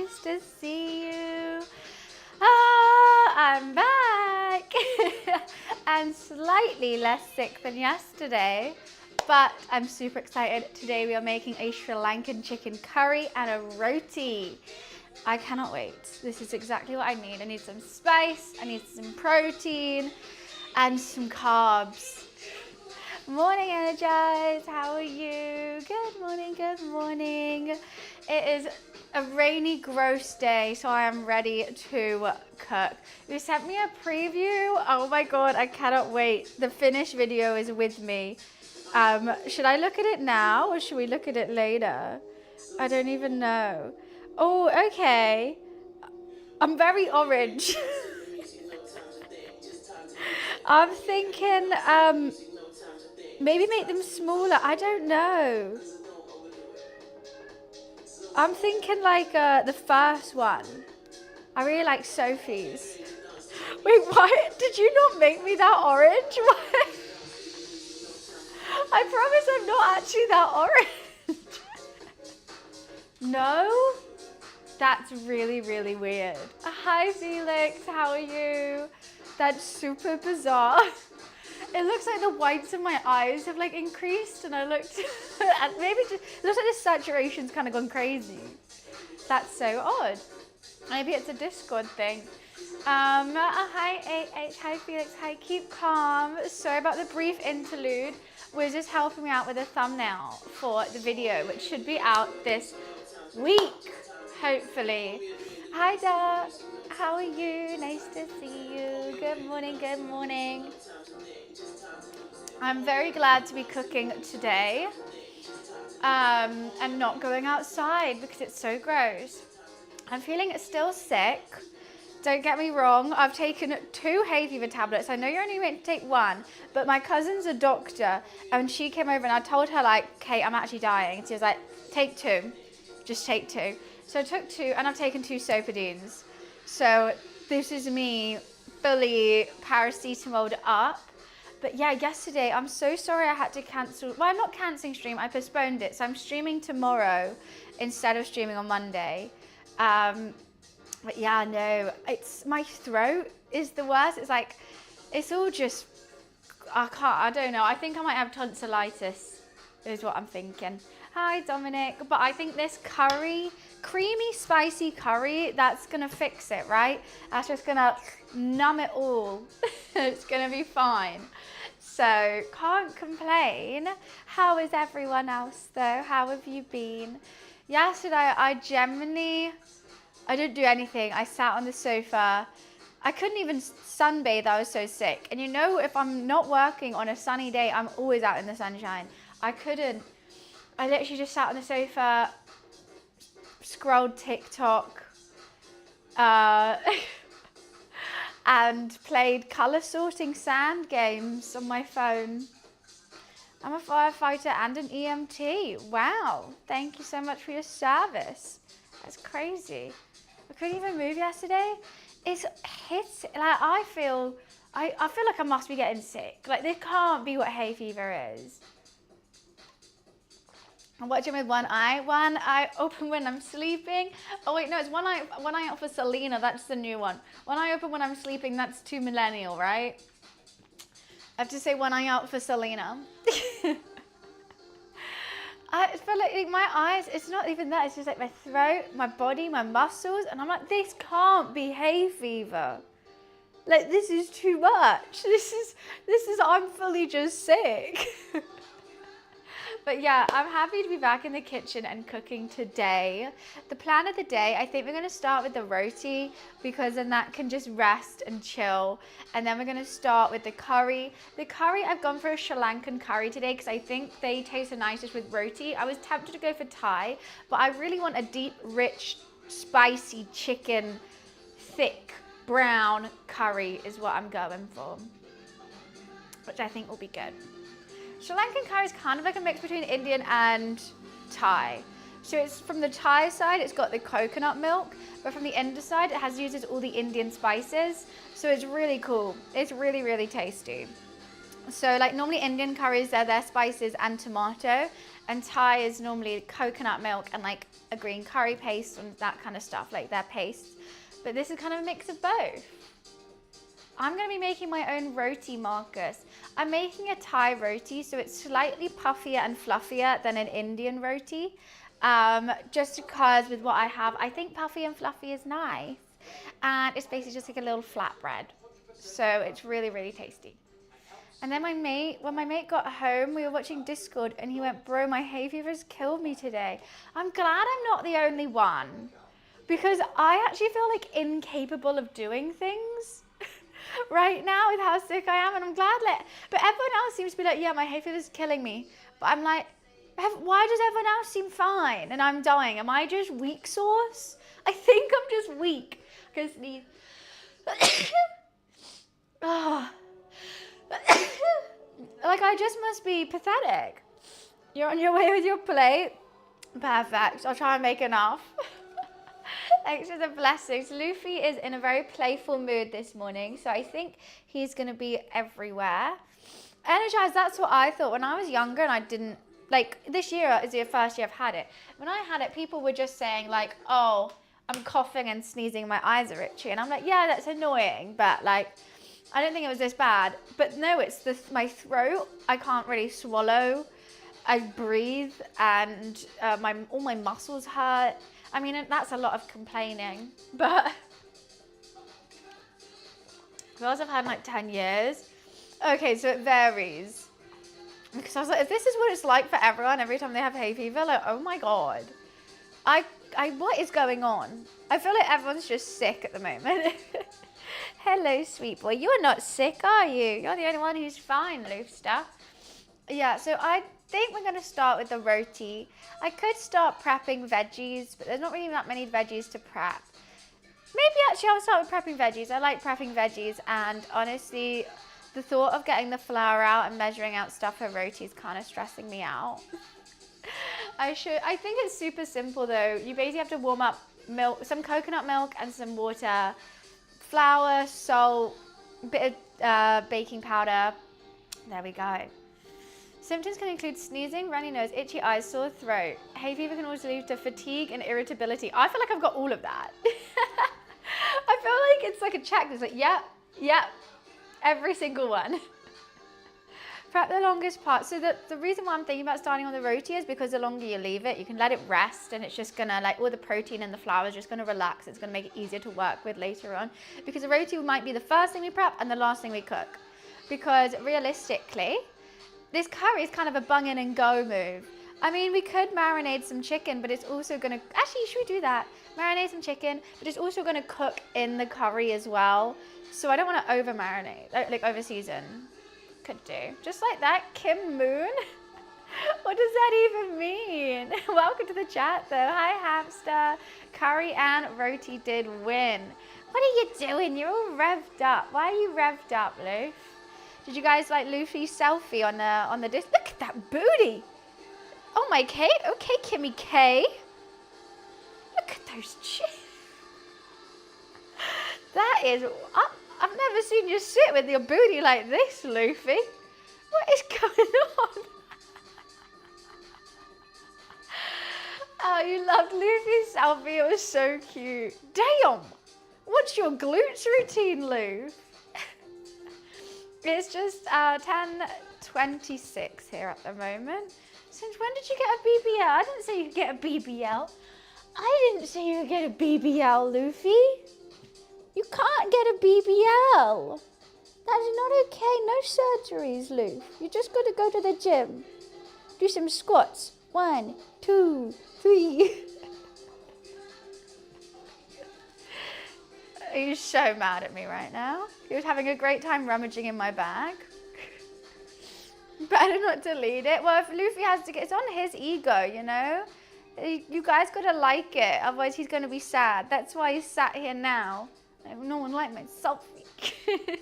Nice to see you. Ah, I'm back. And slightly less sick than yesterday, but I'm super excited. Today we are making a Sri Lankan chicken curry and a roti. I cannot wait. This is exactly what I need. I need some spice, I need some protein, and some carbs. Morning, Energize. How are you? Good morning, good morning. It is a rainy, gross day, so I am ready to cook. You sent me a preview. Oh my God, I cannot wait. The finished video is with me. Should I look at it now or should we look at it later? I don't even know. Oh, okay. I'm very orange. I'm thinking, maybe make them smaller. I don't know. I'm thinking like the first one. I really like Sophie's. Wait, why did you not make me that orange? Why? I promise I'm not actually that orange. No? That's really, really weird. Hi Felix, how are you? That's super bizarre. It looks like the whites of my eyes have like increased and I looked, and maybe just, it looks like the saturation's kind of gone crazy. That's so odd. Maybe it's a Discord thing. Hi AH, hi Felix, hi, keep calm. Sorry about the brief interlude. We're just helping me out with a thumbnail for the video, which should be out this week, hopefully. Hi Dad, how are you? Nice to see you. Good morning, good morning. I'm very glad to be cooking today and not going outside because it's so gross. I'm feeling still sick. Don't get me wrong, I've taken 2 hay fever tablets. I know you're only meant to take 1, but my cousin's a doctor and she came over and I told her like, Kate, I'm actually dying. And she was like, take 2, just take 2. So I took 2 and I've taken 2 Sopidines. So this is me fully paracetamoled up. But yeah, yesterday, I'm so sorry I had to cancel. Well, I'm not cancelling stream, I postponed it. So I'm streaming tomorrow instead of streaming on Monday. But yeah, no, it's my throat is the worst. It's like, it's all just, I don't know. I think I might have tonsillitis is what I'm thinking. Hi, Dominic. But I think this curry, creamy, spicy curry, that's gonna fix it, right? That's just gonna numb it all. It's gonna be fine. So, can't complain. How is everyone else though? How have you been? Yesterday, I didn't do anything. I sat on the sofa. I couldn't even sunbathe, I was so sick. And you know, if I'm not working on a sunny day, I'm always out in the sunshine. I couldn't. I literally just sat on the sofa, scrolled TikTok, and played colour sorting sand games on my phone. I'm a firefighter and an EMT. Wow, thank you so much for your service. That's crazy. I couldn't even move yesterday. It's hit, like I feel like I must be getting sick. Like this can't be what hay fever is. I'm watching with one eye. One eye open when I'm sleeping. Oh wait, no, it's one eye out for Selena. That's the new one. One eye open when I'm sleeping. That's too millennial, right? I have to say one eye out for Selena. I feel like my eyes, it's not even that. It's just like my throat, my body, my muscles. And I'm like, this can't be hay fever. Like, this is too much. This is, I'm fully just sick. But yeah, I'm happy to be back in the kitchen and cooking today. The plan of the day, I think we're gonna start with the roti because then that can just rest and chill. And then we're gonna start with the curry. The curry, I've gone for a Sri Lankan curry today because I think they taste the nicest with roti. I was tempted to go for Thai, but I really want a deep, rich, spicy chicken, thick, brown curry is what I'm going for, which I think will be good. Sri Lankan curry is kind of like a mix between Indian and Thai. So it's from the Thai side, it's got the coconut milk, but from the Indian side, it uses all the Indian spices. So it's really cool. It's really, really tasty. So like normally Indian curries, they're spices and tomato, and Thai is normally coconut milk and like a green curry paste and that kind of stuff, like their paste. But this is kind of a mix of both. I'm going to be making my own roti, Marcus. I'm making a Thai roti, so it's slightly puffier and fluffier than an Indian roti. Just because with what I have, I think puffy and fluffy is nice. And it's basically just like a little flatbread. So it's really, really tasty. And then when my mate got home, we were watching Discord and he went, bro, my hay fever's killed me today. I'm glad I'm not the only one, because I actually feel like incapable of doing things right now with how sick I am. And I'm glad but everyone else seems to be like, yeah, my hay fever's killing me. But I'm like, why does everyone else seem fine and I'm dying? Am I just weak sauce? I think I'm just weak. Because oh. Like, I just must be pathetic. You're on your way with your plate? Perfect. I'll try and make enough. Thanks for the blessings. Luffy is in a very playful mood this morning, so I think he's going to be everywhere. Energized, that's what I thought. When I was younger and I didn't, like, this year is the first year I've had it. When I had it, people were just saying, like, oh, I'm coughing and sneezing, my eyes are itchy. And I'm like, yeah, that's annoying, but, like, I don't think it was this bad. But no, it's my throat. I can't really swallow. I breathe, and all my muscles hurt. I mean, that's a lot of complaining, but because I've had like 10 years. Okay, so it varies. Because I was like, if this is what it's like for everyone every time they have hay fever, like, oh my God. What is going on? I feel like everyone's just sick at the moment. Hello, sweet boy. You are not sick, are you? You're the only one who's fine, Loofster. Yeah, so I think we're going to start with the roti. I could start prepping veggies, but there's not really that many veggies to prep. Maybe actually I'll start with prepping veggies. I like prepping veggies, and honestly, the thought of getting the flour out and measuring out stuff for roti is kind of stressing me out. I think it's super simple though. You basically have to warm up milk, some coconut milk and some water, flour, salt, a bit of baking powder. There we go. Symptoms can include sneezing, runny nose, itchy eyes, sore throat. Hay fever can also lead to fatigue and irritability. I feel like I've got all of that. I feel like it's like a checklist. Like, yep, every single one. Prep the longest part. So the reason why I'm thinking about starting on the roti is because the longer you leave it, you can let it rest, and it's just gonna, like, all the protein in the flour is just gonna relax. It's gonna make it easier to work with later on. Because the roti might be the first thing we prep and the last thing we cook. Because realistically, this curry is kind of a bung in and go move. I mean, we could marinate some chicken, but it's also gonna, actually, should we do that? Marinate some chicken, but it's also gonna cook in the curry as well. So I don't wanna over marinate, like over season. Could do. Just like that, Kim Moon. What does that even mean? Welcome to the chat though. Hi, hamster. Curry and roti did win. What are you doing? You're all revved up. Why are you revved up, Loof? Did you guys like Luffy's selfie on the disc? Look at that booty. Oh my Kate. Okay, Kimmy K. Look at those chins. That is, I've never seen you sit with your booty like this, Luffy. What is going on? Oh, you loved Luffy's selfie. It was so cute. Damn. What's your glutes routine, Lou? It's just 10:26 here at the moment. Since when did you get a BBL? I didn't say you could get a BBL. I didn't say you could get a BBL, Luffy. You can't get a BBL. That is not okay. No surgeries, Loof. You just got to go to the gym. Do some squats. 1, 2, 3. Are you so mad at me right now? You're having a great time rummaging in my bag. Better not delete it. Well, if Luffy has to get, it's on his ego, you know? You guys gotta like it, otherwise he's gonna be sad. That's why he's sat here now. No one liked my selfie. It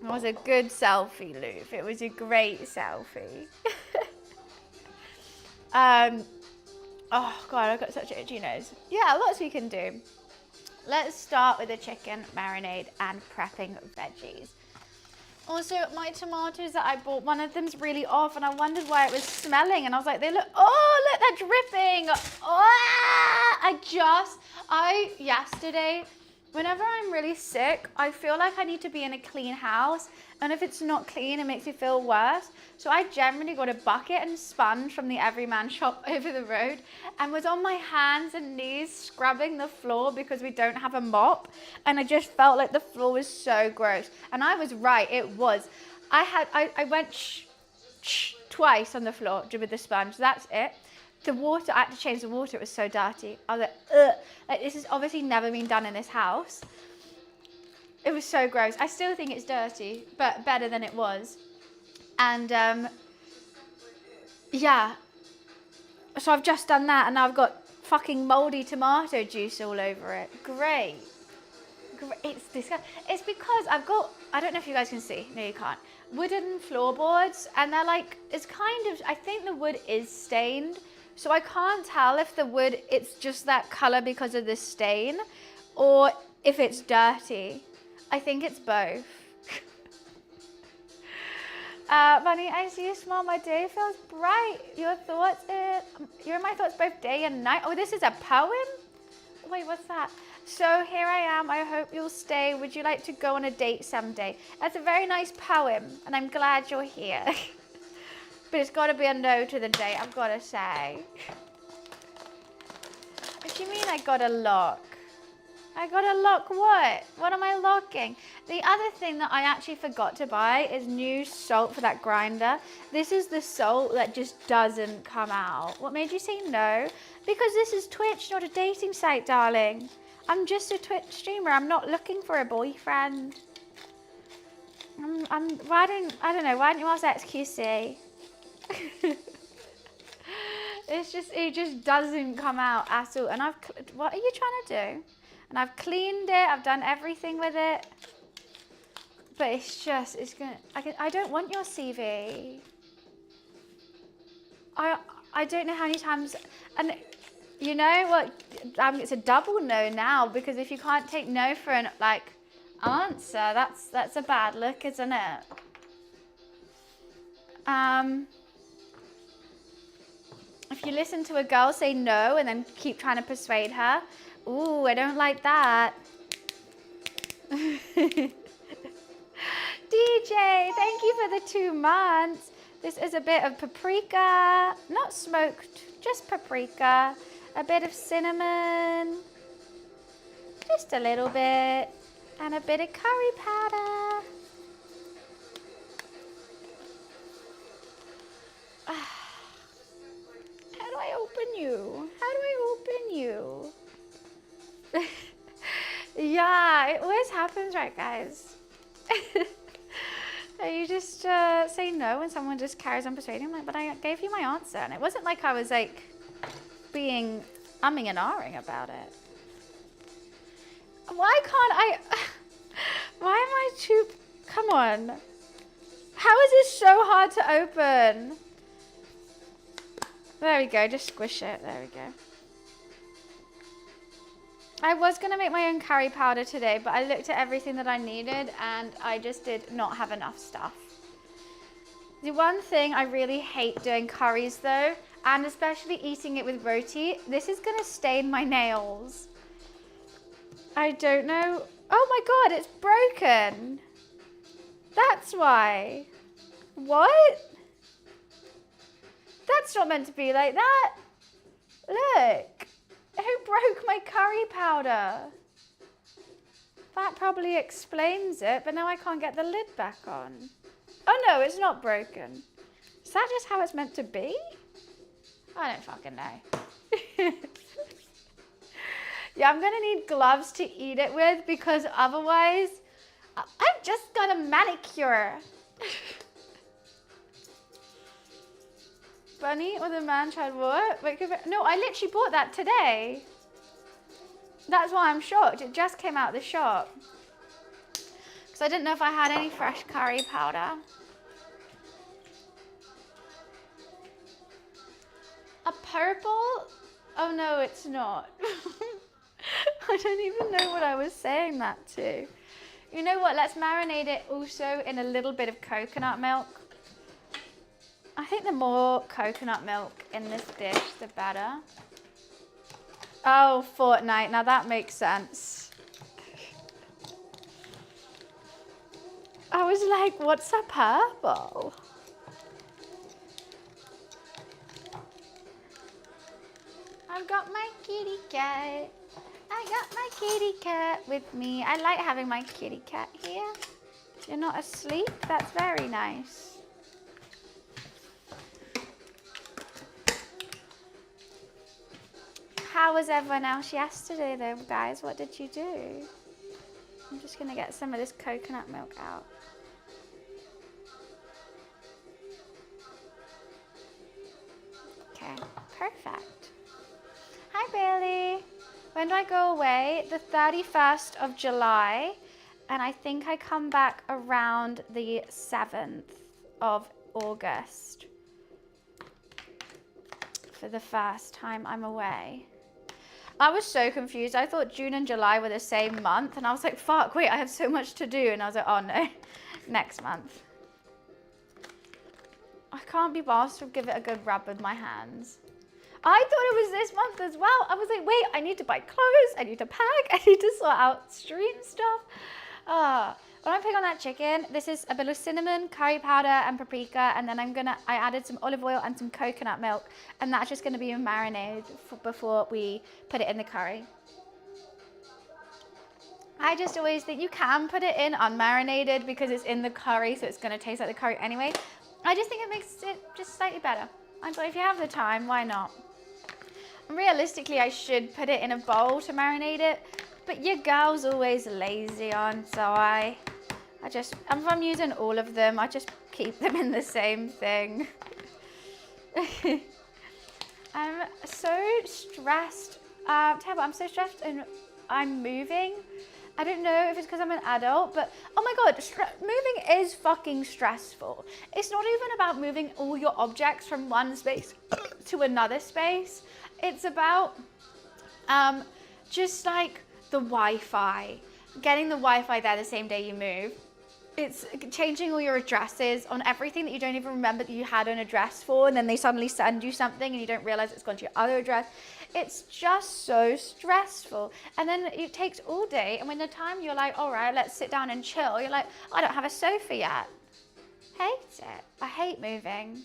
was a good selfie, Loof. It was a great selfie. Oh God, I've got such an itchy nose. Yeah, lots we can do. let's start with the chicken marinade and prepping veggies. Also, my tomatoes that I bought, one of them's really off, and I wondered why it was smelling, and I was like, look, they're dripping. Yesterday, whenever I'm really sick, I feel like I need to be in a clean house, and if it's not clean, it makes me feel worse. So I generally got a bucket and sponge from the Everyman shop over the road and was on my hands and knees scrubbing the floor because we don't have a mop, and I just felt like the floor was so gross. And I was right, it was. I went twice on the floor with the sponge, that's it. The water, I had to change the water, it was so dirty. I was like, ugh. Like, this has obviously never been done in this house. It was so gross. I still think it's dirty, but better than it was. And yeah. So I've just done that, and now I've got fucking moldy tomato juice all over it. Great. It's disgusting. It's because I've got, I don't know if you guys can see. No, you can't. Wooden floorboards, and they're like, it's kind of, I think the wood is stained. So I can't tell if the wood, it's just that color because of the stain, or if it's dirty. I think it's both. Bunny, I see you smile. My day feels bright. You're in my thoughts both day and night. Oh, this is a poem? Wait, what's that? So here I am. I hope you'll stay. Would you like to go on a date someday? That's a very nice poem, and I'm glad you're here. But it's got to be a no to the date, I've got to say. What do you mean I got a lock? I got to lock what? What am I locking? The other thing that I actually forgot to buy is new salt for that grinder. This is the salt that just doesn't come out. What made you say no? Because this is Twitch, not a dating site, darling. I'm just a Twitch streamer. I'm not looking for a boyfriend. I don't know, why don't you ask XQC? It just doesn't come out at all. And what are you trying to do? And I've cleaned it, I've done everything with it. But I don't want your CV. I don't know how many times, and you know what, it's a double no now, because if you can't take no for an, answer, that's a bad look, isn't it? If you listen to a girl say no and then keep trying to persuade her, ooh, I don't like that. DJ, thank you for the 2 months. This is a bit of paprika, not smoked, just paprika, a bit of cinnamon, just a little bit, and a bit of curry powder. How do I open you? How do I open you? Yeah, it always happens, right, guys? You just say no when someone just carries on persuading. I'm like, but I gave you my answer. And it wasn't like I was being umming and ahhing about it. Why can't I? Why am I too? Come on. How is this so hard to open? There we go, just squish it. There we go. I was going to make my own curry powder today, but I looked at everything that I needed and I just did not have enough stuff. The one thing I really hate doing curries though, and especially eating it with roti, this is going to stain my nails. I don't know. Oh my God, it's broken. That's why. What? That's not meant to be like that. Look. Who broke my curry powder? That probably explains it, but now I can't get the lid back on. Oh no, it's not broken. Is that just how it's meant to be? I don't fucking know. Yeah, I'm gonna need gloves to eat it with because otherwise, I've just got a manicure. Bunny or the man child what? Wait, no, I literally bought that today. That's why I'm shocked. It just came out of the shop. Because I didn't know if I had any fresh curry powder. A purple? Oh no, it's not. I don't even know what I was saying that to. You know what? Let's marinate it also in a little bit of coconut milk. I think the more coconut milk in this dish, the better. Oh, Fortnite. Now that makes sense. I was like, what's a purple? I've got my kitty cat. I got my kitty cat with me. I like having my kitty cat here. You're not asleep? That's very nice. How was everyone else yesterday though, guys? What did you do? I'm just gonna get some of this coconut milk out. Okay, perfect. Hi Bailey. When do I go away? The 31st of July. And I think I come back around the 7th of August. For the first time I'm away. I was so confused. I thought June and July were the same month. And I was like, fuck, wait, I have so much to do. And I was like, oh no, next month. I can't be bothered to give it a good rub with my hands. I thought it was this month as well. I was like, wait, I need to buy clothes. I need to pack. I need to sort out stream stuff. When I pick on that chicken, this is a bit of cinnamon, curry powder, and paprika. And then I added some olive oil and some coconut milk. And that's just gonna be a marinade before we put it in the curry. I just always think you can put it in unmarinated because it's in the curry, so it's gonna taste like the curry anyway. I just think it makes it just slightly better. I thought if you have the time, why not? Realistically, I should put it in a bowl to marinate it, but your girl's always lazy on, so if I'm using all of them, I just keep them in the same thing. I'm so stressed. I'm so stressed and I'm moving. I don't know if it's because I'm an adult, but oh my God, moving is fucking stressful. It's not even about moving all your objects from one space to another space. It's about just like the Wi-Fi, getting the Wi-Fi there the same day you move. It's changing all your addresses on everything that you don't even remember that you had an address for, and then they suddenly send you something and you don't realize it's gone to your other address. It's just so stressful. And then it takes all day, and when the time you're like, all right, let's sit down and chill, you're like, I don't have a sofa yet. Hate it. I hate moving.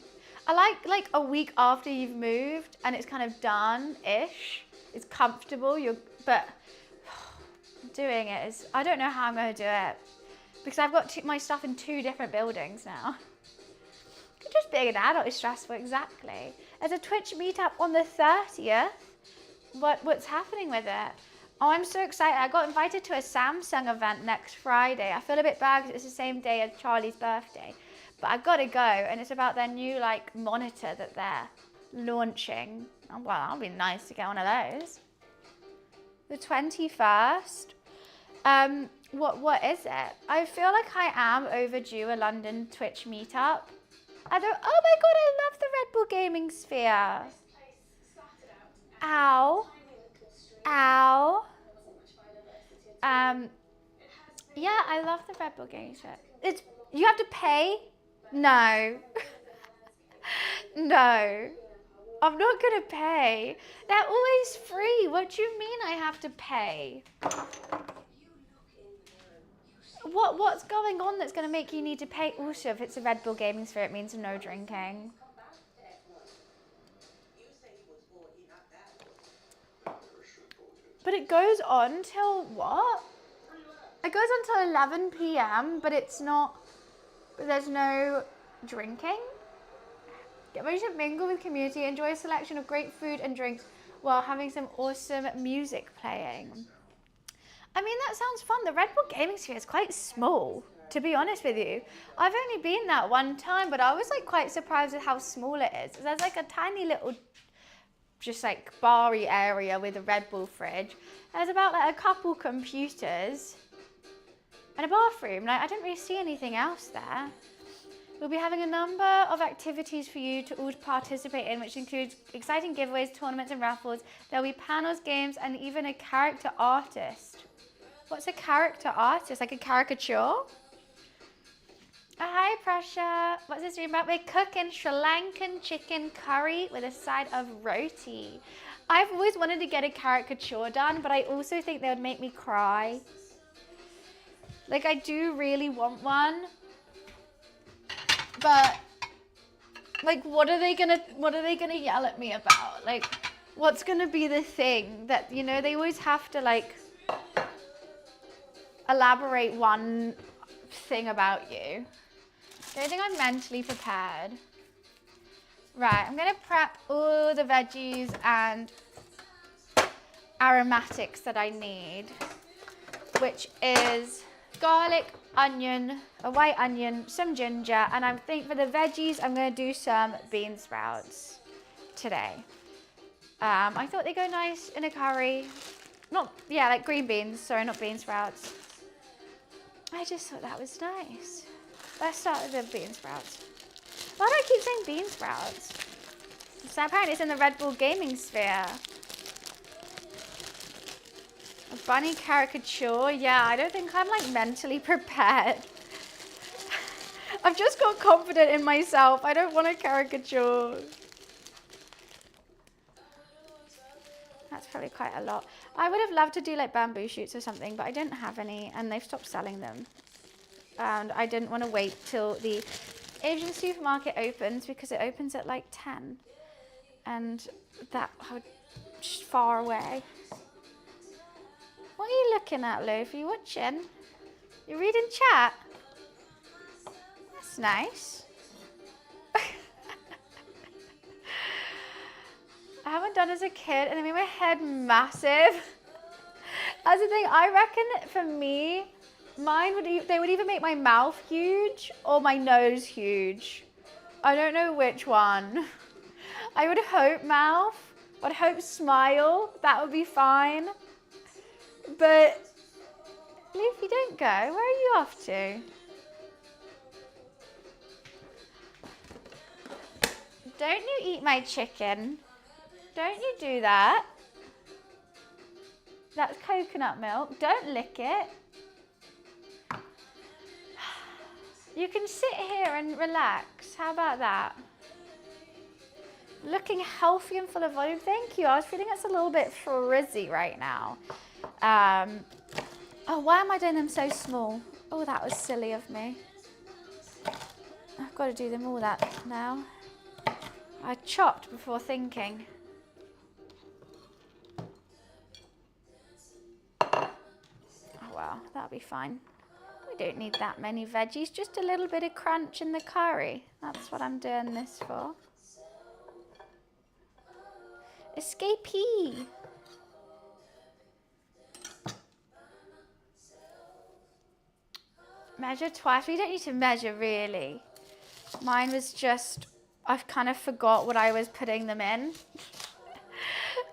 I like a week after you've moved and it's kind of done-ish. It's comfortable, but doing it is, I don't know how I'm going to do it. Because I've got my stuff in 2 different buildings now. Just being an adult is stressful, exactly. There's a Twitch meetup on the 30th. What's happening with it? Oh, I'm so excited. I got invited to a Samsung event next Friday. I feel a bit bad because it's the same day as Charlie's birthday. But I've got to go, and it's about their new monitor that they're launching. Oh, well, that'll be nice to get one of those. The 21st. What is it? I feel like I am overdue a London Twitch meetup. Oh my God, I love the Red Bull Gaming Sphere. Ow. Ow. Yeah, I love the Red Bull Gaming Sphere. You have to pay? No. No. I'm not gonna pay. They're always free. What do you mean I have to pay? What's going on that's going to make you need to pay? Also, if it's a Red Bull Gaming Sphere, it means no drinking. But it goes on till what? It goes on till 11 p.m, but there's no drinking. Get ready to mingle with community, enjoy a selection of great food and drinks while having some awesome music playing. I mean, that sounds fun. The Red Bull Gaming Sphere is quite small, to be honest with you. I've only been there one time, but I was quite surprised at how small it is. There's a tiny little, just bar-y area with a Red Bull fridge. There's about a couple computers and a bathroom. I don't really see anything else there. We'll be having a number of activities for you to all participate in, which includes exciting giveaways, tournaments and raffles. There'll be panels, games, and even a character artist. What's a character artist? Like a caricature? Oh, hi, Prasha. What's this dream about? We're cooking Sri Lankan chicken curry with a side of roti. I've always wanted to get a caricature done, but I also think they would make me cry. Like, I do really want one. But, like, what are they gonna yell at me about? Like, what's gonna be the thing that, you know, they always have to, like, elaborate one thing about you. Don't think I'm mentally prepared. Right, I'm gonna prep all the veggies and aromatics that I need, which is garlic, onion, a white onion, some ginger, and I think for the veggies I'm gonna do some bean sprouts today. I thought they go nice in a curry. Like green beans, sorry, not bean sprouts. I just thought that was nice. Let's start with the bean sprouts. Why do I keep saying bean sprouts? So apparently it's in the Red Bull gaming sphere. A bunny caricature? Yeah, I don't think I'm like mentally prepared. I've just got confident in myself. I don't want a caricature. That's probably quite a lot. I would have loved to do like bamboo shoots or something, but I didn't have any and they've stopped selling them. And I didn't want to wait till the Asian supermarket opens because it opens at like 10. And that just far away. What are you looking at, Loaf? Are you watching? You're reading chat? That's nice. I haven't done as a kid and it made my head massive. That's the thing, I reckon for me, they would either make my mouth huge or my nose huge. I don't know which one. I would hope mouth, I'd hope smile, that would be fine. But, Luffy, don't go. Where are you off to? Don't you eat my chicken. Don't you do that. That's coconut milk. Don't lick it. You can sit here and relax. How about that? Looking healthy and full of volume. Thank you. I was feeling it's a little bit frizzy right now. Oh, why am I doing them so small? Oh, that was silly of me. I've got to do them all that now. I chopped before thinking. Oh, well, that'll be fine. We don't need that many veggies, just a little bit of crunch in the curry. That's what I'm doing this for. Escapee. Measure twice. We don't need to measure really. Mine was just, I've kind of forgot what I was putting them in.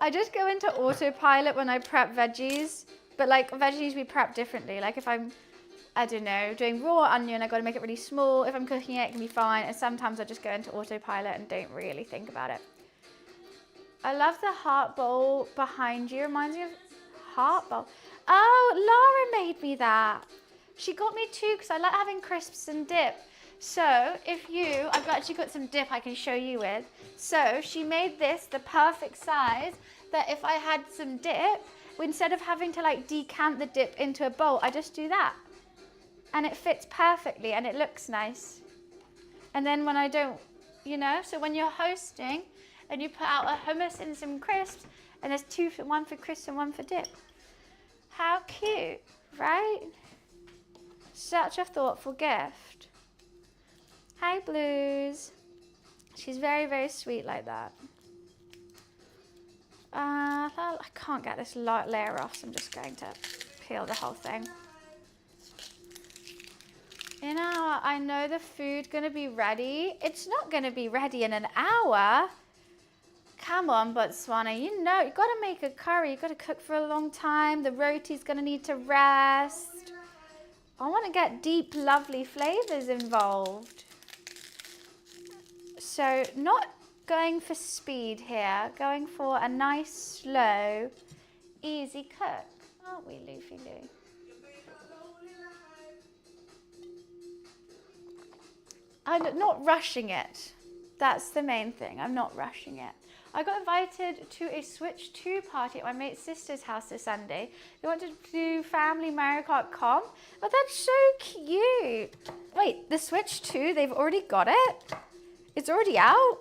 I just go into autopilot when I prep veggies, but like veggies we prep differently. Like if I'm, I don't know, doing raw onion, I got to make it really small. If I'm cooking it, it can be fine. And sometimes I just go into autopilot and don't really think about it. I love the heart bowl behind you. Reminds me of heart bowl. Oh, Laura made me that. She got me two because I like having crisps and dip. So if I've actually got some dip I can show you with. So she made this the perfect size that if I had some dip, instead of having to like decant the dip into a bowl, I just do that. And it fits perfectly and it looks nice. And then when I don't, so when you're hosting and you put out a hummus and some crisps and there's one for crisps and one for dip. How cute, right? Such a thoughtful gift. Hi, Blues. She's very, very sweet like that. I can't get this layer off, so I'm just going to peel the whole thing. I know the food's going to be ready. It's not going to be ready in an hour. Come on, Botswana. You've got to make a curry. You've got to cook for a long time. The roti's going to need to rest. I want to get deep, lovely flavors involved. So not going for speed here, going for a nice, slow, easy cook. Aren't we, Luffy Lou? I'm not rushing it. That's the main thing. I'm not rushing it. I got invited to a Switch 2 party at my mate's sister's house this Sunday. They wanted to do family Mario Kart comp. Oh, that's so cute. Wait, the Switch 2, they've already got it? It's already out?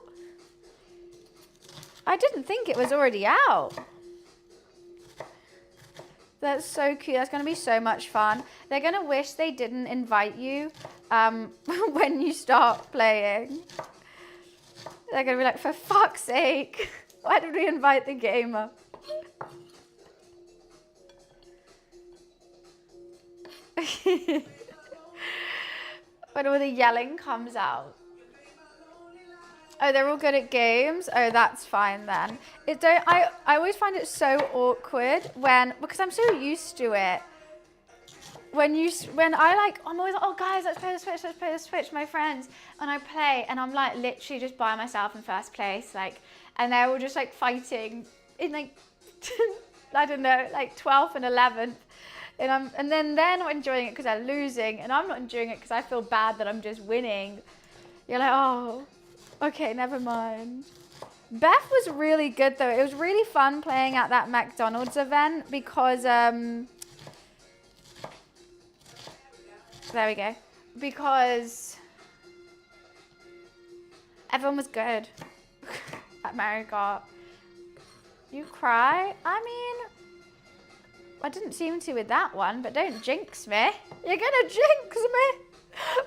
I didn't think it was already out. That's so cute. That's going to be so much fun. They're going to wish they didn't invite you when you start playing. They're going to be like, for fuck's sake, why did we invite the gamer? When all the yelling comes out. Oh, they're all good at games? Oh, that's fine then. I always find it so awkward because I'm so used to it. I'm always like, oh guys, let's play the Switch, my friends. And I play and I'm like literally just by myself in first place, like, and they're all just like fighting in like, I don't know, like 12th and 11th. And then they're not enjoying it because they're losing and I'm not enjoying it because I feel bad that I'm just winning. You're like, oh, okay, never mind. Beth was really good though. It was really fun playing at that McDonald's event because, there we go. Because everyone was good at Mario Kart. You cry? I mean, I didn't seem to with that one, but don't jinx me. You're gonna jinx me.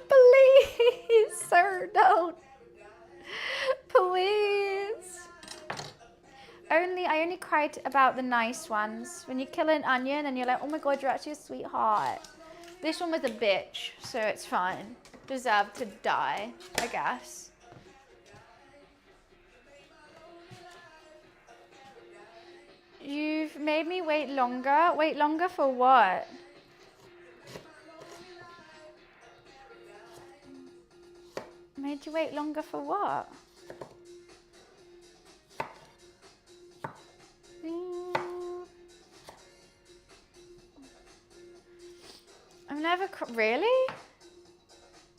Please, sir, don't. Please. I only cried about the nice ones. When you kill an onion and you're like, oh my God, you're actually a sweetheart. This one was a bitch, so it's fine. Deserved to die, I guess. You've made me wait longer. Wait longer for what? Made you wait longer for what? I've never, really?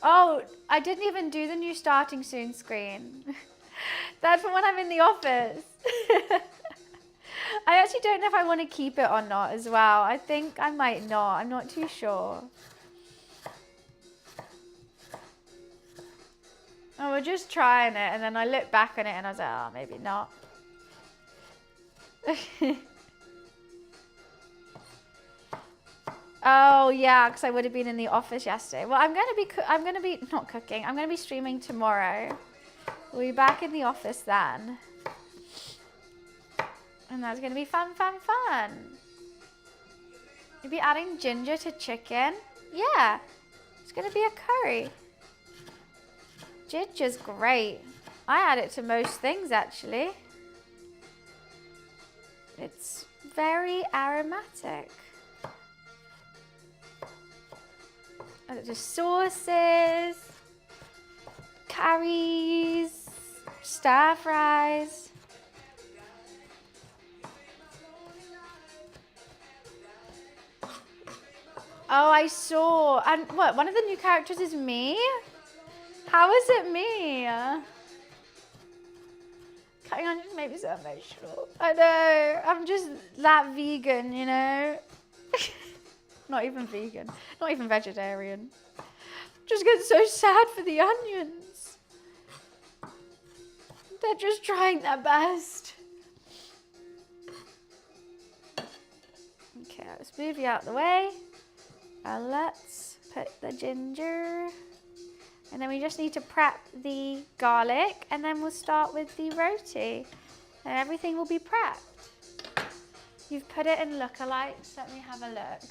Oh, I didn't even do the new starting soon screen. That's for when I'm in the office. I actually don't know if I want to keep it or not as well. I think I might not. I'm not too sure. Oh, we're just trying it. And then I looked back on it and I was like, oh, maybe not. Oh yeah, because I would have been in the office yesterday. Well, I'm gonna be not cooking. I'm gonna be streaming tomorrow. We'll be back in the office then, and that's gonna be fun, fun, fun. You'll be adding ginger to chicken. Yeah, it's gonna be a curry. Ginger's great. I add it to most things actually. It's very aromatic. Just sauces, curries, stir fries. Oh, I saw. And what? One of the new characters is me? How is it me? Cutting on just made me so emotional. I know. I'm just that vegan, you know? Not even vegan, not even vegetarian. Just get so sad for the onions. They're just trying their best. Okay, let's move you out the way. And let's put the ginger. And then we just need to prep the garlic and then we'll start with the roti. And everything will be prepped. You've put it in lookalikes. Let me have a look.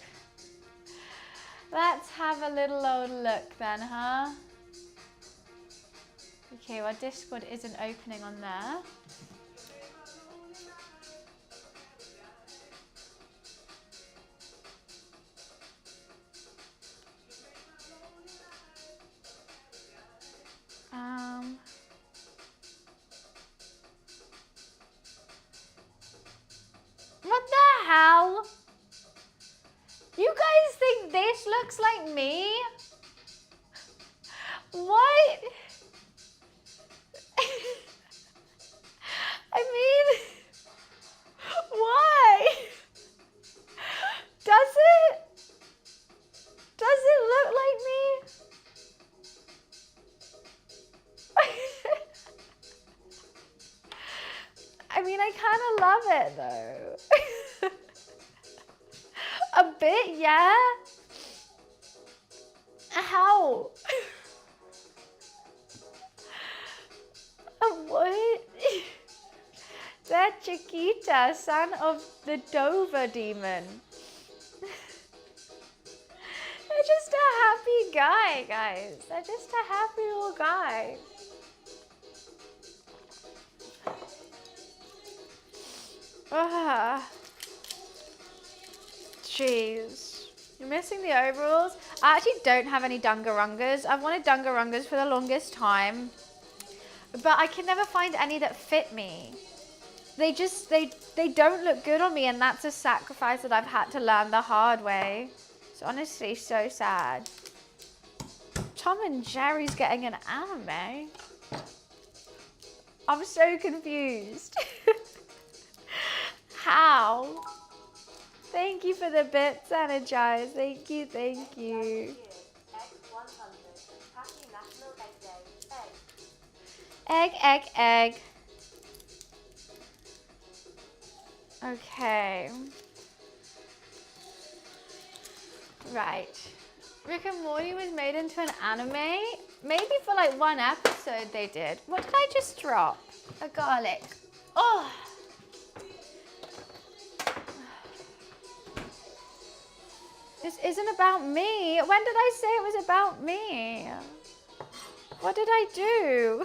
Let's have a little old look then, huh? Okay, well Discord isn't opening on there. looks like me? What? I mean, why? Does it? Does it look like me? I mean, I kind of love it though. A bit, yeah. How? What? That Chiquita, son of the Dover demon. They're just a happy guy, guys. They're just a happy little guy. Ah. Jeez. You're missing the overalls. I actually don't have any dungarungas. I've wanted dungarungas for the longest time. But I can never find any that fit me. They don't look good on me, and that's a sacrifice that I've had to learn the hard way. It's honestly so sad. Tom and Jerry's getting an anime. I'm so confused. How? Thank you for the bits, Energize. Thank you, thank you. Egg, egg, egg. Okay. Right. Rick and Morty was made into an anime? Maybe for like one episode they did. What did I just drop? A garlic. Oh! This isn't about me. When did I say it was about me? What did I do?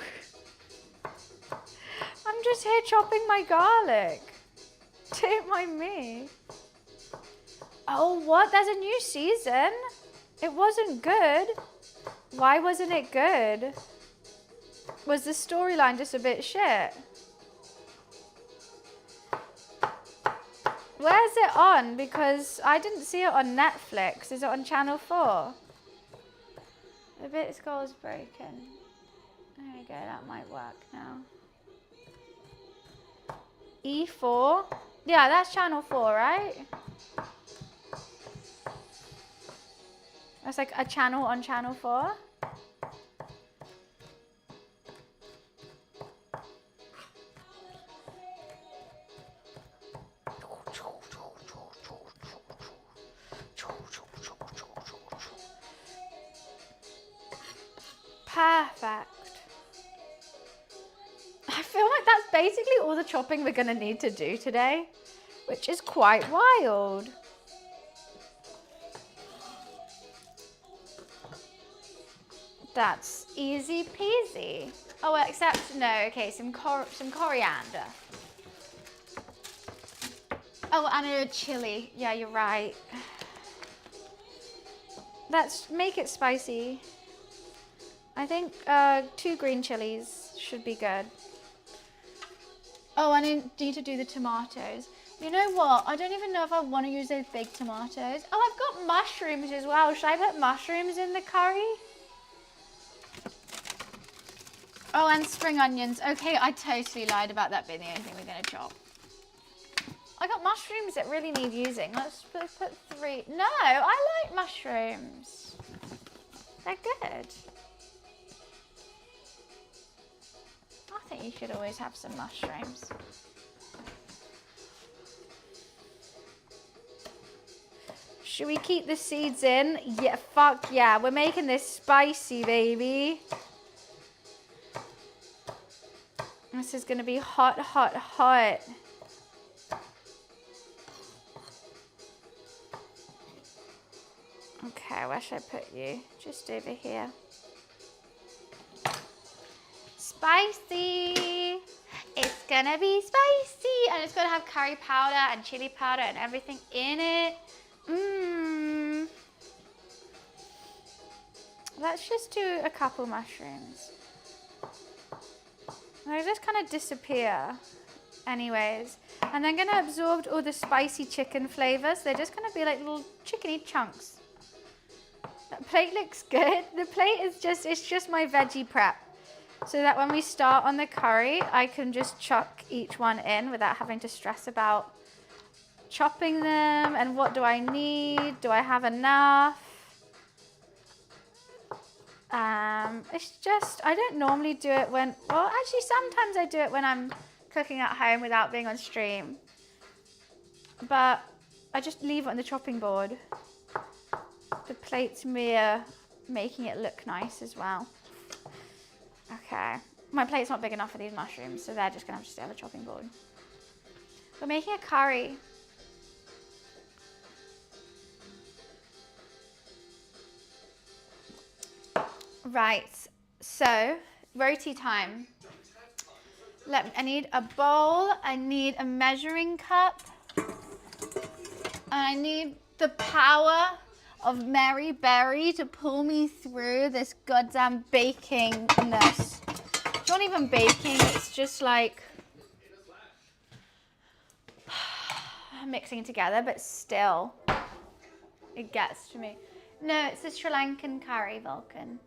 I'm just here chopping my garlic. Don't mind me. Oh, what? There's a new season? It wasn't good. Why wasn't it good? Was the storyline just a bit shit? Where's it on? Because I didn't see it on Netflix. Is it on Channel 4? The bit scroll's broken. There we go, that might work now. E4? Yeah, that's Channel 4, right? That's like a channel on Channel 4. Perfect. I feel like that's basically all the chopping we're going to need to do today, which is quite wild. That's easy peasy. Oh, well, except, no, okay, some coriander. Oh, and a chili. Yeah, you're right. Let's make it spicy. I think 2 green chilies should be good. Oh, I need to do the tomatoes. You know what? I don't even know if I want to use those big tomatoes. Oh, I've got mushrooms as well. Should I put mushrooms in the curry? Oh, and spring onions. Okay, I totally lied about that being the only thing we're going to chop. I got mushrooms that really need using. Let's put 3. No, I like mushrooms. They're good. I think you should always have some mushrooms. Should we keep the seeds in? Yeah, fuck yeah. We're making this spicy, baby. This is going to be hot, hot, hot. Okay, where should I put you? Just over here. Spicy. It's gonna be spicy. And it's gonna have curry powder and chili powder and everything in it. Mmm. Let's just do a couple mushrooms. They just kind of disappear anyways. And they're gonna absorb all the spicy chicken flavors. They're just gonna be like little chickeny chunks. Plate looks good. The plate is it's just my veggie prep. So that when we start on the curry, I can just chuck each one in without having to stress about chopping them and what do I need? Do I have enough? It's just, I don't normally do it when, well, actually sometimes I do it when I'm cooking at home without being on stream. But I just leave it on the chopping board. The plate's mere making it look nice as well. Okay, my plate's not big enough for these mushrooms, so they're just gonna have to stay on the chopping board. We're making a curry. Right, so roti time. I need a bowl, I need a measuring cup, and I need the power of Mary Berry to pull me through this goddamn bakingness. It's not even baking, it's just like mixing together, but still, it gets to me. No, it's a Sri Lankan curry, Vulcan.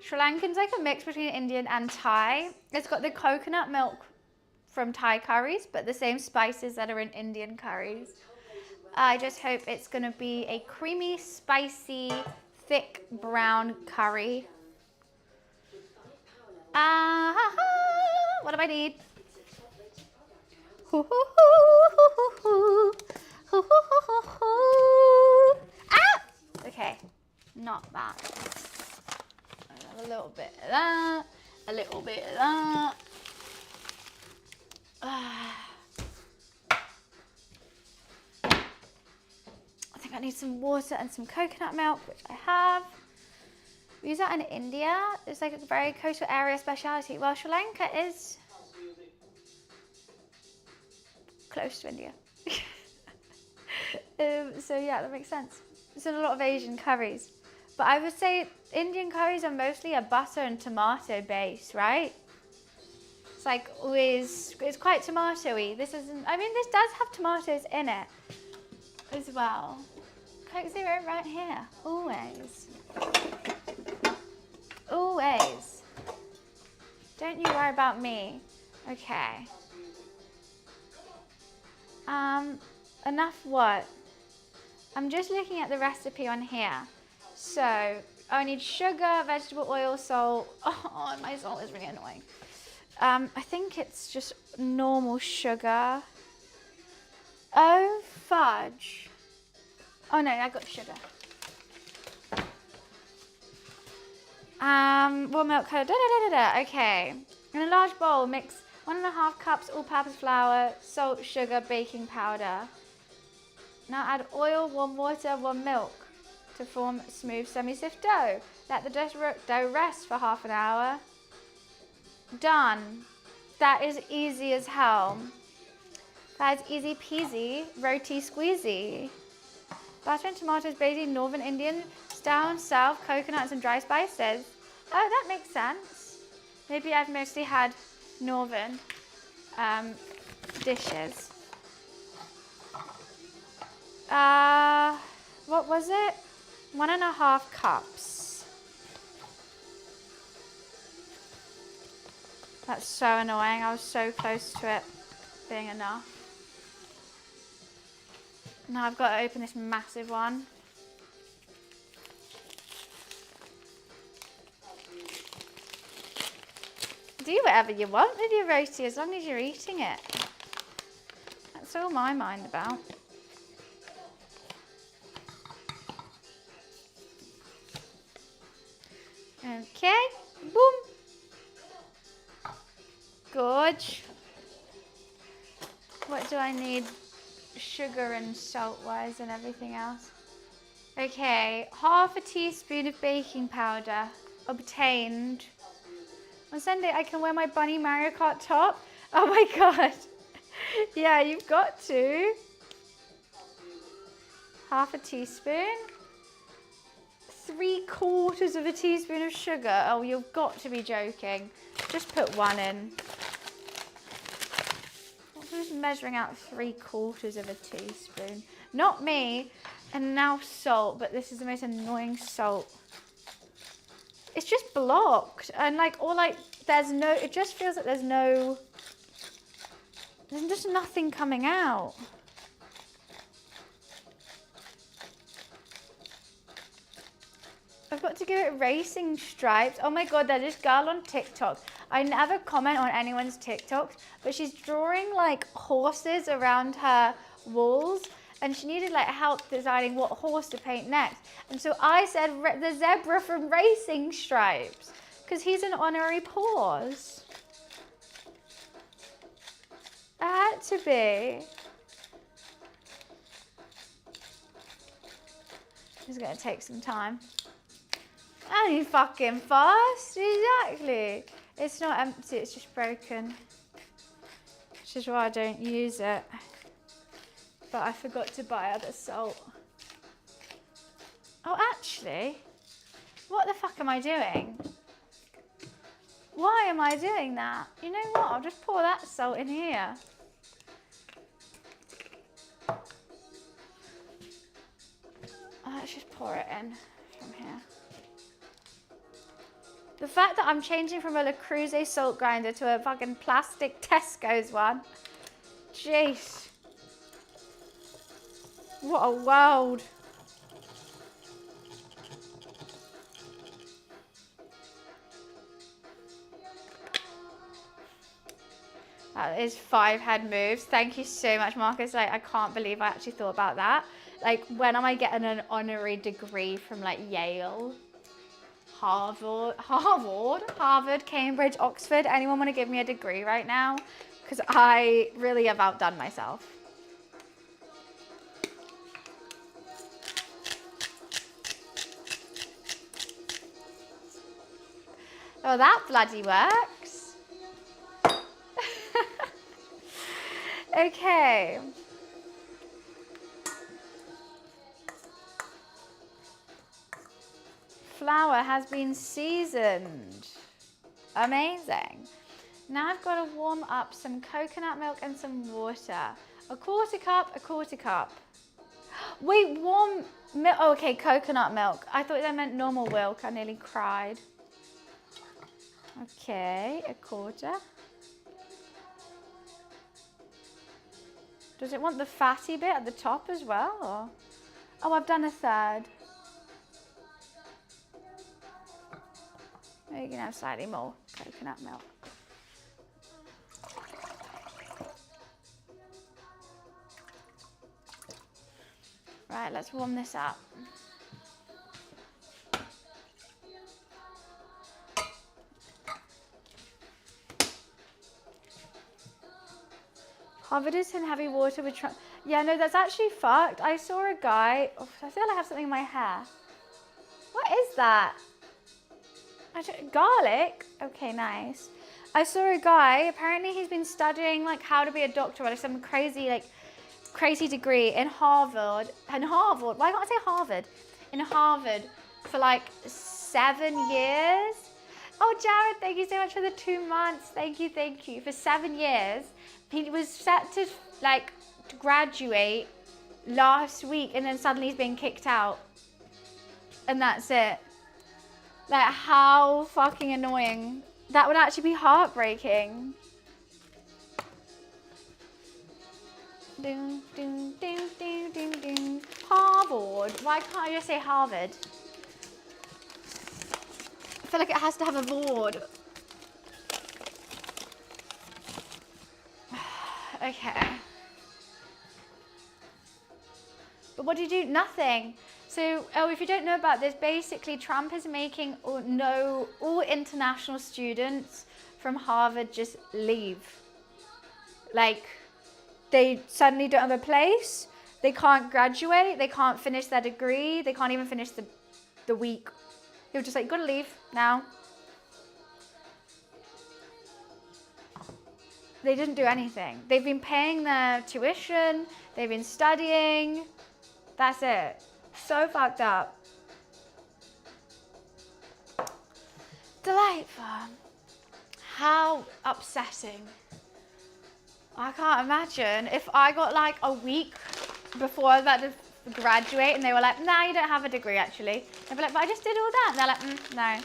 Sri Lankan's like a mix between Indian and Thai. It's got the coconut milk from Thai curries, but the same spices that are in Indian curries. I just hope it's gonna be a creamy, spicy, thick brown curry. What do I need? Okay, not bad. A little bit of that, a little bit of that. I think I need some water and some coconut milk, which I have. We use that in India. It's like a very coastal area speciality. Well, Sri Lanka is close to India. So yeah, that makes sense. It's in a lot of Asian curries. But I would say Indian curries are mostly a butter and tomato base, right? It's like always, it's quite tomatoey. This isn't, I mean, this does have tomatoes in it as well. Coke Zero right here, always. Always. Don't you worry about me. Okay. Enough what? I'm just looking at the recipe on here. So, I need sugar, vegetable oil, salt. Oh, my salt is really annoying. I think it's just normal sugar. Oh, fudge. Oh no, I got sugar. Warm milk, okay. In a large bowl, mix 1.5 cups all-purpose flour, salt, sugar, baking powder. Now add oil, warm water, warm milk to form smooth semi-stiff dough. Let the dough rest for half an hour. Done. That is easy as hell. That is easy peasy, roti squeezy. Butter and tomatoes, basil, northern Indian, down south, coconuts and dry spices. Oh, that makes sense. Maybe I've mostly had northern dishes. What was it? 1.5 cups. That's so annoying. I was so close to it being enough. Now I've got to open this massive one. Do whatever you want with your roti as long as you're eating it. That's all my mind about. Okay, boom. Gorge. What do I need? Sugar and salt wise and everything else. Okay, 1/2 teaspoon of baking powder obtained. On Sunday I can wear my bunny Mario Kart top. Oh my god. Yeah, you've got to. 1/2 teaspoon. 3/4 teaspoon of sugar. Oh, you've got to be joking. Just put 1 in. What just measuring out 3/4 of a teaspoon. Not me. And now salt, but this is the most annoying salt. It's just blocked. And like, or like, there's no, it just feels like there's just nothing coming out. I've got to give it racing stripes. Oh my God, there's this girl on TikTok. I never comment on anyone's TikToks, but she's drawing like horses around her walls, and she needed like help deciding what horse to paint next. And so I said the zebra from Racing Stripes, because he's an honorary pause. It had to be. It's gonna take some time. And you fucking fast, exactly. It's not empty, it's just broken. Which is why I don't use it. But I forgot to buy other salt. Oh, actually, what the fuck am I doing? Why am I doing that? You know what, I'll just pour that salt in here. Let's just pour it in from here. The fact that I'm changing from a Le Creuset salt grinder to a fucking plastic Tesco's one. Jeez. What a world. That is 5 head moves. Thank you so much, Marcus. Like, I can't believe I actually thought about that. Like, when am I getting an honorary degree from like Yale? Harvard, Cambridge, Oxford. Anyone want to give me a degree right now? Because I really have outdone myself. Oh, that bloody works. Okay. Flour has been seasoned. Amazing. Now I've got to warm up some coconut milk and some water. A quarter cup. Wait, warm milk. Oh, okay, coconut milk. I thought that meant normal milk. I nearly cried. Okay, a quarter. Does it want the fatty bit at the top as well? Or? Oh, I've done a third. You can have slightly more coconut milk. Right, let's warm this up. Harvard is in heavy water with yeah, no, that's actually fucked. I saw a guy. Oh, I feel like I have something in my hair. What is that? Garlic? Okay, nice. I saw a guy, apparently he's been studying like how to be a doctor or like some crazy degree in Harvard. Why can't I say Harvard? In Harvard for like 7 years. Oh, Jared, thank you so much for the 2 months. Thank you. For 7 years. He was set to like to graduate last week and then suddenly he's been kicked out. And that's it. Like, how fucking annoying. That would actually be heartbreaking. Ding, ding, ding, ding, ding, ding. Harvard. Why can't I just say Harvard? I feel like it has to have a board. Okay. But what do you do? Nothing. So, if you don't know about this, basically Trump is making all international students from Harvard just leave. Like, they suddenly don't have a place, they can't graduate, they can't finish their degree, they can't even finish the week. You're just like, gotta leave now. They didn't do anything. They've been paying their tuition, they've been studying, that's it. So fucked up. Delightful. How upsetting. I can't imagine if I got like a week before I was about to graduate and they were like, nah, you don't have a degree actually. I'd be like, but I just did all that. And they're like, no.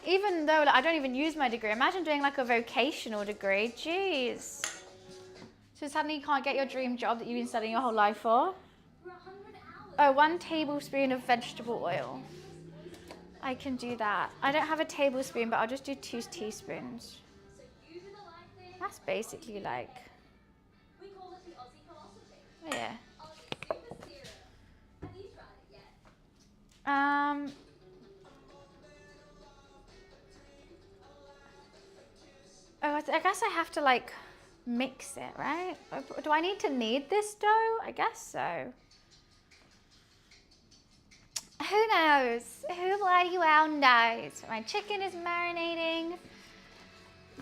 Even though like, I don't even use my degree, imagine doing like a vocational degree. Jeez. So suddenly you can't get your dream job that you've been studying your whole life for. Oh, 1 tablespoon of vegetable oil. I can do that. I don't have a tablespoon, but I'll just do 2 teaspoons. That's basically like, yeah. Oh, I guess I have to like mix it, right? Do I need to knead this dough? I guess so. Who knows? Who bloody well knows? My chicken is marinating.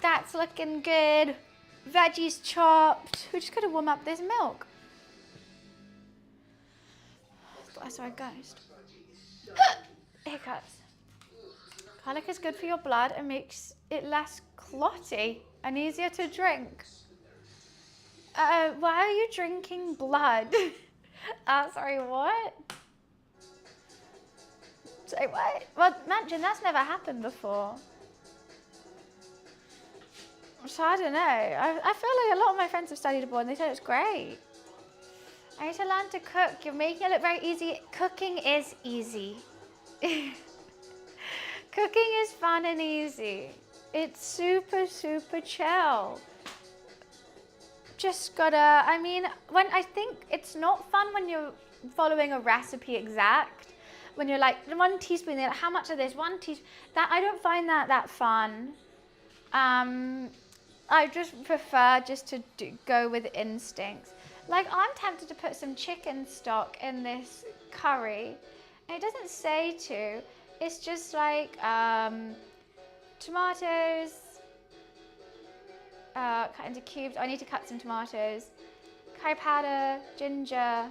That's looking good. Veggies chopped. We're just gonna warm up this milk. Sorry, ghost. Hiccups. Garlic is good for your blood and makes it less clotty and easier to drink. Why are you drinking blood? Sorry, what? Sorry, what? Well, imagine that's never happened before. So I don't know. I feel like a lot of my friends have studied abroad and they said it's great. I need to learn to cook. You're making it look very easy. Cooking is easy. Cooking is fun and easy. It's super, super chill. Just gotta, I mean, I think it's not fun when you're following a recipe exact. When you're like, 1 teaspoon, like, how much of this? 1 teaspoon. That, I don't find that fun. I just prefer just to go with instincts. Like, I'm tempted to put some chicken stock in this curry. And it doesn't say to. It's just like tomatoes cut into cubes. I need to cut some tomatoes. Curry powder, ginger,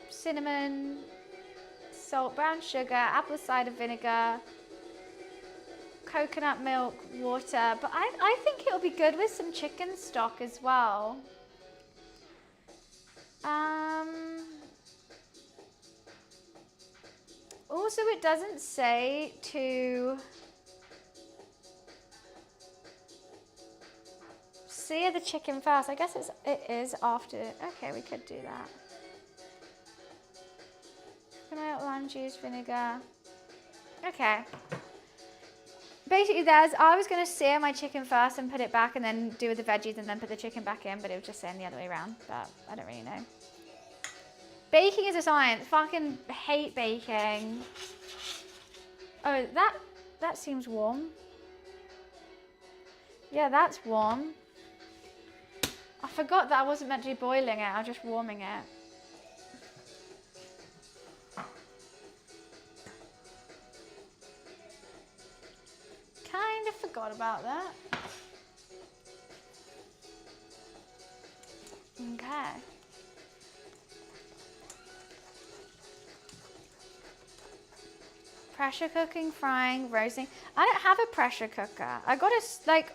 cinnamon, salt, brown sugar, apple cider vinegar, coconut milk, water. But I think it'll be good with some chicken stock as well. Also, it doesn't say to sear the chicken first. I guess it is after. Okay, we could do that. Coconut, lime juice, vinegar. Okay. Basically, I was going to sear my chicken first and put it back and then do with the veggies and then put the chicken back in, but it was just saying the other way around, but I don't really know. Baking is a science. Fucking hate baking. Oh, that seems warm. Yeah, that's warm. I forgot that I wasn't meant to be boiling it. I was just warming it. Kind of forgot about that. Okay. Pressure cooking, frying, roasting. I don't have a pressure cooker. I got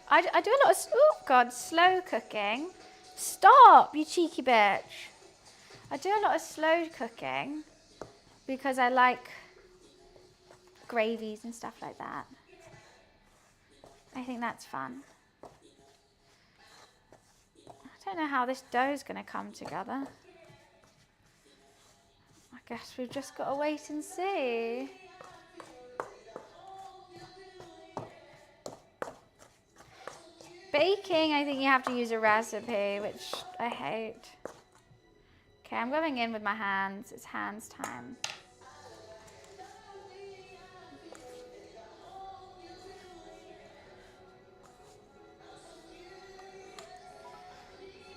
I do a lot of, oh God, slow cooking. Stop, you cheeky bitch. I do a lot of slow cooking because I like gravies and stuff like that. I think that's fun. I don't know how this dough is going to come together. I guess we've just got to wait and see. Baking, I think you have to use a recipe, which I hate. Okay, I'm going in with my hands. It's hands time.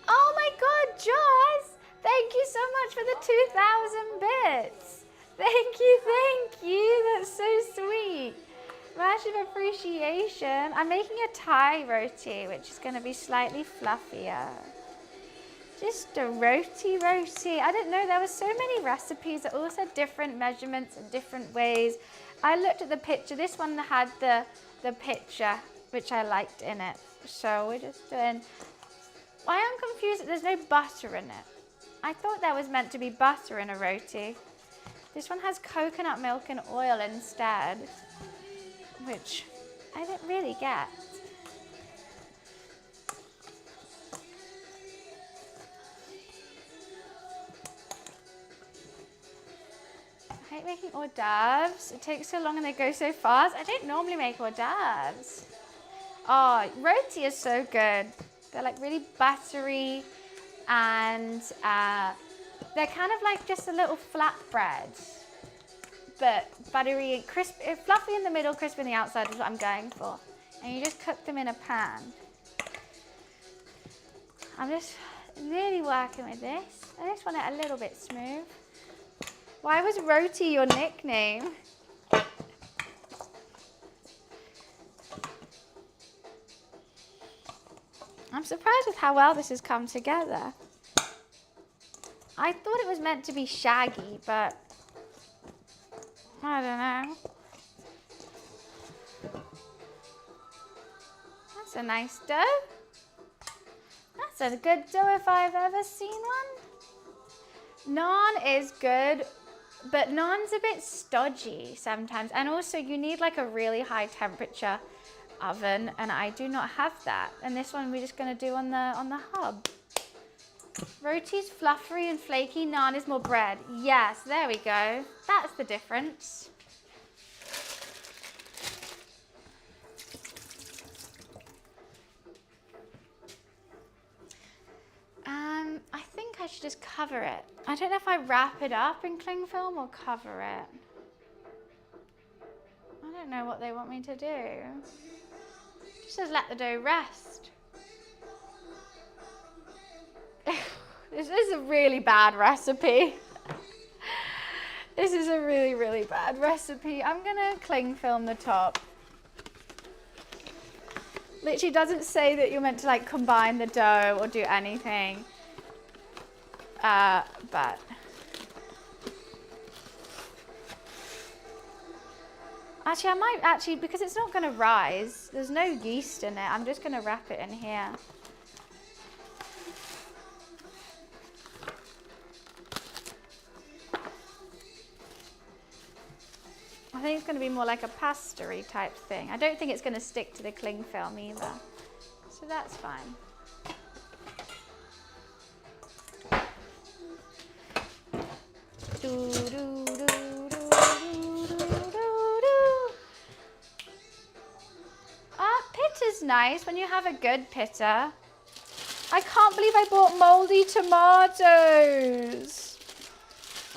Oh my God, Joss! Thank you so much for the 2,000 bits. Thank you. That's so sweet. Massive appreciation. I'm making a Thai roti, which is going to be slightly fluffier. Just a roti. I didn't know there were so many recipes that all said different measurements and different ways. I looked at the picture. This one had the picture, which I liked in it. So we're just doing, I am confused that there's no butter in it. I thought there was meant to be butter in a roti. This one has coconut milk and oil instead, which I didn't really get. I hate making hors d'oeuvres. It takes so long and they go so fast. I don't normally make hors d'oeuvres. Oh, roti is so good. They're like really buttery and they're kind of like just a little flatbread, but buttery and crisp, fluffy in the middle, crispy in the outside is what I'm going for. And you just cook them in a pan. I'm just really working with this. I just want it a little bit smooth. Why was Roti your nickname? I'm surprised with how well this has come together. I thought it was meant to be shaggy, but I don't know. That's a nice dough. That's a good dough if I've ever seen one. Naan is good, but naan's a bit stodgy sometimes. And also you need like a really high temperature oven, and I do not have that. And this one we're just gonna do on the hub. Roti's fluffy and flaky, naan is more bread. Yes, there we go. That's the difference. I think I should just cover it. I don't know if I wrap it up in cling film or cover it. I don't know what they want me to do. Just says let the dough rest. This is a really bad recipe. This is a really, really bad recipe. I'm gonna cling film the top. Literally doesn't say that you're meant to like combine the dough or do anything. But actually I might actually, because it's not gonna rise, there's no yeast in it, I'm just gonna wrap it in here. I think it's going to be more like a pastry type thing. I don't think it's going to stick to the cling film either. So that's fine. Pitter's nice when you have a good pitter. I can't believe I bought moldy tomatoes.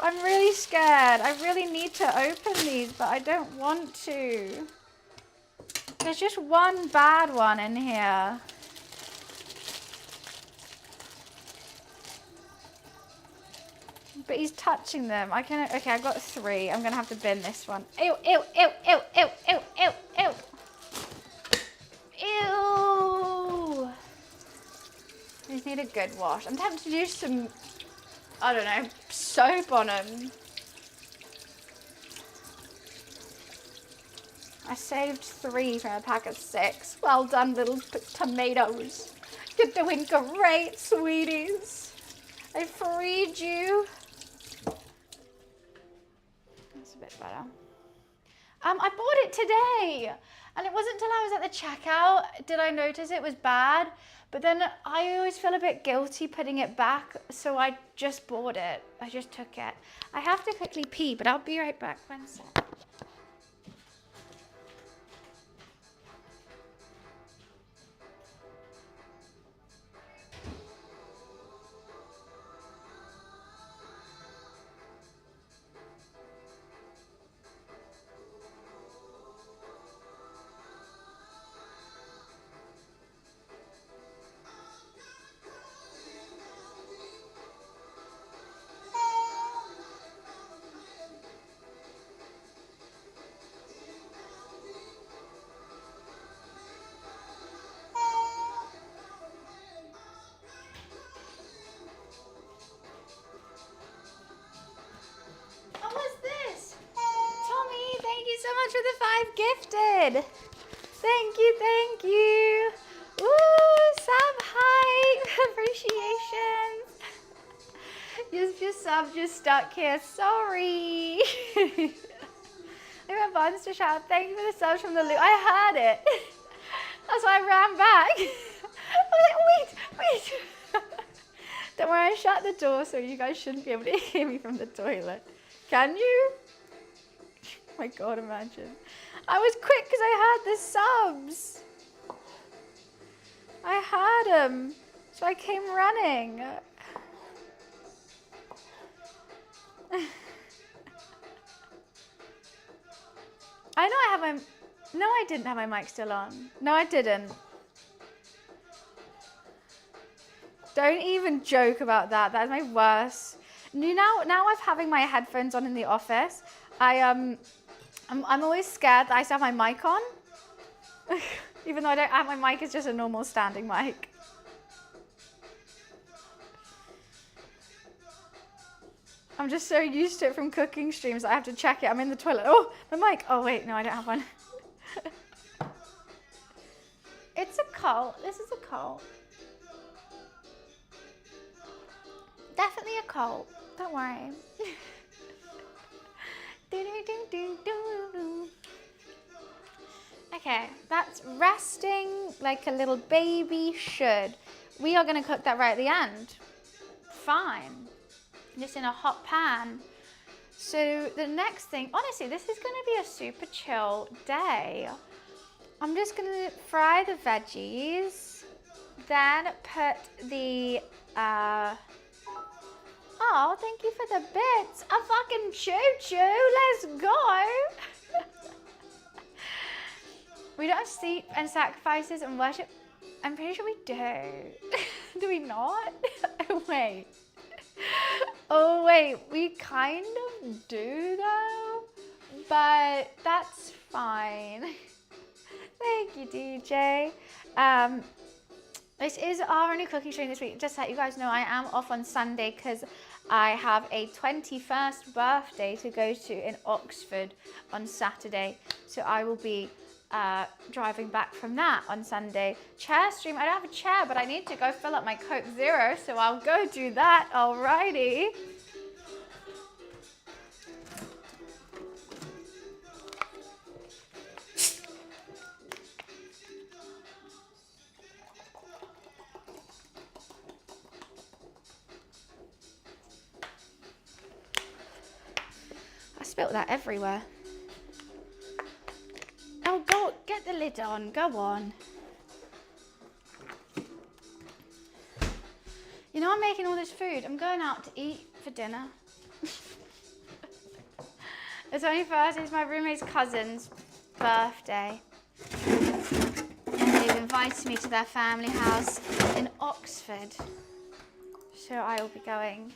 I'm really scared. I really need to open these, but I don't want to. There's just one bad one in here. But he's touching them. Okay, I've got 3. I'm gonna have to bin this one. Ew, ew, ew, ew, ew, ew, ew, ew. Ew. These need a good wash. I'm tempted to do some, I don't know, soap on them. I saved 3 from a pack of 6. Well done, little tomatoes. You're doing great, sweeties. I freed you. That's a bit better. I bought it today, and it wasn't until I was at the checkout did I notice it was bad. But then I always feel a bit guilty putting it back, so I just bought it. I just took it. I have to quickly pee, but I'll be right back. 1 sec. So much for the 5 gifted. Thank you, thank you. Ooh, sub hype. Appreciations. Your sub just stuck here. Sorry. I went buttons to shout. Thank you for the subs from the loot. I heard it. That's why I ran back. I was like, wait. Don't worry, I shut the door so you guys shouldn't be able to hear me from the toilet. Can you? Oh my God, imagine. I was quick because I heard the subs. I heard them. So I came running. I know I have my... No, I didn't have my mic still on. No, I didn't. Don't even joke about that. That is my worst. Now I'm having my headphones on in the office. I'm always scared that I still have my mic on. Even though I don't have my mic, it's just a normal standing mic. I'm just so used to it from cooking streams that I have to check it. I'm in the toilet. Oh, my mic. Oh, wait, no, I don't have one. It's a cult. This is a cult. Definitely a cult. Don't worry. Okay, that's resting like a little baby should. We are going to cook that right at the end. Fine. Just in a hot pan. So the next thing, honestly, this is going to be a super chill day. I'm just going to fry the veggies, then put the, oh, thank you for the bits. A fucking choo-choo, let's go. We don't have sleep and sacrifices and worship. I'm pretty sure we do. Do we not? Oh, wait. Oh, wait, we kind of do though, but that's fine. Thank you, DJ. This is our only cooking stream this week. Just to let you guys know, I am off on Sunday because I have a 21st birthday to go to in Oxford on Saturday. So I will be driving back from that on Sunday. Chair stream, I don't have a chair, but I need to go fill up my Coke Zero, so I'll go do that, alrighty. I spilt that everywhere. Oh, go, get the lid on, go on. You know I'm making all this food. I'm going out to eat for dinner. It's only Thursday, it's my roommate's cousin's birthday. And they've invited me to their family house in Oxford. So I will be going.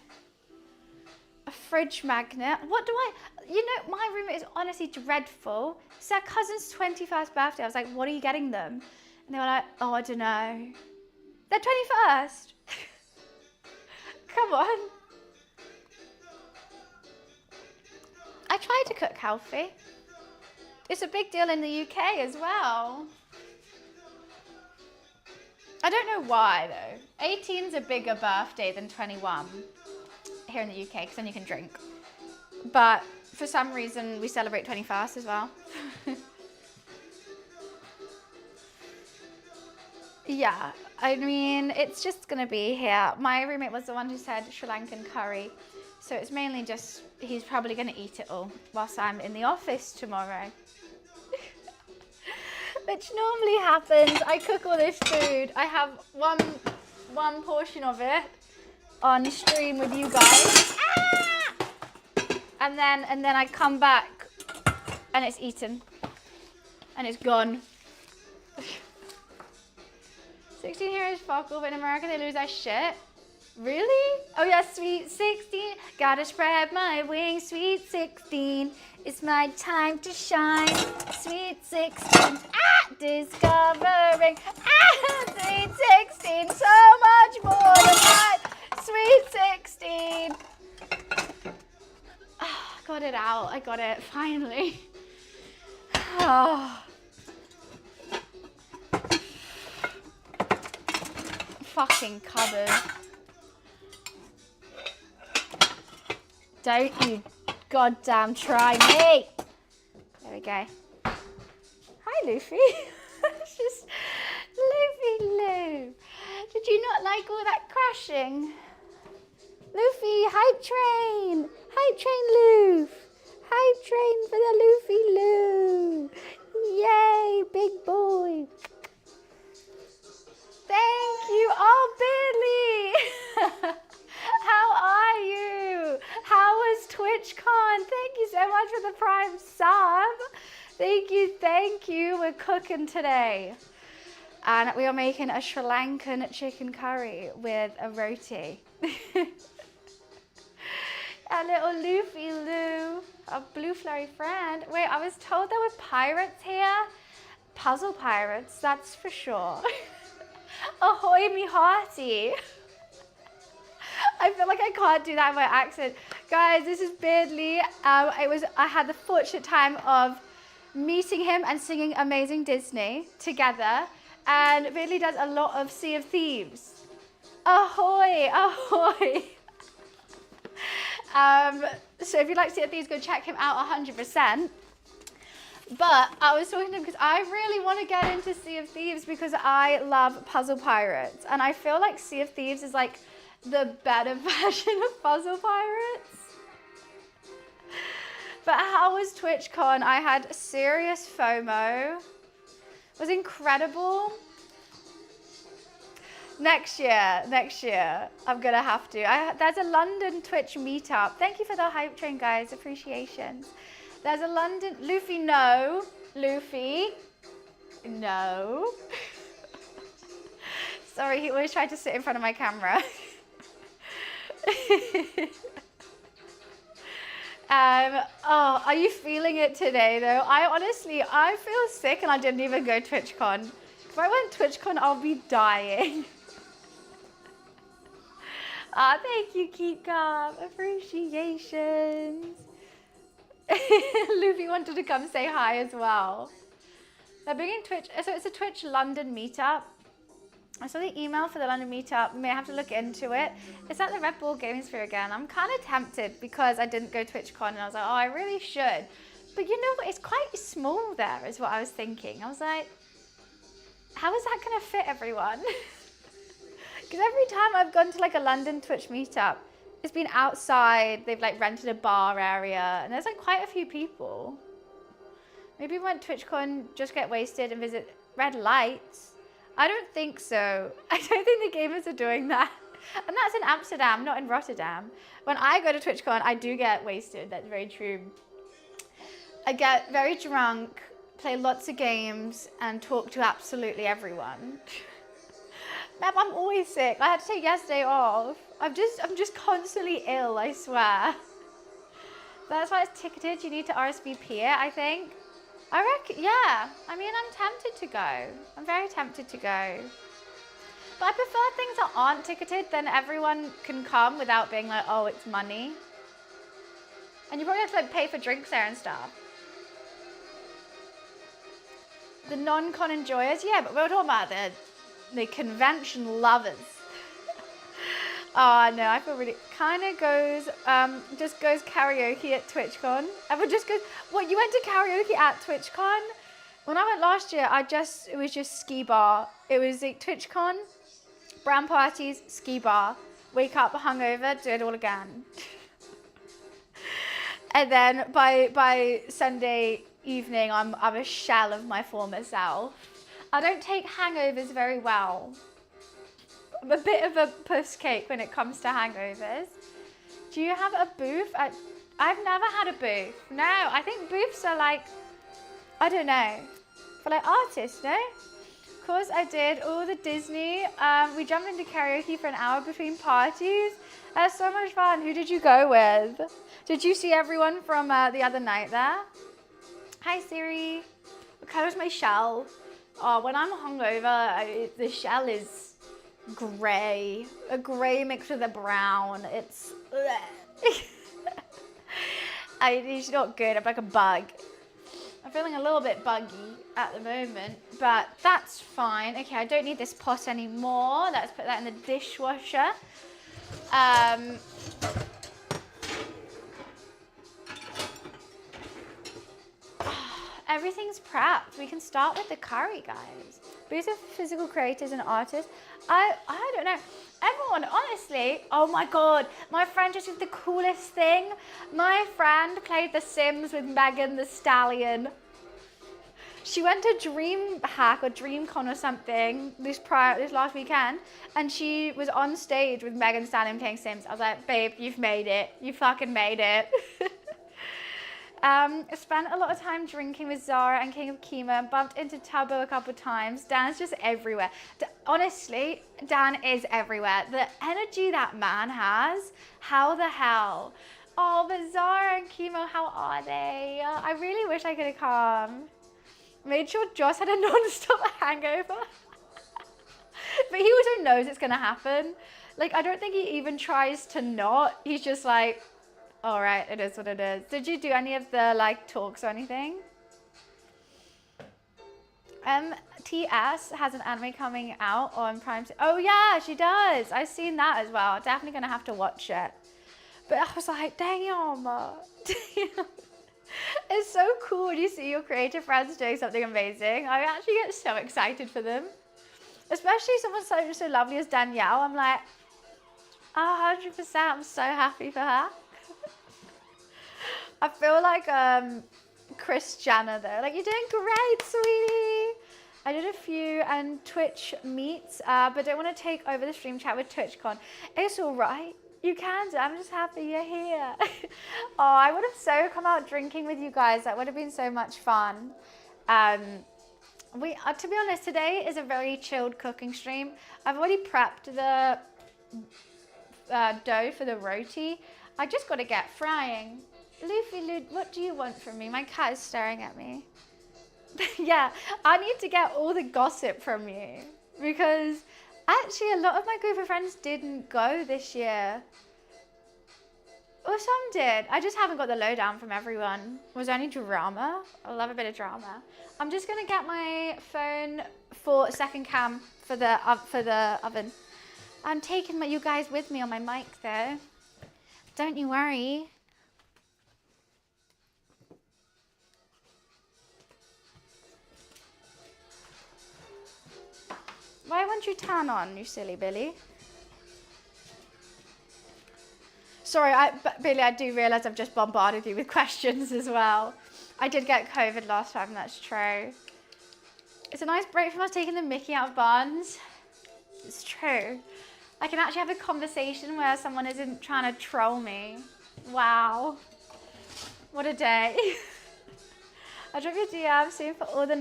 A fridge magnet. What do I... You know, my roommate is honestly dreadful. It's their cousin's 21st birthday. I was like, what are you getting them? And they were like, oh, I don't know. Their 21st. Come on. I try to cook healthy. It's a big deal in the UK as well. I don't know why though. 18's a bigger birthday than 21 here in the UK because then you can drink. But for some reason we celebrate 21st as well. Yeah, I mean, it's just gonna be here. My roommate was the one who said Sri Lankan curry. So it's mainly just, he's probably gonna eat it all whilst I'm in the office tomorrow. Which normally happens. I cook all this food. I have one portion of it on stream with you guys. Ah! And then I come back and it's eaten. And it's gone. 16 here is fuck all, but in America they lose their shit. Really? Oh yeah, sweet 16. Gotta spread my wings, sweet 16. It's my time to shine. Sweet 16. Ah! Discovering. Ah! Sweet 16. So much more than that. Sweet 16. Oh, got it out. I got it. Finally. Oh. fucking cupboard. Don't you goddamn try me. There we go. Hi, Luffy. It's just Luffy Lou. Did you not like all that crashing? Luffy, hype train. Hype train Loof. Hype train for the Luffy Lou. Yay, big boy. Thank you. Oh, Billy. How are you? How was TwitchCon? Thank you so much for the Prime sub. Thank you, thank you. We're cooking today. And we are making a Sri Lankan chicken curry with a roti. A little Luffy Lou, a blue flurry friend. Wait, I was told there were pirates here. Puzzle pirates, that's for sure. Ahoy me hearty. I feel like I can't do that in my accent. Guys, this is Beardley. I had the fortunate time of meeting him and singing Amazing Disney together. And Beardley does a lot of Sea of Thieves. Ahoy, ahoy. So if you like Sea of Thieves, go check him out 100%. But I was talking to him because I really want to get into Sea of Thieves because I love Puzzle Pirates. And I feel like Sea of Thieves is like the better version of Puzzle Pirates. But how was TwitchCon? I had serious FOMO. It was incredible. Next year, I'm gonna have to. There's a London Twitch meetup. Thank you for the hype train, guys. Appreciations. There's a London, Luffy, no. Luffy, no. Sorry, he always tried to sit in front of my camera. Oh, are you feeling it today though? I feel sick and I didn't even go TwitchCon. If I went TwitchCon, I'll be dying. Ah, thank you, Keep Calm. Appreciations. Luffy wanted to come say hi as well. They're bringing Twitch, so it's a Twitch London meetup. I saw the email for the London meetup. May have to look into it. It's at the Red Bull Gaming Sphere again. I'm kind of tempted because I didn't go TwitchCon and I was like, oh, I really should. But you know what? It's quite small there is what I was thinking. I was like, how is that going to fit everyone? Because every time I've gone to like a London Twitch meetup, it's been outside. They've like rented a bar area and there's like quite a few people. Maybe we went TwitchCon, just get wasted and visit Red Lights. I don't think so. I don't think the gamers are doing that. And that's in Amsterdam, not in Rotterdam. When I go to TwitchCon, I do get wasted. That's very true. I get very drunk, play lots of games, and talk to absolutely everyone. Map, I'm always sick. I had to take yesterday off. I'm just constantly ill, I swear. That's why it's ticketed. You need to RSVP it, I think. I reckon, yeah. I mean, I'm tempted to go. I'm very tempted to go. But I prefer things that aren't ticketed, then everyone can come without being like, oh, it's money. And you probably have to like pay for drinks there and stuff. The non-con enjoyers, yeah, but we're talking about the convention lovers. Oh no, I feel really, kind of goes, just goes karaoke at TwitchCon. Everyone just goes, what, you went to karaoke at TwitchCon? When I went last year, it was just ski bar. It was like TwitchCon, brown parties, ski bar, wake up hungover, do it all again. And then by Sunday evening, I'm a shell of my former self. I don't take hangovers very well. I'm a bit of a puss cake when it comes to hangovers. Do you have a booth? I've never had a booth. No, I think booths are like, I don't know, for like artists, no? Of course I did all the Disney. We jumped into karaoke for an hour between parties. That's so much fun. Who did you go with? Did you see everyone from the other night there? Hi Siri. What color is my shell? Oh, when I'm hungover, the shell is grey. A grey mixed with a brown. It's it's not good. I'm like a bug. I'm feeling a little bit buggy at the moment. but that's fine. Okay, I don't need this pot anymore. Let's put that in the dishwasher. Everything's prepped. We can start with the curry, guys. These are physical creators and artists. I don't know. Everyone, honestly, oh my God. My friend just did the coolest thing. My friend played The Sims with Megan the Stallion. She went to DreamHack or DreamCon or something this last weekend, and she was on stage with Megan Thee Stallion playing Sims. I was like, babe, you've made it. You fucking made it. I spent a lot of time drinking with Zara and King of Chemo and bumped into Tubbo a couple of times. Dan's just everywhere. Honestly, Dan is everywhere. The energy that man has, how the hell? Oh, but Zara and Chemo, how are they? I really wish I could have come. Made sure Joss had a non-stop hangover. But he also knows it's gonna happen. Like, I don't think he even tries to not. He's just like, all right, it is what it is. Did you do any of the like talks or anything? TS has an anime coming out on Prime. Oh yeah, she does. I've seen that as well. Definitely gonna have to watch it. But I was like, damn. It's so cool when you see your creative friends doing something amazing. I actually get so excited for them. Especially someone so lovely as Danielle. I'm like, 100%, I'm so happy for her. I feel like Chris Jenner though. Like, you're doing great, sweetie. I did a few and Twitch meets, but don't want to take over the stream chat with TwitchCon. It's all right. You can do. I'm just happy you're here. Oh, I would have so come out drinking with you guys. That would have been so much fun. To be honest, today is a very chilled cooking stream. I've already prepped the dough for the roti. I just got to get frying. Luffy, what do you want from me? My cat is staring at me. Yeah, I need to get all the gossip from you because actually a lot of my group of friends didn't go this year. Or some did. I just haven't got the lowdown from everyone. Was there any drama? I love a bit of drama. I'm just gonna get my phone for second cam for the oven. I'm taking you guys with me on my mic though. Don't you worry. Why won't you turn on, you silly Billy? Sorry, Billy, I do realise I've just bombarded you with questions as well. I did get COVID last time, that's true. It's a nice break from us taking the mickey out of Barnes. It's true. I can actually have a conversation where someone isn't trying to troll me. Wow. What a day. I'll drop your DM soon for all the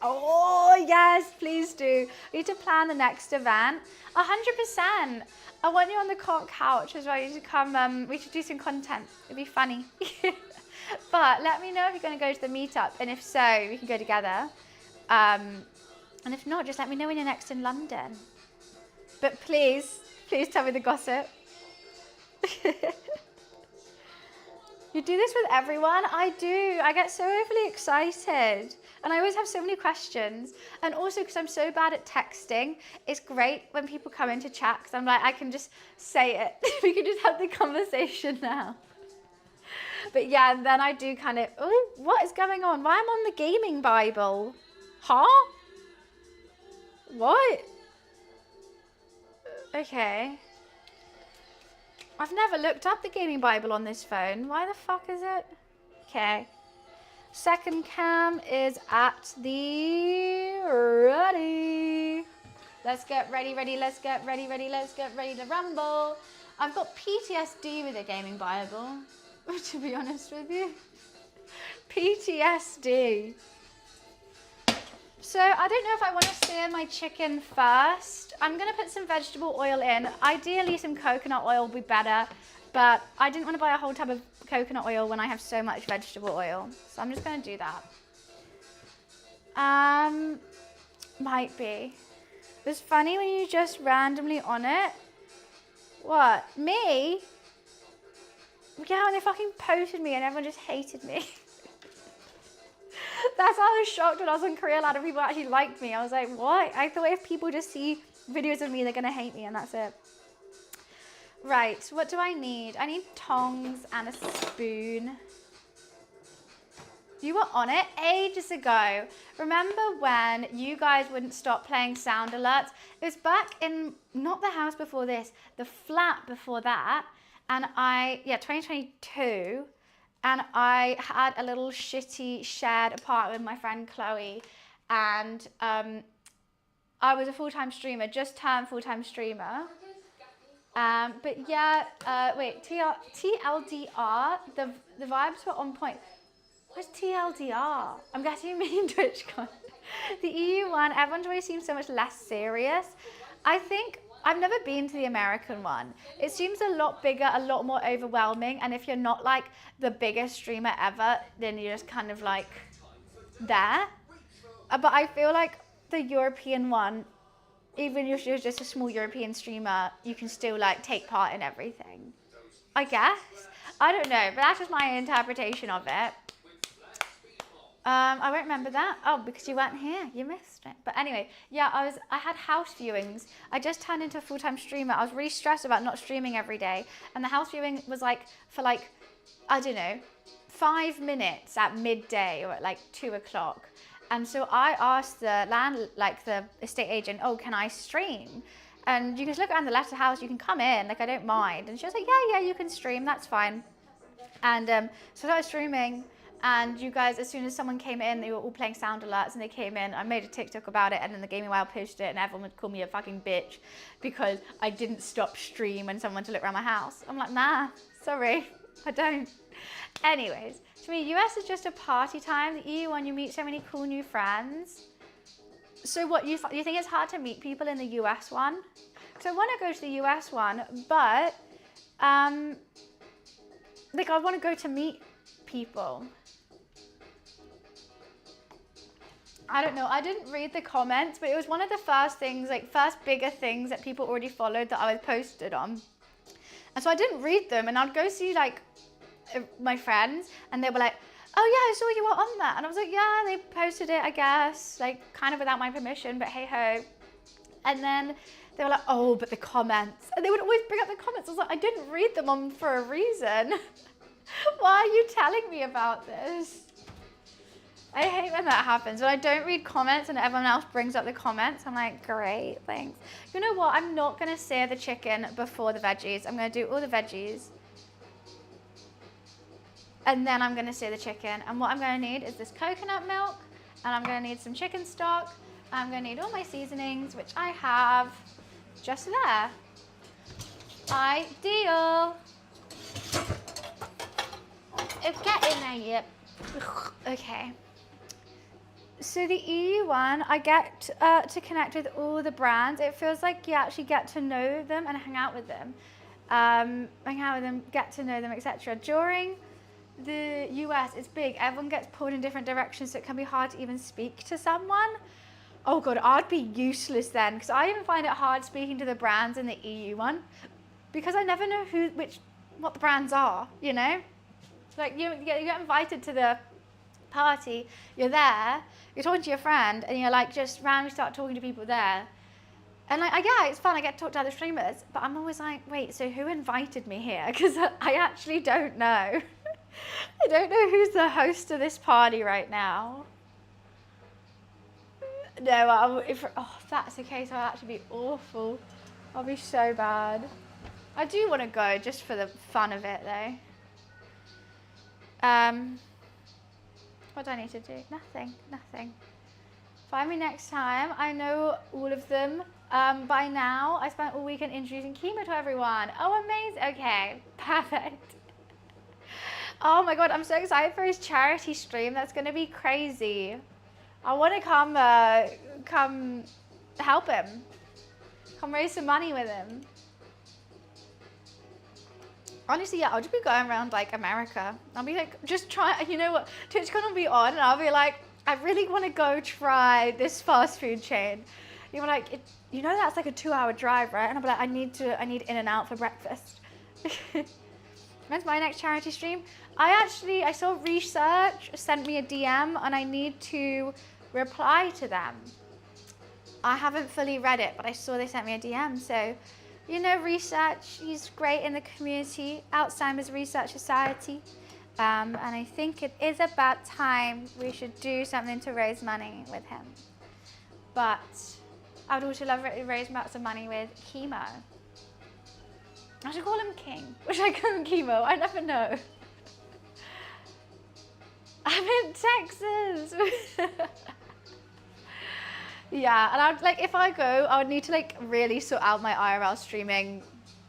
oh, yes, please do. We need to plan the next event. 100%. I want you on the couch as well. You should come, we should do some content. It'd be funny. But let me know if you're going to go to the meetup. And if so, we can go together. And if not, just let me know when you're next in London. But please tell me the gossip. You do this with everyone? I do. I get so overly excited. And I always have so many questions. And also because I'm so bad at texting, it's great when people come into chat because I'm like, I can just say it. We can just have the conversation now. But yeah, and then I do kind of, oh, what is going on? Why am I on the gaming Bible? Huh? What? Okay. I've never looked up the gaming Bible on this phone. Why the fuck is it? Okay. Second cam is at the ready. Let's get ready, let's get ready, let's get ready to rumble. I've got PTSD with the gaming Bible, to be honest with you. PTSD. So I don't know if I want to sear my chicken first. I'm going to put some vegetable oil in. Ideally, some coconut oil would be better, but I didn't want to buy a whole tub of coconut oil when I have so much vegetable oil. So I'm just going to do that. Might be. It's funny when you just randomly on it. What? Me? Yeah, and they fucking posted me and everyone just hated me. That's why I was shocked when I was in Korea. A lot of people actually liked me. I was like, what? I thought if people just see videos of me, they're gonna hate me, and that's it. Right, what do I need? I need tongs and a spoon. You were on it ages ago. Remember when you guys wouldn't stop playing sound alerts? It was back in, not the house before this, the flat before that. And 2022. And I had a little shitty shared apartment with my friend Chloe. And I was a full-time streamer, just turned full-time streamer. But yeah, wait, TLDR, the vibes were on point. What's TLDR? I'm guessing you mean TwitchCon. The EU one, everyone's always seems so much less serious. I think, I've never been to the American one. It seems a lot bigger, a lot more overwhelming. And if you're not like the biggest streamer ever, then you're just kind of like there. But I feel like the European one, even if you're just a small European streamer, you can still like take part in everything. I guess. I don't know, but that's just my interpretation of it. I won't remember that. Oh, because you weren't here. You missed it. But anyway, yeah, I had house viewings. I just turned into a full-time streamer. I was really stressed about not streaming every day. And the house viewing was like, for like, I don't know, 5 minutes at midday or at like 2 o'clock. And so I asked the estate agent, oh, can I stream? And you can just look around the letter house, you can come in, like I don't mind. And she was like, yeah, you can stream, that's fine. And so I started streaming. And you guys, as soon as someone came in, they were all playing sound alerts and they came in. I made a TikTok about it and then the Gaming Wow pushed it and everyone would call me a fucking bitch because I didn't stop stream when someone to look around my house. I'm like, nah, sorry, I don't. Anyways, to me, US is just a party time. The EU one, you meet so many cool new friends. So what, you think it's hard to meet people in the US one? So I want to go to the US one, but like I want to go to meet people. I don't know, I didn't read the comments, but it was one of the first things, like first bigger things that people already followed that I was posted on. And so I didn't read them and I'd go see like my friends and they were like, oh yeah, I saw you were on that. And I was like, yeah, they posted it, I guess, like kind of without my permission, but hey ho. And then they were like, oh, but the comments. And they would always bring up the comments. I was like, I didn't read them on for a reason. Why are you telling me about this? I hate when that happens. When I don't read comments and everyone else brings up the comments, I'm like, great, thanks. You know what? I'm not going to sear the chicken before the veggies. I'm going to do all the veggies. And then I'm going to sear the chicken. And what I'm going to need is this coconut milk. And I'm going to need some chicken stock. I'm going to need all my seasonings, which I have just there. Ideal. Get in there, yep. Okay. So the EU one, I get to connect with all the brands. It feels like you actually get to know them and hang out with them. Get to know them, etc. During the US, it's big. Everyone gets pulled in different directions, so it can be hard to even speak to someone. Oh God, I'd be useless then, because I even find it hard speaking to the brands in the EU one, because I never know what the brands are, you know? Like you get invited to the party, you're there, you're talking to your friend, and you're like just randomly start talking to people there. And like, yeah, it's fun, I get to talk to other streamers, but I'm always like, wait, so who invited me here? Because I actually don't know. I don't know who's the host of this party right now. No, if that's the case, I'll actually be awful. I'll be so bad. I do want to go just for the fun of it though. What do I need to do? Nothing. Find me next time. I know all of them by now. I spent all weekend introducing chemo to everyone. Oh, amazing. Okay, perfect. Oh my God, I'm so excited for his charity stream. That's going to be crazy. I want to come help him. Come raise some money with him. Honestly, yeah, I'll just be going around like America. I'll be like, just try, you know what, TwitchCon will be on and I'll be like, I really want to go try this fast food chain. You're like, you know that's like a 2-hour drive, right? And I'll be like, I need In-N-Out for breakfast. When's my next charity stream? I saw Research sent me a DM and I need to reply to them. I haven't fully read it, but I saw they sent me a DM. So, you know, Research, he's great in the community, Alzheimer's Research Society. And I think it is about time we should do something to raise money with him. But I would also love to raise some money with Chemo. I should call him King. Or should I call him Chemo? I never know. I'm in Texas. Yeah, and I'd like, if I go, I would need to like really sort out my IRL streaming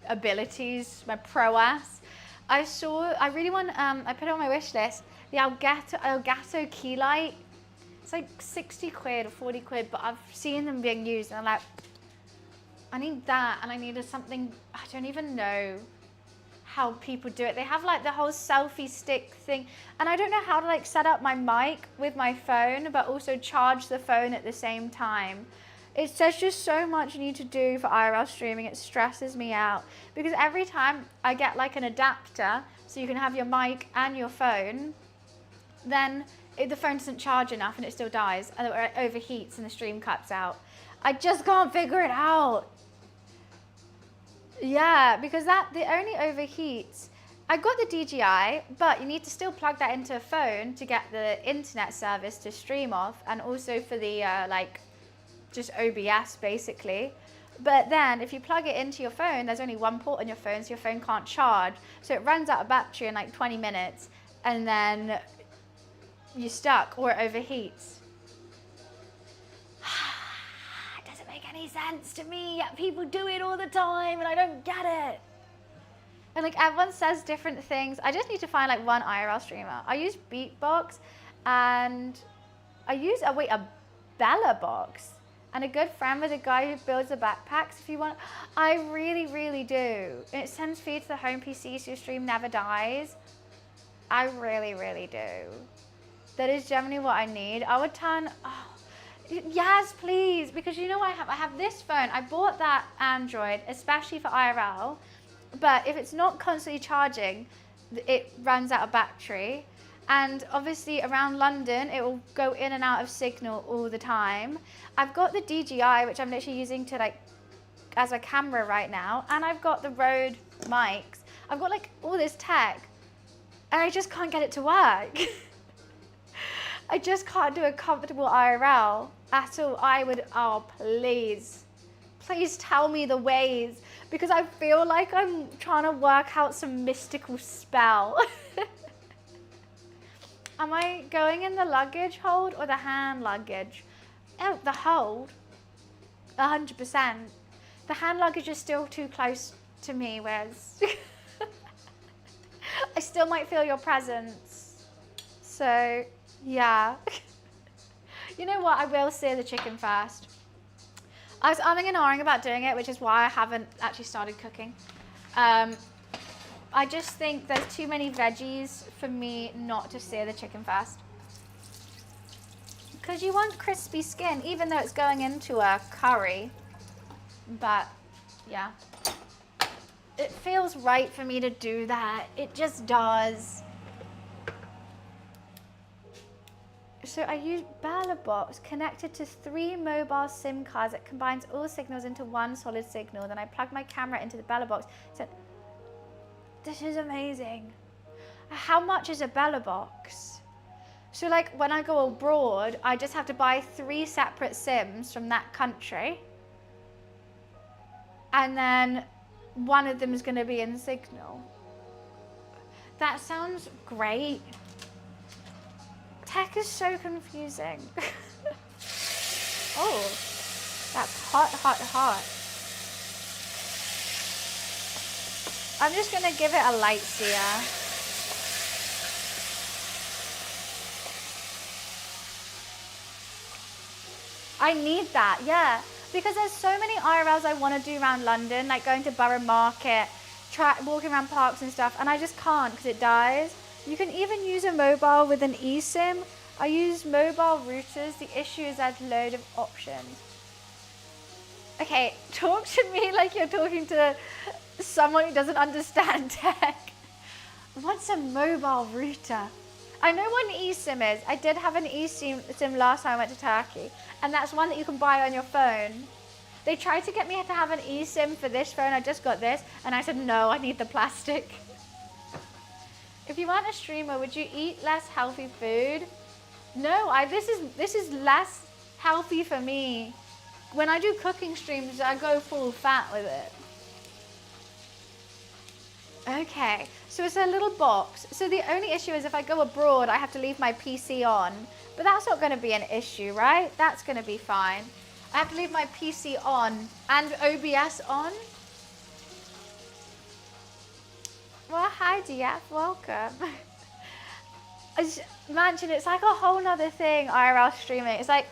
abilities, my prowess. I really want, I put it on my wish list, the Elgato key light. It's like 60 quid or 40 quid, but I've seen them being used and I'm like, I need that, and I needed something, I don't even know how people do it. They have like the whole selfie stick thing, and I don't know how to like set up my mic with my phone, but also charge the phone at the same time. There's just so much you need to do for IRL streaming. It stresses me out because every time I get like an adapter so you can have your mic and your phone, then the phone doesn't charge enough and it still dies, and it overheats and the stream cuts out. I just can't figure it out. Yeah, because the only overheats. I got the DJI, but you need to still plug that into a phone to get the internet service to stream off, and also for the like just OBS basically. But then if you plug it into your phone, there's only one port on your phone, so your phone can't charge. So it runs out of battery in like 20 minutes, and then you're stuck or it overheats. It doesn't make any sense to me, yet people do it all the time and I don't get it. And like everyone says different things. I just need to find like one IRL streamer. I use Beatbox and I use a Bella box. And a good friend with a guy who builds the backpacks if you want. I really, really do. And it sends feed to the home PC so your stream never dies. I really, really do. That is generally what I need. I would turn, yes, please. Because you know what I have? I have this phone. I bought that Android, especially for IRL. But if it's not constantly charging, it runs out of battery. And obviously around London, it will go in and out of signal all the time. I've got the DJI, which I'm literally using to like, as a camera right now. And I've got the Rode mics. I've got like all this tech and I just can't get it to work. I just can't do a comfortable IRL at all. Oh, please tell me the ways, because I feel like I'm trying to work out some mystical spell. Am I going in the luggage hold or the hand luggage? Oh, the hold, 100%. The hand luggage is still too close to me, whereas I still might feel your presence. So, yeah. You know what, I will sear the chicken first. I was umming and ahhing about doing it, which is why I haven't actually started cooking. I just think there's too many veggies for me not to sear the chicken first. Because you want crispy skin, even though it's going into a curry. But, yeah. It feels right for me to do that. It just does. So I use BellaBox connected to 3 mobile SIM cards that combines all signals into one solid signal. Then I plug my camera into the BellaBox. So, this is amazing. How much is a BellaBox? So like when I go abroad, I just have to buy 3 separate SIMs from that country. And then one of them is going to be in signal. That sounds great. Tech is so confusing. Oh, that's hot, hot, hot. I'm just gonna give it a light sear. I need that, yeah. Because there's so many IRLs I want to do around London, like going to Borough Market, walking around parks and stuff, and I just can't because it dies. You can even use a mobile with an eSIM. I use mobile routers. The issue is there's a load of options. Okay, talk to me like you're talking to someone who doesn't understand tech. What's a mobile router? I know what an eSIM is. I did have an eSIM last time I went to Turkey, and that's one that you can buy on your phone. They tried to get me to have an eSIM for this phone. I just got this, and I said, no, I need the plastic. If you weren't a streamer, would you eat less healthy food? No, this is less healthy for me. When I do cooking streams, I go full fat with it. Okay, so it's a little box. So the only issue is if I go abroad, I have to leave my PC on. But that's not going to be an issue, right? That's going to be fine. I have to leave my PC on and OBS on. Well, hi, DF, welcome. Imagine it's like a whole nother thing, IRL streaming. It's like,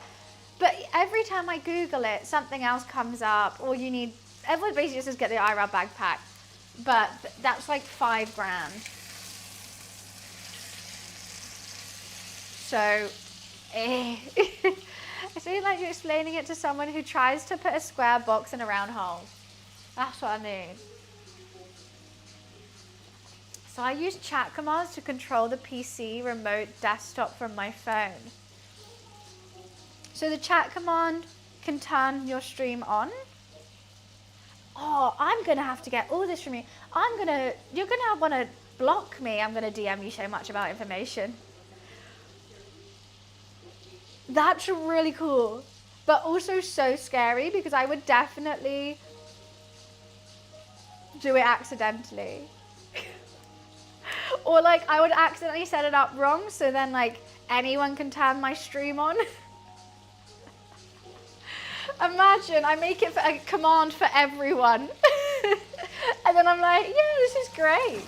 but every time I Google it, something else comes up, or you need, everyone basically just says get the IRL backpack. But that's like $5 grand. So, I feel like you're explaining it to someone who tries to put a square box in a round hole. That's what I mean. So I use chat commands to control the PC remote desktop from my phone. So the chat command can turn your stream on. Oh, I'm gonna have to get all this from you. You're gonna wanna block me. I'm gonna DM you so much about information. That's really cool, but also so scary because I would definitely do it accidentally. Or like I would accidentally set it up wrong, so then like anyone can turn my stream on. Imagine I make it for a command for everyone. And then I'm like, yeah, this is great.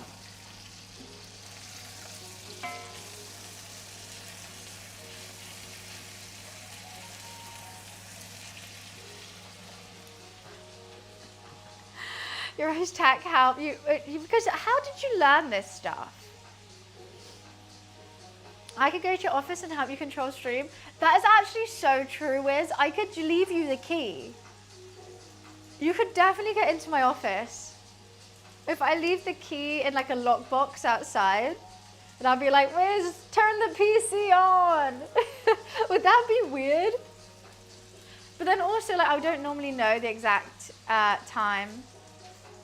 Your host tech help you because how did you learn this stuff? I could go to your office and help you control stream. That is actually so true, Wiz. I could leave you the key. You could definitely get into my office. If I leave the key in like a lockbox outside, and I'll be like, Wiz, turn the PC on. Would that be weird? But then also, like, I don't normally know the exact time.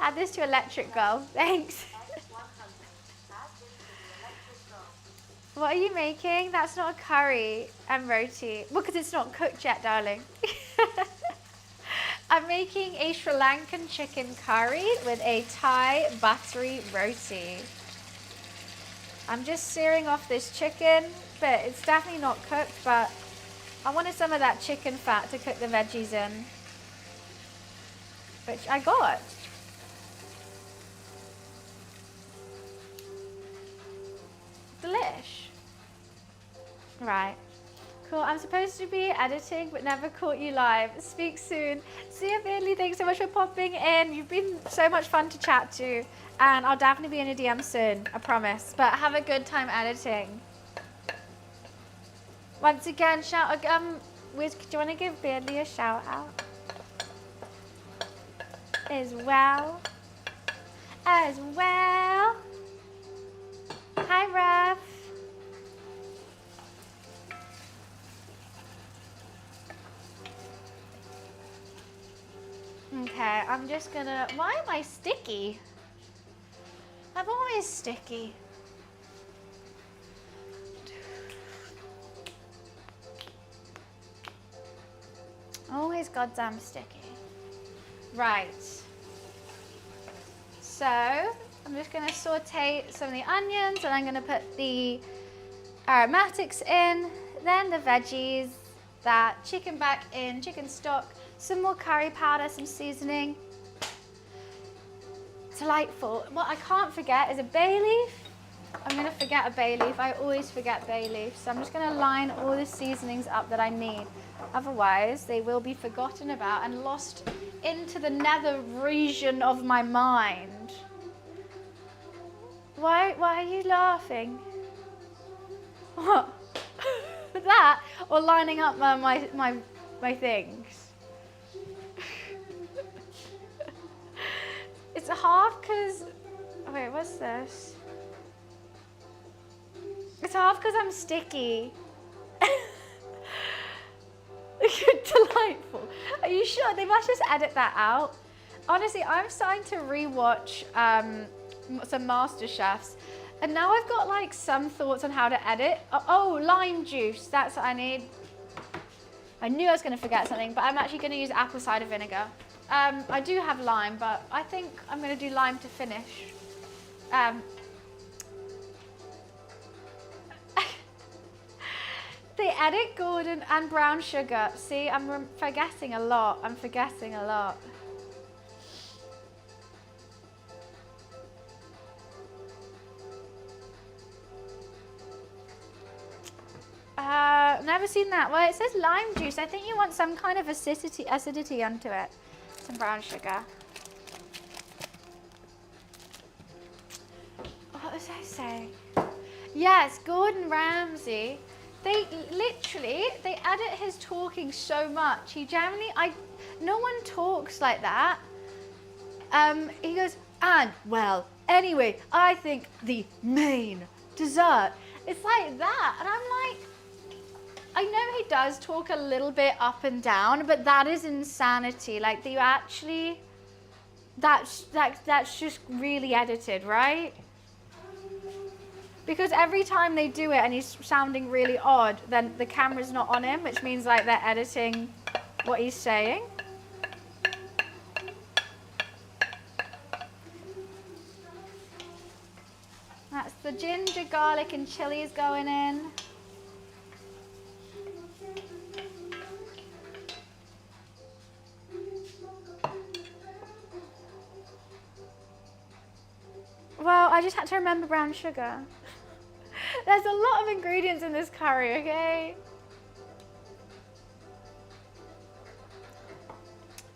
Add this to Electric Girl. Thanks. What are you making? That's not a curry and roti. Well, because it's not cooked yet, darling. I'm making a Sri Lankan chicken curry with a Thai buttery roti. I'm just searing off this chicken, but it's definitely not cooked, but I wanted some of that chicken fat to cook the veggies in, which I got. Delish. Right. Cool. I'm supposed to be editing, but never caught you live. Speak soon. See you, Bailey. Thanks so much for popping in. You've been so much fun to chat to, and I'll definitely be in a DM soon. I promise. But have a good time editing. Once again, shout out. Wiz, do you want to give Bailey a shout out as well? As well. Hi, Ref. Okay, I'm just gonna, why am I sticky? I'm always sticky. Always goddamn sticky. Right. So, I'm just gonna saute some of the onions and I'm gonna put the aromatics in, then the veggies, that chicken back in, chicken stock, some more curry powder, some seasoning. Delightful. What I can't forget is a bay leaf. I'm gonna forget a bay leaf. I always forget bay leaf. So I'm just gonna line all the seasonings up that I need. Otherwise, they will be forgotten about and lost into the nether region of my mind. Why are you laughing? What? That or lining up my things? It's half because, wait, what's this? half because I'm sticky. You're delightful. Are you sure? They must just edit that out. Honestly, I'm starting to rewatch some Master Chefs, and now I've got like some thoughts on how to edit. Oh, lime juice. That's what I need. I knew I was going to forget something, but I'm actually going to use apple cider vinegar. I do have lime, but I think I'm going to do lime to finish. They edit Gordon and brown sugar. See, I'm forgetting a lot. I'm forgetting a lot. Never seen that. Well, it says lime juice. I think you want some kind of acidity onto it. Some brown sugar. What was I saying? Yes, Gordon Ramsay. They edit his talking so much. He generally, no one talks like that. He goes, and well, anyway, I think the main dessert. It's like that, and I'm like, I know he does talk a little bit up and down, but that is insanity. Like, you actually, that's just really edited, right? Because every time they do it and he's sounding really odd, then the camera's not on him, which means like they're editing what he's saying. That's the ginger, garlic, and chilies going in. Well, I just had to remember brown sugar. There's a lot of ingredients in this curry, okay?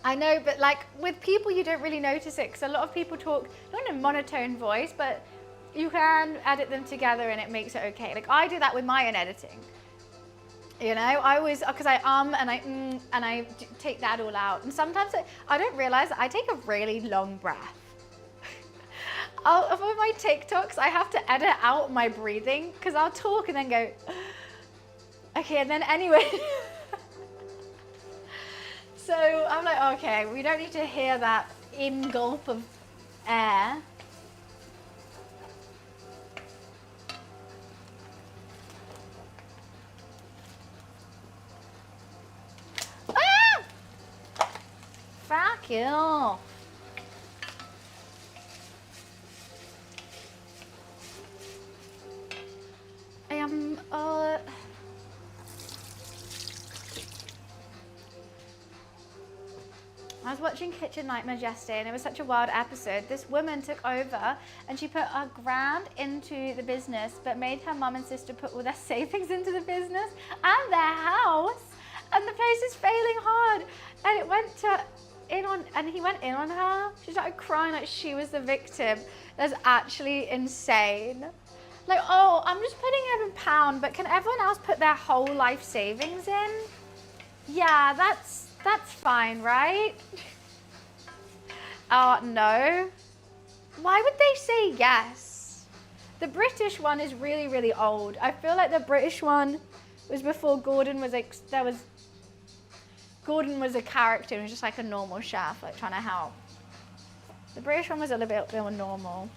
I know, but like with people, you don't really notice it because a lot of people talk, not in a monotone voice, but you can edit them together and it makes it okay. Like I do that with my own editing. You know, I always, because I and I take that all out. And sometimes I don't realize that I take a really long breath. For my TikToks, I have to edit out my breathing because I'll talk and then go, okay, and then anyway. So I'm like, okay, we don't need to hear that ingulp of air. Ah! Fuck you. I was watching Kitchen Nightmares yesterday and it was such a wild episode. This woman took over and she put $1,000 into the business but made her mum and sister put all their savings into the business and their house, and the place is failing hard, and it went he went in on her. She started crying like she was the victim. That's actually insane. Like, oh, I'm just putting in £1, but can everyone else put their whole life savings in? Yeah, that's fine, right? Oh, no. Why would they say yes? The British one is really, really old. I feel like the British one was before Gordon was Gordon was a character. He was just like a normal chef, like trying to help. The British one was a little bit more normal.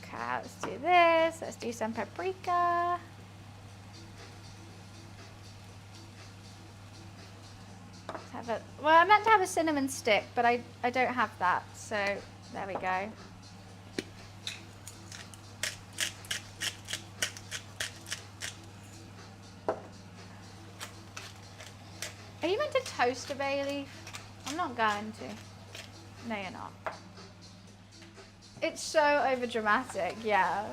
Okay, let's do this. Let's do some paprika. Well, I meant to have a cinnamon stick, but I don't have that, so there we go. Are you meant to toast a bay leaf? I'm not going to. No, you're not. It's so overdramatic, yeah.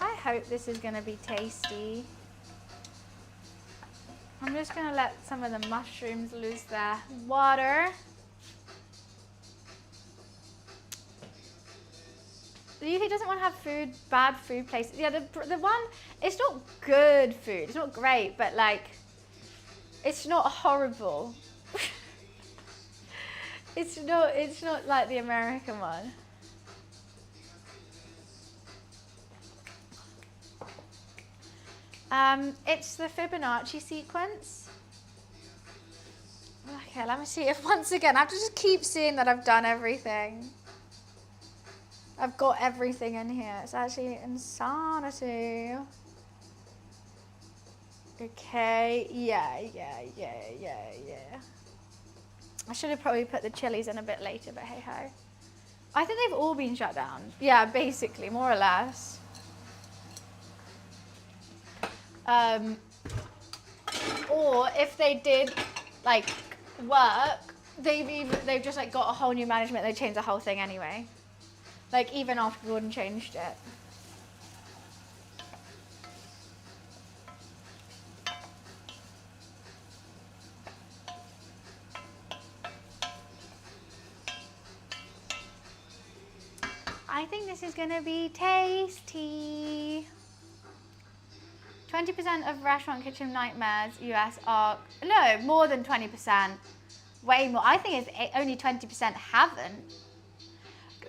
I hope this is going to be tasty. I'm just going to let some of the mushrooms lose their water. The UK doesn't want to have food, bad food places. Yeah, the one, it's not good food. It's not great, but like, it's not horrible. It's not like the American one. It's the Fibonacci sequence. Okay, let me see if once again, I have to just keep seeing that I've done everything. I've got everything in here. It's actually insanity. Okay, yeah. I should have probably put the chilies in a bit later, but hey ho. I think they've all been shut down. Yeah, basically, more or less. Or if they did like work, they've just like got a whole new management. They changed the whole thing anyway. Like even after Gordon changed it. I think this is gonna be tasty. 20% of restaurant kitchen nightmares US are, no, more than 20%. Way more. I think it's only 20% haven't.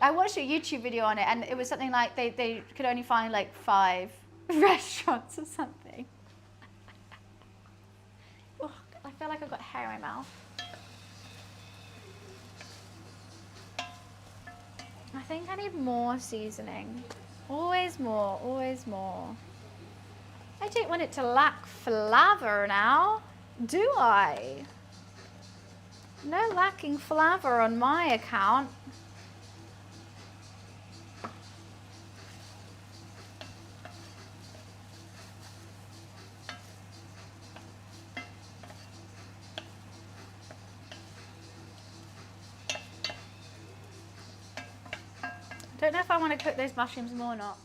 I watched a YouTube video on it and it was something like they could only find like 5 restaurants or something. Oh, I feel like I've got hair in my mouth. I think I need more seasoning. Always more, always more. I don't want it to lack flavor now, do I? No lacking flavor on my account. Don't know if I want to cook those mushrooms more or not.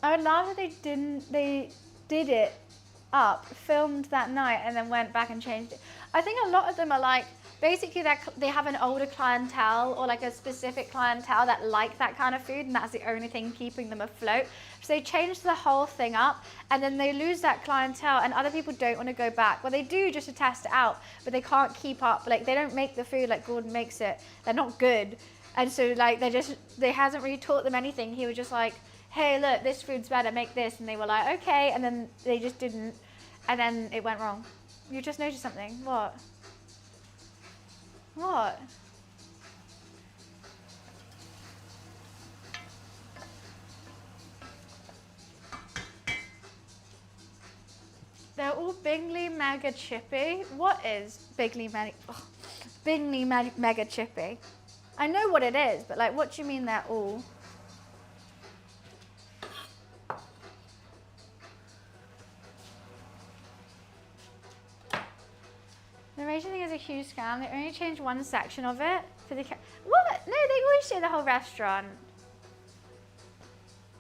I would love if they did it up, filmed that night, and then went back and changed it. I think a lot of them are like, basically they have an older clientele or like a specific clientele that like that kind of food, and that's the only thing keeping them afloat. So they change the whole thing up, and then they lose that clientele, and other people don't want to go back. Well, they do just to test it out, but they can't keep up. Like they don't make the food like Gordon makes it. They're not good, and so like they hasn't really taught them anything. He was just like, hey, look, this food's better, make this. And they were like, okay. And then they just didn't. And then it went wrong. You just noticed something. What? What? They're all Bingley Mega Chippy. What is Bingley Mega Chippy? I know what it is, but like, what do you mean they're all? The Rachel thing is a huge scam. They only changed one section of it for the what? No, they always show the whole restaurant.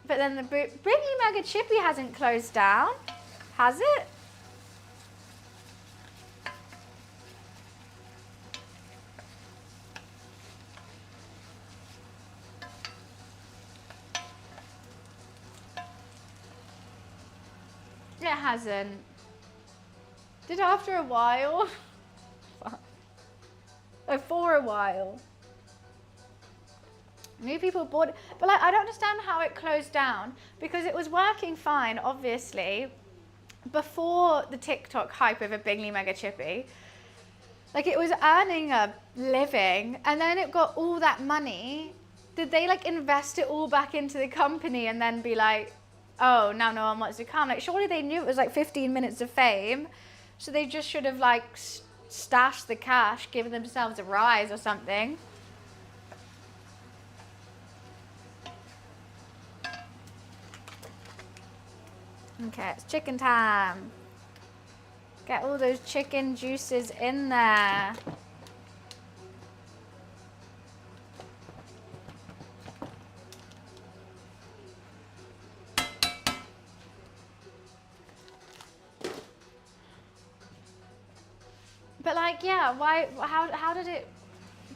But then the Bingley Mega Chippy hasn't closed down, has it? It hasn't. Did after a while? Oh, for a while. New people bought it. But like, I don't understand how it closed down, because it was working fine, obviously, before the TikTok hype of a Bingley Mega Chippy. Like, it was earning a living, and then it got all that money. Did they like invest it all back into the company and then be like, oh, now no one wants to come? Like, surely they knew it was like 15 minutes of fame. So they just should have like stashed the cash, given themselves a rise or something. Okay, it's chicken time. Get all those chicken juices in there. But like, yeah, why? How did it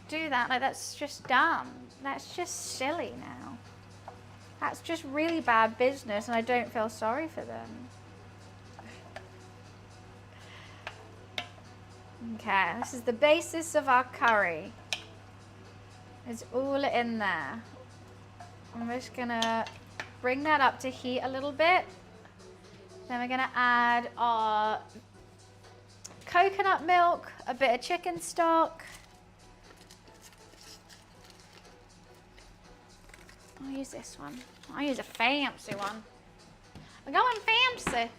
do that? Like, that's just dumb. That's just silly now. That's just really bad business, and I don't feel sorry for them. Okay, this is the basis of our curry. It's all in there. I'm just gonna bring that up to heat a little bit. Then we're gonna add our coconut milk, a bit of chicken stock. I'll use this one. I'll use a fancy one. We're going fancy.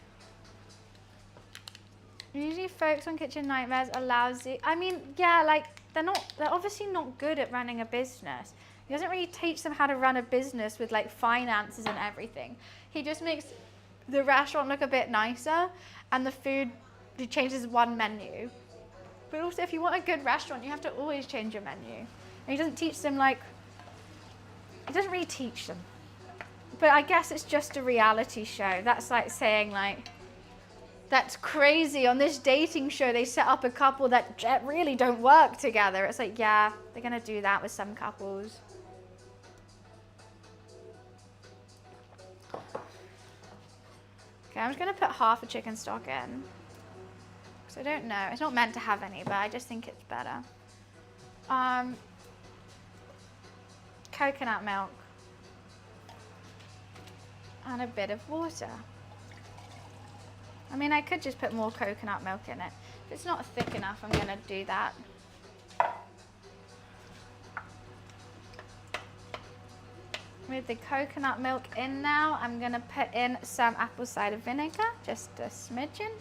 Usually folks on Kitchen Nightmares allows you, I mean, yeah, like they're obviously not good at running a business. He doesn't really teach them how to run a business with like finances and everything. He just makes the restaurant look a bit nicer, and the food, he changes one menu. But also if you want a good restaurant, you have to always change your menu. And he doesn't teach them like, he doesn't really teach them. But I guess it's just a reality show. That's like saying like, that's crazy. On this dating show, they set up a couple that really don't work together. It's like, yeah, they're going to do that with some couples. Okay, I'm just going to put half a chicken stock in. Because I don't know. It's not meant to have any, but I just think it's better. Coconut milk. And a bit of water. I mean, I could just put more coconut milk in it. If it's not thick enough, I'm going to do that. With the coconut milk in now, I'm going to put in some apple cider vinegar, just a smidgen.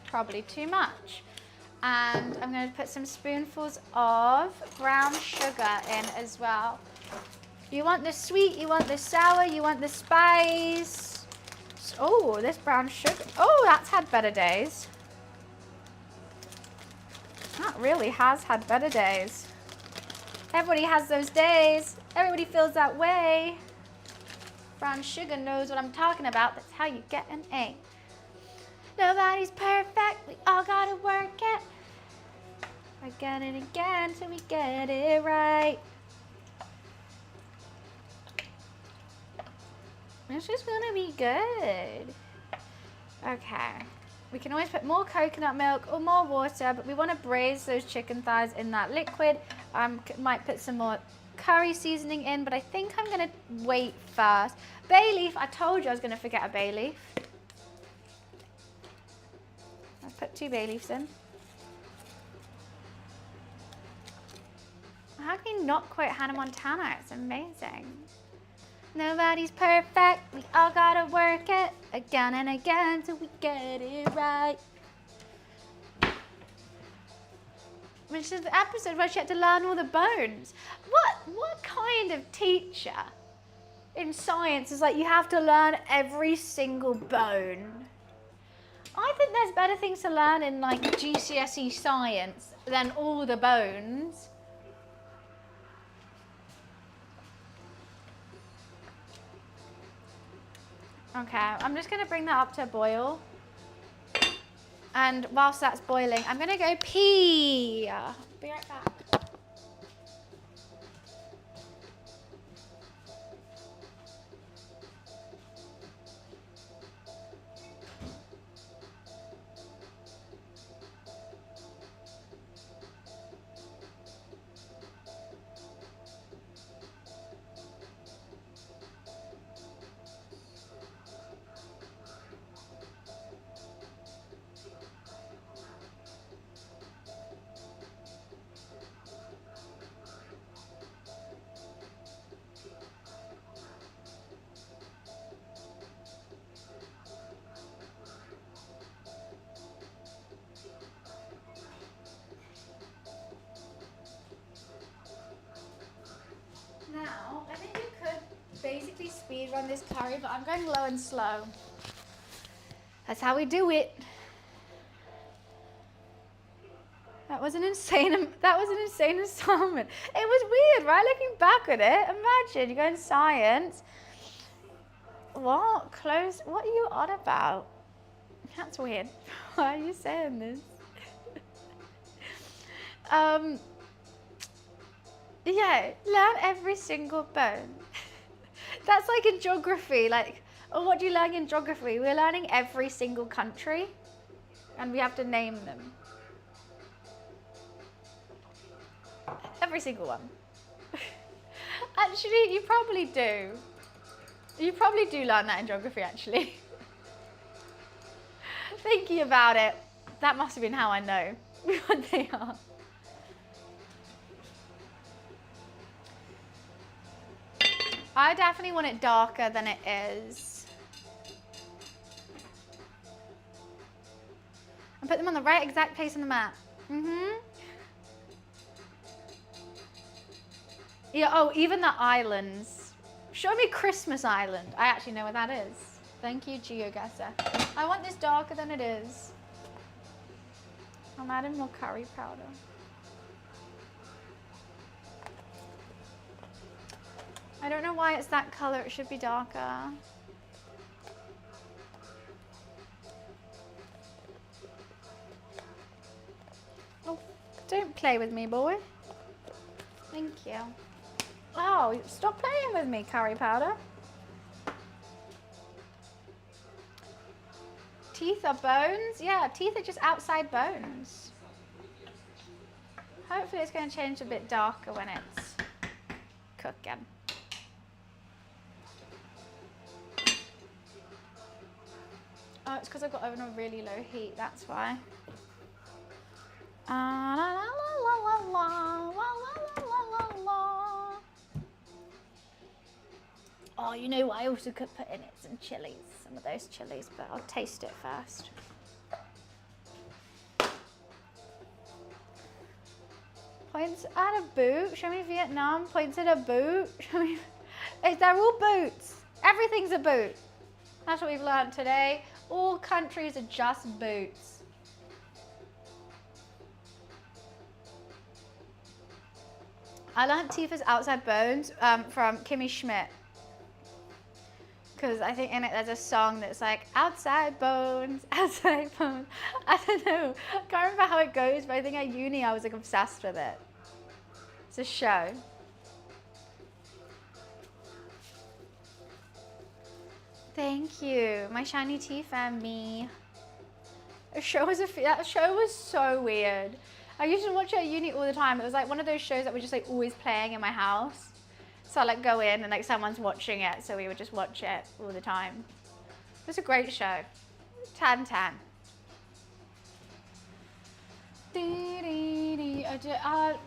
Probably too much. And I'm going to put some spoonfuls of brown sugar in as well. You want the sweet, you want the sour, you want the spice. Oh, this brown sugar. Oh, that's had better days. That really has had better days. Everybody has those days. Everybody feels that way. Brown sugar knows what I'm talking about. That's how you get an A. Nobody's perfect. We all gotta work it. Again and again till we get it right. This is gonna be good. Okay. We can always put more coconut milk or more water, but we want to braise those chicken thighs in that liquid. Might put some more curry seasoning in, but I think I'm gonna wait first. Bay leaf, I told you I was gonna forget a bay leaf. I'll put 2 bay leaves in. How can you not quote Hannah Montana? It's amazing. Nobody's perfect, we all gotta work it again and again till we get it right. Which is the episode where she had to learn all the bones. What kind of teacher in science is like, you have to learn every single bone? I think there's better things to learn in like GCSE science than all the bones. Okay, I'm just going to bring that up to a boil. And whilst that's boiling, I'm going to go pee. Be right back. Now, I think you could basically speed run this curry, but I'm going low and slow. That's how we do it. That was an insane assignment. It was weird, right? Looking back at it, imagine you go in science. What? Close? What are you on about? That's weird. Why are you saying this? Yeah, learn every single bone. That's like in geography, like, oh, what do you learn in geography? We're learning every single country and we have to name them. Every single one. Actually, you probably do. You probably do learn that in geography, actually. Thinking about it, that must have been how I know what they are. I definitely want it darker than it is. And put them on the right exact place on the map. Yeah, oh, even the islands. Show me Christmas Island. I actually know what that is. Thank you, GeoGuessr. I want this darker than it is. I'm adding more curry powder. I don't know why it's that color. It should be darker. Oh, don't play with me, boy. Thank you. Oh, stop playing with me, curry powder. Teeth are bones? Yeah, teeth are just outside bones. Hopefully it's going to change a bit darker when it's cooking. Oh, it's because I've got it on a really low heat, that's why. La, la, la, la, la, la, la, la, la. Oh, you know what I also could put in it? Some chilies, some of those chilies, but I'll taste it first. Points at a boot. Show me Vietnam. Points at a boot. Show me. They're all boots. Everything's a boot. That's what we've learned today. All countries are just boots. I learned teeth as outside bones from Kimmy Schmidt. Because I think in it there's a song that's like, outside bones, outside bones. I don't know. I can't remember how it goes, but I think at uni I was like obsessed with it. It's a show. Thank you. My shiny teeth and me. That show was so weird. I used to watch it at uni all the time. It was like one of those shows that was just like always playing in my house. So I like go in and like someone's watching it, so we would just watch it all the time. It was a great show. 10/10.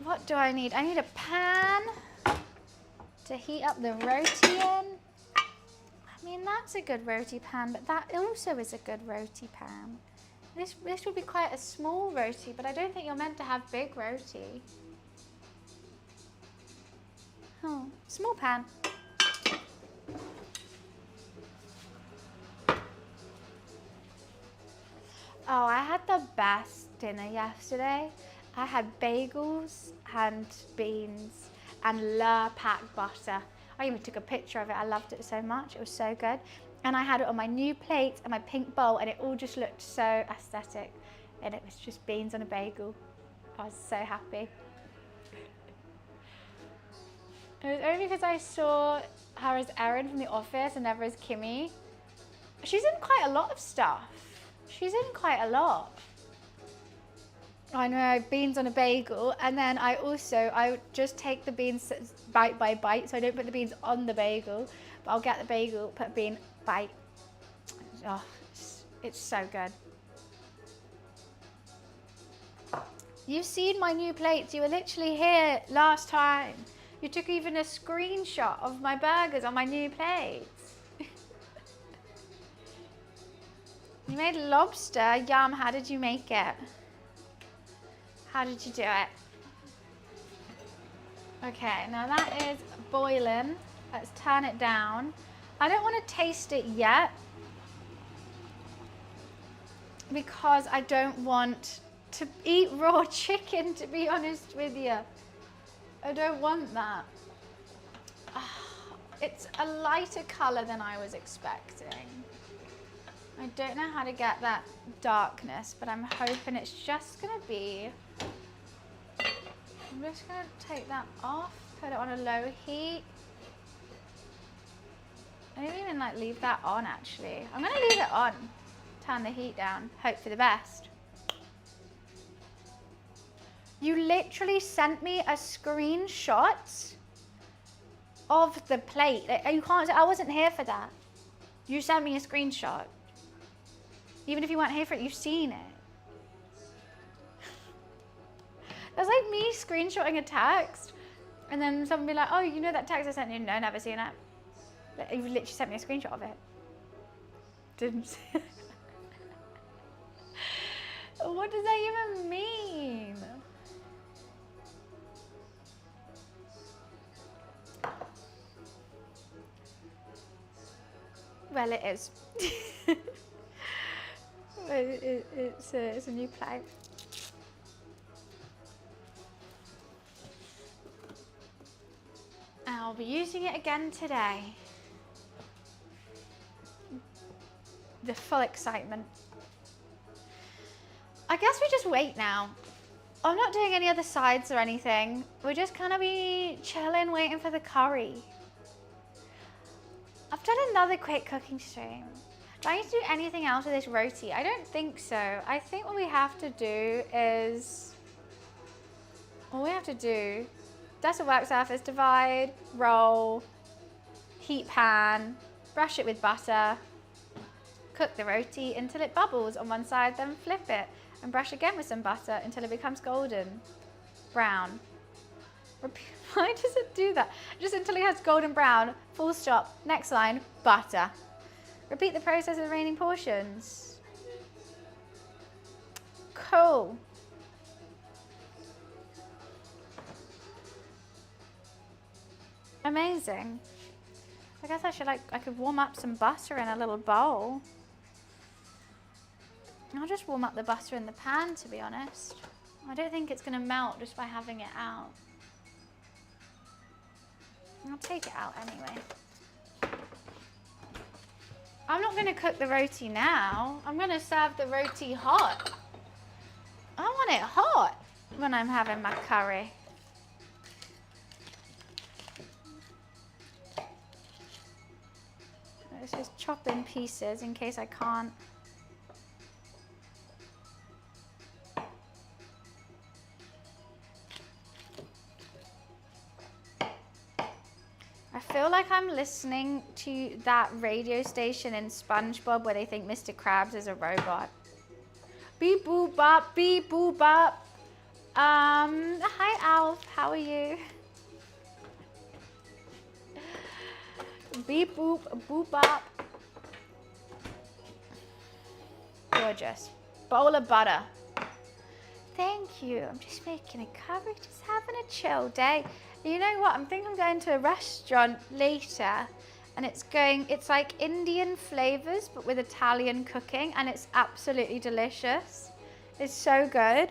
What do I need? I need a pan to heat up the roti in. I mean, that's a good roti pan, but that also is a good roti pan. This would be quite a small roti, but I don't think you're meant to have big roti. Oh, small pan. Oh, I had the best dinner yesterday. I had bagels and beans and La Pack butter. I even took a picture of it. I loved it so much. It was so good. And I had it on my new plate and my pink bowl, and it all just looked so aesthetic. And it was just beans on a bagel. I was so happy. It was only because I saw her as Erin from The Office and never as Kimmy. She's in quite a lot of stuff. She's in quite a lot. I know, beans on a bagel, and then I would just take the beans bite by bite, so I don't put the beans on the bagel, but I'll get the bagel, put a bean, bite. Oh, it's so good. You've seen my new plates. You were literally here last time. You took even a screenshot of my burgers on my new plates. You made lobster. Yum. How did you make it? How did you do it? Okay, now that is boiling. Let's turn it down. I don't want to taste it yet because I don't want to eat raw chicken, to be honest with you. I don't want that. It's a lighter color than I was expecting. I don't know how to get that darkness, but I'm hoping it's just gonna be, I'm just gonna take that off Put it on a low heat. I didn't even like leave that on actually. I'm gonna leave it on. Turn the heat down, hope for the best. You literally sent me a screenshot of the plate. You can't, I wasn't here for that. You sent me a screenshot. Even if you weren't here for it, you've seen it. That's like me screenshotting a text and then someone be like, oh, you know that text I sent you? No, never seen it. But you literally sent me a screenshot of it. Didn't see it. What does that even mean? Well, it is. It's a new plate. I'll be using it again today. The full excitement. I guess we just wait now. I'm not doing any other sides or anything. We're just gonna be chilling, waiting for the curry. I've done another quick cooking stream. Do I need to do anything else with this roti? I don't think so. I think what we have to do is, dust a work surface, divide, roll, heat pan, brush it with butter, cook the roti until it bubbles on one side, then flip it and brush again with some butter until it becomes golden brown. Why does it do that? Just until it has golden brown, full stop, next line, butter. Repeat the process of the remaining portions. Cool. Amazing. I guess I could warm up some butter in a little bowl. I'll just warm up the butter in the pan, to be honest. I don't think it's going to melt just by having it out. I'll take it out anyway. I'm not going to cook the roti now. I'm going to serve the roti hot. I want it hot when I'm having my curry. Let's just chop in pieces in case I can't. I feel like I'm listening to that radio station in SpongeBob where they think Mr. Krabs is a robot. Beep boop bop, beep boop bop. Hi Alf, how are you? Beep boop, boop bop. Gorgeous. Bowl of butter. Thank you. I'm just making a curry, just having a chill day. You know what? I think I'm going to a restaurant later and it's like Indian flavors but with Italian cooking and it's absolutely delicious. It's so good.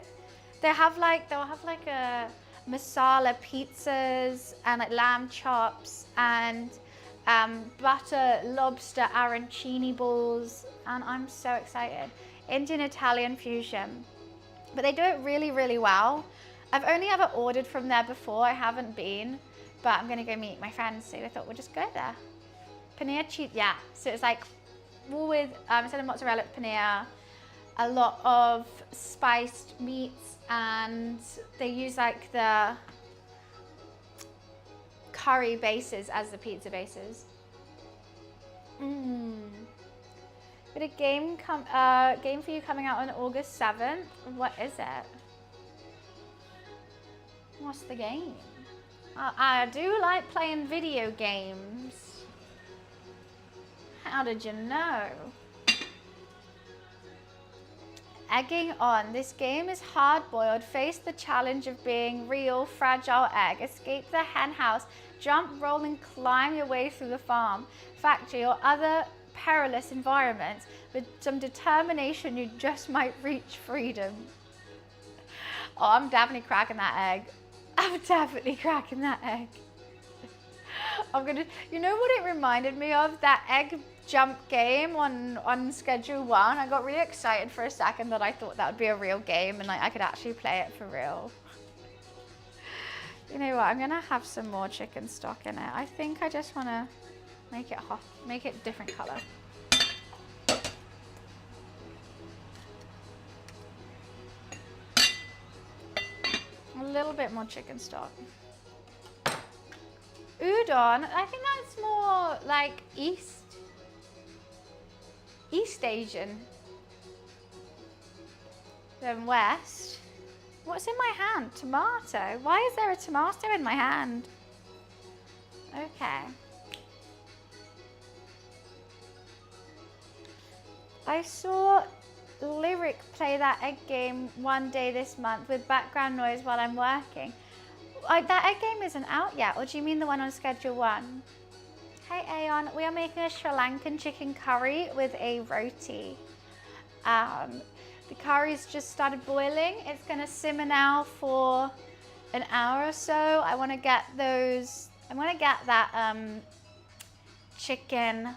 They'll have like a masala pizzas and like lamb chops and butter lobster arancini balls, and I'm so excited. Indian Italian fusion. But they do it really, really well. I've only ever ordered from there before, I haven't been, but I'm gonna go meet my friends, so I thought we'll just go there. Paneer cheese, yeah. So it's like all with, instead of mozzarella, paneer, a lot of spiced meats, and they use like the curry bases as the pizza bases. But a game for you coming out on August 7th. What is it? What's the game? I do like playing video games. How did you know? Egging on. This game is hard-boiled. Face the challenge of being real, fragile egg. Escape the hen house. Jump, roll, and climb your way through the farm, factory, or other perilous environments. With some determination, you just might reach freedom. Oh, I'm definitely cracking that egg. I'm definitely cracking that egg. You know what it reminded me of? That egg jump game on Schedule 1. I got really excited for a second that I thought that would be a real game and like I could actually play it for real. You know what? I'm gonna have some more chicken stock in it. I think I just wanna make it hot, make it different color. A little bit more chicken stock. Udon, I think that's more like East Asian than West. What's in my hand? Tomato. Why is there a tomato in my hand? Okay. I saw Lyric play that egg game one day this month with background noise while I'm working. That egg game isn't out yet, or do you mean the one on schedule 1? Hey Aeon, we are making a Sri Lankan chicken curry with a roti. The curry's just started boiling. It's gonna simmer now for an hour or so. I wanna get that chicken.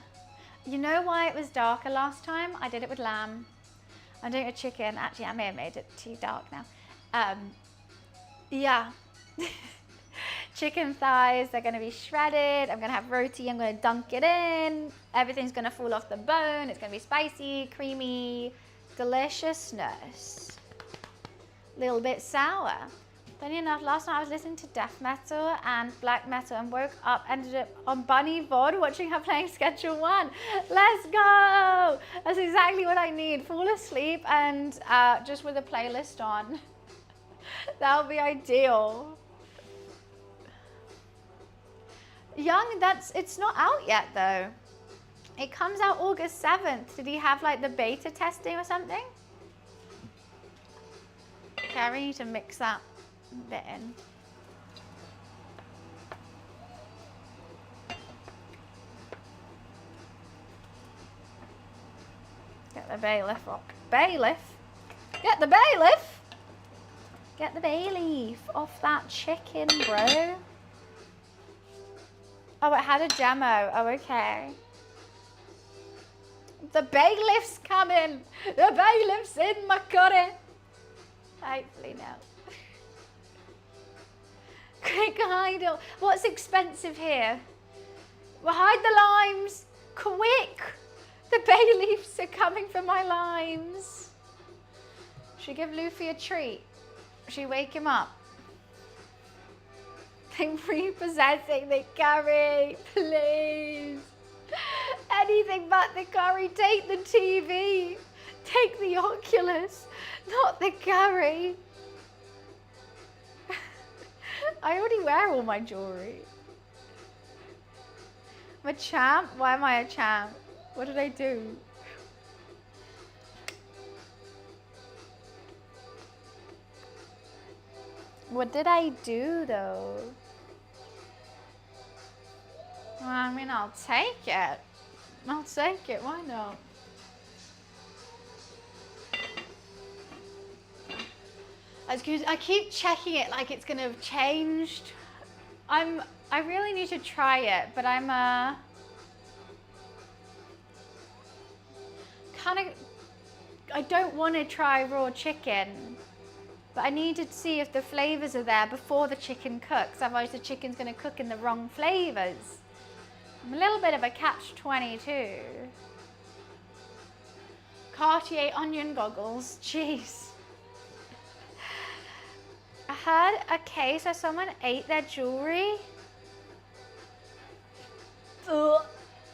You know why it was darker last time? I did it with lamb. I'm doing a chicken. Actually, I may have made it too dark now. Yeah. Chicken thighs, they're gonna be shredded. I'm gonna have roti, I'm gonna dunk it in. Everything's gonna fall off the bone. It's gonna be spicy, creamy, deliciousness. A little bit sour. Funny enough, last night I was listening to death metal and black metal and woke up, ended up on Bunny VOD watching her playing Schedule 1. Let's go! That's exactly what I need. Fall asleep and just with a playlist on. That would be ideal. Young, it's not out yet though. It comes out August 7th. Did he have like the beta testing or something? Okay, I really need to mix that bit in. Get the bailiff rock. Bailiff? Get the bailiff! Get the bay leaf off that chicken, bro. Oh, it had a demo. Oh, okay. The bailiff's coming. The bailiff's in my curry. Hopefully no. Quick hide. What's expensive here? Well, hide the limes. Quick. The bay leaves are coming for my limes. Should we give Luffy a treat? Should we wake him up? They're repossessing the curry, please. Anything but the curry. Take the TV. Take the Oculus, not the curry. I already wear all my jewelry. I'm a champ? Why am I a champ? What did I do? What did I do though? Well, I mean, I'll take it. I'll take it, why not? I keep checking it like it's gonna have changed. I really need to try it, but I'm I don't want to try raw chicken, but I need to see if the flavors are there before the chicken cooks. Otherwise, the chicken's gonna cook in the wrong flavors. I'm a little bit of a catch-22. Cartier onion goggles, jeez. I heard a case where someone ate their jewelry. Oh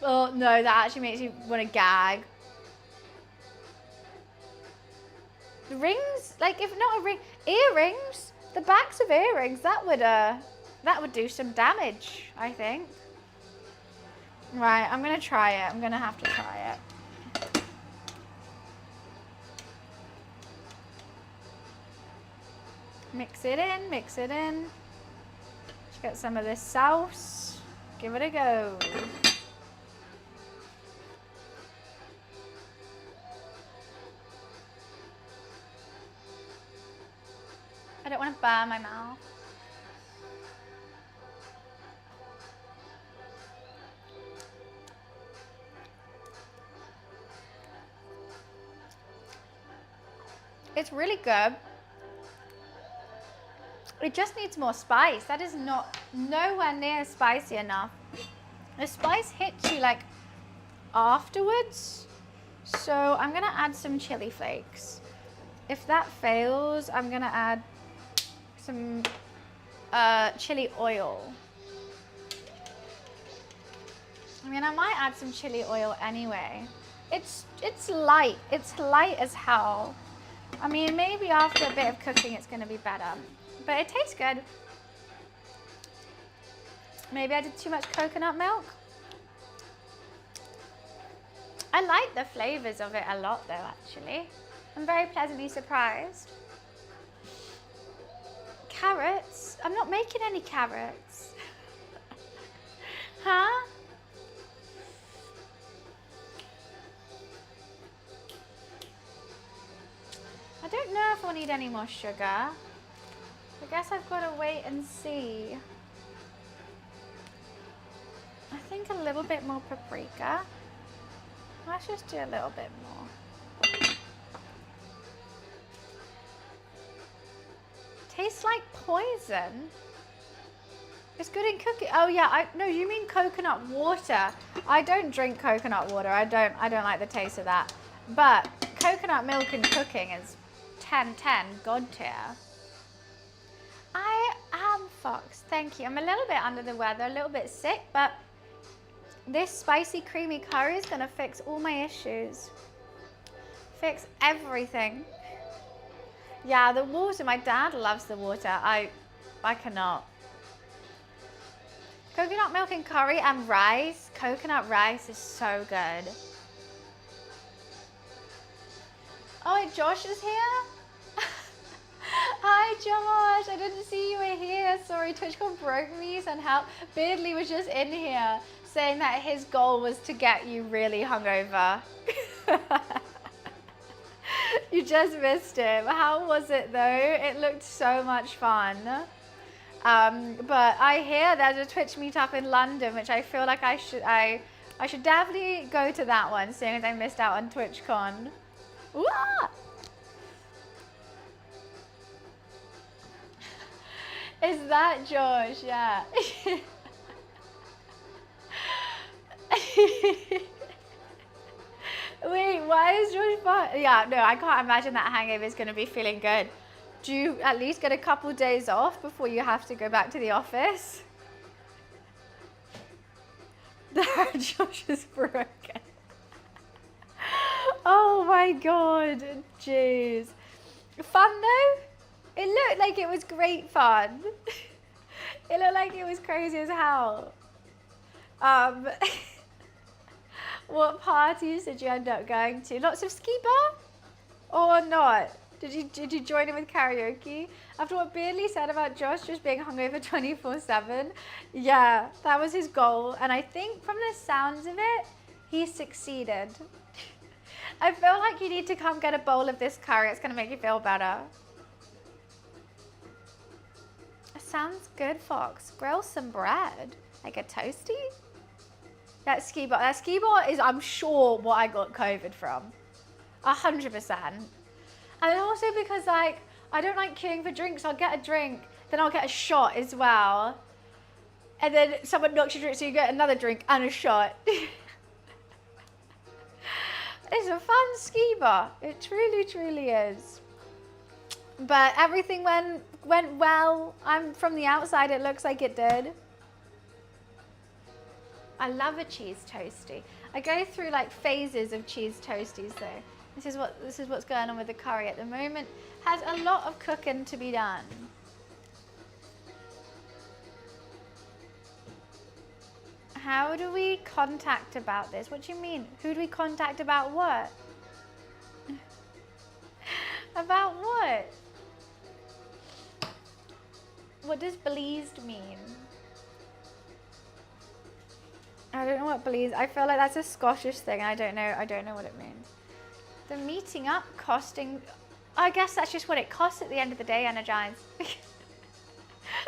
no, that actually makes you want to gag. The rings, like if not a ring, earrings, the backs of earrings, that would do some damage, I think. Right, I'm gonna try it. I'm gonna have to try it. Mix it in, mix it in. Let's get some of this sauce. Give it a go. I don't want to burn my mouth. It's really good. It just needs more spice. That is nowhere near spicy enough. The spice hits you like afterwards. So I'm gonna add some chili flakes. If that fails, I'm gonna add some chili oil. I mean, I might add some chili oil anyway. It's light. It's light as hell. I mean, maybe after a bit of cooking, it's gonna be better. But it tastes good. Maybe I did too much coconut milk. I like the flavors of it a lot though, actually. I'm very pleasantly surprised. Carrots? I'm not making any carrots. Huh? I don't know if I'll need any more sugar. I guess I've got to wait and see. I think a little bit more paprika. Let's just do a little bit more. Tastes like poison. It's good in cooking. Oh yeah, no, you mean coconut water. I don't drink coconut water. I don't like the taste of that. But coconut milk in cooking is 10/10, God tier. I am Fox, thank you. I'm a little bit under the weather, a little bit sick, but this spicy creamy curry is gonna fix all my issues. Fix everything. Yeah, the water, my dad loves the water. I cannot. Coconut milk and curry and rice. Coconut rice is so good. Oh, Josh is here? Hi Josh, I didn't see you were here. Sorry, TwitchCon broke me, send help. Beardley was just in here saying that his goal was to get you really hungover. You just missed him. How was it though? It looked so much fun. But I hear there's a Twitch meetup in London, which I feel like I should definitely go to that one, seeing as I missed out on TwitchCon. Wah! Is that Josh? Yeah. Wait, why is Josh fun? Yeah, no, I can't imagine that hangover is going to be feeling good. Do you at least get a couple days off before you have to go back to the office? Josh is broken. Oh my god, jeez. Fun though? It looked like it was great fun. It looked like it was crazy as hell. What parties did you end up going to? Lots of ski bar? Or not? Did you join in with karaoke? After what Beardley said about Josh just being hungover 24/7, yeah, that was his goal. And I think from the sounds of it, he succeeded. I feel like you need to come get a bowl of this curry. It's gonna make you feel better. Sounds good, Fox. Grill some bread. Like a toasty? That ski bar is, I'm sure, what I got COVID from. 100%. And also because, like, I don't like queuing for drinks. I'll get a drink, then I'll get a shot as well. And then someone knocks your drink, so you get another drink and a shot. It's a fun ski bar. It truly, truly is. But everything went well. I'm from the outside, it looks like it did. I love a cheese toasty. I go through like phases of cheese toasties though. This is what's going on with the curry at the moment. Has a lot of cooking to be done. How do we contact about this? What do you mean? Who do we contact about what? About what? What does pleased mean? I don't know what pleased. I feel like that's a Scottish thing. I don't know what it means. The meeting up costing. I guess that's just what it costs at the end of the day, Energize.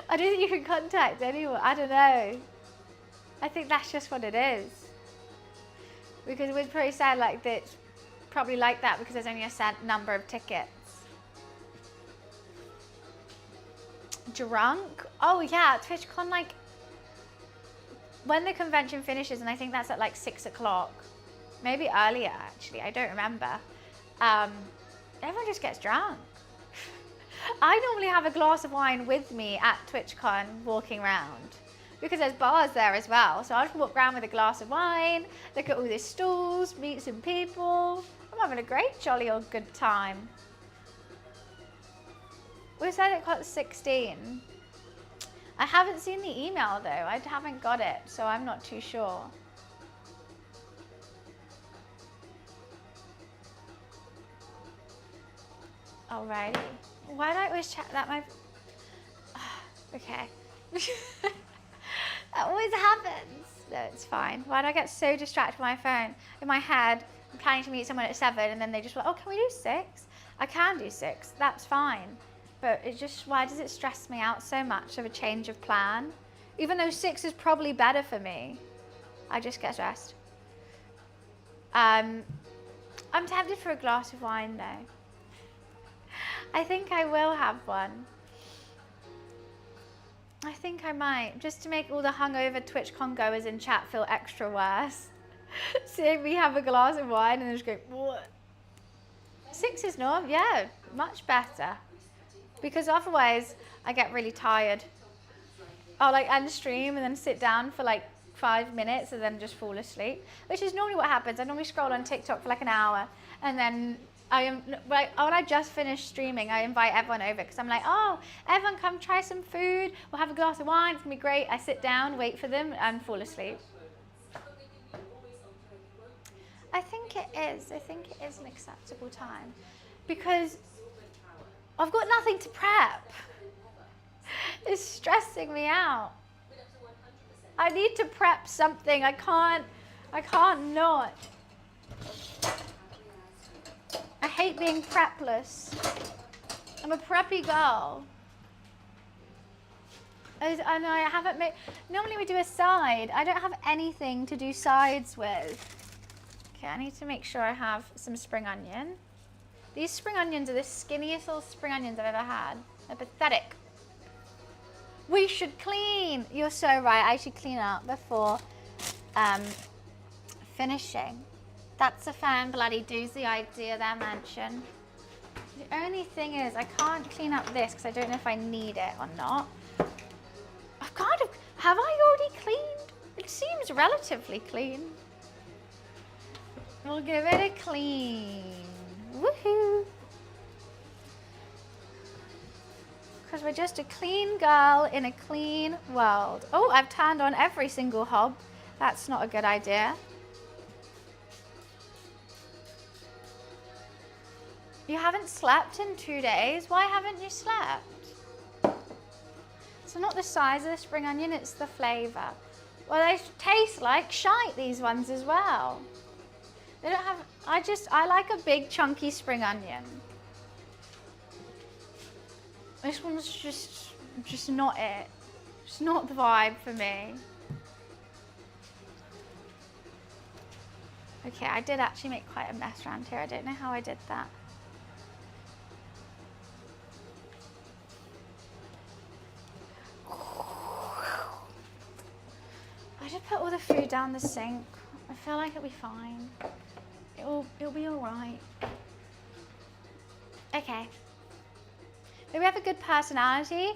I don't think you can contact anyone. I don't know. I think that's just what it is. Because we'd probably say like that, probably like that because there's only a set number of tickets. Drunk? Oh yeah, TwitchCon, like, when the convention finishes, and I think that's at like 6 o'clock. Maybe earlier, actually, I don't remember. Everyone just gets drunk. I normally have a glass of wine with me at TwitchCon walking around because there's bars there as well. So I'll just walk around with a glass of wine, look at all these stalls, meet some people. I'm having a great jolly old good time. We said it got 16. I haven't seen the email though. I haven't got it, so I'm not too sure. Alrighty. Why do I always check that my... Okay. That always happens. No, it's fine. Why do I get so distracted by my phone? In my head, I'm planning to meet someone at 7 and then they just like, oh, can we do 6? I can do 6. That's fine. But it just, why does it stress me out so much of a change of plan? Even though 6 is probably better for me. I just get stressed. I'm tempted for a glass of wine though. I think I will have one. I think I might, just to make all the hungover TwitchCon goers in chat feel extra worse. See me have a glass of wine and just go, what? 6 is normal, yeah, much better. Because otherwise, I get really tired. I'll like end stream and then sit down for like 5 minutes and then just fall asleep, which is normally what happens. I normally scroll on TikTok for like an hour and then when I just finish streaming, I invite everyone over because I'm like, oh, everyone come try some food. We'll have a glass of wine. It's going to be great. I sit down, wait for them and fall asleep. I think it is. I think it is an acceptable time because I've got nothing to prep. It's stressing me out. I need to prep something. I can't not. I hate being prepless. I'm a preppy girl. I know I haven't made, normally we do a side. I don't have anything to do sides with. Okay, I need to make sure I have some spring onion. These spring onions are the skinniest little spring onions I've ever had. They're pathetic. We should clean. You're so right. I should clean up before finishing. That's a fan bloody doozy idea there, Mansion. The only thing is I can't clean up this because I don't know if I need it or not. I've kind of, have I already cleaned? It seems relatively clean. We'll give it a clean. Woohoo! Because we're just a clean girl in a clean world. Oh, I've turned on every single hob. That's not a good idea. You haven't slept in 2 days? Why haven't you slept? So not the size of the spring onion, it's the flavour. Well, they taste like shite, these ones as well. They don't have, I like a big chunky spring onion. This one's just not it. It's not the vibe for me. Okay, I did actually make quite a mess around here. I don't know how I did that. I just put all the food down the sink. I feel like it'll be fine. It'll be all right. Okay. Do we have a good personality?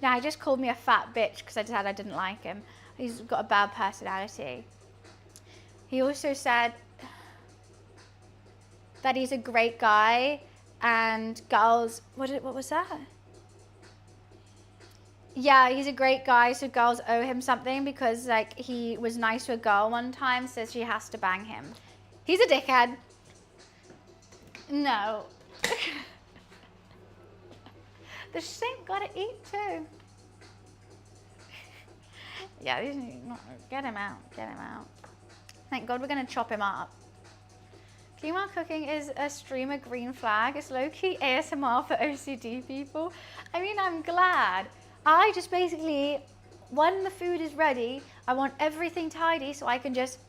No, he just called me a fat bitch because I said I didn't like him. He's got a bad personality. He also said that he's a great guy and girls, what was that? Yeah, he's a great guy, so girls owe him something because like he was nice to a girl one time, so she has to bang him. He's a dickhead. No. The sink gotta eat too. Yeah, get him out, get him out. Thank God we're gonna chop him up. Female cooking is a streamer green flag. It's low-key ASMR for OCD people. I mean, I'm glad. I just basically, when the food is ready, I want everything tidy so I can just,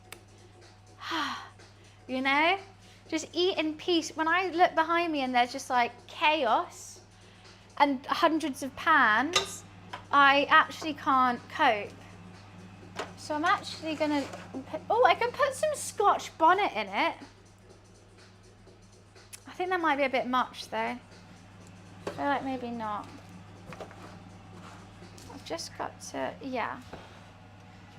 you know, just eat in peace. When I look behind me and there's just like chaos, and hundreds of pans, I actually can't cope. So I'm actually gonna put, oh, I can put some Scotch bonnet in it. I think that might be a bit much though. I feel like maybe not. I've just got to, yeah.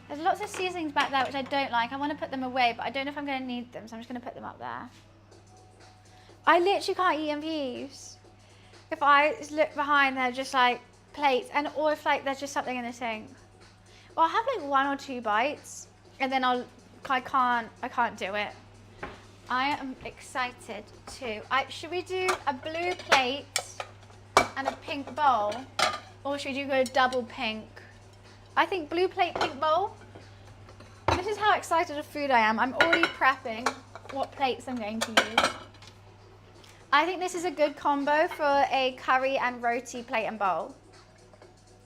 There's lots of seasonings back there which I don't like. I want to put them away, but I don't know if I'm going to need them, so I'm just going to put them up there. I literally can't eat in peace. If I look behind, they're just like plates, and or if like there's just something in the sink. Well, I'll have like 1 or 2 bites, and then I can't do it. I am excited too. Should we do a blue plate and a pink bowl, or should we go double pink? I think blue plate, pink bowl. This is how excited of food I am. I'm already prepping what plates I'm going to use. I think this is a good combo for a curry and roti plate and bowl.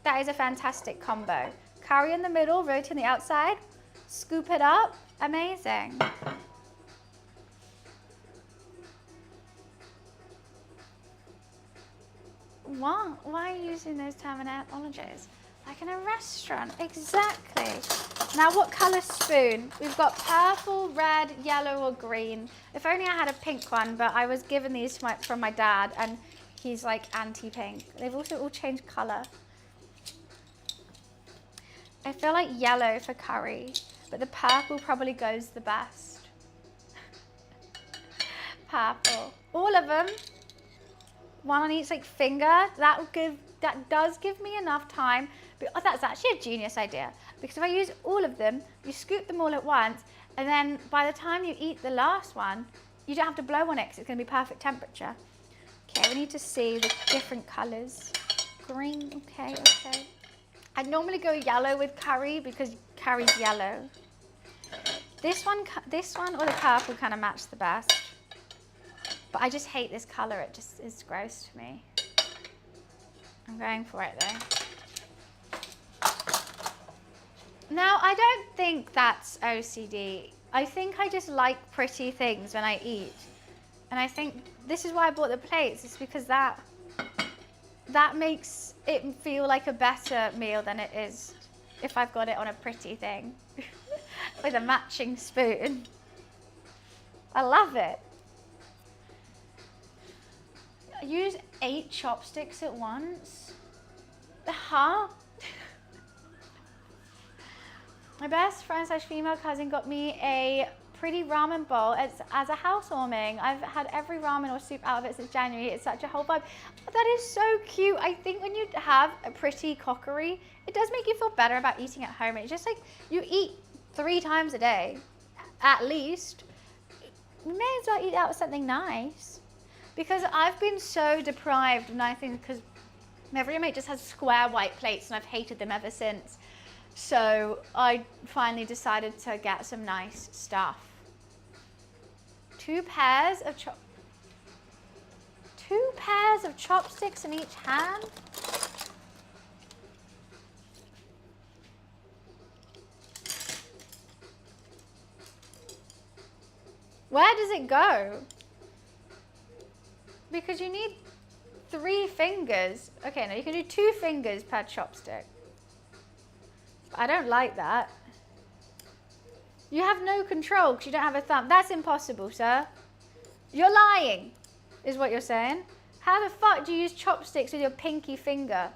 That is a fantastic combo. Curry in the middle, roti on the outside. Scoop it up. Amazing. What? Why are you using those terminologies? Like in a restaurant, exactly. Now what colour spoon? We've got purple, red, yellow or green. If only I had a pink one, but I was given these from my dad and he's like anti-pink. They've also all changed colour. I feel like yellow for curry, but the purple probably goes the best. Purple. All of them. One on each like finger. That does give me enough time. But that's actually a genius idea, because if I use all of them, you scoop them all at once, and then by the time you eat the last one, you don't have to blow on it because it's going to be perfect temperature. Okay, we need to see the different colours. Green, okay. I'd normally go yellow with curry because curry's yellow. This one or the purple kind of match the best. But I just hate this colour, it just is gross to me. I'm going for it though. Now, I don't think that's OCD. I think I just like pretty things when I eat. And I think this is why I bought the plates, it's because that makes it feel like a better meal than it is if I've got it on a pretty thing with a matching spoon. I love it. I use 8 chopsticks at once. Huh? My best friend / female cousin got me a pretty ramen bowl as a housewarming. I've had every ramen or soup out of it since January. It's such a whole vibe. Oh, that is so cute. I think when you have a pretty cookery, it does make you feel better about eating at home. It's just like you eat 3 times a day, at least. You may as well eat out with something nice. Because I've been so deprived of nice things because my roommate just has square white plates and I've hated them ever since. So I finally decided to get some nice stuff. 2 pairs of chopsticks in each hand. Where does it go? Because you need 3 fingers. Okay, now you can do 2 fingers per chopstick. I don't like that. You have no control because you don't have a thumb. That's impossible, sir. You're lying, is what you're saying. How the fuck do you use chopsticks with your pinky finger?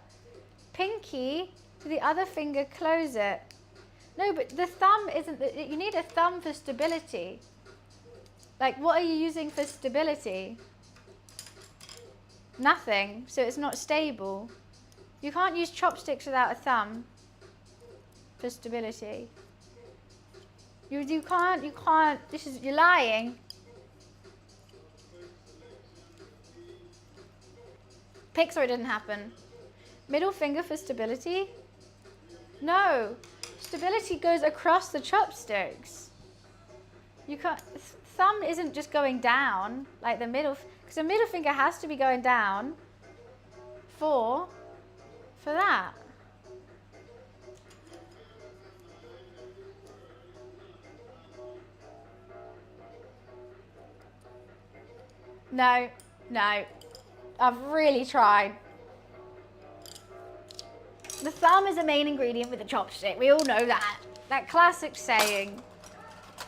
Pinky to the other finger, close it. No, but the thumb isn't, you need a thumb for stability. Like, what are you using for stability? Nothing, so it's not stable. You can't use chopsticks without a thumb for stability. You can't, you're lying. Pixar, it didn't happen. Middle finger for stability? No, stability goes across the chopsticks. You can't, thumb isn't just going down like the middle, because the middle finger has to be going down for that. No, I've really tried. The thumb is the main ingredient with the chopstick. We all know that. That classic saying.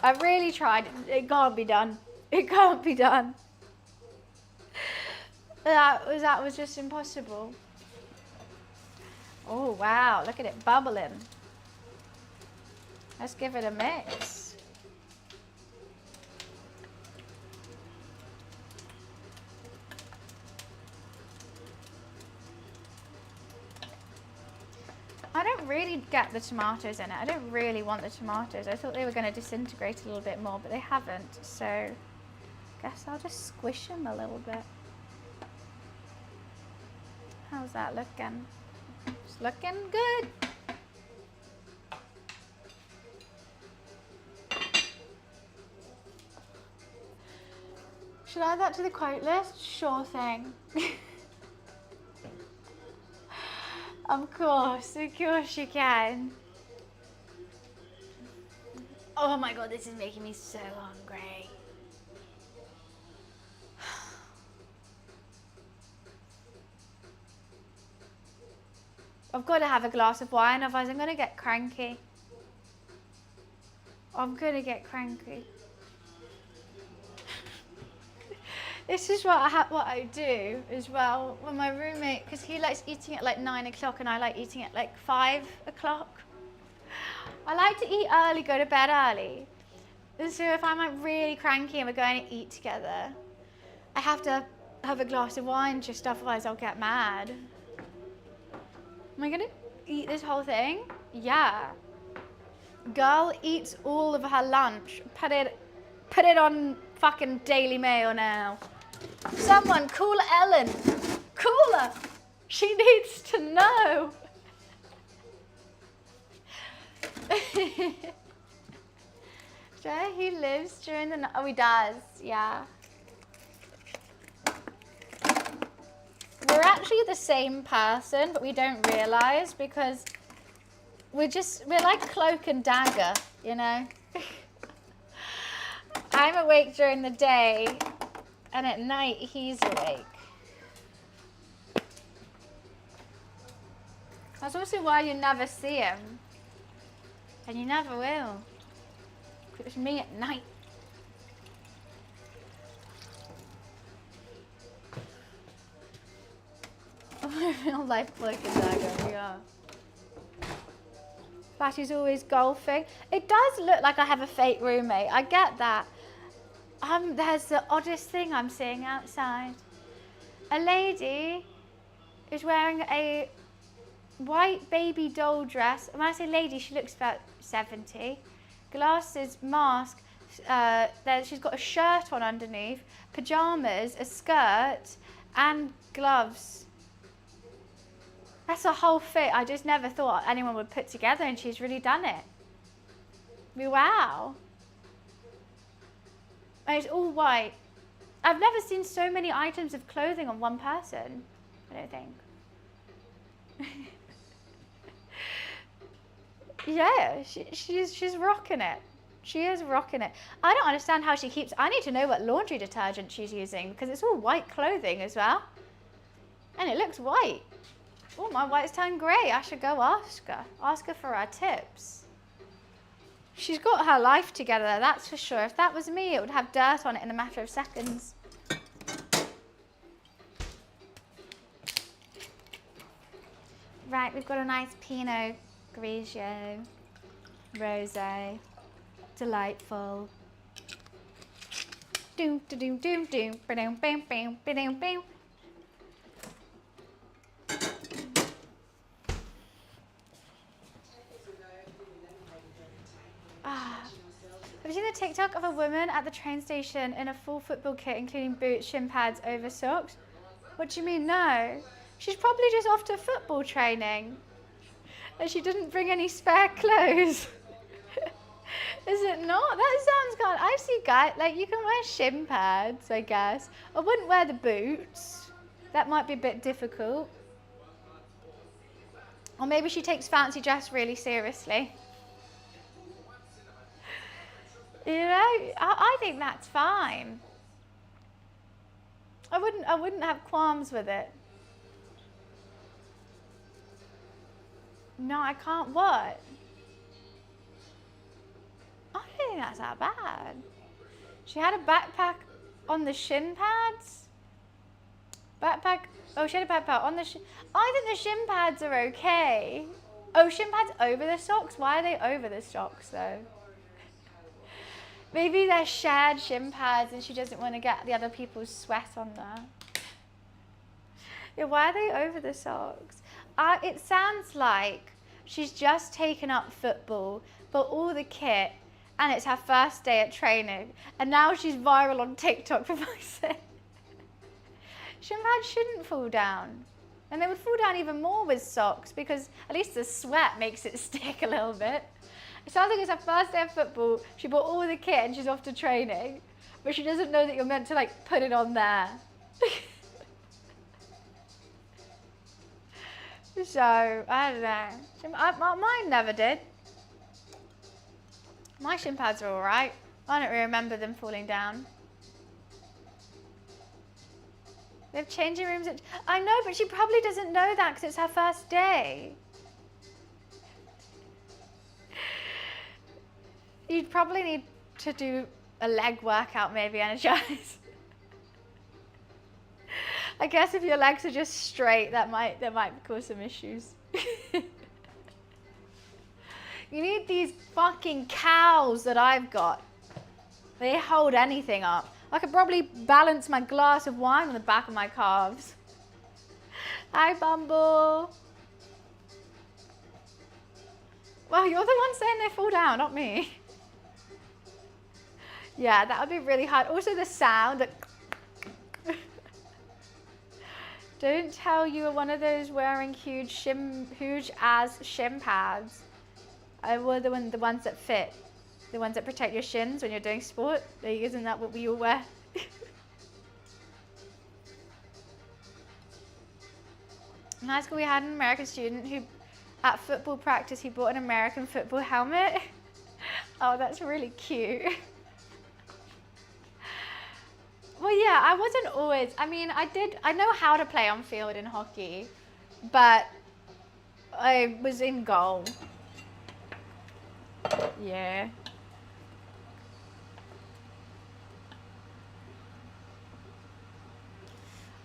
I really tried. It can't be done. It can't be done. That was just impossible. Oh, wow. Look at it bubbling. Let's give it a mix. I don't really get the tomatoes in it. I don't really want the tomatoes. I thought they were going to disintegrate a little bit more, but they haven't. So I guess I'll just squish them a little bit. How's that looking? It's looking good. Should I add that to the quote list? Sure thing. Of course you can. Oh my god, this is making me so hungry. I've got to have a glass of wine, otherwise I'm going to get cranky. I'm going to get cranky. This is what I do as well when my roommate, because he likes eating at like 9 o'clock and I like eating at like 5 o'clock. I like to eat early, go to bed early. And so if I'm like really cranky and we're going to eat together, I have to have a glass of wine, just otherwise I'll get mad. Am I gonna eat this whole thing? Yeah. Girl eats all of her lunch. Put it on fucking Daily Mail now. Someone call Ellen. Call her. She needs to know. Joe, he lives during the night. Oh, he does. Yeah. We're actually the same person, but we don't realize because we're like cloak and dagger, you know? I'm awake during the day, and at night he's awake. That's also why you never see him. And you never will. It's me at night. Real life cloak and dagger, we are. Batty's always golfing. It does look like I have a fake roommate. I get that. There's the oddest thing I'm seeing outside. A lady is wearing a white baby doll dress. And when I say lady, she looks about 70. Glasses, mask. She's got a shirt on underneath, pajamas, a skirt, and gloves. That's a whole fit I just never thought anyone would put together, and she's really done it. Wow. And it's all white. I've never seen so many items of clothing on one person, I don't think. Yeah, she's rocking it. She is rocking it. I don't understand how she keeps... I need to know what laundry detergent she's using, because it's all white clothing as well. And it looks white. Oh, my white's turned grey. I should go ask her. Ask her for her tips. She's got her life together, that's for sure. If that was me, it would have dirt on it in a matter of seconds. Right, we've got a nice Pinot Grigio, Rosé, delightful. Doom, doom, doom, doom, ba-doom, bam, bam, ba-doom, bam. Have you seen the TikTok of a woman at the train station in a full football kit, including boots, shin pads, over socks? What do you mean, no? She's probably just off to football training. And she didn't bring any spare clothes. Is it not? That sounds kind of... I see guys, like, you can wear shin pads, I guess. I wouldn't wear the boots. That might be a bit difficult. Or maybe she takes fancy dress really seriously. You know, I think that's fine. I wouldn't have qualms with it. No, I can't. What? I don't think that's that bad. She had a backpack on the shin pads. Backpack. Oh, she had a backpack on the shin. I think the shin pads are okay. Oh, shin pads over the socks? Why are they over the socks though? Maybe they're shared shin pads and she doesn't want to get the other people's sweat on there. Yeah, why are they over the socks? It sounds like she's just taken up football, bought all the kit, and it's her first day at training. And now she's viral on TikTok for my sake. Shin pads shouldn't fall down. And they would fall down even more with socks because at least the sweat makes it stick a little bit. It sounds like it's her first day of football. She bought all the kit and she's off to training. But she doesn't know that you're meant to like put it on there. So, I don't know. Mine never did. My shin pads are alright. I don't really remember them falling down. They have changing rooms. I know, but she probably doesn't know that because it's her first day. You'd probably need to do a leg workout, maybe energize. I guess if your legs are just straight, that might cause some issues. You need these fucking cows that I've got. They hold anything up. I could probably balance my glass of wine on the back of my calves. Hi, Bumble. Well, you're the one saying they fall down, not me. Yeah, that would be really hard. Also, the sound that... Don't tell you were one of those wearing huge ass shin pads. I wore the ones that fit. The ones that protect your shins when you're doing sport. Isn't that what we all wear? In high school we had an American student who, at football practice, he bought an American football helmet. Oh, that's really cute. Well, yeah, I wasn't always, I know how to play on field in hockey, but I was in goal. Yeah.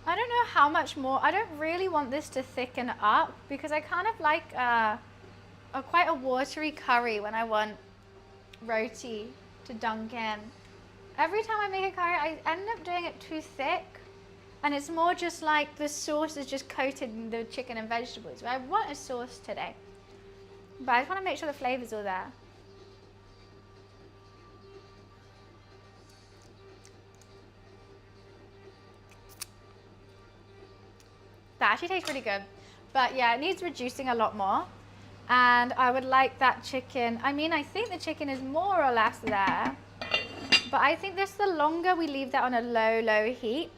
I don't know how much more, I don't really want this to thicken up because I kind of like quite a watery curry when I want roti to dunk in. Every time I make a curry, I end up doing it too thick. And it's more just like the sauce is just coated in the chicken and vegetables. I want a sauce today. But I just want to make sure the flavor's all there. That actually tastes really good. But yeah, it needs reducing a lot more. And I would like that chicken. I think the chicken is more or less there. But I think the longer we leave that on a low heat,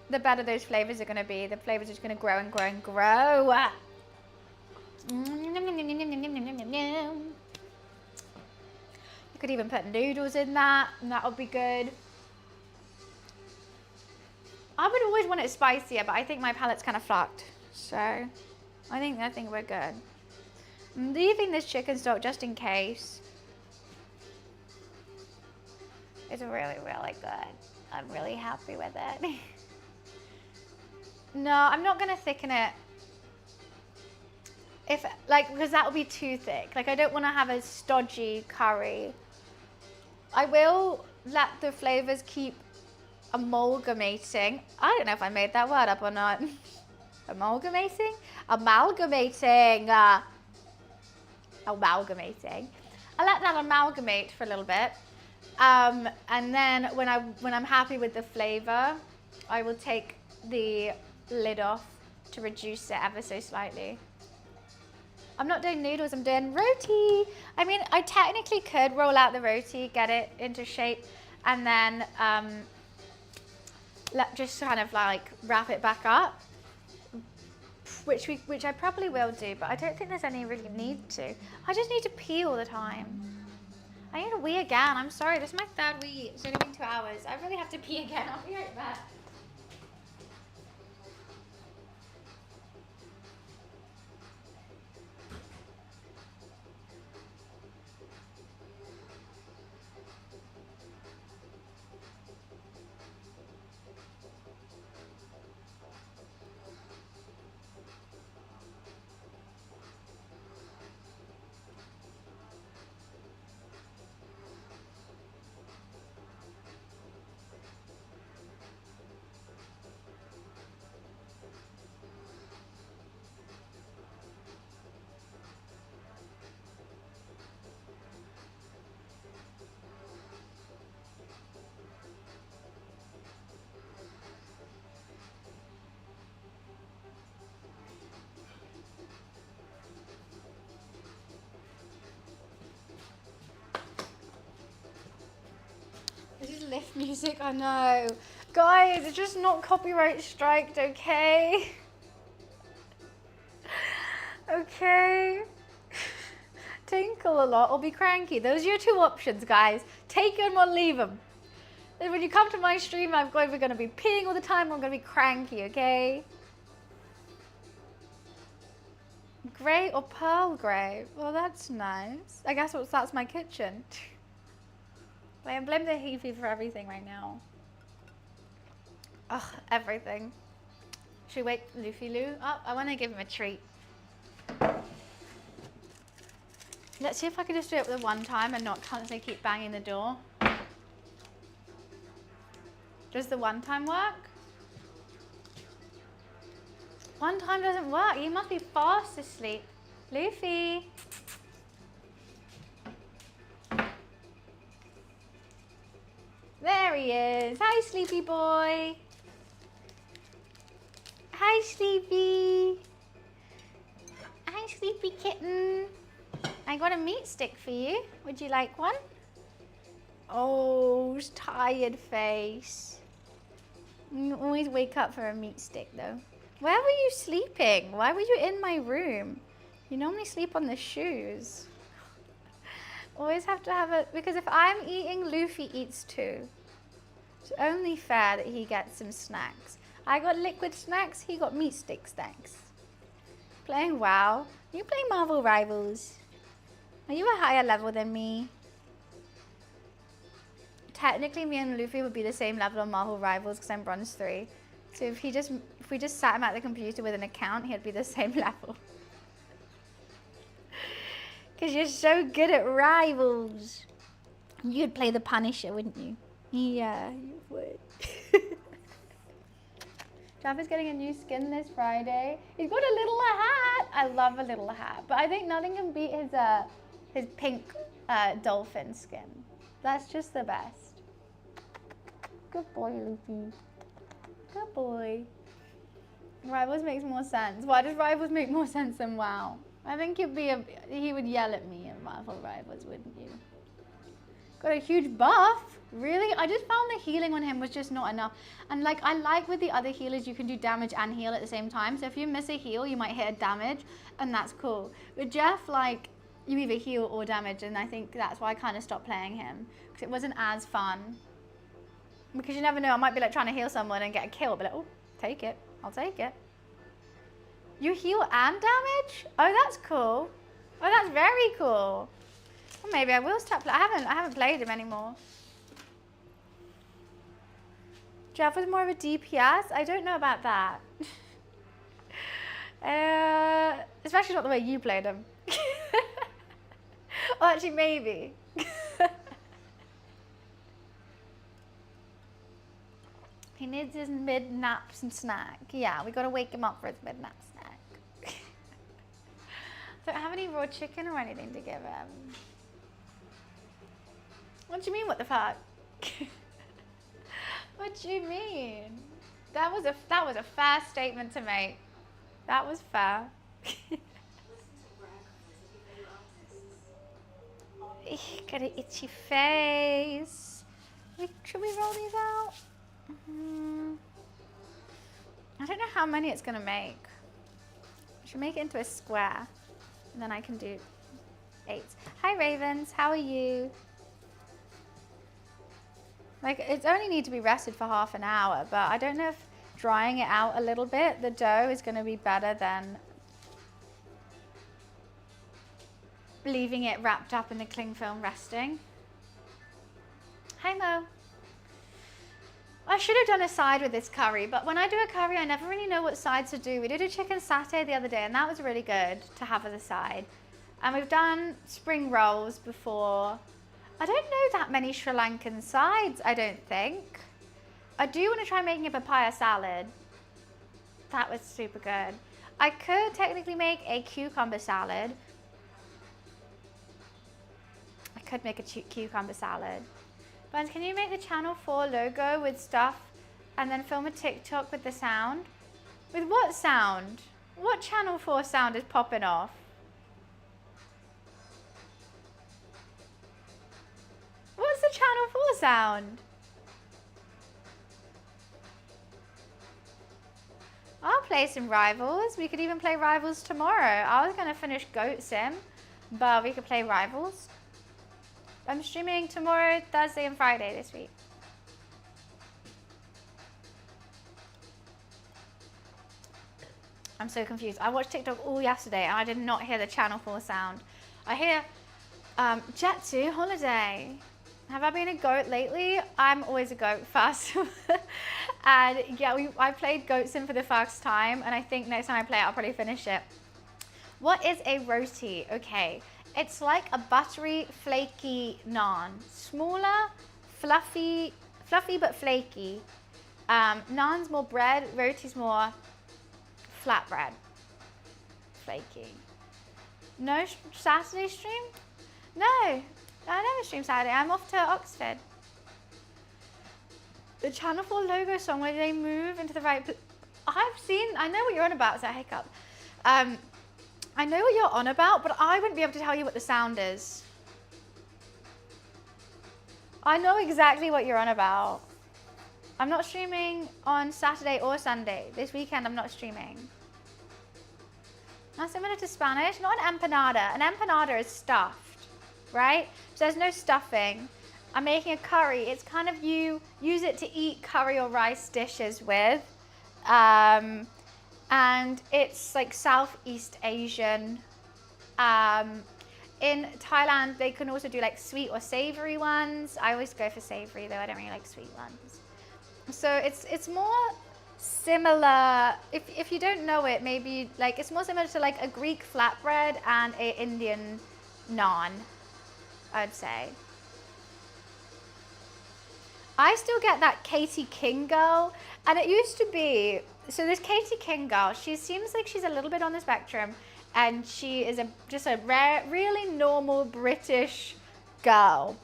the better those flavors are going to be. The flavors are just going to grow and grow and grow. You could even put noodles in that, and that would be good. I would always want it spicier, but I think my palate's kind of fucked. So I think we're good. I'm leaving this chicken stock just in case. It's really, really good. I'm really happy with it. No, I'm not gonna thicken it. Because that would be too thick. I don't wanna have a stodgy curry. I will let the flavors keep amalgamating. I don't know if I made that word up or not. Amalgamating? Amalgamating. Amalgamating. I let that amalgamate for a little bit. And then when I'm happy with the flavor, I will take the lid off to reduce it ever so slightly. I'm not doing noodles, I'm doing roti. I technically could roll out the roti, get it into shape, and then just kind of wrap it back up, which I probably will do, but I don't think there's any really need to. I just need to pee all the time. I need to wee again. I'm sorry, this is my third wee. It's only been 2 hours. I really have to pee again. I'll be right back. uplift music, I know. Guys, it's just not copyright striked, okay? Okay. Tinkle a lot or be cranky. Those are your two options, guys. Take them or leave them. And when you come to my stream, I'm either going to be peeing all the time or I'm going to be cranky, okay? Grey or pearl grey? Well, that's nice. I guess that's my kitchen. I blame the Heafy for everything right now. Ugh, everything. Should we wake Luffy Lou up? I want to give him a treat. Let's see if I can just do it the one time and not constantly keep banging the door. Does the one time work? One time doesn't work. You must be fast asleep. Luffy. There he is. Hi, sleepy boy. Hi, sleepy. Hi, sleepy kitten. I got a meat stick for you. Would you like one? Oh, tired face. You always wake up for a meat stick though. Where were you sleeping? Why were you in my room? You normally sleep on the shoes. Always have to have a, because if I'm eating, Luffy eats too. It's only fair that he gets some snacks. I got liquid snacks, he got meat stick snacks. Playing WoW. You play Marvel Rivals. Are you a higher level than me? Technically, me and Luffy would be the same level on Marvel Rivals because I'm Bronze 3. So if we just sat him at the computer with an account, he'd be the same level. Because you're so good at Rivals. You'd play the Punisher, wouldn't you? Yeah, you would. Jaffa's getting a new skin this Friday. He's got a little hat. I love a little hat. But I think nothing can beat his pink dolphin skin. That's just the best. Good boy, Luffy. Good boy. Rivals makes more sense. Why does Rivals make more sense than WoW? I think he would yell at me in Marvel Rivals, wouldn't you? Got a huge buff. Really? I just found the healing on him was just not enough. And like, I like with the other healers, you can do damage and heal at the same time. So if you miss a heal, you might hit a damage and that's cool. With Jeff, like, you either heal or damage. And I think that's why I kind of stopped playing him. Because it wasn't as fun. Because you never know, I might be like trying to heal someone and get a kill. But like, oh, take it. I'll take it. You heal and damage? Oh, that's cool. Oh, that's very cool. Well, maybe I will start playing. I haven't played him anymore. Jeff was more of a DPS? I don't know about that. Especially not the way you played him. Oh, actually, maybe. He needs his mid-naps and snack. Yeah, we gotta wake him up for his mid-nap snack. Don't have any raw chicken or anything to give him. What do you mean, what the fuck? What do you mean? That was a fair statement to make. That was fair. Got an itchy face. Should we roll these out? I don't know how many it's gonna make. I should make it into a square, and then I can do 8. Hi Ravens, how are you? Like, it's only need to be rested for half an hour, but I don't know if drying it out a little bit, the dough is going to be better than leaving it wrapped up in the cling film resting. Hi Mo. I should have done a side with this curry, but when I do a curry, I never really know what sides to do. We did a chicken satay the other day, and that was really good to have as a side. And we've done spring rolls before. I don't know that many Sri Lankan sides, I don't think. I do want to try making a papaya salad. That was super good. I could technically make a cucumber salad. I could make a cucumber salad. Buns, can you make the Channel 4 logo with stuff and then film a TikTok with the sound? With what sound? What Channel 4 sound is popping off? What's the Channel 4 sound? play some Rivals. We could even play Rivals tomorrow. I was going to finish Goat Sim, but we could play Rivals. I'm streaming tomorrow, Thursday and Friday this week. I'm so confused. I watched TikTok all yesterday and I did not hear the Channel 4 sound. I hear Jet 2 holiday. Have I been a goat lately? I'm always a goat first. And yeah, I played Goat Sim for the first time, and I think next time I play it, I'll probably finish it. What is a roti? Okay, it's like a buttery, flaky naan. Smaller, fluffy but flaky. Naan's more bread, roti's more flatbread. Flaky. No Saturday stream? No, I never stream Saturday. I'm off to Oxford. The Channel 4 logo song, where they move into the right place. I know what you're on about, so hiccup. I know what you're on about, but I wouldn't be able to tell you what the sound is. I know exactly what you're on about. I'm not streaming on Saturday or Sunday. This weekend, I'm not streaming. Now, similar to Spanish, not an empanada. An empanada is stuffed, right? So there's no stuffing. I'm making a curry. It's kind of, you use it to eat curry or rice dishes with. And it's like Southeast Asian. In Thailand, they can also do like sweet or savory ones. I always go for savory though. I don't really like sweet ones. So it's more similar, if you don't know it, maybe like it's more similar to like a Greek flatbread and an Indian naan, I'd say. I still get that Katie King girl, and it used to be, so this Katie King girl, she seems like she's a little bit on the spectrum, and she is just a rare, really normal British girl,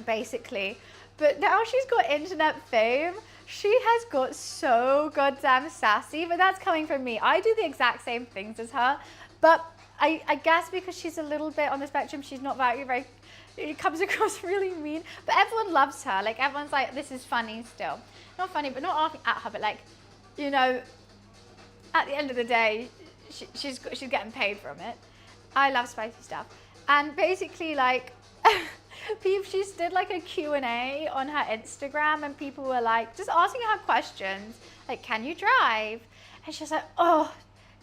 basically. But now she's got internet fame. She has got so goddamn sassy, but that's coming from me. I do the exact same things as her, but I guess because she's a little bit on the spectrum, she's not very, it comes across really mean, but everyone loves her. Like, everyone's like, this is funny still. Not funny, but not laughing at her, but like, you know, at the end of the day, she's getting paid from it. I love spicy stuff. And basically, like, she did like a Q&A on her Instagram, and people were like, just asking her questions, like, can you drive? And she's like, oh,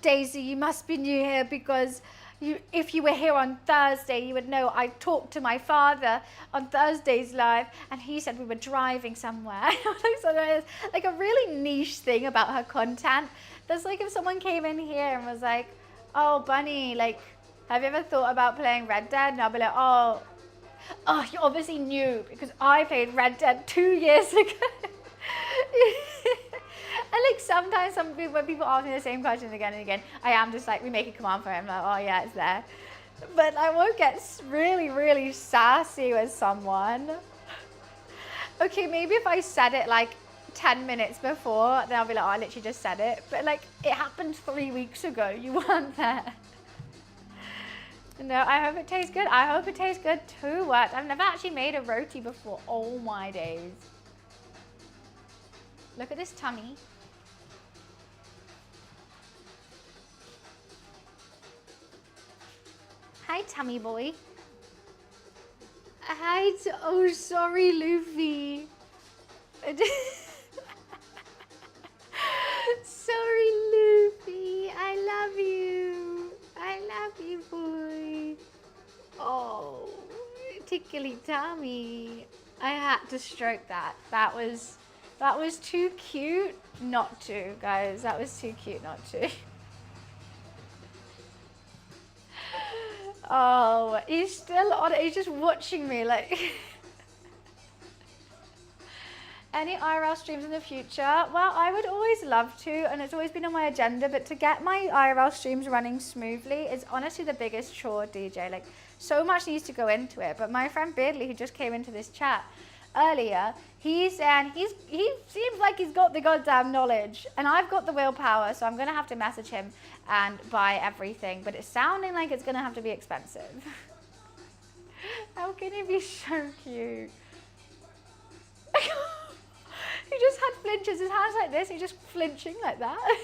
Daisy, you must be new here because if you were here on Thursday, you would know I talked to my father on Thursday's live, and he said we were driving somewhere. So there's like a really niche thing about her content. That's like if someone came in here and was like, oh, Bunny, like, have you ever thought about playing Red Dead? And I'll be like, oh, you obviously knew because I played Red Dead 2 years ago. And like sometimes when people ask me the same question again and again, I am just like, we make a command for him, like, oh yeah, it's there. But I won't get really, really sassy with someone. Okay, maybe if I said it like 10 minutes before, then I'll be like, oh, I literally just said it. But like, it happened 3 weeks ago, you weren't there. No, I hope it tastes good. I hope it tastes good too. What? I've never actually made a roti before. Oh my days. Look at this tummy. Hi, tummy boy. Hi, oh, sorry, Luffy. Sorry, Luffy. I love you. I love you, boy. Oh, tickly tummy. I had to stroke that. That was too cute not to, guys. That was too cute not to. Oh, he's still on it. He's just watching me like. Any IRL streams in the future? Well, I would always love to, and it's always been on my agenda, but to get my IRL streams running smoothly is honestly the biggest chore, DJ. Like, so much needs to go into it. But my friend Beardley, who just came into this chat earlier, he seems like he's got the goddamn knowledge, and I've got the willpower, so I'm gonna have to message him and buy everything, but it's sounding like it's gonna have to be expensive. How can he be so cute? He just had flinches, his hands like this, he's just flinching like that.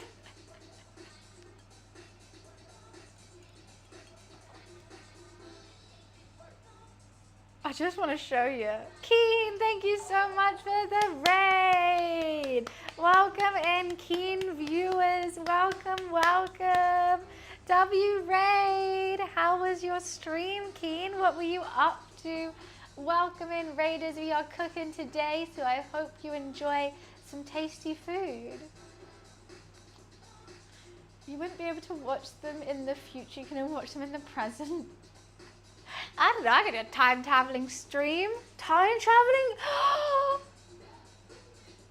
I just want to show you. Keen, thank you so much for the raid. Welcome in, Keen viewers. Welcome, welcome. W raid. How was your stream, Keen? What were you up to? Welcome in, raiders. We are cooking today, so I hope you enjoy some tasty food. You wouldn't be able to watch them in the future. You can only watch them in the present. I don't know, I could do a time traveling stream. Time traveling?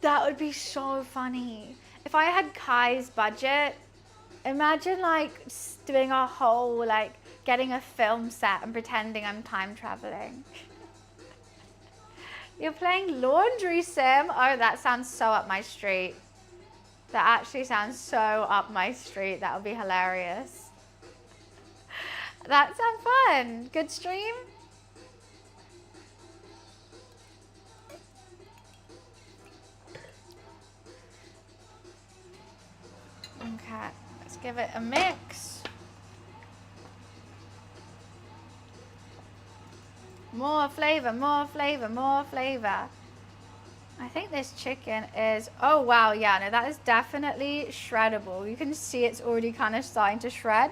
That would be so funny. If I had Kai's budget, imagine like doing a whole, like getting a film set and pretending I'm time traveling. You're playing laundry sim? Oh, that sounds so up my street. That actually sounds so up my street. That would be hilarious. That sounds fun. Good stream? Okay, let's give it a mix. More flavor, more flavor, more flavor. I think this chicken is, oh wow, yeah, no, that is definitely shreddable. You can see it's already kind of starting to shred.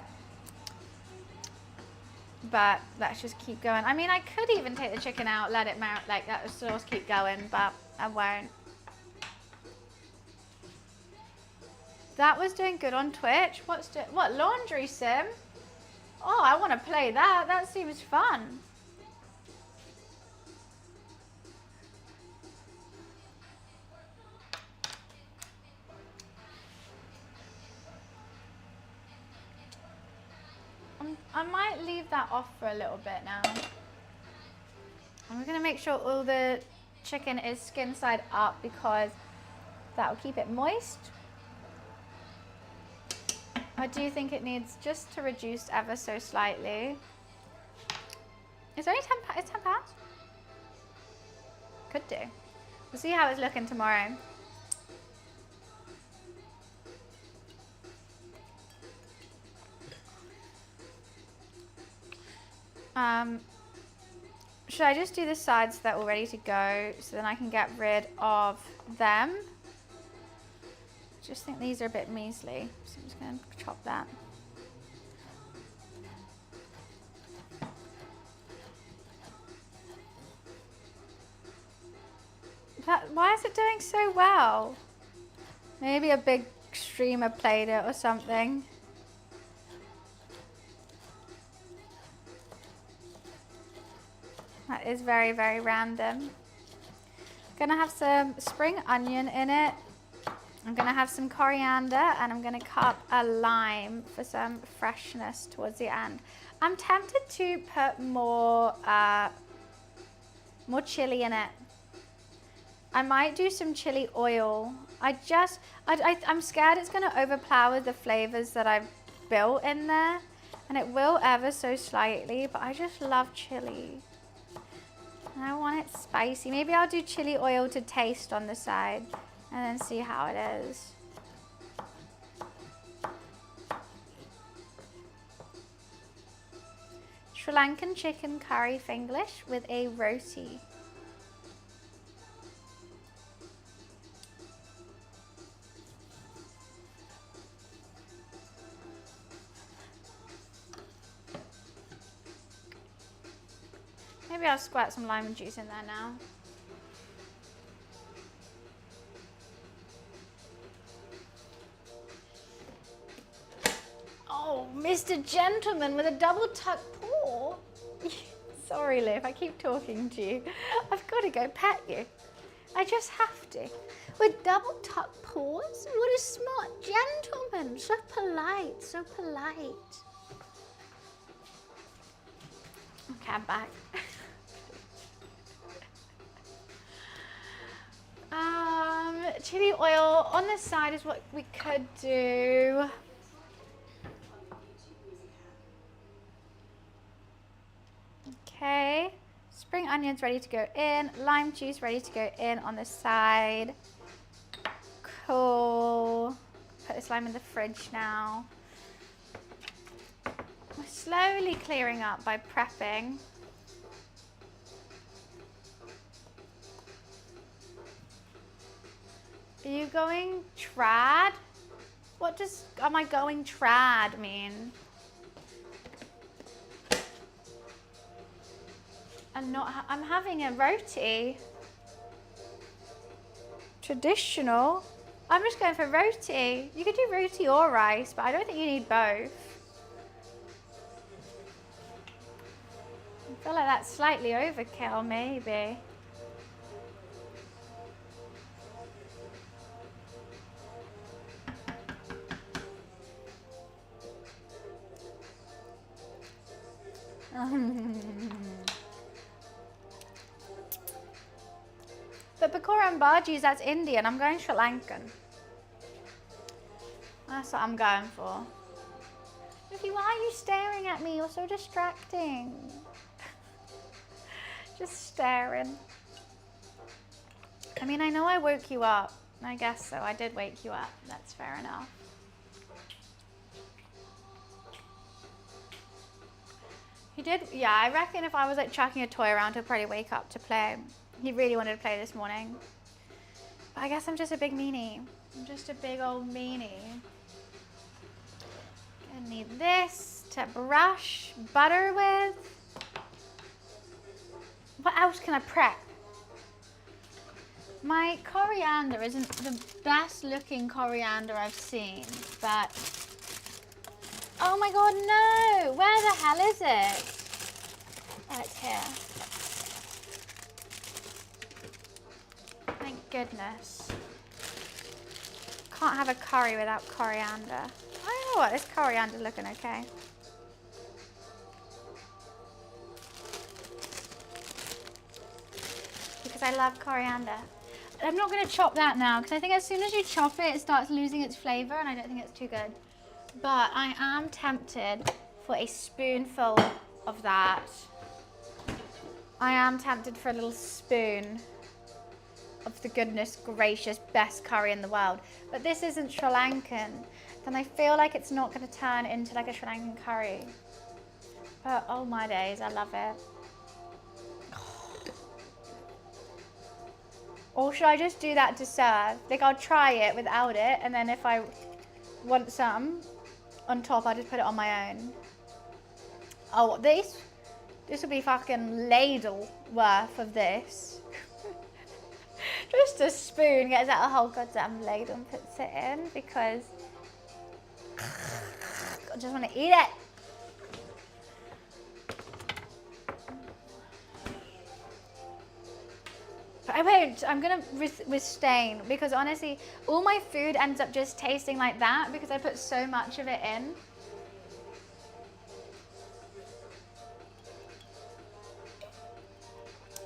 But let's just keep going. I mean, I could even take the chicken out, let it marinate, like that sauce keep going, but I won't. That was doing good on Twitch. What, laundry sim? Oh, I want to play that. That seems fun. I might leave that off for a little bit now. And we're going to make sure all the chicken is skin side up because that will keep it moist. I do think it needs just to reduce ever so slightly. Is there only 10 pounds? Could do. We'll see how it's looking tomorrow. Should I just do the sides that are all ready to go so then I can get rid of them? I just think these are a bit measly, so I'm just going to chop that. Why is it doing so well? Maybe a big streamer played it or something. That is very, very random. Gonna have some spring onion in it. I'm gonna have some coriander and I'm gonna cut a lime for some freshness towards the end. I'm tempted to put more chili in it. I might do some chili oil. I'm scared it's gonna overpower the flavors that I've built in there, and it will ever so slightly, but I just love chili. I want it spicy. Maybe I'll do chili oil to taste on the side and then see how it is. Sri Lankan chicken curry Finglish with a roti. Maybe I'll squirt some lemon juice in there now. Oh, Mr. Gentleman with a double tuck paw. Sorry, Liv, I keep talking to you. I've got to go pet you. I just have to. With double tuck paws? What a smart gentleman. So polite, so polite. Okay, I'm back. Chili oil on the side is what we could do. Okay, spring onions ready to go in, lime juice ready to go in on the side. Cool. Put this lime in the fridge now. We're slowly clearing up by prepping. Are you going trad? What does am I going trad mean? I'm having a roti. Traditional. I'm just going for roti. You could do roti or rice, but I don't think you need both. I feel like that's slightly overkill, maybe. But Pakora and Bhajis, that's Indian. I'm going Sri Lankan. That's what I'm going for. Vicky, why are you staring at me? You're so distracting. Just staring. I mean, I know I woke you up. I guess so. I did wake you up. That's fair enough. He did, yeah, I reckon if I was like chucking a toy around, he'll probably wake up to play. He really wanted to play this morning. But I guess I'm just a big meanie. I'm just a big old meanie. Gonna need this to brush butter with. What else can I prep? My coriander isn't the best looking coriander I've seen, but oh my god, no! Where the hell is it? Oh, it's here. Thank goodness. Can't have a curry without coriander. I know what, this coriander's looking okay. Because I love coriander. I'm not going to chop that now, because I think as soon as you chop it, it starts losing its flavour, and I don't think it's too good. But I am tempted for a spoonful of that. I am tempted for a little spoon of the goodness gracious best curry in the world. But this isn't Sri Lankan, then I feel like it's not going to turn into like a Sri Lankan curry. But oh my days, I love it. Or should I just do that to serve? Like I'll try it without it, and then if I want some on top, I'll just put it on my own. Oh, this will be fucking ladle worth of this. Just a spoon gets out a whole goddamn ladle and puts it in because I just want to eat it. But I won't. I'm going to restrain because honestly, all my food ends up just tasting like that because I put so much of it in.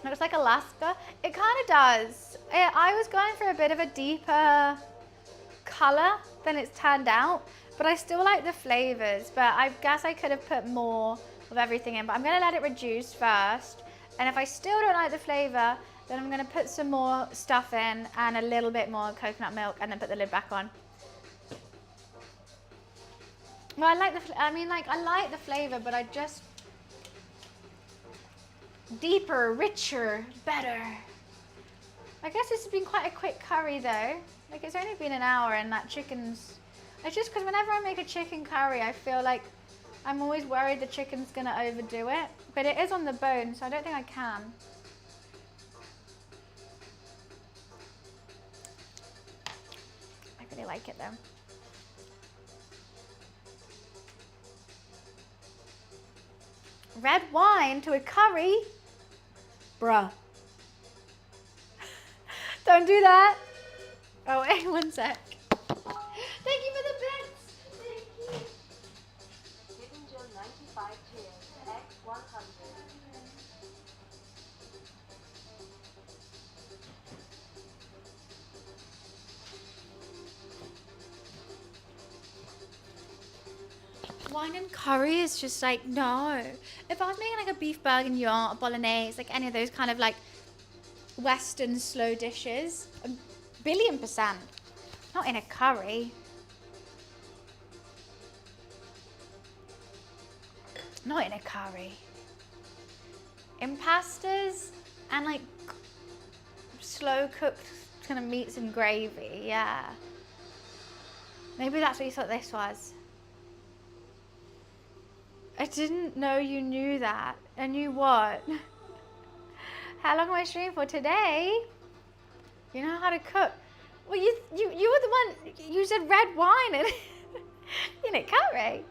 Looks like Alaska. It kind of does. I was going for a bit of a deeper color than it's turned out, but I still like the flavors. But I guess I could have put more of everything in, but I'm going to let it reduce first. And if I still don't like the flavor, then I'm going to put some more stuff in and a little bit more coconut milk and then put the lid back on. Well, I like the flavor, but I just deeper, richer, better. I guess this has been quite a quick curry though. Like it's only been an hour and that chicken's... It's just because whenever I make a chicken curry, I feel like I'm always worried the chicken's going to overdo it. But it is on the bone, so I don't think I can. I really like it though. Red wine to a curry? Bruh. Don't do that. Oh, wait, 1 sec. Thank you for the bits. Thank you. Hidden Gem 95 cheers. X 100. Wine and curry is just like, no. If I was making like a beef bourguignon, a bolognese, like any of those kind of like Western slow dishes, 1,000,000,000%. Not in a curry. Not in a curry. In pastas and like slow cooked It's gonna meat some gravy, yeah. Maybe that's what you thought this was. I didn't know you knew that. I knew what? How long am I streaming for today? You know how to cook. Well, you were the one, you said red wine and you know, curry.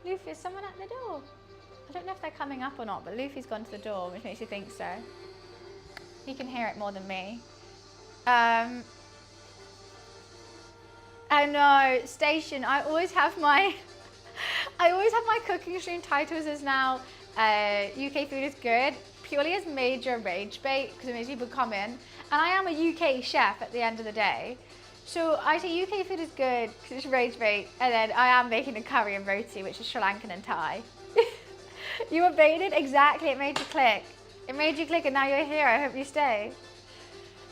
Luffy, is someone at the door? I don't know if they're coming up or not, but Luffy's gone to the door, which makes you think so. He can hear it more than me. I know, Station, I always have my cooking stream titles as now UK food is good, purely as major rage bait, because it makes people come in. And I am a UK chef at the end of the day. So I say UK food is good, because it's rage bait, and then I am making a curry and roti, which is Sri Lankan and Thai. You were baited? Exactly, it made you click. It made you click and now you're here, I hope you stay.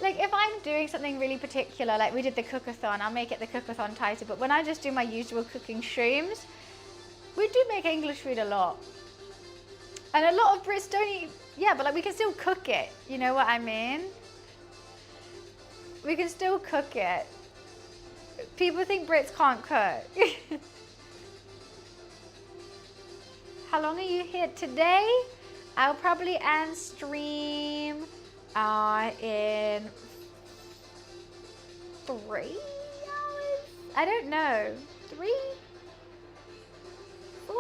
Like if I'm doing something really particular, like we did the cookathon, I'll make it the cookathon title, but when I just do my usual cooking streams, we do make English food a lot. And a lot of Brits don't eat, yeah, but like we can still cook it, you know what I mean? We can still cook it. People think Brits can't cook. How long are you here today? I'll probably end stream in 3 hours? I don't know. 3? 4?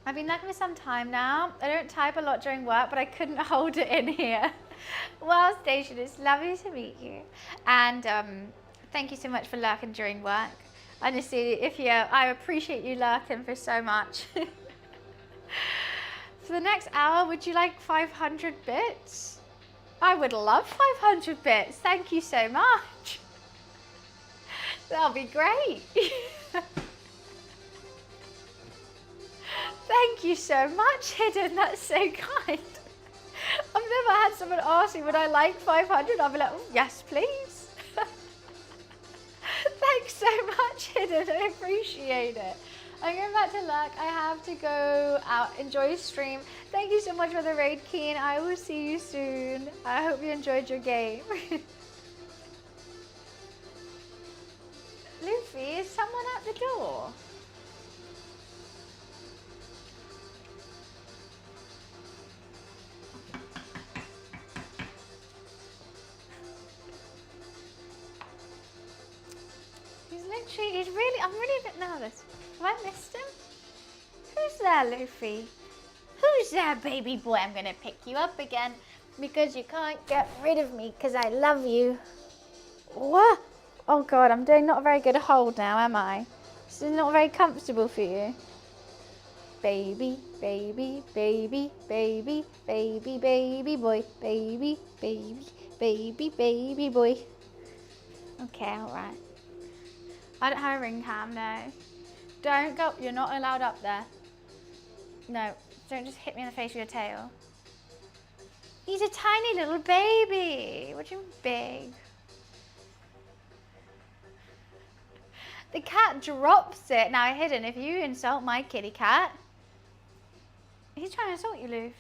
I've been looking for some time now. I don't type a lot during work, but I couldn't hold it in here. Well, Station, it's lovely to meet you. And thank you so much for lurking during work. Honestly, I appreciate you lurking for so much. For the next hour, would you like 500 bits? I would love 500 bits. Thank you so much. That'll be great. Thank you so much, Hidden. That's so kind. I've never had someone ask me, would I like 500? I'll be like, oh, yes, please. Thanks so much, Hidden. I appreciate it. I'm going back to luck. I have to go out, enjoy stream. Thank you so much for the raid, Keen. I will see you soon. I hope you enjoyed your game. Luffy, is someone at the door? I'm really a bit nervous. Have I missed him? Who's there, Luffy? Who's there, baby boy? I'm gonna pick you up again because you can't get rid of me because I love you. What? Oh God, I'm doing not a very good hold now, am I? This is not very comfortable for you. Baby, baby, baby, baby, baby, baby boy, baby, baby, baby, baby boy. Okay, all right. I don't have a ring cam, no. Don't go, you're not allowed up there. No, don't just hit me in the face with your tail. He's a tiny little baby. What do you mean big? The cat drops it. Now, Hidden, if you insult my kitty cat, he's trying to insult you, Loof.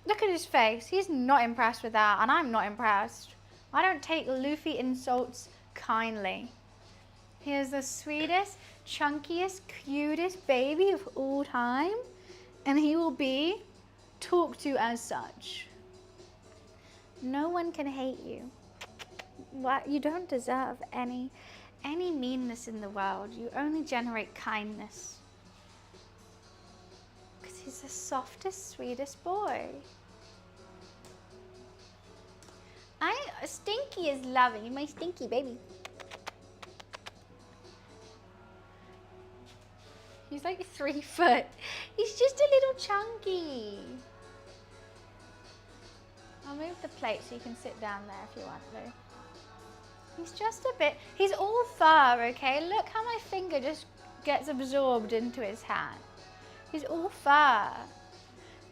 Look at his face. He's not impressed with that, and I'm not impressed. I don't take Luffy insults kindly. He is the sweetest, chunkiest, cutest baby of all time, and he will be talked to as such. No one can hate you. What? You don't deserve any meanness in the world. You only generate kindness. Because he's the softest, sweetest boy. Stinky is loving. My stinky baby. He's like 3 foot. He's just a little chunky. I'll move the plate so you can sit down there if you want, Lou. He's just a bit, he's all fur, okay? Look how my finger just gets absorbed into his hand. He's all fur.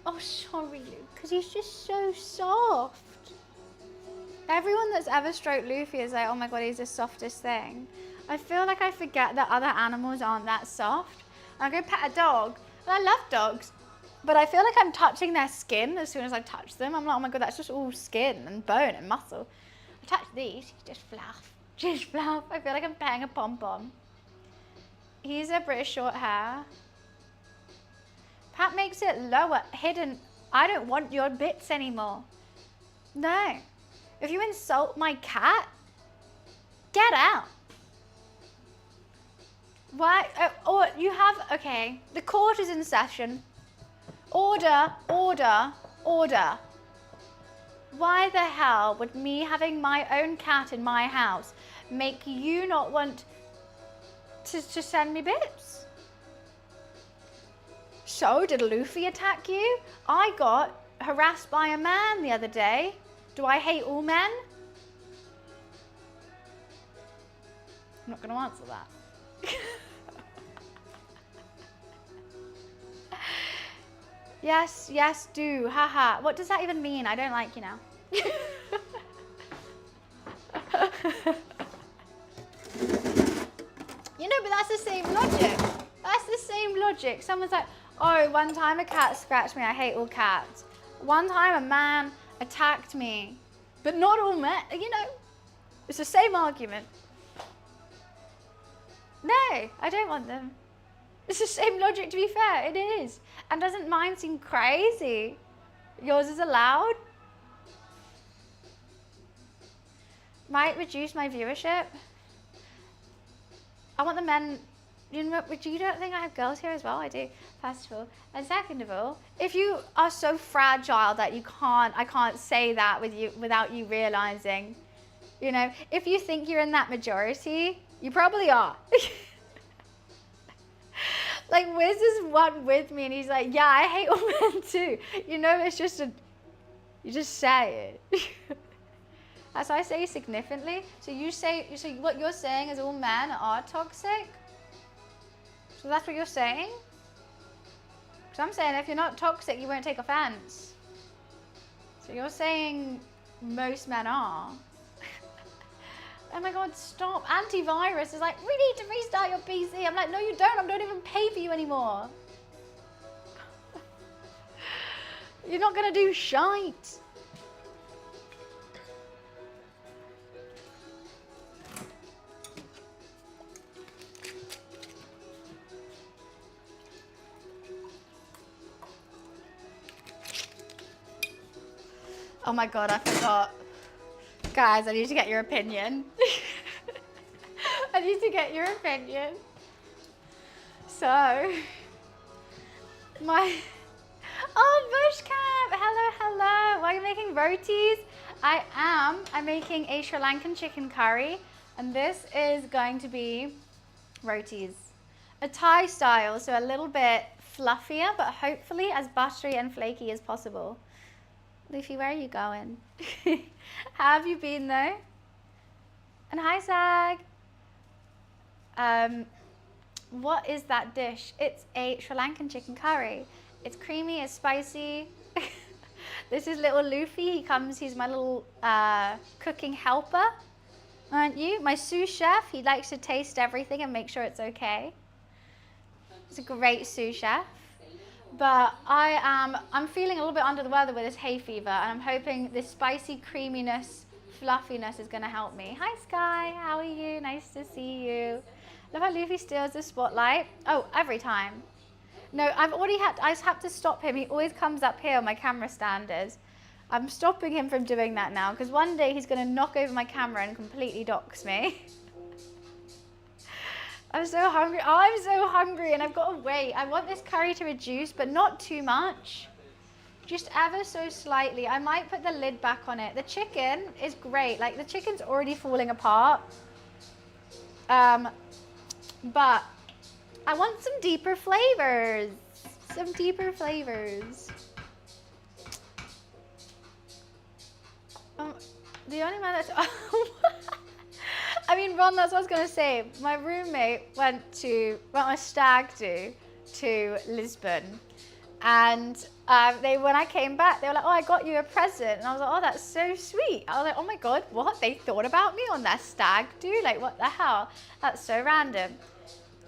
Oh, sorry, Lou, because he's just so soft. Everyone that's ever stroked Luffy is like, oh my God, he's the softest thing. I feel like I forget that other animals aren't that soft. I go pet a dog, and I love dogs. But I feel like I'm touching their skin as soon as I touch them. I'm like, oh my God, that's just all skin and bone and muscle. I touch these, just fluff, just fluff. I feel like I'm petting a pom-pom. He's a British short hair. Pat makes it lower, hidden. I don't want your bits anymore. No. If you insult my cat, get out. Why? Or you have, okay, the court is in session. Order, order, order. Why the hell would me having my own cat in my house make you not want to send me bits? So, did Luffy attack you? I got harassed by a man the other day. Do I hate all men? I'm not going to answer that. Yes, yes, do. Haha. What does that even mean? I don't like you now. You know, but that's the same logic. That's the same logic. Someone's like, oh, one time a cat scratched me. I hate all cats. One time a man attacked me. But not all men. You know, it's the same argument. No, I don't want them. It's the same logic, to be fair. It is. And doesn't mine seem crazy? Yours is allowed? Might reduce my viewership. I want the men. You know, you don't think I have girls here as well? I do, first of all. And second of all, if you are so fragile that I can't say that without you realizing, you know, if you think you're in that majority, you probably are. Like, Wiz is one with me and he's like, yeah, I hate all men too. You know, it's just you just say it. As I say significantly, so what you're saying is all men are toxic? So that's what you're saying? Because I'm saying if you're not toxic, you won't take offense. So you're saying most men are. Oh my God, stop. Antivirus is like, we need to restart your PC. I'm like, no, you don't. I don't even pay for you anymore. You're not going to do shite. Oh my God, I forgot. Guys, I need to get your opinion. I need to get your opinion. So, oh, Bushcamp, hello, hello. Are you making rotis? I am. I'm making a Sri Lankan chicken curry, and this is going to be rotis. A Thai style, so a little bit fluffier, but hopefully as buttery and flaky as possible. Luffy, where are you going? How have you been though? And hi, Zag. What is that dish? It's a Sri Lankan chicken curry. It's creamy, it's spicy. This is little Luffy. He's my little cooking helper, aren't you? My sous chef, he likes to taste everything and make sure it's okay. He's a great sous chef. But I'm feeling a little bit under the weather with this hay fever, and I'm hoping this spicy creaminess, fluffiness is going to help me. Hi, Sky. How are you? Nice to see you. Love how Luffy steals the spotlight. Oh, every time. No, I just have to stop him. He always comes up here, my camera stand is. I'm stopping him from doing that now, because one day he's going to knock over my camera and completely dox me. I'm so hungry. Oh, I'm so hungry and I've got to wait. I want this curry to reduce, but not too much. Just ever so slightly. I might put the lid back on it. The chicken is great. Like, the chicken's already falling apart. But I want some deeper flavors. Some deeper flavors. The only man that's... I mean, Ron, that's what I was going to say. My roommate went on a stag do to Lisbon. And when I came back, they were like, oh, I got you a present. And I was like, oh, that's so sweet. I was like, oh my God, what? They thought about me on their stag do? Like, what the hell? That's so random.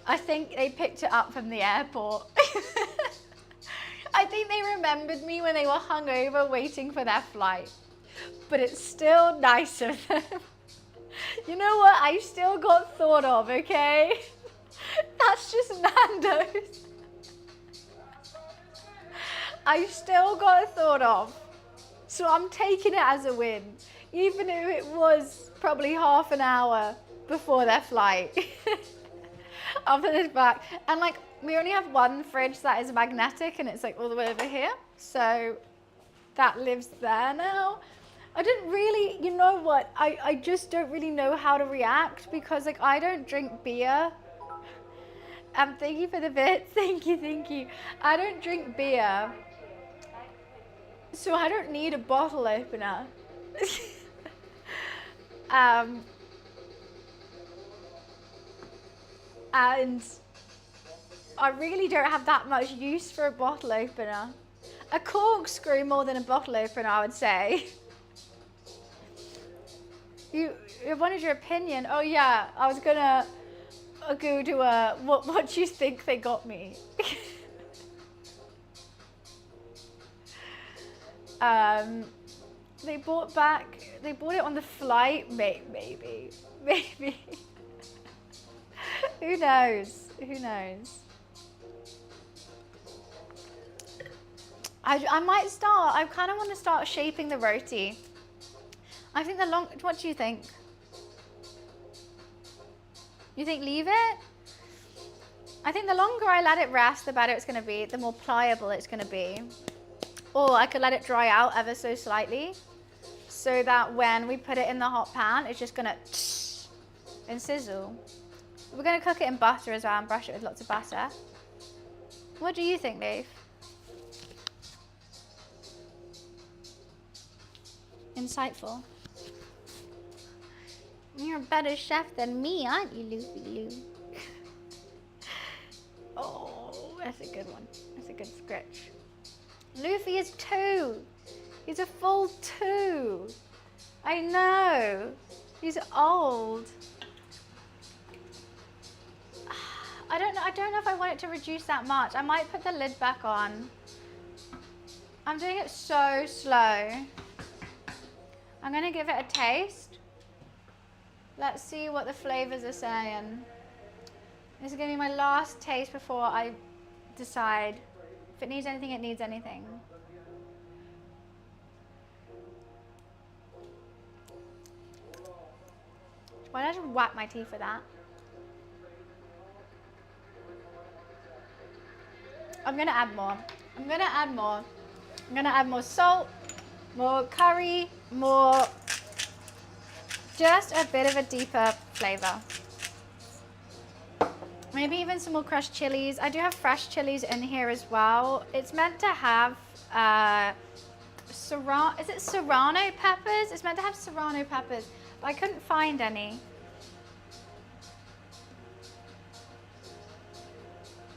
I think they picked it up from the airport. I think they remembered me when they were hungover waiting for their flight. But it's still nice of them. You know what? I still got thought of, okay? That's just Nando's. I still got thought of. So I'm taking it as a win. Even if it was probably half an hour before their flight. I'll put this back. And like, we only have one fridge that is magnetic and it's like all the way over here. So that lives there now. I didn't really, you know what? I just don't really know how to react because like I don't drink beer. Thank you for the bits. Thank you. I don't drink beer. So I don't need a bottle opener. And I really don't have that much use for a bottle opener. A corkscrew more than a bottle opener, I would say. You wanted your opinion. Oh yeah, I was gonna go to what do you think they got me? They bought it on the flight, maybe. Who knows? I might start, I kind of want to start shaping the roti. I think what do you think? You think leave it? I think the longer I let it rest, the better it's going to be, the more pliable it's going to be. Or I could let it dry out ever so slightly so that when we put it in the hot pan, it's just going to and sizzle. We're going to cook it in butter as well and brush it with lots of butter. What do you think, Dave? Insightful. You're a better chef than me, aren't you, Luffy Lou? Oh, that's a good one. That's a good scratch. Luffy is 2. He's a full 2. I know. He's old. I don't know if I want it to reduce that much. I might put the lid back on. I'm doing it so slow. I'm gonna give it a taste. Let's see what the flavors are saying. This is gonna be my last taste before I decide. If it needs anything, it needs anything. Why did I just whack my teeth with that? I'm gonna add more. I'm gonna add more salt, more curry, more, just a bit of a deeper flavor. Maybe even some more crushed chilies. I do have fresh chilies in here as well. It's meant to have is it serrano peppers? It's meant to have serrano peppers, but I couldn't find any.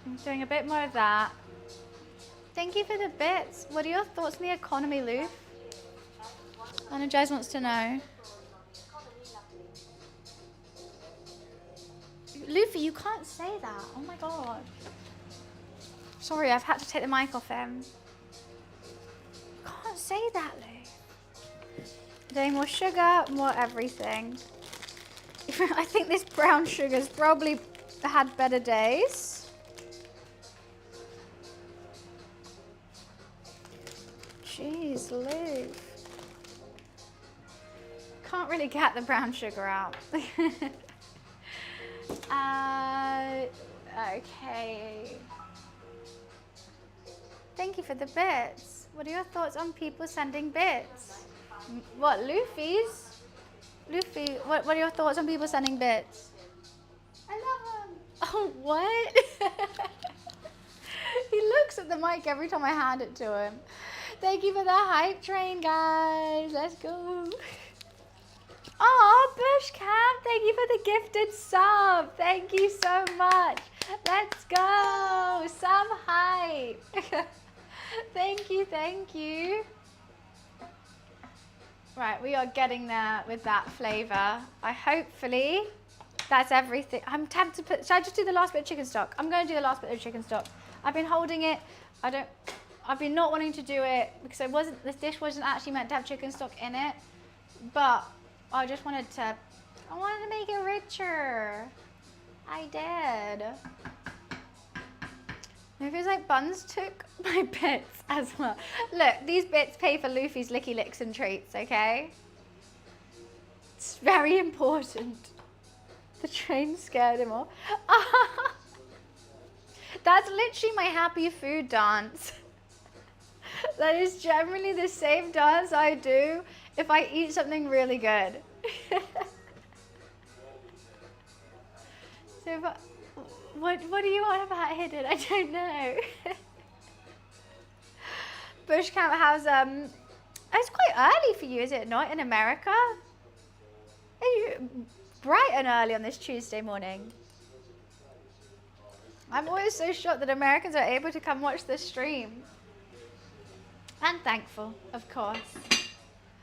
I'm doing a bit more of that. Thank you for the bits. What are your thoughts on the economy, Lou? Energize wants to know. Luffy, you can't say that. Oh my god. Sorry, I've had to take the mic off him. You can't say that, Lou. Doing more sugar, more everything. I think this brown sugar's probably had better days. Jeez, Lou. Can't really get the brown sugar out. Okay. Thank you for the bits. What are your thoughts on people sending bits? What, Luffy's? Luffy, what are your thoughts on people sending bits? I love them. Oh, what? He looks at the mic every time I hand it to him. Thank you for the hype train, guys. Let's go. Oh, Bushcamp, thank you for the gifted sub. Thank you so much. Let's go. Some hype. Thank you. Right, we are getting there with that flavor. Hopefully, that's everything. I'm tempted to put, should I just do the last bit of chicken stock? I'm going to do the last bit of chicken stock. I've been holding it. I've been not wanting to do it because this dish wasn't actually meant to have chicken stock in it, but I wanted to make it richer. I did. It feels like Buns took my bits as well. Look, these bits pay for Luffy's licky licks and treats, okay? It's very important. The train scared him off. That's literally my happy food dance. That is generally the same dance I do if I eat something really good. So what do you want about hidden? I don't know. Bush camp has it's quite early for you, is it not, in America? Bright and early on this Tuesday morning. I'm always so shocked that Americans are able to come watch this stream. And thankful, of course.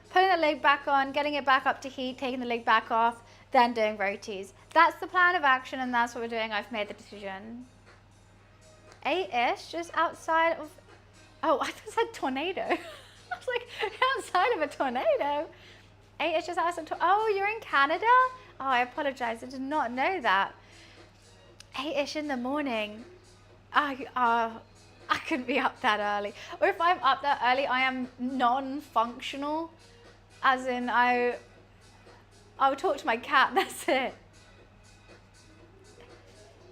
Putting the leg back on, getting it back up to heat, taking the leg back off, then doing rotis. That's the plan of action, and that's what we're doing. I've made the decision. 8-ish, just outside of... Oh, I thought it said tornado. I was like, outside of a tornado? 8-ish, just outside... Oh, you're in Canada? Oh, I apologize. I did not know that. 8-ish in the morning. I couldn't be up that early. Or if I'm up that early, I am non-functional. As in, I would talk to my cat, that's it.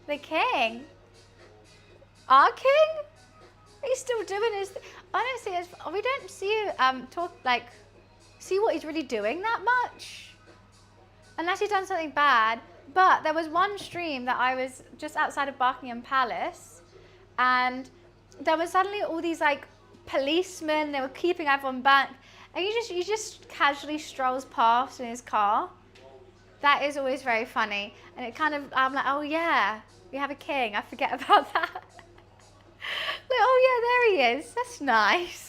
The king? Our king? He's still doing his thing. Honestly, we don't see see what he's really doing that much. Unless he's done something bad. But there was one stream that I was just outside of Buckingham Palace, and there was suddenly all these like policemen, they were keeping everyone back, and he just casually strolls past in his car. That is always very funny. And it kind of, I'm like, oh yeah, we have a king, I forget about that. Like, oh yeah, there he is, that's nice.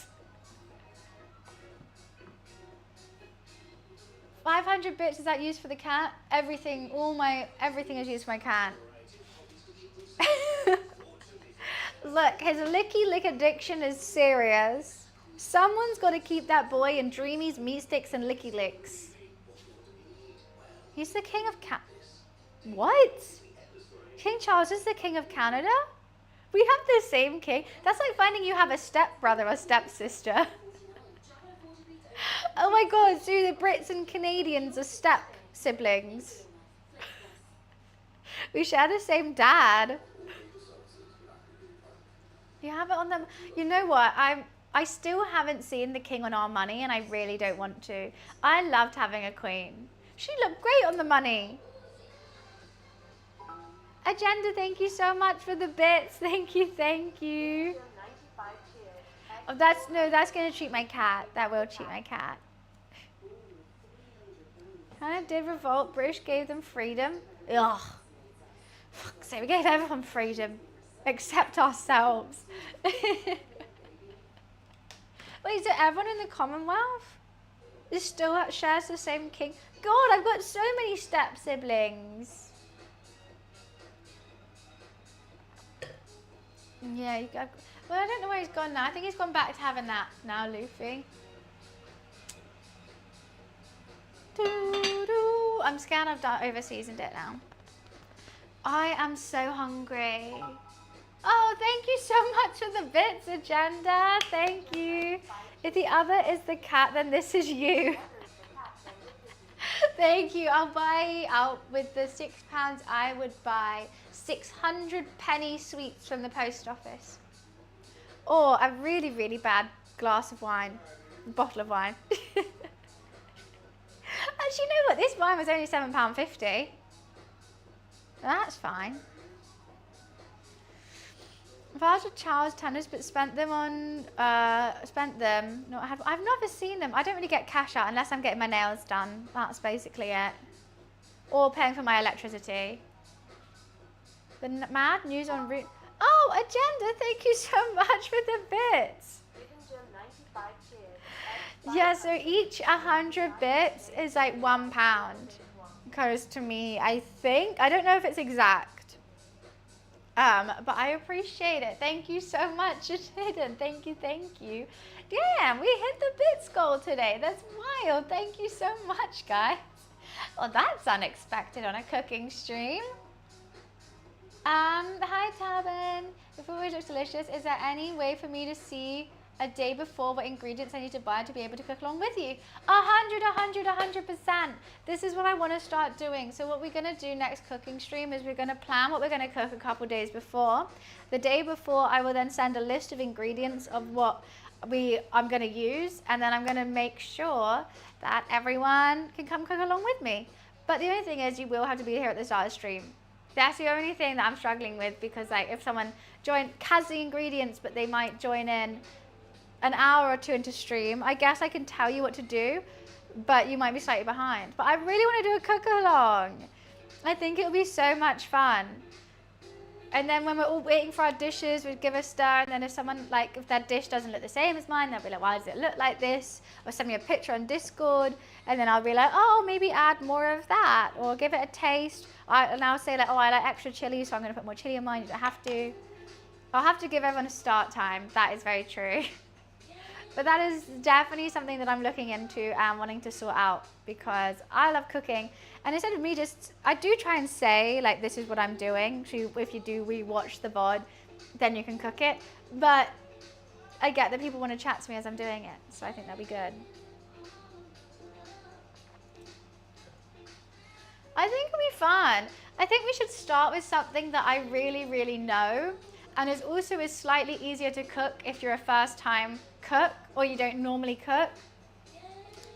500 bits, is that used for the cat? Everything is used for my cat. Look, his licky lick addiction is serious. Someone's got to keep that boy in Dreamies, meat sticks, and licky licks. He's the king of What? King Charles is the king of Canada? We have the same king. That's like finding you have a stepbrother or stepsister. Oh my god, so the Brits and Canadians are step siblings. We share the same dad. You have it on them. You know what? I still haven't seen the king on Our Money, and I really don't want to. I loved having a queen. She looked great on the money. Agenda, thank you so much for the bits. Thank you, thank you. Oh, that's going to treat my cat. That will treat my cat. Kind of did revolt. British gave them freedom. Ugh. Fuck's sake, we gave everyone freedom. Except ourselves. Wait, so everyone in the Commonwealth still shares the same king? God, I've got so many step siblings. Yeah, well, I don't know where he's gone now. I think he's gone back to having that now, Luffy. Doo-doo. I'm scared I've over-seasoned it now. I am so hungry. Oh, thank you so much for the bits, Agenda. Thank you. If the other is the cat, then this is you. Thank you. With the £6, I would buy 600 penny sweets from the post office. Or a really, really bad glass of wine, bottle of wine. Actually, you know what? This wine was only £7.50. That's fine. If I was with Charles tennis but spent them. I've never seen them. I don't really get cash out unless I'm getting my nails done. That's basically it. Or paying for my electricity. The mad news on route. Oh, Agenda, thank you so much for the bits. Yeah, so each 100 bits is like £1. Goes to me, I think. I don't know if it's exact. But I appreciate it. Thank you so much, Hidden. Thank you, thank you. Damn, we hit the bits goal today. That's wild. Thank you so much, guys. Well, that's unexpected on a cooking stream. Hi Tabin. The food looks delicious. Is there any way for me to see a day before what ingredients I need to buy to be able to cook along with you? 100%. This is what I want to start doing. So what we're going to do next cooking stream is we're going to plan what we're going to cook a couple days before. The day before, I will then send a list of ingredients of what I'm going to use, and then I'm going to make sure that everyone can come cook along with me. But the only thing is, you will have to be here at the start of the stream. That's the only thing that I'm struggling with, because like if someone has the ingredients but they might join in an hour or two into stream, I guess I can tell you what to do, but you might be slightly behind. But I really want to do a cook along. I think it'll be so much fun. And then when we're all waiting for our dishes, we'd give a stir, and then if someone, like, if their dish doesn't look the same as mine, they'll be like, why does it look like this? Or send me a picture on Discord, and then I'll be like, oh, maybe add more of that, or give it a taste. And I'll say like, oh, I like extra chili, so I'm gonna put more chili in mine. You don't have to. I'll have to give everyone a start time. That is very true. But that is definitely something that I'm looking into and wanting to sort out, because I love cooking. And instead of me I do try and say, like, this is what I'm doing. So if you do rewatch the VOD, then you can cook it. But I get that people want to chat to me as I'm doing it. So I think that'll be good. I think it'll be fun. I think we should start with something that I really, really know. And is also slightly easier to cook if you're a first time cook or you don't normally cook.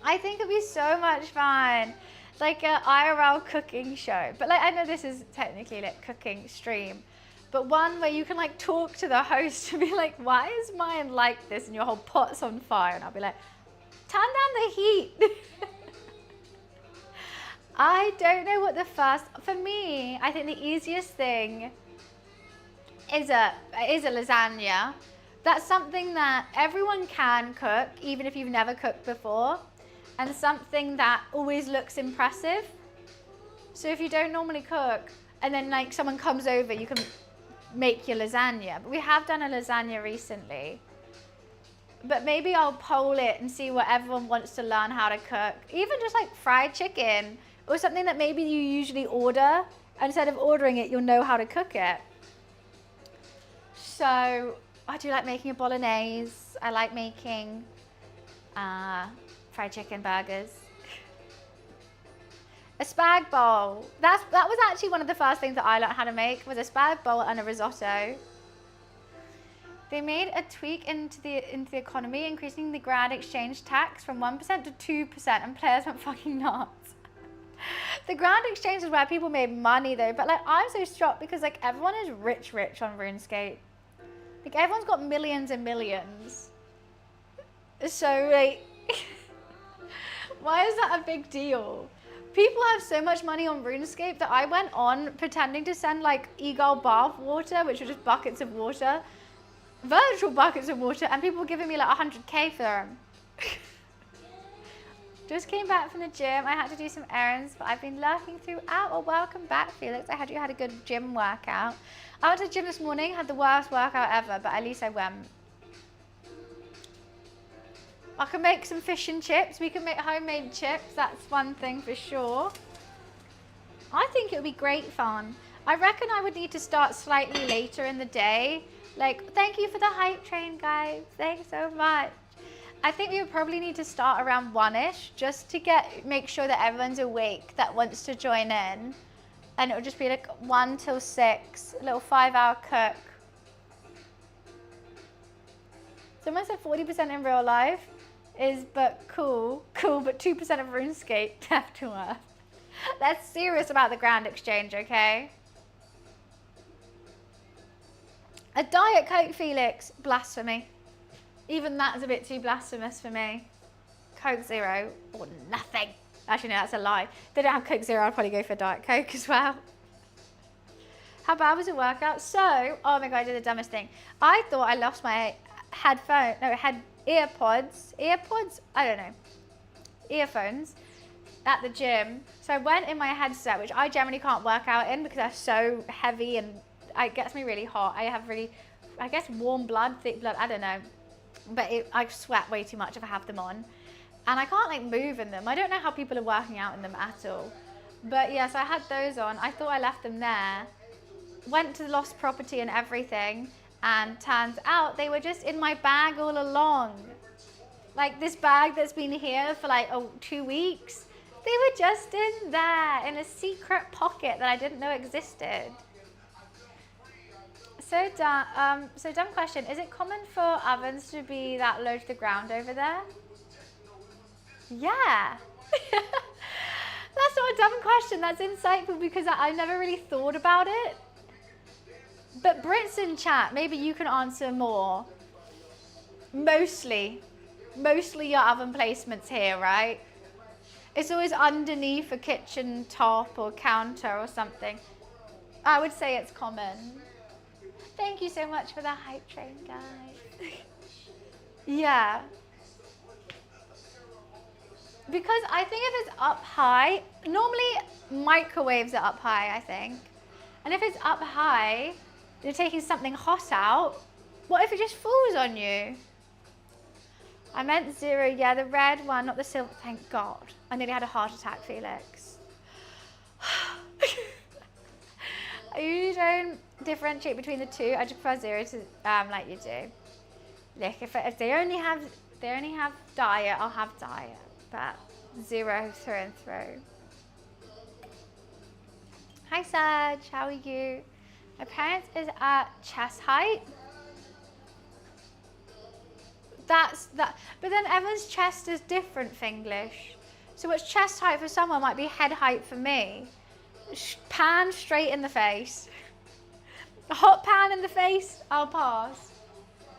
I think it'd be so much fun. Like an IRL cooking show. But like, I know this is technically like cooking stream, but one where you can like talk to the host to be like, why is mine like this and your whole pot's on fire? And I'll be like, turn down the heat. I don't know what for me, I think the easiest thing is a lasagna. That's something that everyone can cook, even if you've never cooked before, and something that always looks impressive. So if you don't normally cook, and then like someone comes over, you can make your lasagna. But we have done a lasagna recently. But maybe I'll poll it and see what everyone wants to learn how to cook. Even just like fried chicken, or something that maybe you usually order. Instead of ordering it, you'll know how to cook it. So I do like making a bolognese. I like making fried chicken burgers. A spag bowl. That was actually one of the first things that I learned how to make, was a spag bowl and a risotto. They made a tweak into the economy, increasing the grand exchange tax from 1% to 2%, and players went fucking nuts. The grand exchange is where people made money though, but like I'm so shocked because like everyone is rich on RuneScape. Like everyone's got millions and millions. So like, why is that a big deal? People have so much money on RuneScape that I went on pretending to send like Eagle bath water, which were just buckets of water, virtual buckets of water, and people were giving me like 100k for them. Just came back from the gym. I had to do some errands, but I've been lurking throughout. Well, welcome back, Felix. I heard you had a good gym workout. I went to the gym this morning, had the worst workout ever, but at least I went. I can make some fish and chips. We can make homemade chips. That's one thing for sure. I think it would be great fun. I reckon I would need to start slightly later in the day. Like, thank you for the hype train, guys. Thanks so much. I think we would probably need to start around 1-ish just to make sure that everyone's awake that wants to join in. And it would just be like 1 till 6, a little 5-hour cook. Someone said 40% in real life is but cool, but 2% of RuneScape left to earth. That's serious about the grand exchange, okay? A Diet Coke, Felix, blasphemy. Even that's a bit too blasphemous for me. Coke Zero or nothing. Actually, no, that's a lie. If they don't have Coke Zero, I'd probably go for Diet Coke as well. How bad was the workout? So, oh my God, I did the dumbest thing. I thought I lost my earpods, I don't know, earphones at the gym. So I went in my headset, which I generally can't work out in because they're so heavy and it gets me really hot. I have really, I guess, warm blood, thick blood, I don't know. But I sweat way too much if I have them on. And I can't like move in them. I don't know how people are working out in them at all. But yeah, so I had those on. I thought I left them there. Went to the lost property and everything. And turns out they were just in my bag all along. Like this bag that's been here for like 2 weeks. They were just in there in a secret pocket that I didn't know existed. So dumb question. Is it common for ovens to be that low to the ground over there? Yeah. That's not a dumb question. That's insightful because I never really thought about it. But Brits in chat, maybe you can answer more. Mostly your oven placements here, right? It's always underneath a kitchen top or counter or something. I would say it's common. Thank you so much for the hype train, guys. Yeah. Because I think if it's up high, normally microwaves are up high, I think. And if it's up high, you're taking something hot out, what if it just falls on you? I meant 0, yeah, the red one, not the silver, thank God. I nearly had a heart attack, Felix. I usually don't differentiate between the two. I just prefer 0 to like you do. Look, if they only have diet, I'll have diet. But 0 through and through. Hi Serge, how are you? My parents is at chest height. That's that. But then Evan's chest is different for English. So what's chest height for someone might be head height for me. Pan straight in the face. A hot pan in the face, I'll pass.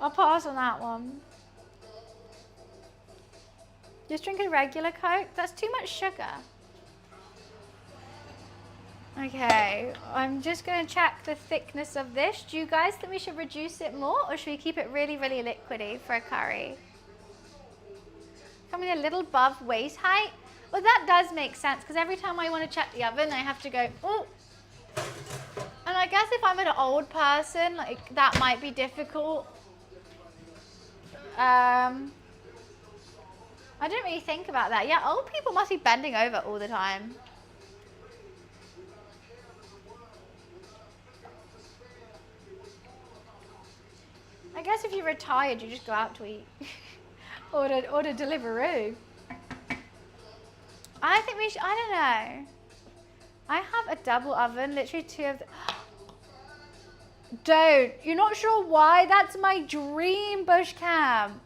I'll pass on that one. Just drink a regular Coke? That's too much sugar. Okay, I'm just going to check the thickness of this. Do you guys think we should reduce it more or should we keep it really, really liquidy for a curry? Coming a little above waist height? Well, that does make sense because every time I want to check the oven, I have to go, oh. And I guess if I'm an old person, like that might be difficult. I didn't really think about that. Yeah, old people must be bending over all the time. I guess if you're retired, you just go out to eat. order Deliveroo. I think we should, I don't know. I have a double oven, literally 2 of the, don't. You're not sure why? That's my dream, bush cam.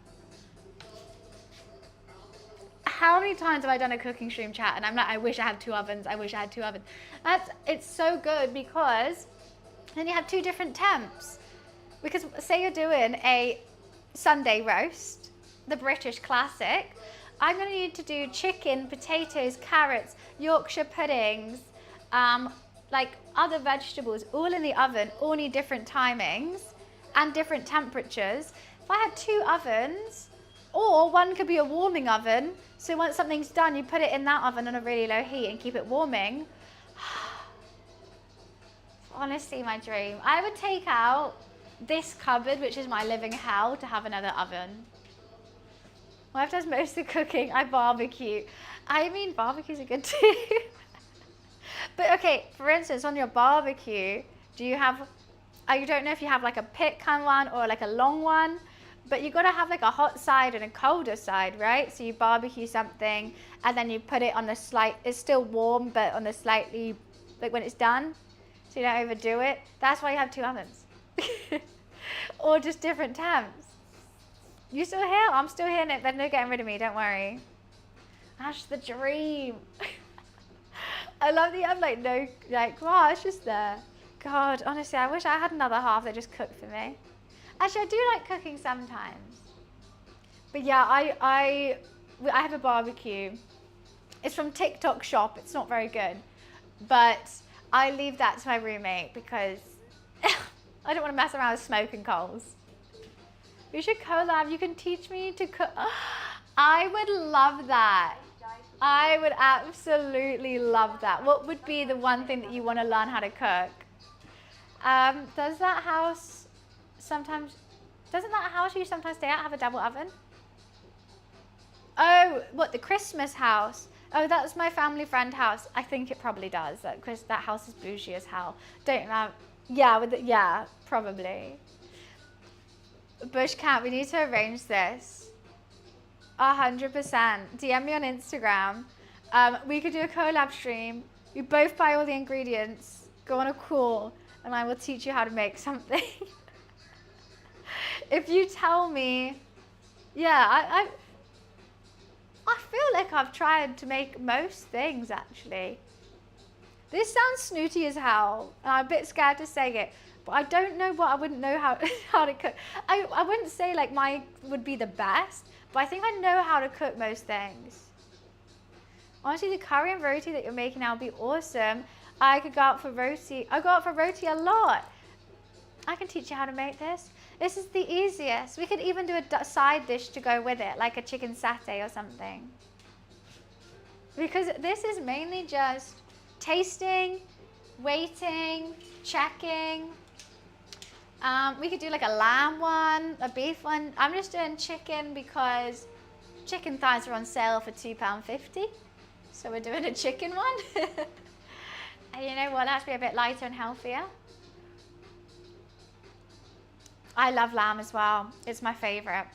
How many times have I done a cooking stream chat and I'm like, I wish I had 2 ovens, I wish I had 2 ovens. It's so good because then you have 2 different temps. Because say you're doing a Sunday roast, the British classic, I'm going to need to do chicken, potatoes, carrots, Yorkshire puddings, like other vegetables, all in the oven, all need different timings and different temperatures. If I had 2 ovens, or one could be a warming oven, so once something's done, you put it in that oven on a really low heat and keep it warming. Honestly, my dream. I would take out this cupboard, which is my living hell, to have another oven. My wife does most of the cooking. I barbecue. I mean, barbecues are good too. But okay, for instance, on your barbecue, do you have, I don't know if you have like a pit kind one or like a long one, but you got to have like a hot side and a colder side, right? So you barbecue something and then you put it on the slight, it's still warm, but on the slightly, like when it's done, so you don't overdo it. That's why you have 2 ovens. Or just different temps. You still here? I'm still here. They're no getting rid of me, don't worry. That's the dream. I love that you have like no, like, wow, it's just there. God, honestly, I wish I had another half that just cooked for me. Actually, I do like cooking sometimes. But yeah, I have a barbecue. It's from TikTok shop. It's not very good. But I leave that to my roommate because I don't want to mess around with smoke and coals. We should collab. You can teach me to cook. I would love that. I would absolutely love that. What would be the one thing that you want to learn how to cook? Does that house sometimes, doesn't that house you sometimes stay at have a double oven? Oh, what, the Christmas house? Oh, that's my family friend house. I think it probably does. That house is bougie as hell. Don't know. Yeah, yeah, probably. Bush Cat, we need to arrange this. 100%. DM me on Instagram. We could do a collab stream. You both buy all the ingredients, go on a call, and I will teach you how to make something. If you tell me, yeah, I feel like I've tried to make most things, actually. This sounds snooty as hell, and I'm a bit scared to say it, but I don't know what I wouldn't know how to cook. I wouldn't say like mine would be the best, but I think I know how to cook most things. Honestly, the curry and roti that you're making now would be awesome. I could go out for roti. I go out for roti a lot. I can teach you how to make this. This is the easiest. We could even do a side dish to go with it, like a chicken satay or something. Because this is mainly just tasting, waiting, checking. We could do like a lamb one, a beef one. I'm just doing chicken because chicken thighs are on sale for £2.50. So we're doing a chicken one. And you know what, that has to be a bit lighter and healthier. I love lamb as well. It's my favorite.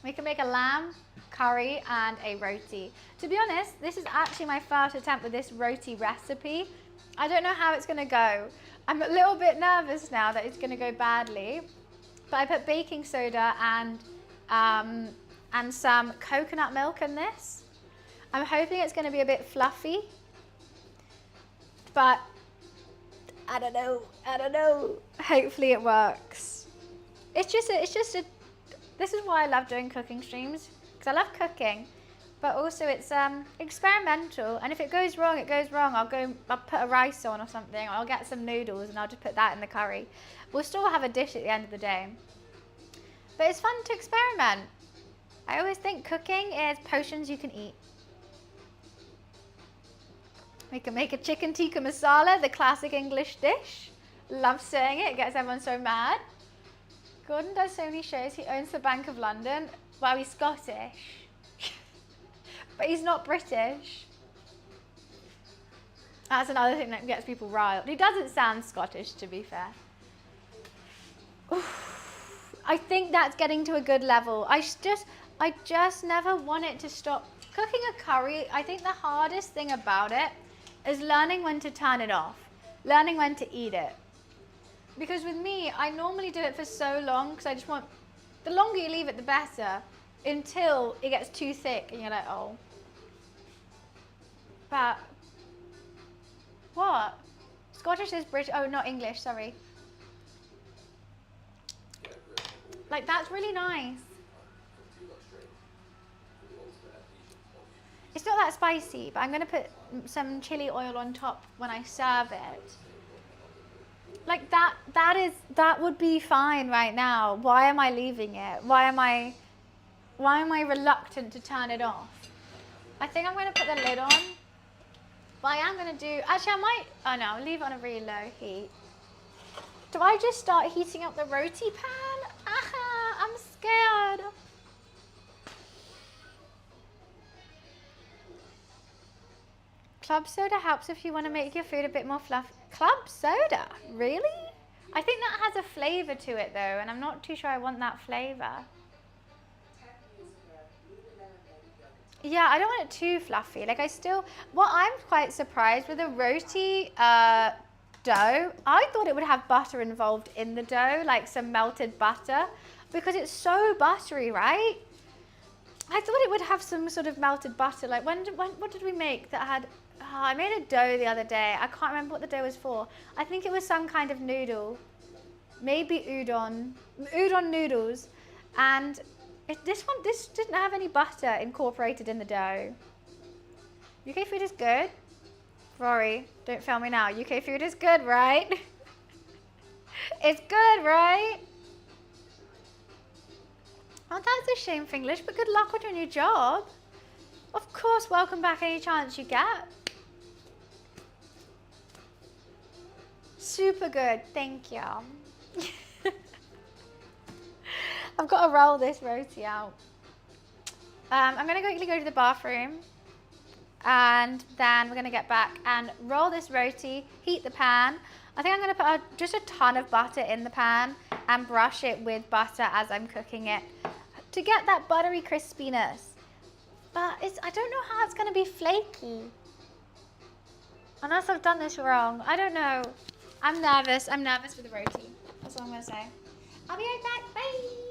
We can make a lamb, curry, and a roti. To be honest, this is actually my first attempt with this roti recipe. I don't know how it's gonna go. I'm a little bit nervous now that it's gonna go badly. But I put baking soda and some coconut milk in this. I'm hoping it's gonna be a bit fluffy. But I don't know. Hopefully it works. It's just a, this is why I love doing cooking streams, because I love cooking, but also it's experimental, and if it goes wrong, it goes wrong. I'll put a rice on or something, or I'll get some noodles and I'll just put that in the curry. We'll still have a dish at the end of the day. But it's fun to experiment. I always think cooking is potions you can eat. We can make a chicken tikka masala, the classic English dish. Love saying it gets everyone so mad. Gordon does so many shows, he owns the Bank of London. Well, he's Scottish, but he's not British. That's another thing that gets people riled. He doesn't sound Scottish, to be fair. Oof. I think that's getting to a good level. I just never want it to stop. Cooking a curry, I think the hardest thing about it is learning when to turn it off, learning when to eat it. Because with me, I normally do it for so long because I just want, the longer you leave it, the better, until it gets too thick and you're like, oh. But, what? Scottish is British, oh, not English, sorry. Like, that's really nice. It's not that spicy, but I'm gonna put some chili oil on top when I serve it. Like that would be fine right now. Why am I leaving it? Why am I reluctant to turn it off? I think I'm gonna put the lid on. But I am gonna do, actually I might, oh no, I'll leave it on a really low heat. Do I just start heating up the roti pan? Aha, I'm scared. Club soda helps if you want to make your food a bit more fluffy. Club soda? Really? I think that has a flavour to it though, and I'm not too sure I want that flavour. Yeah, I don't want it too fluffy. Like what I'm quite surprised with a roti dough, I thought it would have butter involved in the dough, like some melted butter, because it's so buttery, right? I thought it would have some sort of melted butter. Like what did we make that had, I made a dough the other day. I can't remember what the dough was for. I think it was some kind of noodle, maybe udon noodles. And this didn't have any butter incorporated in the dough. UK food is good. Rory, don't fail me now. UK food is good, right? It's good, right? Oh, that's a shame for English, but good luck with your new job. Of course, welcome back any chance you get. super good. Thank you. I've got to roll this roti out. I'm going to quickly go to the bathroom. And then we're going to get back and roll this roti, heat the pan. I think I'm going to put just a ton of butter in the pan and brush it with butter as I'm cooking it to get that buttery crispiness. But I don't know how it's going to be flaky. Unless I've done this wrong. I don't know. I'm nervous. I'm nervous for the roti. That's all I'm going to say. I'll be right back. Bye.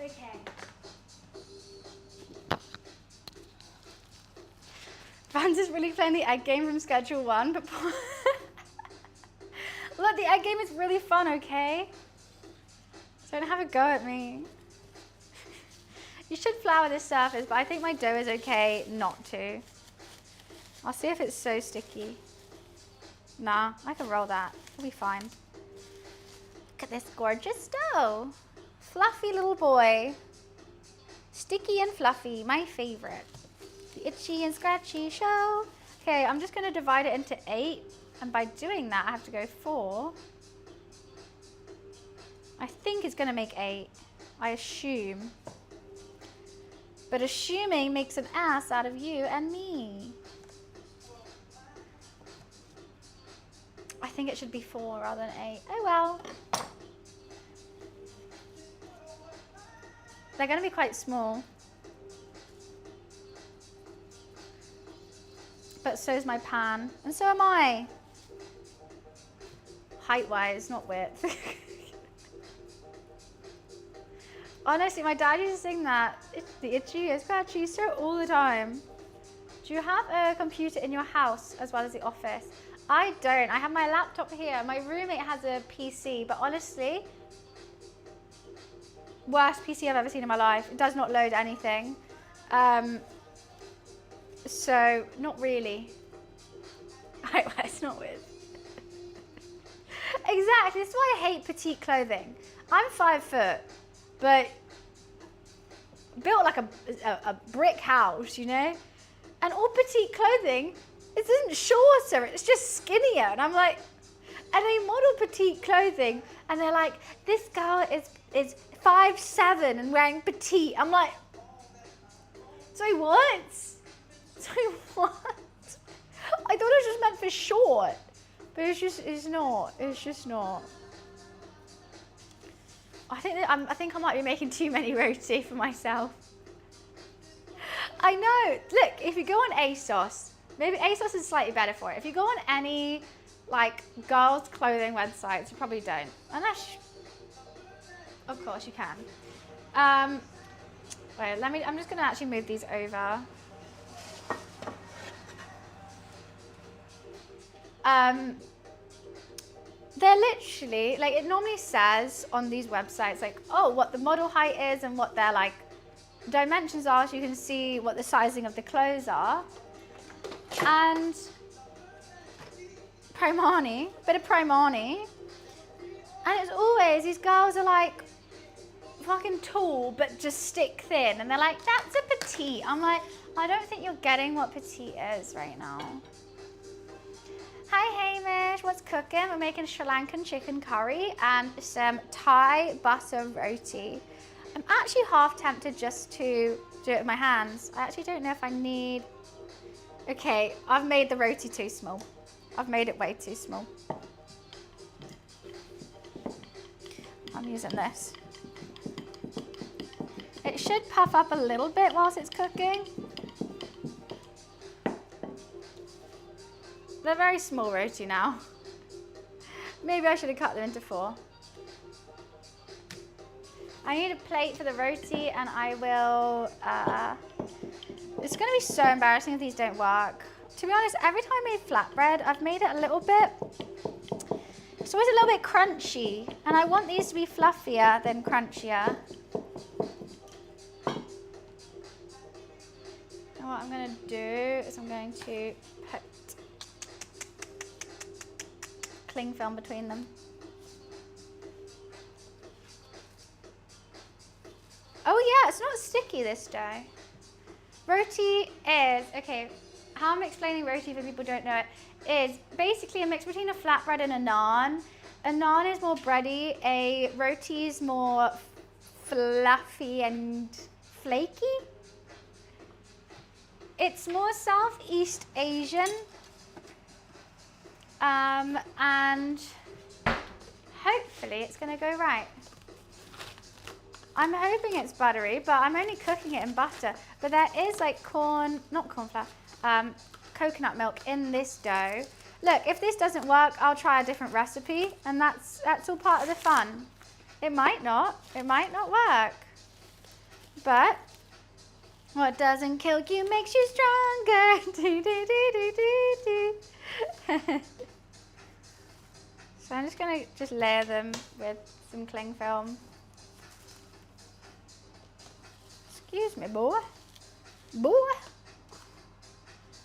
Okay. Vans is really playing the egg game from Schedule 1, but look, the egg game is really fun, okay? Don't have a go at me. You should flour this surface, but I think my dough is okay not to. I'll see if it's so sticky. Nah, I can roll that. It'll be fine. Look at this gorgeous dough. Fluffy little boy. Sticky and fluffy, my favorite. The itchy and scratchy show. Okay, I'm just gonna divide it into 8. And by doing that, I have to go 4. I think it's gonna make 8. I assume. But assuming makes an ass out of you and me. I think it should be 4 rather than 8. Oh well. They're going to be quite small. But so is my pan. And so am I. Height-wise, not width. Honestly, my dad used to sing that. It's the itchy and scratchy so all the time. Do you have a computer in your house as well as the office? I don't. I have my laptop here. My roommate has a PC, but honestly, worst PC I've ever seen in my life. It does not load anything. So, not really. It's not weird. Exactly. This is why I hate petite clothing. I'm 5 foot, but built like a brick house, you know? And all petite clothing isn't shorter, it's just skinnier. And I'm like, and they model petite clothing and they're like, this girl is 5'7" and wearing petite. I'm like, sorry, what? Sorry, what? I thought it was just meant for short, but it's not. It's just not. I think I might be making too many roti for myself. I know. Look, if you go on ASOS, maybe ASOS is slightly better for it. If you go on any like girls' clothing websites, you probably don't. Unless, of course, you can. Wait, I'm just gonna actually move these over. They're literally, like, it normally says on these websites, like, oh, what the model height is and what their, like, dimensions are, so you can see what the sizing of the clothes are. And Primani, bit of Primani. And it's always, these girls are, like, fucking tall, but just stick thin. And they're like, that's a petite. I'm like, I don't think you're getting what petite is right now. Hi Hamish, what's cooking? We're making Sri Lankan chicken curry and some Thai butter roti. I'm actually half tempted just to do it with my hands. I actually don't know if I need... Okay, I've made the roti too small. I've made it way too small. I'm using this. It should puff up a little bit whilst it's cooking. They're very small roti now. Maybe I should have cut them into 4. I need a plate for the roti and I will, it's gonna be so embarrassing if these don't work. To be honest, every time I made flatbread, I've made it a little bit, it's always a little bit crunchy and I want these to be fluffier than crunchier. And what I'm gonna do is I'm going to put cling film between them. Oh yeah, it's not sticky this dough. Roti is, okay, how I'm explaining roti for people who don't know it, is basically a mix between a flatbread and a naan. A naan is more bready, a roti is more fluffy and flaky. It's more Southeast Asian. And hopefully it's gonna go right. I'm hoping it's buttery, but I'm only cooking it in butter. But there is like not corn flour, coconut milk in this dough. Look, if this doesn't work, I'll try a different recipe, and that's all part of the fun. It might not work. But what doesn't kill you makes you stronger. Do, do, do, do, do, do. So I'm just gonna layer them with some cling film. Excuse me, boy. Boy.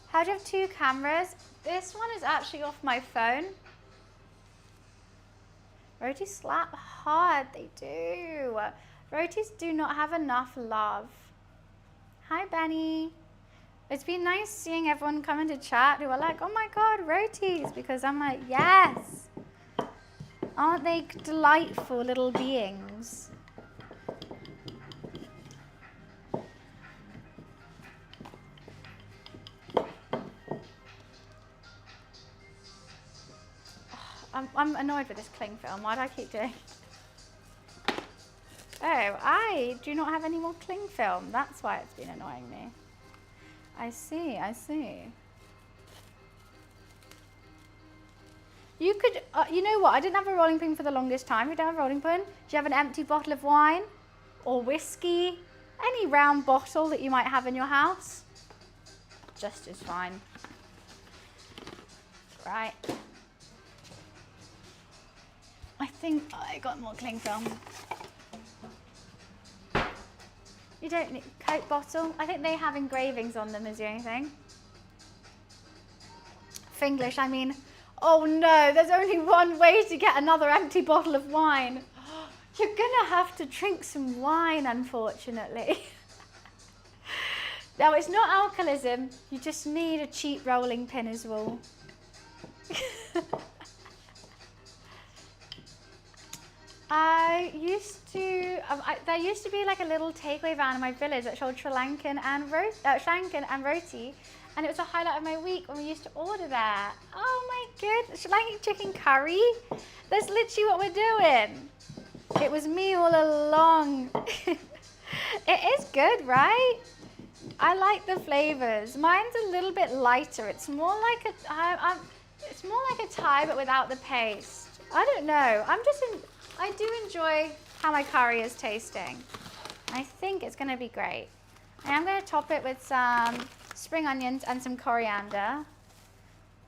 How do you have 2 cameras? This one is actually off my phone. Rotis slap hard, they do. Rotis do not have enough love. Hi, Benny. It's been nice seeing everyone come into chat who are like, oh my God, rotis, because I'm like, yes. Aren't they delightful little beings? I'm annoyed with this cling film. Why do I keep doing? Oh, I do not have any more cling film. That's why it's been annoying me. I see, I see. You could, you know what? I didn't have a rolling pin for the longest time. You don't have a rolling pin? Do you have an empty bottle of wine or whiskey? Any round bottle that you might have in your house? Just as fine. Right. I think I got more cling film. You don't need a Coke bottle. I think they have engravings on them is the only thing. Finglish, I mean, oh no, there's only one way to get another empty bottle of wine. You're gonna have to drink some wine, unfortunately. Now, it's not alcoholism. You just need a cheap rolling pin as well. There used to be like a little takeaway van in my village that showed Lankan and Roti, and it was a highlight of my week when we used to order there. Oh my goodness, Sri Lankan chicken curry? That's literally what we're doing. It was me all along. It is good, right? I like the flavors. Mine's a little bit lighter. It's more like a Thai but without the paste. I don't know. I do enjoy how my curry is tasting. I think it's going to be great. I am going to top it with some spring onions and some coriander.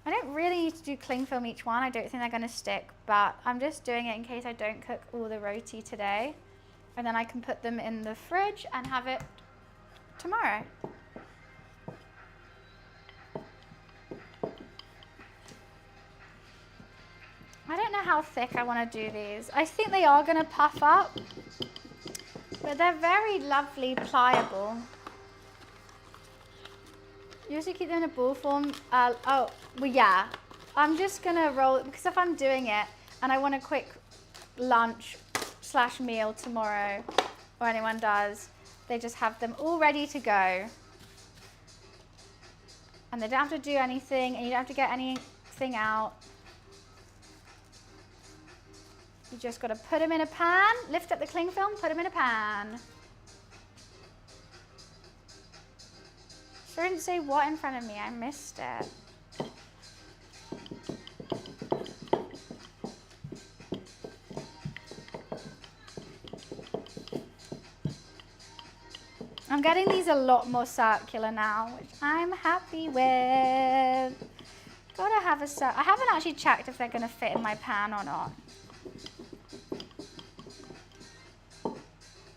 I don't really need to do cling film each one. I don't think they're going to stick, but I'm just doing it in case I don't cook all the roti today. And then I can put them in the fridge and have it tomorrow. I don't know how thick I want to do these. I think they are going to puff up, but they're very lovely, pliable. Usually keep them in a ball form. Oh, well, yeah. I'm just going to roll, because if I'm doing it and I want a quick lunch / meal tomorrow, or anyone does, they just have them all ready to go. And they don't have to do anything, and you don't have to get anything out. You just got to put them in a pan, lift up the cling film, put them in a pan. Don't say what in front of me, I missed it. I'm getting these a lot more circular now, which I'm happy with. Gotta have a I haven't actually checked if they're gonna fit in my pan or not.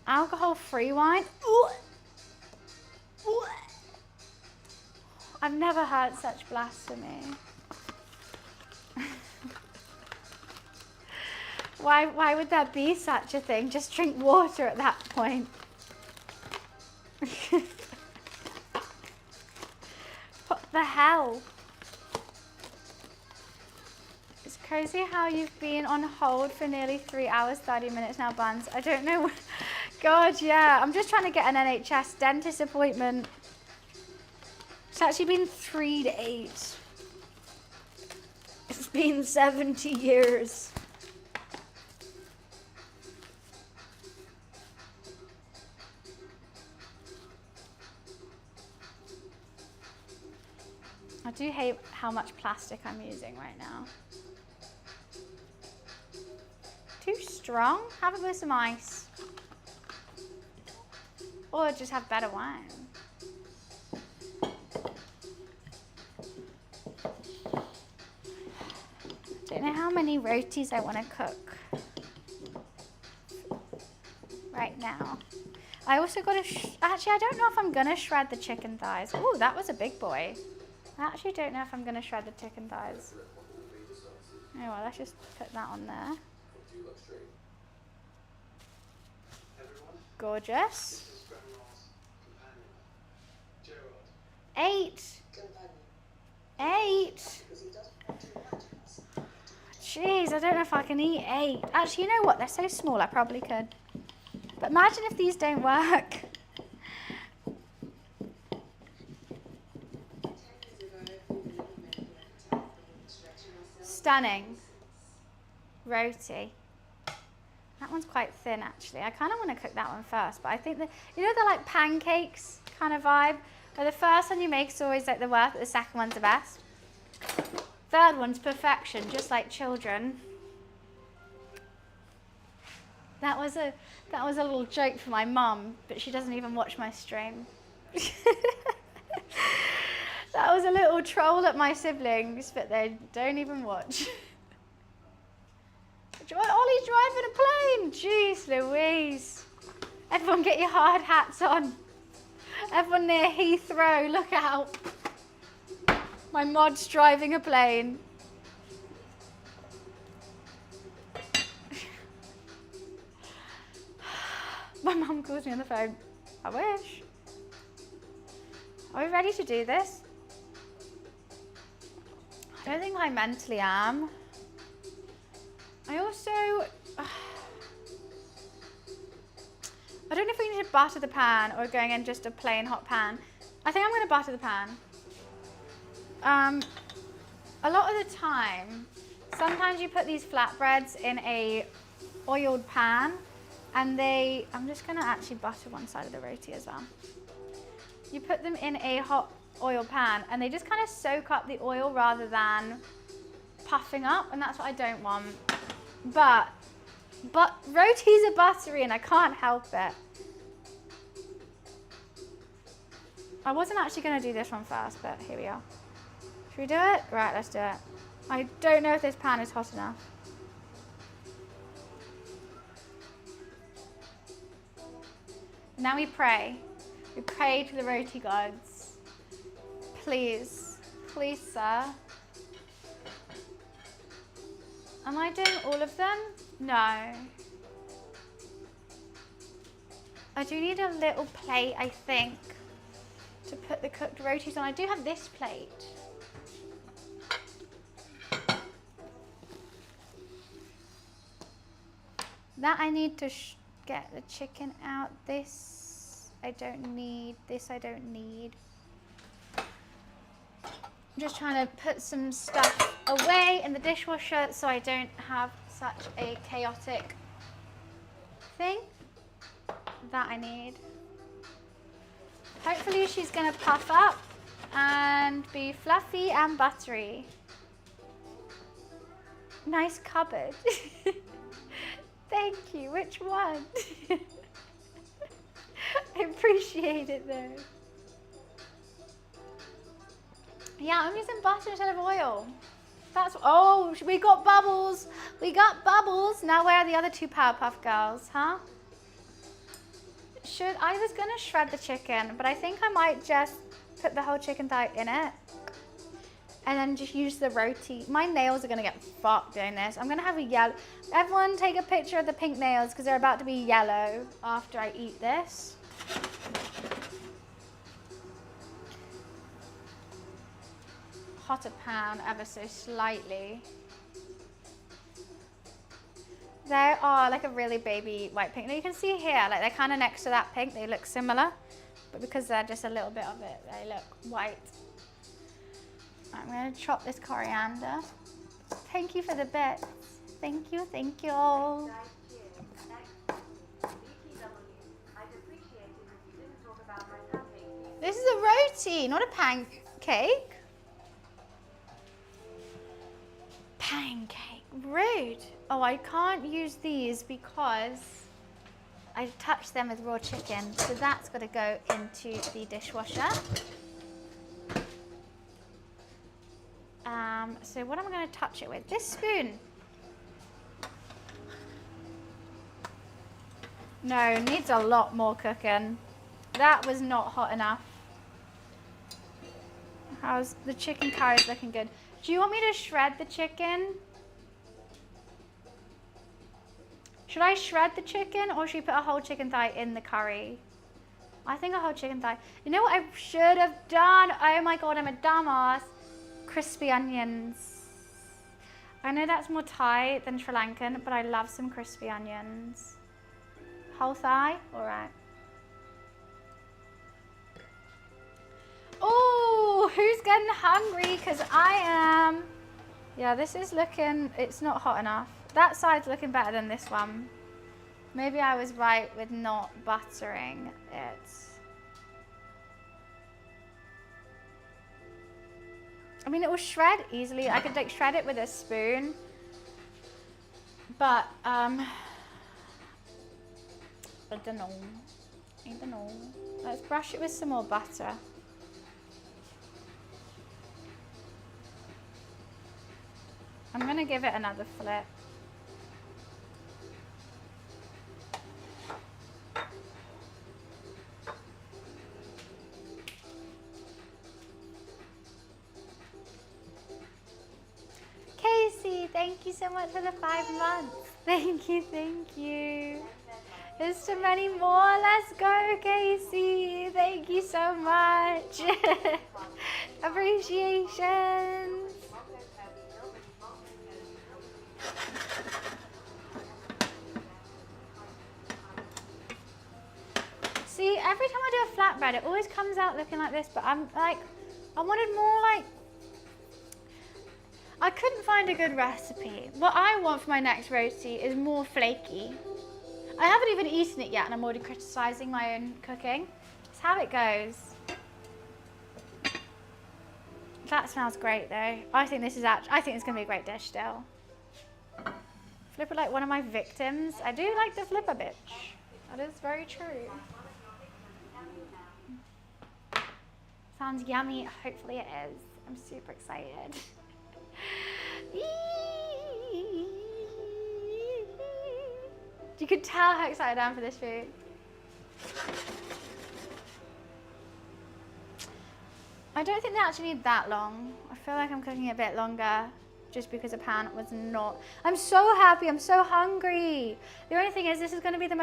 Alcohol-free wine. Ooh. Ooh. I've never heard such blasphemy. Why would there be such a thing? Just drink water at that point. What the hell? It's crazy how you've been on hold for nearly 3 hours, 30 minutes now, Buns. I don't know. God, yeah. I'm just trying to get an NHS dentist appointment. It's actually been 3 days. It's been 70 years. I do hate how much plastic I'm using right now. Too strong? Have it with some ice. Or just have better wine. Don't know how many rotis I want to cook right now. I also got to, actually I don't know if I'm going to shred the chicken thighs. Oh, that was a big boy. I actually don't know if I'm going to shred the chicken thighs. Oh well, let's just put that on there. Gorgeous. 8. 8. Jeez, I don't know if I can eat 8. Actually, you know what? They're so small, I probably could. But imagine if these don't work. Stunning. Roti. That one's quite thin, actually. I kind of want to cook that one first, but I think that, you know, they're like pancakes kind of vibe, where the first one you make is always like the worst, but the second one's the best. Third one's perfection, just like children. That was a little joke for my mum, but she doesn't even watch my stream. That was a little troll at my siblings, but they don't even watch. Ollie's driving a plane! Jeez Louise. Everyone get your hard hats on. Everyone near Heathrow, look out. My mod's driving a plane. My mum calls me on the phone. I wish. Are we ready to do this? I don't think I mentally am. I also, I don't know if we need to butter the pan or going in just a plain hot pan. I think I'm going to butter the pan. A lot of the time, sometimes you put these flatbreads in a oiled pan and I'm just going to actually butter one side of the roti as well. You put them in a hot oil pan and they just kind of soak up the oil rather than puffing up, and that's what I don't want. But rotis are buttery and I can't help it. I wasn't actually going to do this one first, but here we are. Should we do it? Right, let's do it. I don't know if this pan is hot enough. Now we pray. We pray to the roti gods. Please, please, sir. Am I doing all of them? No. I do need a little plate, I think, to put the cooked rotis on. I do have this plate. That I need to get the chicken out. This I don't need. This I don't need. I'm just trying to put some stuff away in the dishwasher so I don't have such a chaotic thing. That I need. Hopefully she's going to puff up and be fluffy and buttery. Nice cupboard. Thank you. Which one? I appreciate it though. Yeah, I'm using butter instead of oil. That's, oh, we got bubbles. We got bubbles. Now where are the other two Powerpuff Girls, huh? I was gonna shred the chicken, but I think I might just put the whole chicken thigh in it and then just use the roti. My nails are gonna get fucked doing this. I'm gonna have a yellow. Everyone take a picture of the pink nails because they're about to be yellow after I eat this. Hot a pan ever so slightly. They are like a really baby white pink. Now you can see here, like they're kind of next to that pink, they look similar, but because they're just a little bit of it, they look white. I'm gonna chop this coriander. Thank you for the bits. Thank you, thank you. This is a roti, not a pancake. Pancake, rude. Oh, I can't use these because I touched them with raw chicken. So that's got to go into the dishwasher. So what am I going to touch it with? This spoon. No, needs a lot more cooking. That was not hot enough. How's the chicken curry looking good? Do you want me to shred the chicken? Should I shred the chicken or should we put a whole chicken thigh in the curry? I think a whole chicken thigh. You know what I should have done? Oh my God, I'm a dumbass. Crispy onions. I know that's more Thai than Sri Lankan, but I love some crispy onions. Whole thigh? All right. Oh, who's getting hungry? Because I am. Yeah, this is looking, it's not hot enough. That side's looking better than this one. Maybe I was right with not buttering it. I mean, it will shred easily. I could like shred it with a spoon. But, I don't know. Let's brush it with some more butter. I'm gonna give it another flip. Casey, thank you so much for the 5 months. Thank you, thank you. There's too many more. Let's go, Casey. Thank you so much. Appreciation. See, every time I do a flatbread, it always comes out looking like this, but I'm like, I wanted more like, I couldn't find a good recipe. What I want for my next roti is more flaky. I haven't even eaten it yet and I'm already criticizing my own cooking. It's how it goes. That smells great though. I think this is I think it's gonna be a great dish still. Flip it like one of my victims. I do like to flip a bitch. That is very true. Sounds yummy. Hopefully it is. I'm super excited. You could tell how excited I am for this food. I don't think they actually need that long. I feel like I'm cooking it a bit longer just because the pan was not. I'm so happy. I'm so hungry. The only thing is this is going to be the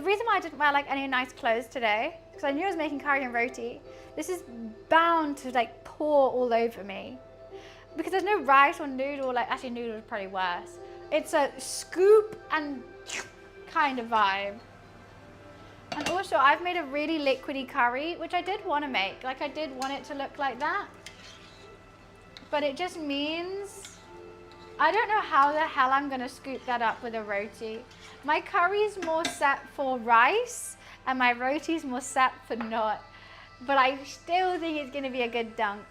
reason why I didn't wear like any nice clothes today, because I knew I was making curry and roti. This is bound to like pour all over me. Because there's no rice or noodle, like actually noodle is probably worse. It's a scoop and kind of vibe. And also I've made a really liquidy curry, which I did want to make. Like I did want it to look like that. But it just means, I don't know how the hell I'm gonna scoop that up with a roti. My curry's more set for rice and my roti's more set for not. but I still think it's gonna be a good dunk.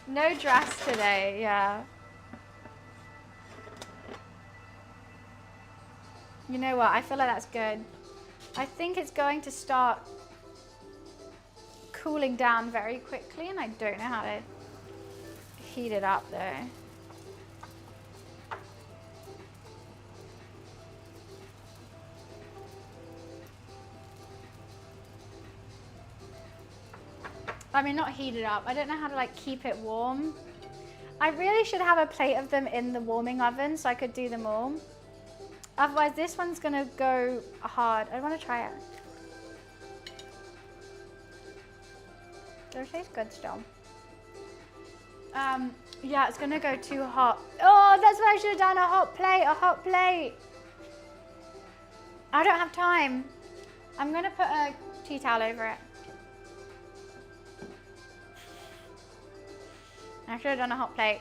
No dress today, yeah. You know what, I feel like that's good. I think it's going to start cooling down very quickly, and I don't know how to heat it up though. I mean, not heat it up. I don't know how to like keep it warm. I really should have a plate of them in the warming oven so I could do them all. Otherwise, this one's gonna go hard. I want to try it. Does it taste good still? Yeah, it's gonna go too hot. Oh, that's what I should have done, a hot plate. I don't have time. I'm gonna put a tea towel over it. I should have done a hot plate.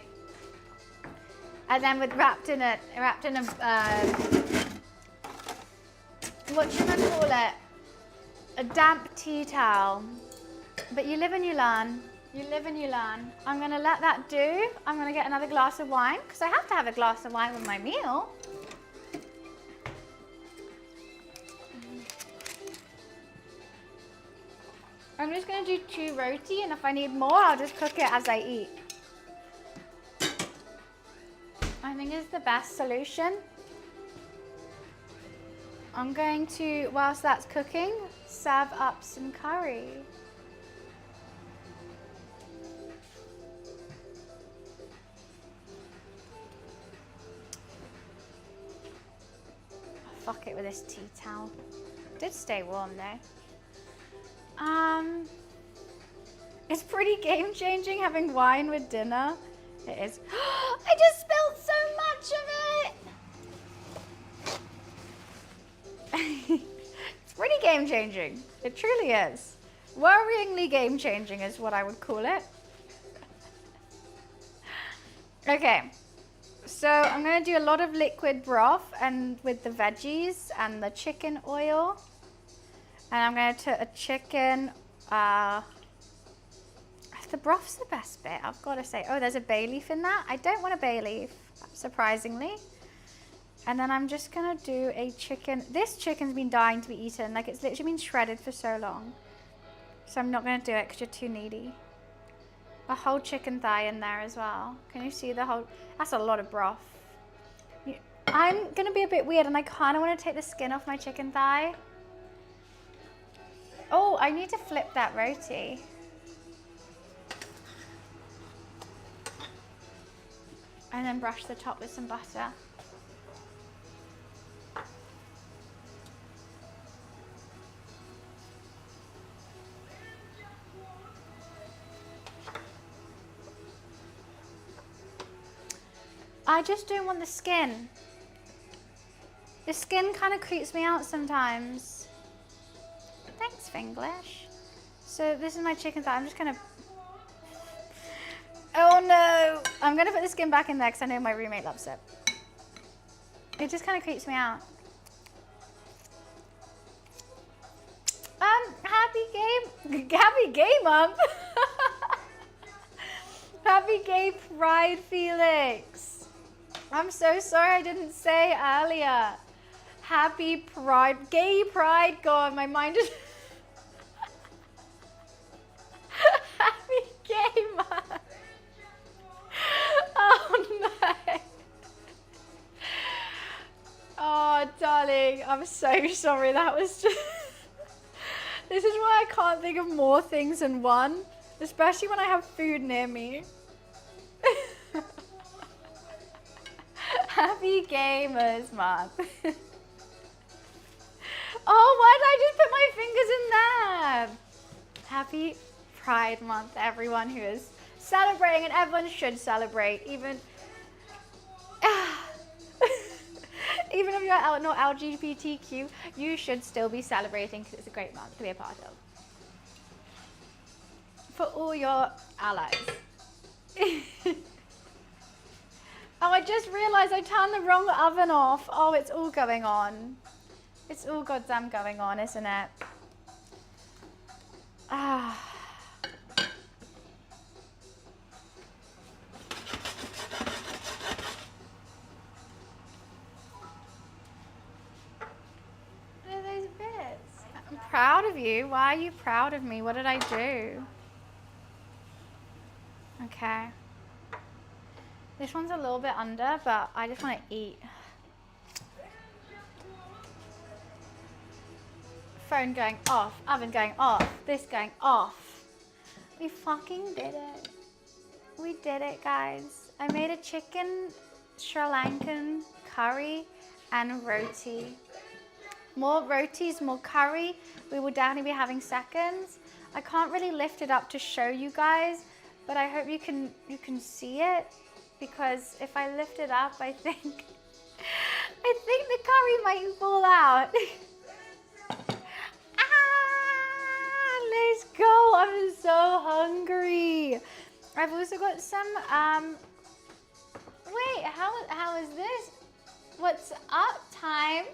And then wrapped in a, what should I call it? A damp tea towel. But you live and you learn. You live and you learn. I'm gonna let that do. I'm gonna get another glass of wine, because I have to have a glass of wine with my meal. I'm just gonna do 2 roti, and if I need more, I'll just cook it as I eat. I think it's the best solution. I'm going to, whilst that's cooking, serve up some curry. Fuck it with this tea towel. Did stay warm though. It's pretty game changing having wine with dinner. It is. I just spilled so much of it. It's pretty game changing. It truly is. Worryingly game changing is what I would call it. Okay. So I'm going to do a lot of liquid broth and with the veggies and the chicken oil. And I'm going to a chicken, the broth's the best bit, I've got to say. Oh, there's a bay leaf in that. I don't want a bay leaf, surprisingly. And then I'm just going to do a chicken. This chicken's been dying to be eaten. Like, it's literally been shredded for so long. So I'm not going to do it because you're too needy. A whole chicken thigh in there as well. Can you see the whole? That's a lot of broth. I'm going to be a bit weird, and I kind of want to take the skin off my chicken thigh. Oh, I need to flip that roti. And then brush the top with some butter. I just don't want the skin. The skin kind of creeps me out sometimes. Thanks, Finglish. So this is my chicken thigh. I'm just gonna... Oh no! I'm gonna put the skin back in there because I know my roommate loves it. It just kind of creeps me out. Happy gay month. Happy gay pride, Felix. I'm so sorry I didn't say earlier. Happy pride, gay pride. God, my mind is... Happy gay month. Oh no. Oh, darling, I'm so sorry. That was just... This is why I can't think of more things than one, especially when I have food near me. Happy Gamers Month. Oh, why did I just put my fingers in there? Happy Pride Month, everyone who is celebrating, and everyone should celebrate, even even if you're not LGBTQ, you should still be celebrating because it's a great month to be a part of. For all your allies. Oh, I just realized I turned the wrong oven off. Oh, it's all going on. It's all goddamn going on, isn't it? Ah. proud of you. Why are you proud of me? What did I do? Okay. This one's a little bit under, but I just want to eat. Phone going off, oven going off, this going off. We fucking did it. We did it, guys. I made a chicken Sri Lankan curry and roti. More rotis, more curry. We will definitely be having seconds. I can't really lift it up to show you guys, but I hope you can see it, because if I lift it up, I think the curry might fall out. Let's go. I'm so hungry. I've also got some wait, how is this? What's up time?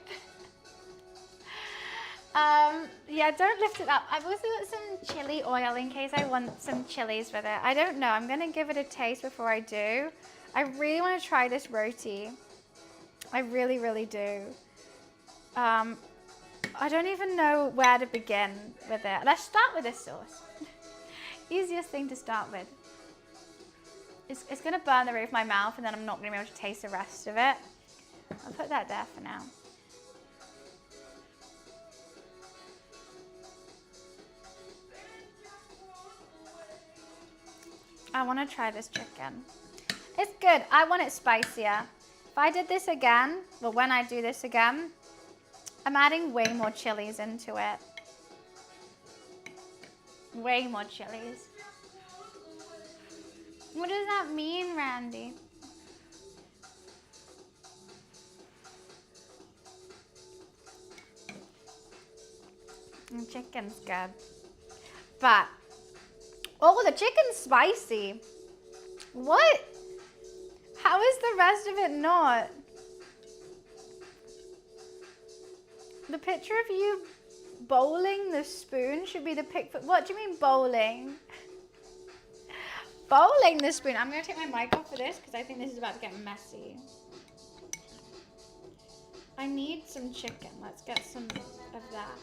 Yeah, don't lift it up. I've also got some chili oil in case I want some chilies with it. I don't know. I'm going to give it a taste before I do. I really want to try this roti. I really, really do. I don't even know where to begin with it. Let's start with this sauce. Easiest thing to start with. It's going to burn the roof of my mouth, and then I'm not going to be able to taste the rest of it. I'll put that there for now. I want to try this chicken. It's good. I want it spicier. If I did this again, well, when I do this again, I'm adding way more chilies into it. Way more chilies. What does that mean, Randy? The chicken's good. But, oh, the chicken's spicy. What? How is the rest of it not? The picture of you bowling the spoon should be the pic. What do you mean bowling? Bowling the spoon. I'm going to take my mic off for this because I think this is about to get messy. I need some chicken. Let's get some of that.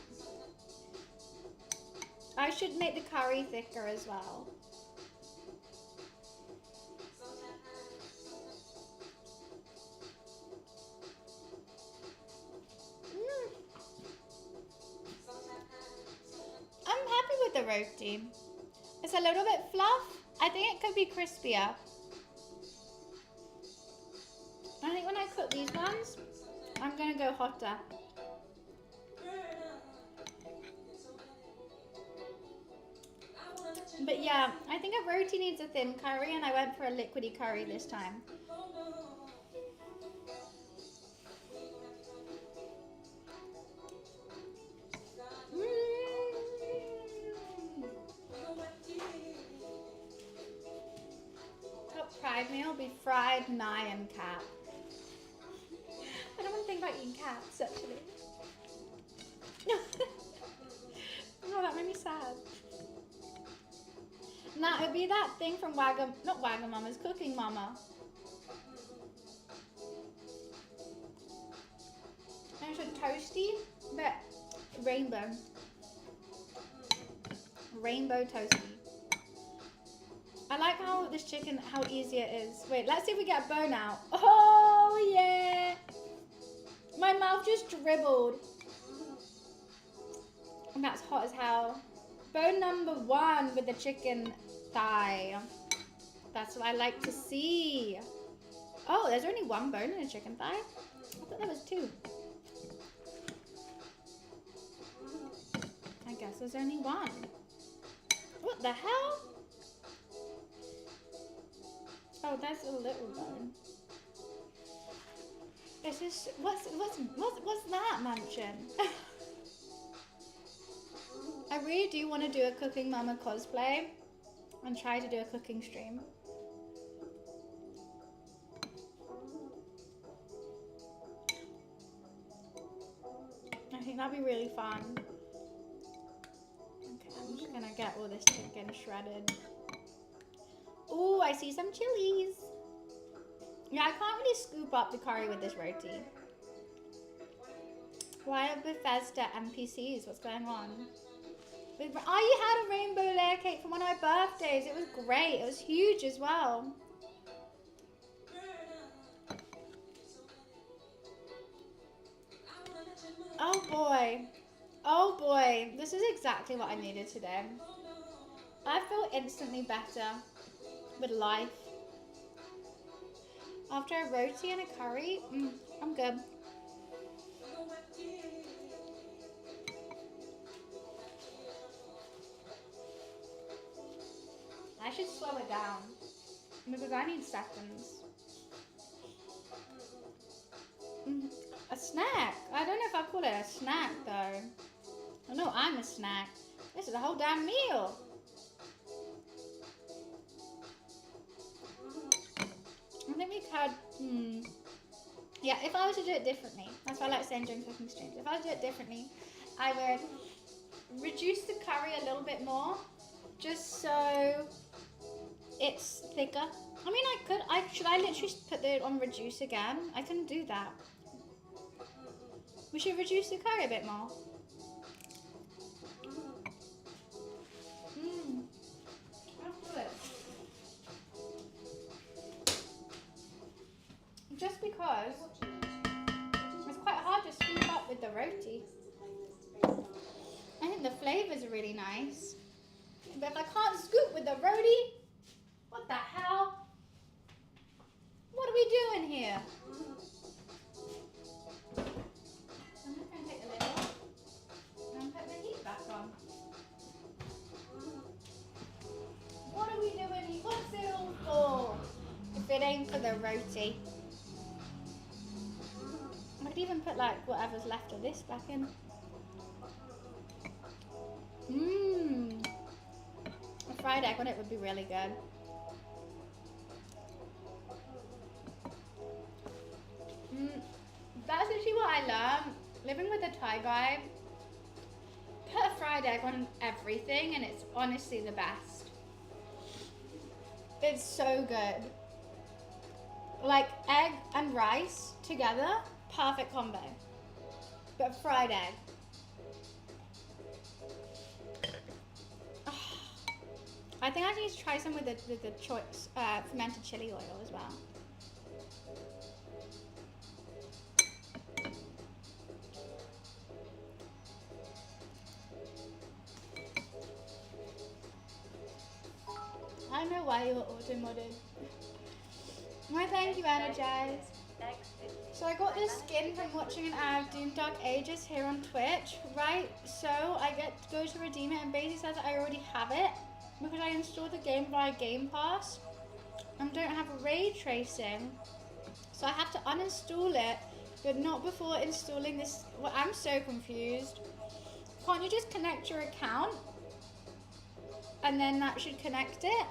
I should make the curry thicker as well. I'm happy with the roti. It's a little bit fluff. I think it could be crispier. I think when I cook these ones, I'm going to go hotter. But yeah, I think a roti needs a thin curry, and I went for a liquidy curry this time. Top pride meal will be fried Nyan cat. I don't want to think about eating cats, actually. Oh, that made me sad. Nah, it'd be that thing from not Wagamama's, Cooking Mama. And it's a toasty, but rainbow. Rainbow toasty. I like how this chicken, how easy it is. Wait, let's see if we get a bone out. Oh, yeah. My mouth just dribbled. And that's hot as hell. Bone number 1 with the chicken thigh. That's what I like to see. Oh, there's only 1 bone in a chicken thigh? I thought there was 2. I guess there's only 1. What the hell? Oh, that's a little bone. It's just, what's that, Mansion? I really do want to do a Cooking Mama cosplay and try to do a cooking stream. I think that'd be really fun. Okay, I'm just gonna get all this chicken shredded. Ooh, I see some chilies. Yeah, I can't really scoop up the curry with this roti. Why are Bethesda NPCs? What's going on? You had a rainbow layer cake for one of my birthdays. It was great. It was huge as well. Oh boy. Oh boy. This is exactly what I needed today. I feel instantly better with life. After a roti and a curry, I'm good. I should slow it down because I need seconds. A snack? I don't know if I call it a snack though. I know I'm a snack. This is a whole damn meal. I think we could, yeah, if I was to do it differently, that's what I like saying during cooking streams. If I was to do it differently, I would reduce the curry a little bit more, just so it's thicker. I mean, should I literally put it on reduce again? I can do that. We should reduce the curry a bit more. That's good. Just because it's quite hard to scoop up with the roti. I think the flavours are really nice. But if I can't scoop with the roti, what the hell? What are we doing here? I'm just going to take the lid off and put the heat back on. What are we doing here? What's it all for? If it ain't for the roti. I could even put like whatever's left of this back in. A fried egg on it would be really good. That's actually what I learned. Living with a Thai guy, put a fried egg on everything and it's honestly the best. It's so good. Like egg and rice together, perfect combo. But fried egg. I think I need to try some with the fermented chili oil as well. I don't know why you were auto-modded. Why, thank you, Energize. So I got this skin from watching an ad of Doom Dark Ages here on Twitch, right? So I get to go to redeem it and basically says that I already have it because I installed the game via Game Pass and don't have ray tracing. So I have to uninstall it, but not before installing this. Well, I'm so confused. Can't you just connect your account? And then that should connect it?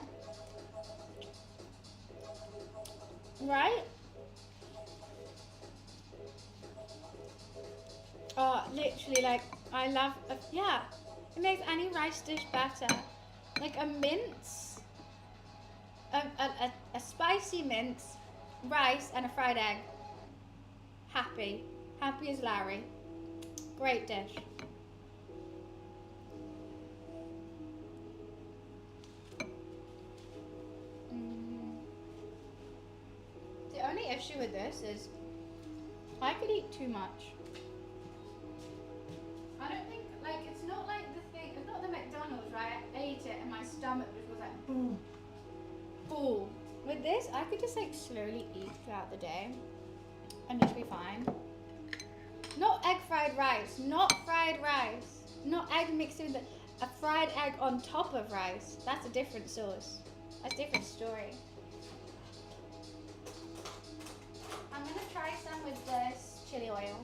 Right? Oh, literally, like, I love, yeah, it makes any rice dish better. Like a mince, a spicy mince, rice, and a fried egg. Happy. Happy as Larry. Great dish. The only issue with this is I could eat too much. I don't think, like, it's not like the thing, it's not the McDonald's, right? I ate it and my stomach just was like, boom, full. With this, I could just like slowly eat throughout the day and just be fine. Not egg fried rice, not fried rice. Not egg mixed with a fried egg on top of rice. That's a different sauce. That's a different story. I'm gonna try some with this chili oil.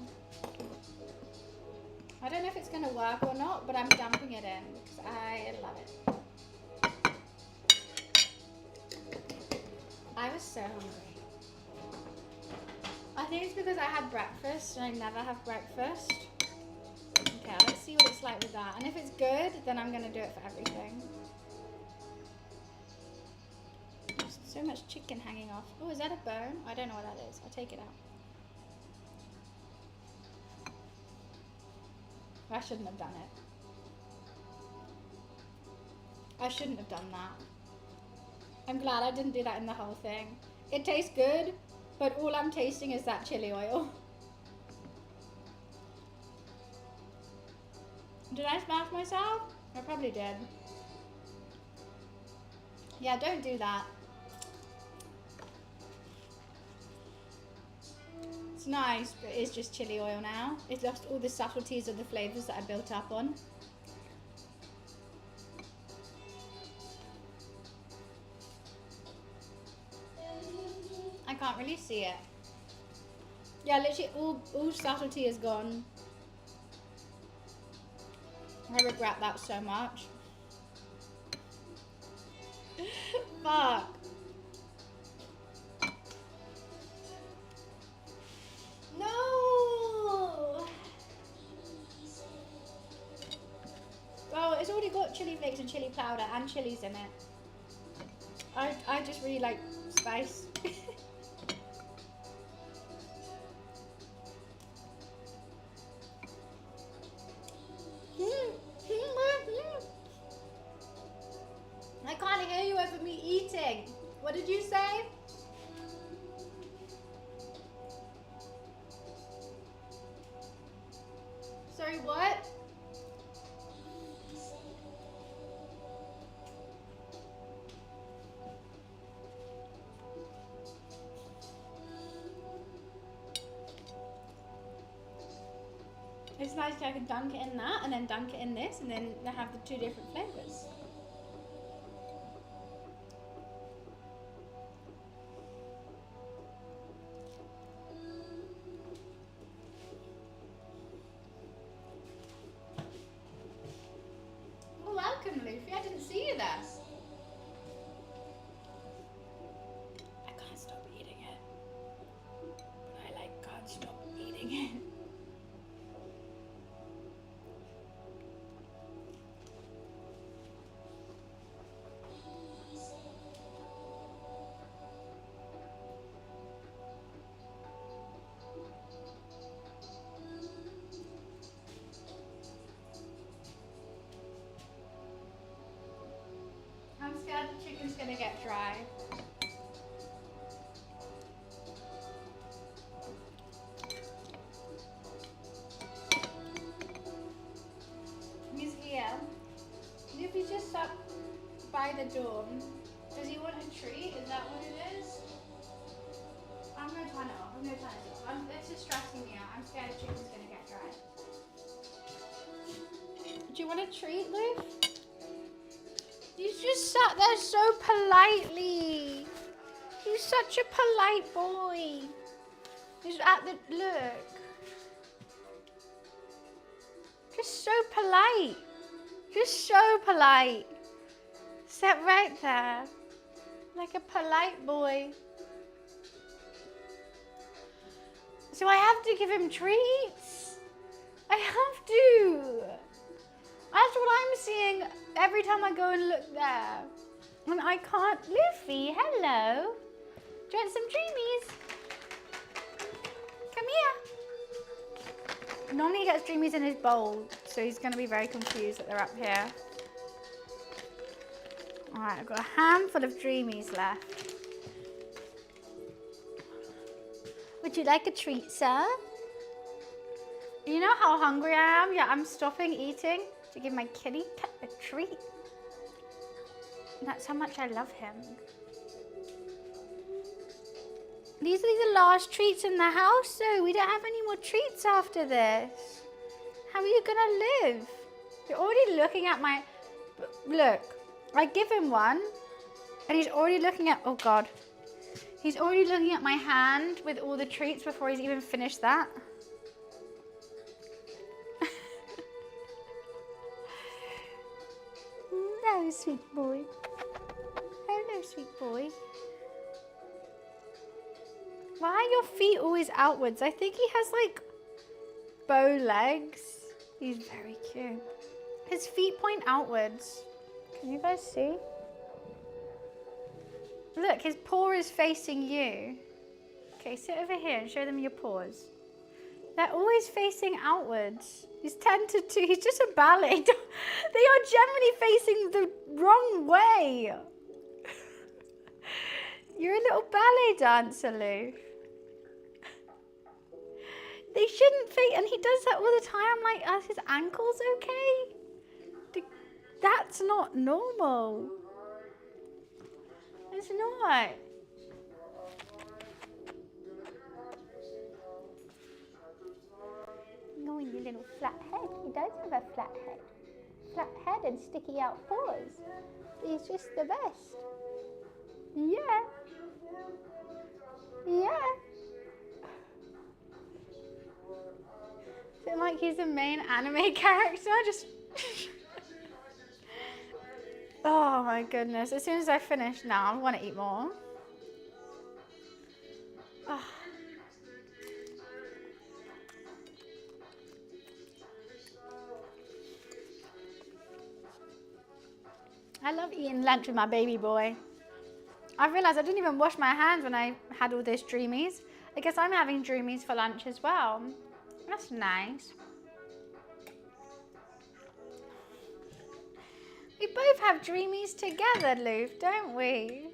I don't know if it's going to work or not, but I'm dumping it in because I love it. I was so hungry. I think it's because I had breakfast and I never have breakfast. Okay, let's see what it's like with that. And if it's good, then I'm going to do it for everything. There's so much chicken hanging off. Oh, is that a bone? I don't know what that is. I'll take it out. I shouldn't have done it. I shouldn't have done that. I'm glad I didn't do that in the whole thing. It tastes good, but all I'm tasting is that chili oil. Did I smash myself? I probably did. Yeah, don't do that. It's nice, but it's just chili oil now. It's lost all the subtleties of the flavours that I built up on. I can't really see it. Yeah, literally all subtlety is gone. I regret that so much. Fuck. No! Oh, it's already got chili flakes and chili powder and chilies in it. I just really like spice. I can't hear you over me eating. What did you say? Sorry, what? It's nice that I can dunk it in that and then dunk it in this and then they have the two different flavours. Oh, welcome, Luffy. I didn't see you there. I can't stop eating it. But I can't stop eating it. I'm scared the chicken's gonna get dry. He's here. Luffy's just up by the door. Does he want a treat? Is that what it is? I'm gonna turn it off. I'm gonna turn it off. This is stressing me out. I'm scared the chicken's gonna get dry. Do you want a treat, Luff? He's just sat there so politely. He's such a polite boy. He's at the look. Just so polite. Just so polite. Sat right there. Like a polite boy. So I have to give him treats? I have to. That's what I'm seeing every time I go and look there. And I can't. Luffy, hello. Do you want some dreamies? Come here. Normally he gets dreamies in his bowl, so he's going to be very confused that they're up here. Alright, I've got a handful of dreamies left. Would you like a treat, sir? You know how hungry I am? Yeah, I'm stopping eating to give my kitty cat a treat. That's how much I love him. These are the last treats in the house, so we don't have any more treats after this. How are you gonna live? You're already looking at my... Look, I give him one, and he's already looking at... Oh, God. He's already looking at my hand with all the treats before he's even finished that. Hello, sweet boy. Hello, sweet boy. Why are your feet always outwards? I think he has like bow legs. He's very cute. His feet point outwards. Can you guys see? Look, his paw is facing you. Okay, sit over here and show them your paws. They're always facing outwards. He's 10 to 2. He's just a ballet. They are generally facing the wrong way. You're a little ballet dancer, Lou. They shouldn't face, and he does that all the time. I'm like, are his ankles okay? That's not normal. It's not. No, you little flat head. He does have a flat head. Flat head and sticky out paws. He's just the best. Yeah. Yeah. Is it like he's the main anime character? Just. Oh my goodness. As soon as I finish now, I want to eat more. Oh. I love eating lunch with my baby boy. I realised I didn't even wash my hands when I had all those dreamies. I guess I'm having dreamies for lunch as well. That's nice. We both have dreamies together, Lou, don't we?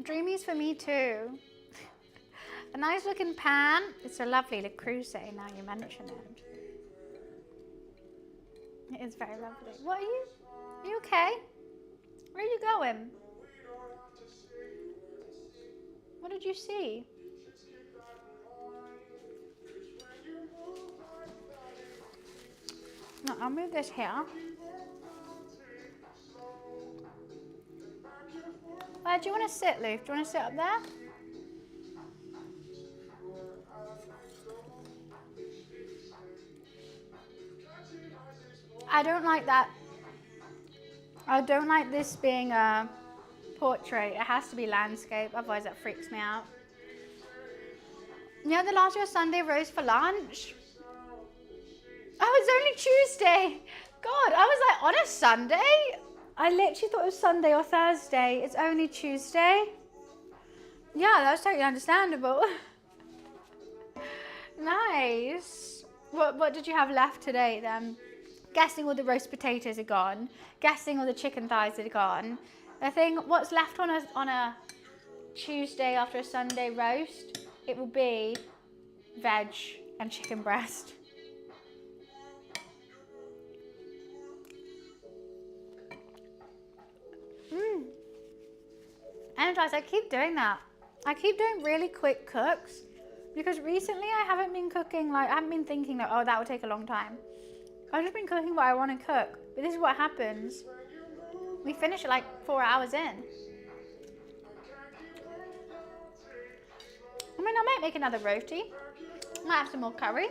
Dreamies for me too. A nice looking pan. It's a lovely Le Creuset now you mention it. It is very lovely. What are you? Are you okay? Where are you going? What did you see? No, I'll move this here. Where do you want to sit, Luke? Do you want to sit up there? I don't like that. I don't like this being a portrait. It has to be landscape, otherwise that freaks me out. You know the last year Sunday roast for lunch? Oh, it's only Tuesday. God, I was like, on a Sunday? I literally thought it was Sunday or Thursday. It's only Tuesday. Yeah, that's totally understandable. Nice. What did you have left today then? Guessing all the roast potatoes are gone. Guessing all the chicken thighs are gone. I think what's left on a Tuesday after a Sunday roast, it will be veg and chicken breast. Energized, I keep doing that. I keep doing really quick cooks because recently I haven't been cooking, I haven't been thinking that, oh, that will take a long time. I've just been cooking what I want to cook. But this is what happens. We finish it like 4 hours in. I mean, I might make another roti. Might have some more curry.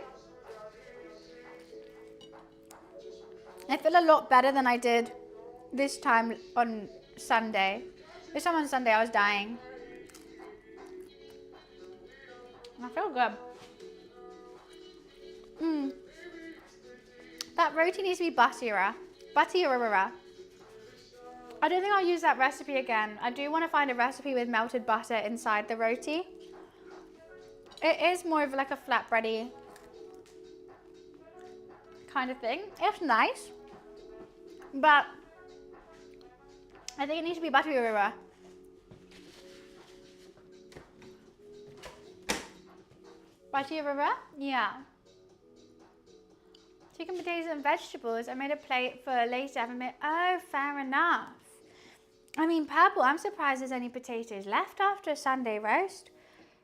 I feel a lot better than I did this time on Sunday. This time on Sunday I was dying. I feel good. That roti needs to be buttier. Buttier. I don't think I'll use that recipe again. I do want to find a recipe with melted butter inside the roti. It is more of like a flatbready kind of thing. It's nice, but I think it needs to be buttier. Buttier? Yeah. Chicken, potatoes and vegetables. I made a plate for later. I haven't made. Oh, fair enough. I mean, Purple, I'm surprised there's any potatoes left after a Sunday roast.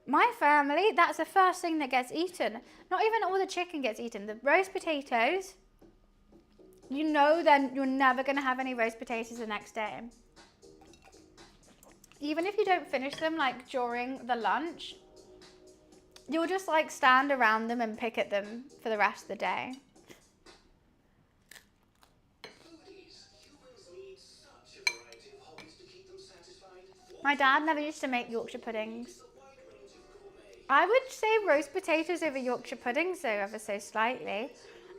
My family, that's the first thing that gets eaten. Not even all the chicken gets eaten. The roast potatoes, you know then you're never going to have any roast potatoes the next day. Even if you don't finish them like during the lunch, you'll just like stand around them and pick at them for the rest of the day. My dad never used to make Yorkshire puddings. I would say roast potatoes over Yorkshire puddings, though, ever so slightly.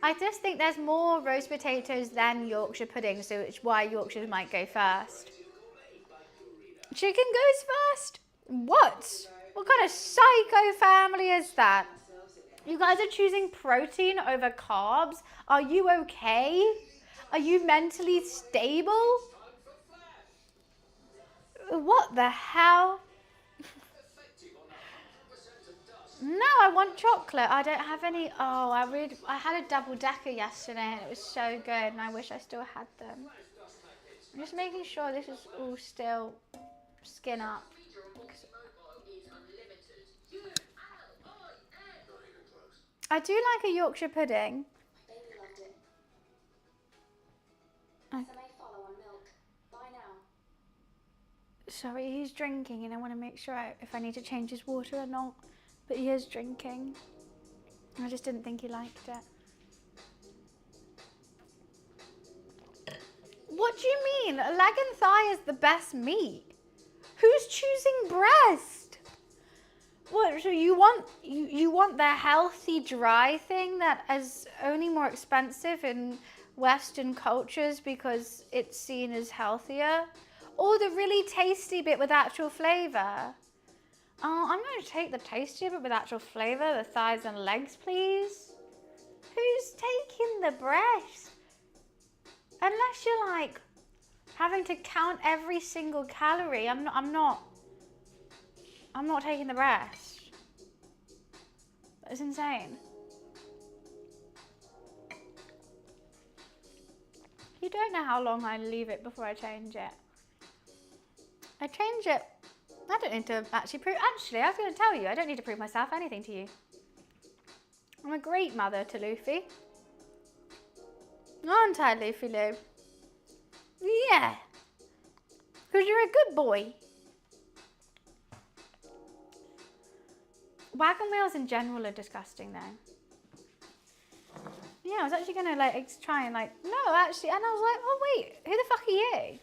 I just think there's more roast potatoes than Yorkshire puddings, so it's why Yorkshire might go first. Chicken goes first? What? What kind of psycho family is that? You guys are choosing protein over carbs? Are you okay? Are you mentally stable? What the hell? No, I want chocolate. I don't have any. Oh, I had a double decker yesterday and it was so good and I wish I still had them. I'm just making sure this is all still skin up. I do like a Yorkshire pudding. Baby loved it. SMA follow on milk. Bye now. Sorry, he's drinking and I want to make sure if I need to change his water or not. But he is drinking. I just didn't think he liked it. What do you mean? A leg and thigh is the best meat. Who's choosing breast? What? So you want the healthy dry thing that is only more expensive in Western cultures because it's seen as healthier, or the really tasty bit with actual flavour? Oh, I'm going to take the tasty bit with actual flavour, the thighs and legs, please. Who's taking the breast? Unless you're like having to count every single calorie, I'm not taking the breast. That's insane. You don't know how long I leave it before I change it. I change it. I don't need to actually prove. Actually, I was going to tell you, I don't need to prove myself anything to you. I'm a great mother to Luffy. Aren't I, Luffy Lou? Yeah. Because you're a good boy. Wagon wheels in general are disgusting though. Yeah, I was actually going to like try and like, no, actually, and I was like, oh wait, who the fuck are you?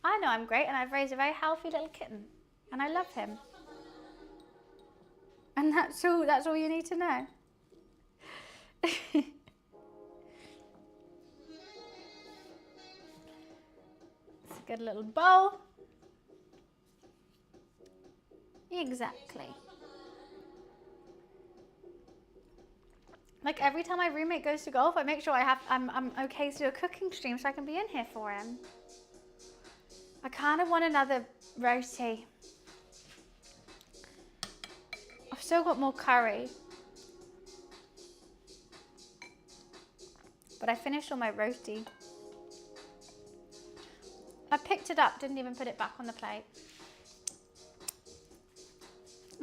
I know I'm great and I've raised a very healthy little kitten and I love him. And that's all you need to know. It's a good little bowl. Exactly. Like every time my roommate goes to golf, I make sure I'm okay to do a cooking stream so I can be in here for him. I kind of want another roti. I've still got more curry. But I finished all my roti. I picked it up, didn't even put it back on the plate.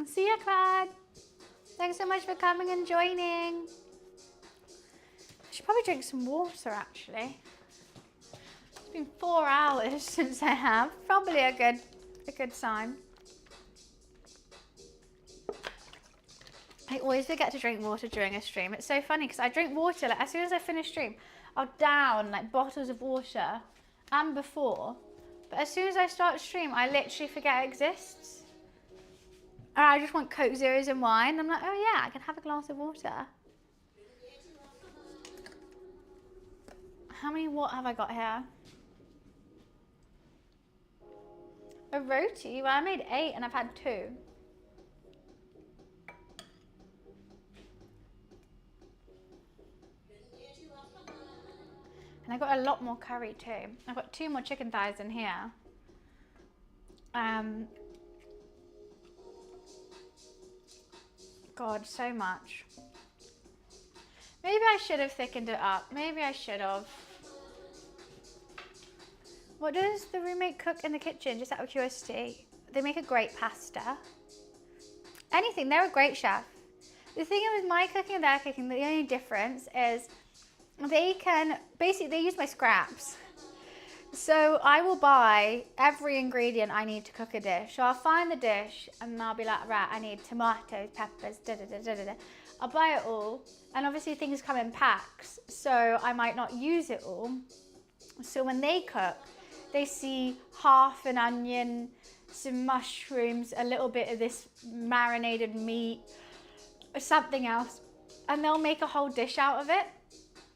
See ya, Clyde. Thanks so much for coming and joining. I should probably drink some water, actually. It's been 4 hours since I have. Probably a good sign. I always forget to drink water during a stream. It's so funny because I drink water, like as soon as I finish stream, I'll down like bottles of water and before. But as soon as I start stream, I literally forget it exists. And I just want Coke Zeros and wine. I'm like, oh yeah, I can have a glass of water. How many what have I got here? A roti? Well, I made 8 and I've had 2. And I got a lot more curry too. I've got 2 more chicken thighs in here. God, so much. Maybe I should have thickened it up. Maybe I should have. What does the roommate cook in the kitchen, just out of curiosity? They make a great pasta. Anything, they're a great chef. The thing with my cooking and their cooking, the only difference is they can, basically they use my scraps. So I will buy every ingredient I need to cook a dish. So I'll find the dish and I'll be like, right, I need tomatoes, peppers, da-da-da-da-da-da. I'll buy it all. And obviously things come in packs, so I might not use it all. So when they cook, they see half an onion, some mushrooms, a little bit of this marinated meat, or something else. And they'll make a whole dish out of it,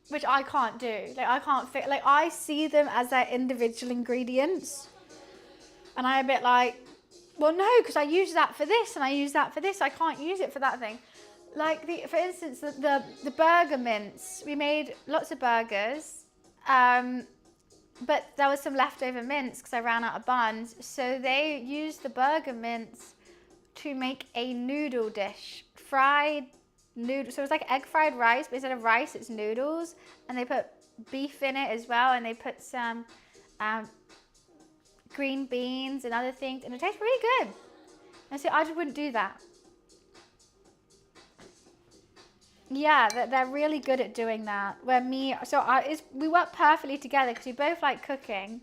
which I can't do. Like I can't fit, like I see them as their individual ingredients. And I'm a bit like, well, no, because I use that for this and I use that for this. I can't use it for that thing. Like, for instance, the burger mince. We made lots of burgers, but there was some leftover mince because I ran out of buns. So they used the burger mince to make a noodle dish, fried noodle. So it was like egg fried rice, but instead of rice, it's noodles. And they put beef in it as well, and they put some green beans and other things, and it tastes really good. And so I just wouldn't do that. Yeah, they're really good at doing that. We work perfectly together because we both like cooking.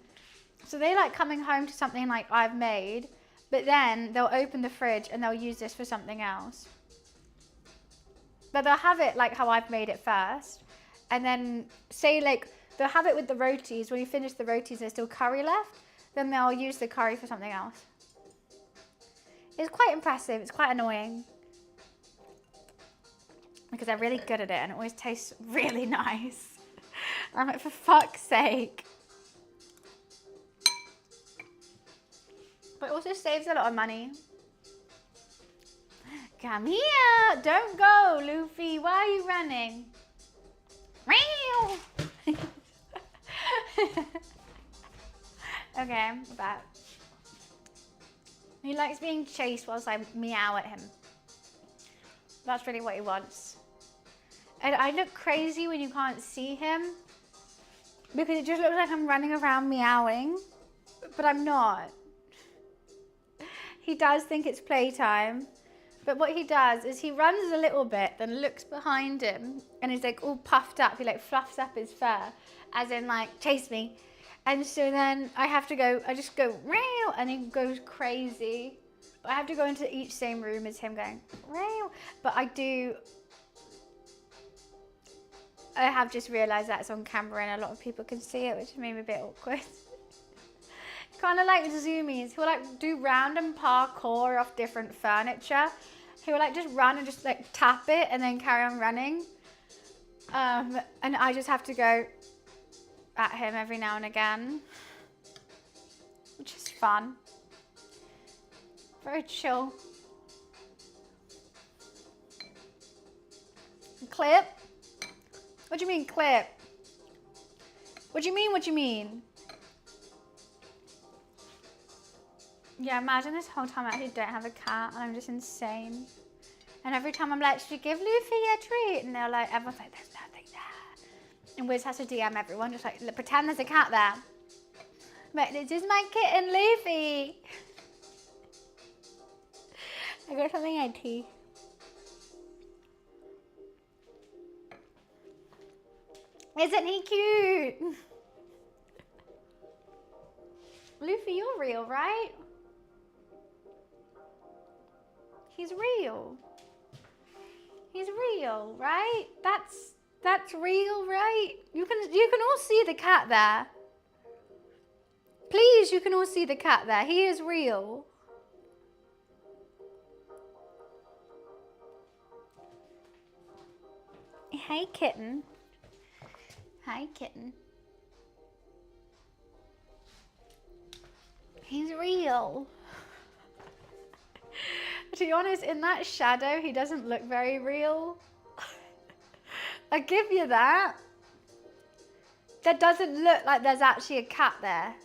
So they like coming home to something like I've made, but then they'll open the fridge and they'll use this for something else. But they'll have it like how I've made it first, and then say like they'll have it with the rotis. When you finish the rotis, there's still curry left. Then they'll use the curry for something else. It's quite impressive. It's quite annoying. Because they're really good at it and it always tastes really nice. I'm like, for fuck's sake. But it also saves a lot of money. Come here. Don't go, Luffy. Why are you running? Okay, I'm back. He likes being chased whilst I meow at him. That's really what he wants. And I look crazy when you can't see him because it just looks like I'm running around meowing, but I'm not. He does think it's playtime, but what he does is he runs a little bit, then looks behind him, and he's like all puffed up. He like fluffs up his fur, as in like, chase me. And so then I just go, real, and he goes crazy. But I have to go into each same room as him going, real. But I have just realised that's on camera and a lot of people can see it, which made me a bit awkward. Kind of like zoomies. He'll like do random parkour off different furniture. He'll like just run and just like tap it and then carry on running. And I just have to go at him every now and again, which is fun. Very chill. Clip? What do you mean clip? What do you mean, what do you mean? Yeah, imagine this whole time I actually don't have a cat and I'm just insane. And every time I'm like, should we give Luffy a treat? And they're like, everyone's like, there's nothing there. And Wiz has to DM everyone, just like, pretend there's a cat there. But this is my kitten, Luffy. I got something in tea. Isn't he cute? Luffy, you're real, right? He's real. He's real, right? That's real, right? You can all see the cat there. Please, you can all see the cat there. He is real. Hey, kitten. Hi, kitten. He's real. To be honest, in that shadow, he doesn't look very real. I give you that. That doesn't look like there's actually a cat there.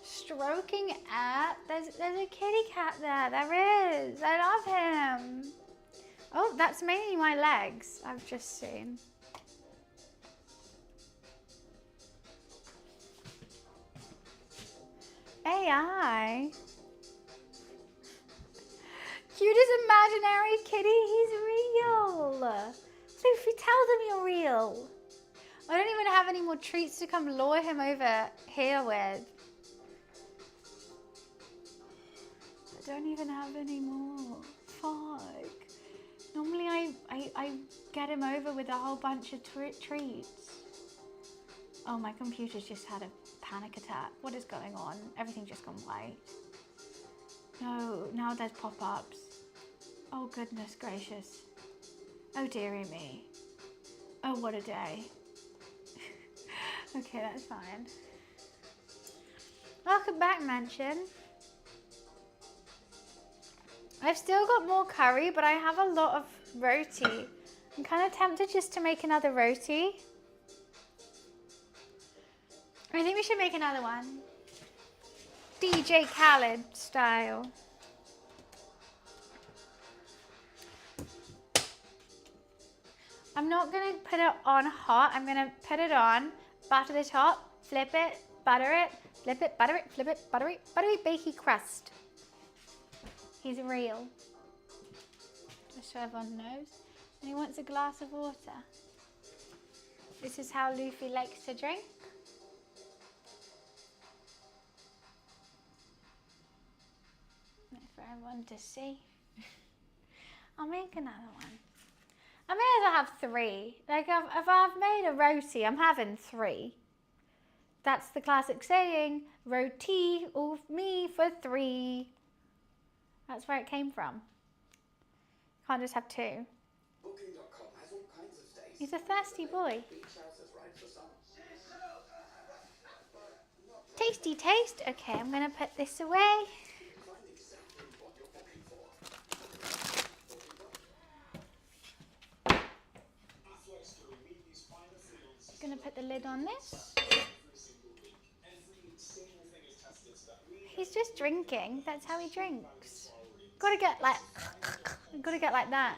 Stroking at, there's a kitty cat there. There is. I love him. Oh, that's mainly my legs, I've just seen. AI. Cutest imaginary kitty, he's real. Sophie, tell them you're real. I don't even have any more treats to come lure him over here with. I don't even have any more. Fuck. Normally I get him over with a whole bunch of treats. Oh, my computer's just had a panic attack. What is going on? Everything's just gone white. No, now there's pop-ups. Oh, goodness gracious. Oh, dearie me. Oh, what a day. Okay, that's fine. Welcome back, Mansion. I've still got more curry, but I have a lot of roti. I'm kind of tempted just to make another roti. I think we should make another one. DJ Khaled style. I'm not going to put it on hot. I'm going to put it on, butter the top, flip it, butter it, flip it, butter it, flip it, buttery bakey crust. He's real. Just so everyone knows. And he wants a glass of water. This is how Luffy likes to drink. For everyone to see. I'll make another one. I may as well have 3. Like, if I've made a roti, I'm having 3. That's the classic saying, roti of me for 3. That's where it came from. Can't just have 2. He's a thirsty boy. Tasty taste. Okay, I'm going to put this away. Going to put the lid on this. He's just drinking. That's how he drinks. Gotta get like that.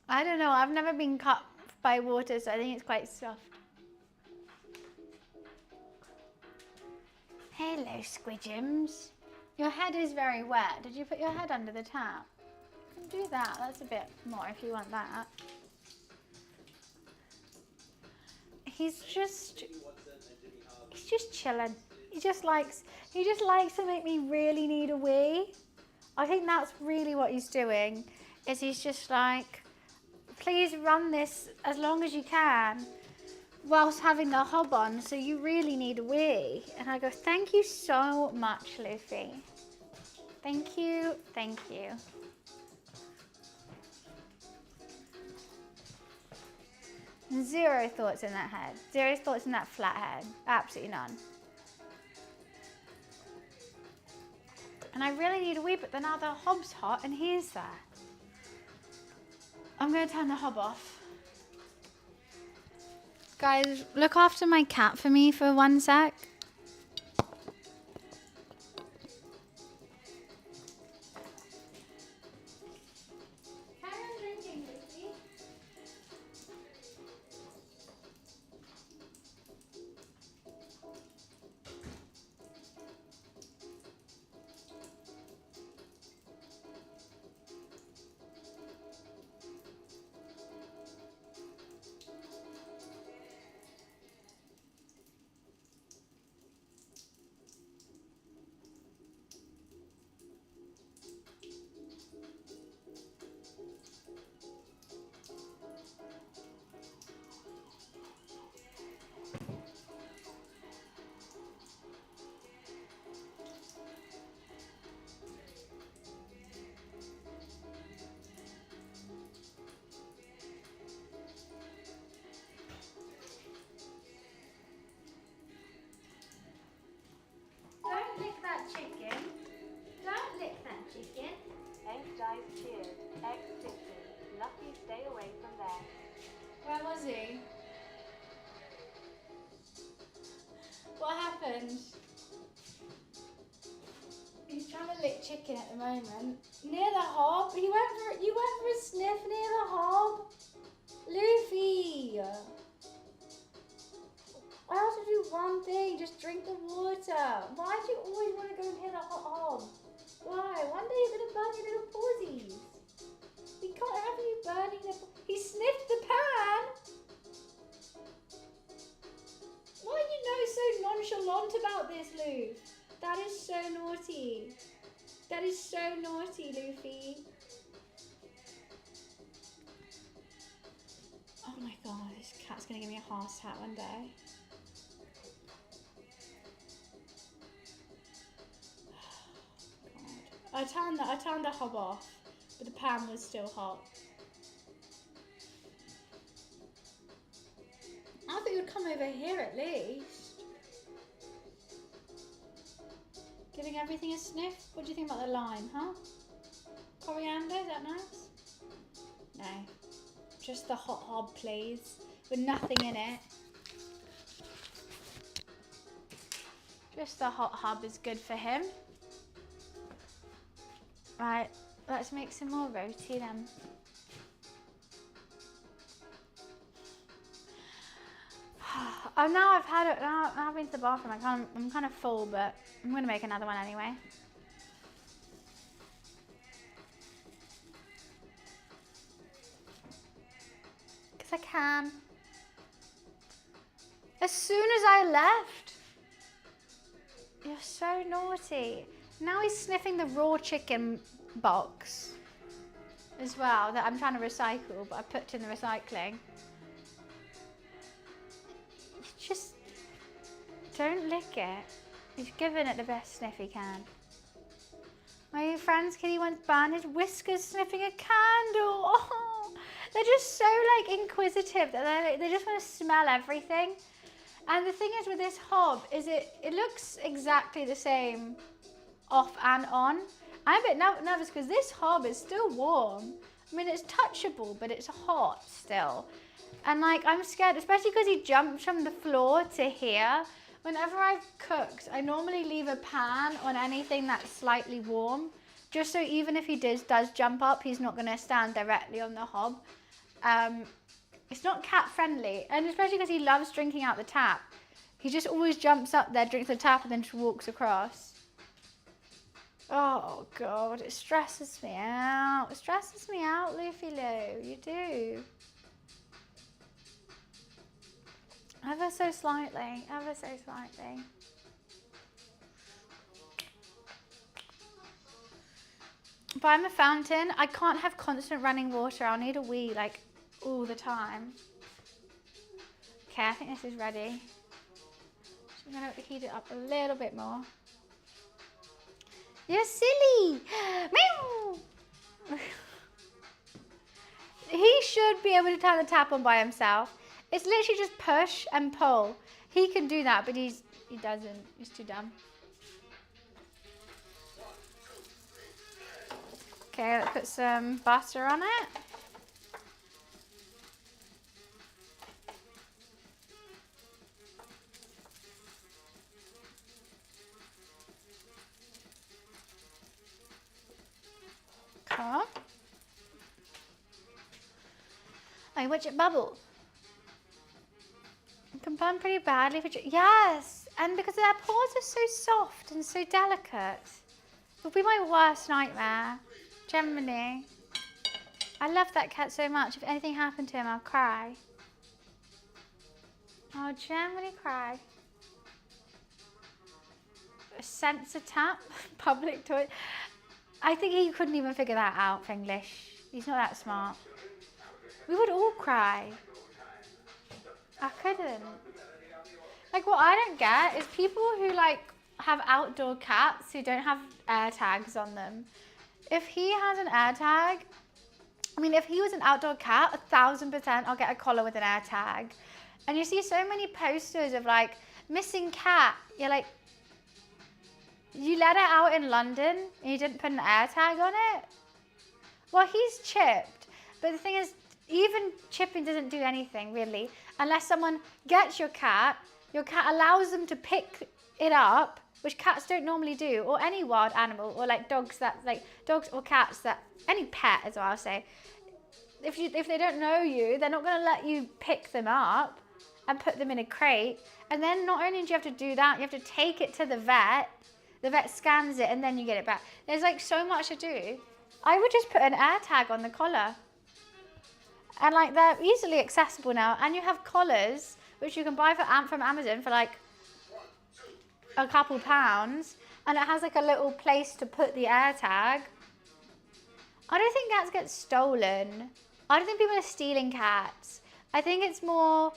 I don't know. I've never been cut by water, so I think it's quite soft. Hello, squidgems. Your head is very wet. Did you put your head under the tap? You can do that. That's a bit more if you want that. He's just chilling. He just likes to make me really need a wee. I think that's really what he's doing. Is he's just like, please run this as long as you can, whilst having the hob on. So you really need a wee. And I go, thank you so much, Luffy. Thank you. Thank you. Zero thoughts in that head. Zero thoughts in that flat head. Absolutely none. And I really need a wee, but then now the hob's hot and he's there. I'm going to turn the hob off. Guys, look after my cat for me for 1 sec. Don't lick that chicken. Don't lick that chicken. Dive cheered. Ex-Dixon. Lucky stay away from there. Where was he? What happened? He's trying to lick chicken at the moment. Near the hob? You went for a sniff near the hob? Luffy! I have to do one thing, just drink the water. Why do you always want to go and hit a hot hob? Why? One day you're going to burn your little paws. We can't have you burning the... He sniffed the pan! Why are you so nonchalant about this, Luffy? That is so naughty. That is so naughty, Luffy. Oh my god, this cat's going to give me a heart attack one day. I turned the hob off, but the pan was still hot. I thought you would come over here at least. Giving everything a sniff. What do you think about the lime, huh? Coriander, is that nice? No. Just the hot hob, please. With nothing in it. Just the hot hob is good for him. Right, let's make some more roti then. Oh, now I've had it. Now I've been to the bathroom. I'm kind of full, but I'm gonna make another one anyway. Cause I can. As soon as I left, you're so naughty. Now he's sniffing the raw chicken box as well that I'm trying to recycle, but I put in the recycling. Just don't lick it. He's giving it the best sniff he can. My friend's kitty once burned his whiskers sniffing a candle. Oh, they're just so like inquisitive that they just want to smell everything. And the thing is with this hob is it looks exactly the same off and on. I'm a bit nervous because this hob is still warm. I mean, it's touchable, but it's hot still. And like, I'm scared, especially because he jumped from the floor to here. Whenever I've cooked, I normally leave a pan on anything that's slightly warm, just so even if he does jump up, he's not gonna stand directly on the hob. It's not cat friendly, and especially because he loves drinking out the tap. He just always jumps up there, drinks the tap, and then just walks across. Oh God, it stresses me out. It stresses me out, Luffy Lou, you do. Ever so slightly, ever so slightly. But I'm a fountain. I can't have constant running water. I'll need a wee like all the time. Okay, I think this is ready. So I'm gonna heat it up a little bit more. You're silly! Meow! He should be able to turn the tap on by himself. It's literally just push and pull. He can do that, but he doesn't. He's too dumb. Okay, let's put some butter on it. Come on. Oh, watch it bubble. It can burn pretty badly. Yes, and because their paws are so soft and so delicate. It would be my worst nightmare. Gemini. I love that cat so much. If anything happened to him, I'll cry. I'll generally cry. A sensor tap, public toilet. I think he couldn't even figure that out for English. He's not that smart. We would all cry. I couldn't. Like, what I don't get is people who like have outdoor cats who don't have air tags on them. If he has an air tag, I mean, if he was an outdoor cat, 1000% I'll get a collar with an air tag. And you see so many posters of like missing cat. You're like, you let it out in London and you didn't put an air tag on it? Well, he's chipped. But the thing is, even chipping doesn't do anything really, unless someone gets your cat allows them to pick it up, which cats don't normally do, or any wild animal, or like dogs or cats that, any pet as well, I'll say. If they don't know you, they're not gonna let you pick them up and put them in a crate. And then not only do you have to do that, you have to take it to the vet scans it and then you get it back. There's like so much to do. I would just put an air tag on the collar. And like they're easily accessible now, and you have collars which you can buy from Amazon for like a couple pounds, and it has like a little place to put the air tag. I don't think cats get stolen. I don't think people are stealing cats. I think it's more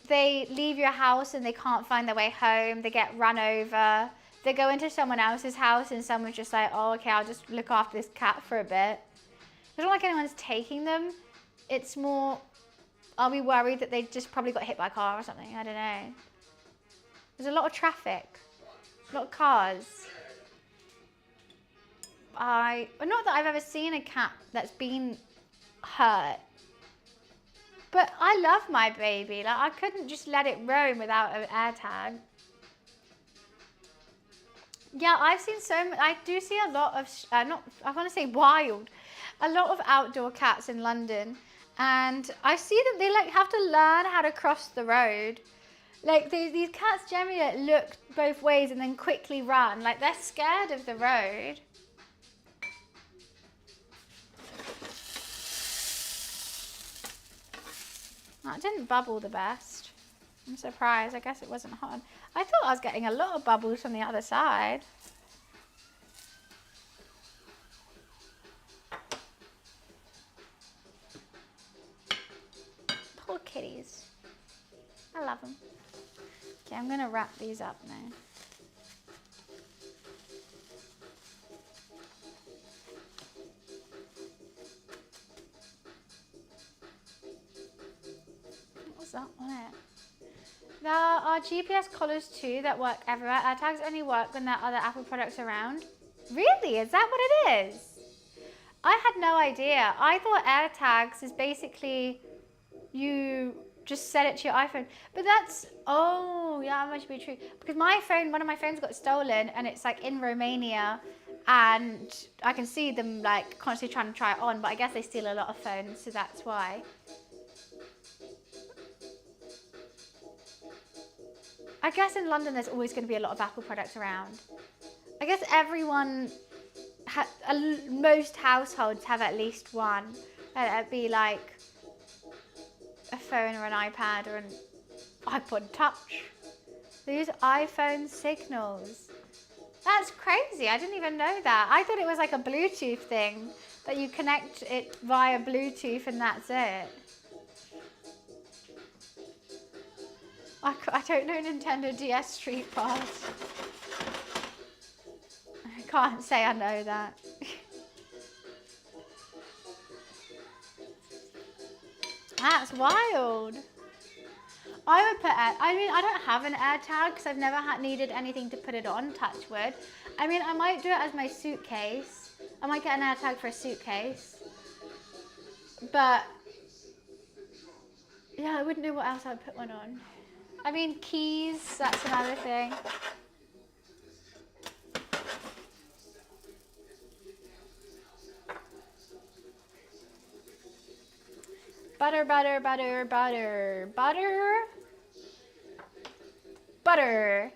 they leave your house and they can't find their way home, they get run over, they go into someone else's house and someone's just like, oh, okay, I'll just look after this cat for a bit. It's not like anyone's taking them. It's more, are we worried that they just probably got hit by a car or something? I don't know. There's a lot of traffic, a lot of cars. Not that I've ever seen a cat that's been hurt, but I love my baby. Like, I couldn't just let it roam without an air tag. Yeah, I've seen I do see a lot of, I want to say wild, a lot of outdoor cats in London. And I see that they like have to learn how to cross the road. Like these cats generally look both ways and then quickly run. Like they're scared of the road. That didn't bubble the best. I'm surprised. I guess it wasn't hot. I thought I was getting a lot of bubbles from the other side. Poor kitties. I love them. Okay, I'm going to wrap these up now. What's that on it? There are GPS collars too that work everywhere. AirTags only work when there are other Apple products around. Really? Is that what it is? I had no idea. I thought AirTags is basically you just set it to your iPhone. But that's, oh yeah, that must be true. Because my phone, one of my phones got stolen and it's like in Romania and I can see them like constantly trying to try it on, but I guess they steal a lot of phones, so that's why. I guess in London there's always going to be a lot of Apple products around. I guess everyone, most households have at least one. It'd be like a phone or an iPad or an iPod Touch. They use iPhone signals. That's crazy. I didn't even know that. I thought it was like a Bluetooth thing, that you connect it via Bluetooth and that's it. I don't know Nintendo DS Street Pass. I can't say I know that. That's wild. I would put, I don't have an AirTag because I've never needed anything to put it on, touch wood. I mean, I might do it as my suitcase. I might get an AirTag for a suitcase. But, yeah, I wouldn't know what else I'd put one on. I mean, keys, that's another thing. Butter, butter, butter, butter, butter, butter.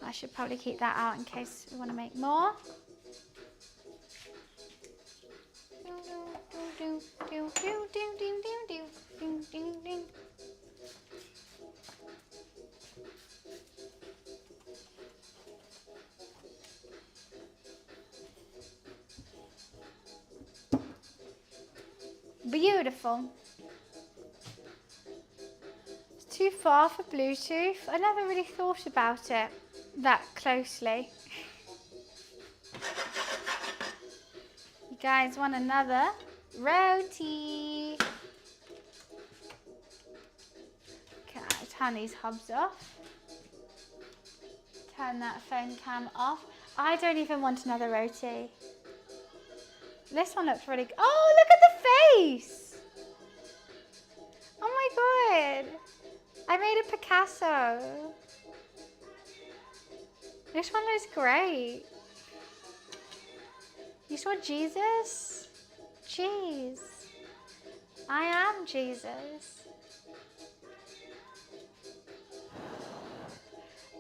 I should probably keep that out in case we want to make more. Beautiful. It's too far for Bluetooth. I never really thought about it that closely. You guys want another roti? Okay, I'll turn these hubs off. Turn that phone cam off. I don't even want another roti. This one looks really good. Oh, look at the face! Oh my god! I made a Picasso. This one looks great. You saw Jesus? Jeez. I am Jesus.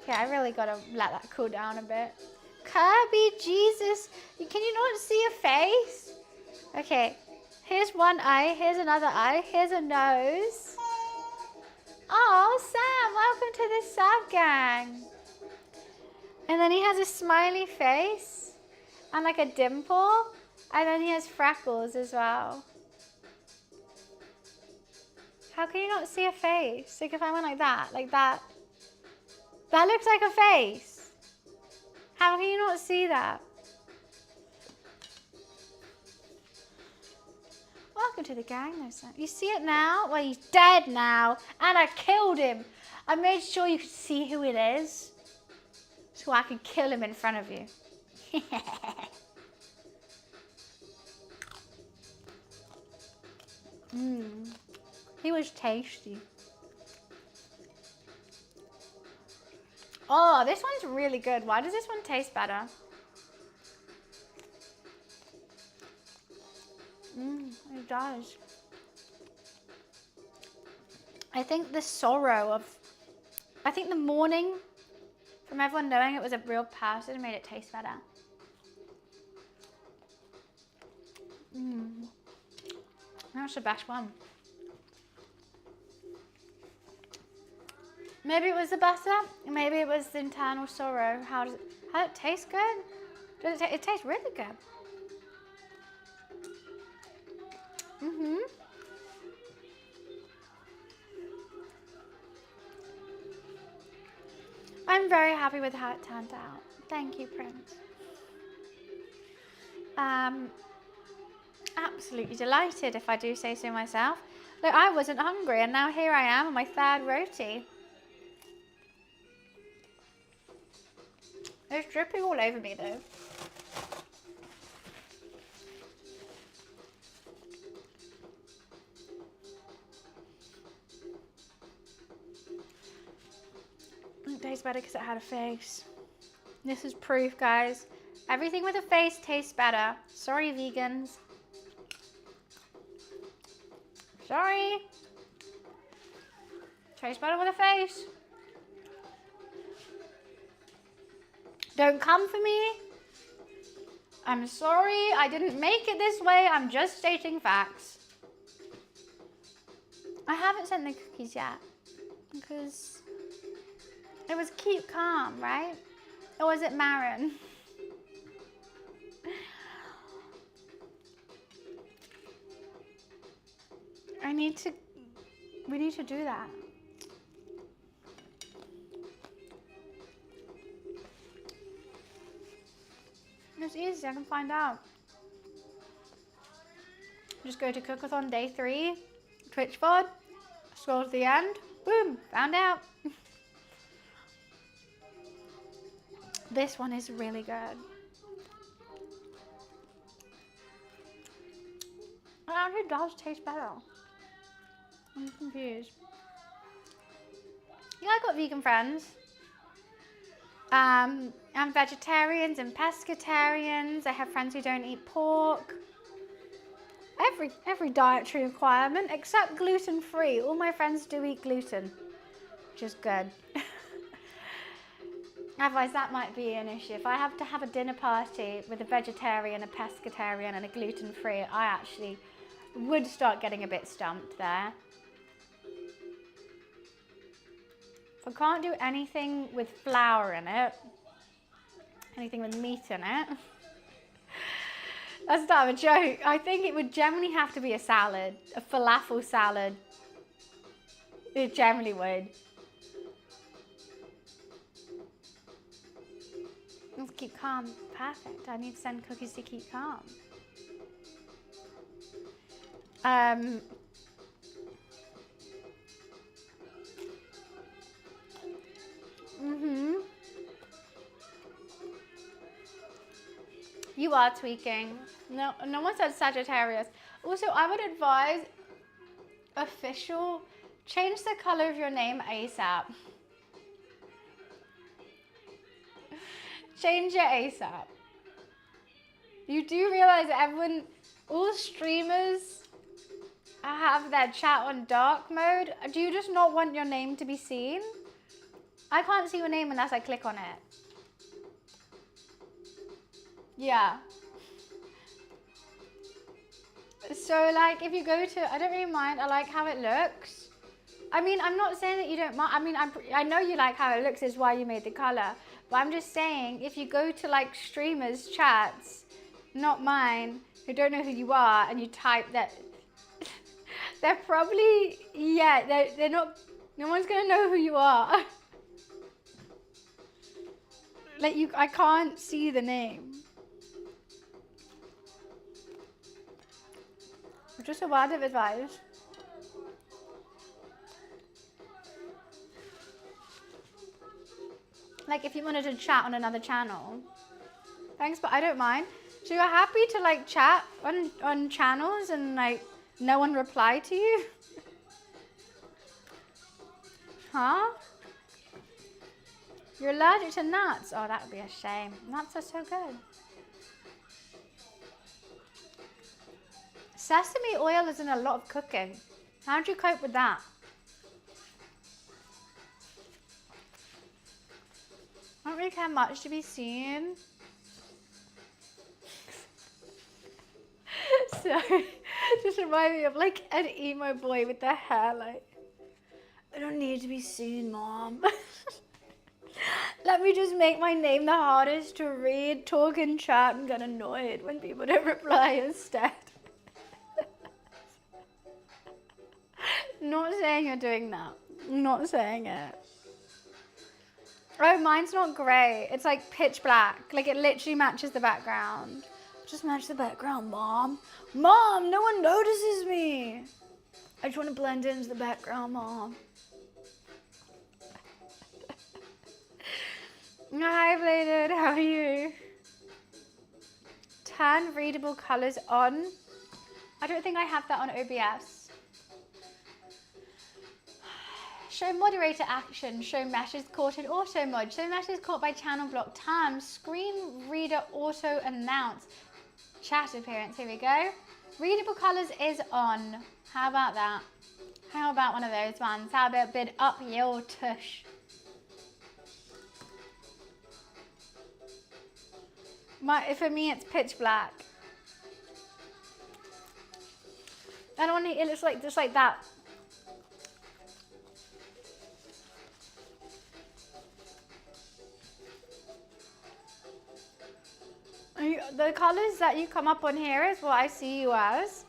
Okay, I really gotta let that cool down a bit. Kirby, Jesus. Can you not see a face? Okay, here's one eye, here's another eye, here's a nose. Oh, Sam, welcome to the sub gang. And then he has a smiley face and like a dimple. And then he has freckles as well. How can you not see a face? Like if I went like that, that looks like a face. How can you not see that? Welcome to the gang, though, son. You see it now? Well, he's dead now, and I killed him. I made sure you could see who it is, so I could kill him in front of you. He was tasty. Oh, this one's really good. Why does this one taste better? It does. I think the sorrow of, I think the mourning from everyone knowing it was a real person made it taste better. That's the best one. Maybe it was the butter. Maybe it was the internal sorrow. How does it taste good? Does it tastes really good. I'm very happy with how it turned out. Thank you, Prince. Absolutely delighted, if I do say so myself. Look, I wasn't hungry, and now here I am on my third roti. It's dripping all over me, though. It tastes better because it had a face. This is proof, guys. Everything with a face tastes better. Sorry, vegans. Sorry. Tastes better with a face. Don't come for me. I'm sorry, I didn't make it this way. I'm just stating facts. I haven't sent the cookies yet because it was keep calm, right? Or was it Marin? We need to do that. It's easy, I can find out. Just go to Cookathon day 3, Twitch VOD, scroll to the end, boom, found out. This one is really good. It actually does taste better. I'm confused. Yeah, I got vegan friends. I'm vegetarians and pescatarians. I have friends who don't eat pork. Every dietary requirement except gluten-free. All my friends do eat gluten, which is good. Otherwise, that might be an issue. If I have to have a dinner party with a vegetarian, a pescatarian, and a gluten-free, I actually would start getting a bit stumped there. If I can't do anything with flour in it, anything with meat in it, that's not a joke. I think it would generally have to be a salad, a falafel salad. It generally would. Let's keep calm. Perfect. I need to send cookies to keep calm. You are tweaking. No one said Sagittarius. Also, I would advise official, change the color of your name ASAP. Change it ASAP. You do realize everyone, all streamers have their chat on dark mode. Do you just not want your name to be seen? I can't see your name unless I click on it. Yeah. So like if you go to, I don't really mind, I like how it looks. I mean, I'm not saying that you don't mind. I mean, I know you like how it looks is why you made the color. But I'm just saying, if you go to like streamers' chats, not mine, who don't know who you are, and you type that They're probably, yeah, they're not, no one's gonna know who you are. Like I can't see the name. Just a word of advice. Like if you wanted to chat on another channel. Thanks, but I don't mind. So you're happy to like chat on channels and like no one reply to you? Huh? You're allergic to nuts? Oh, that would be a shame. Nuts are so good. Sesame oil is in a lot of cooking. How do you cope with that? I don't really care much to be seen. Sorry, just remind me of like an emo boy with the hair like, I don't need to be seen, Mom. Let me just make my name the hardest to read, talk and chat and get annoyed when people don't reply instead. Not saying you're doing that. Not saying it. Oh, mine's not grey. It's like pitch black. Like it literally matches the background. Just match the background, Mom. Mom, no one notices me. I just want to blend into the background, Mom. Hi, Bladed. How are you? Turn readable colours on. I don't think I have that on OBS. Show moderator action. Show meshes caught in auto mod. Show meshes caught by channel block terms. Screen reader auto announce. Chat appearance. Here we go. Readable colours is on. How about that? How about one of those ones? How about bid up your tush? For me, it's pitch black. I don't want it looks like just like that. The colours that you come up on here is what I see you as.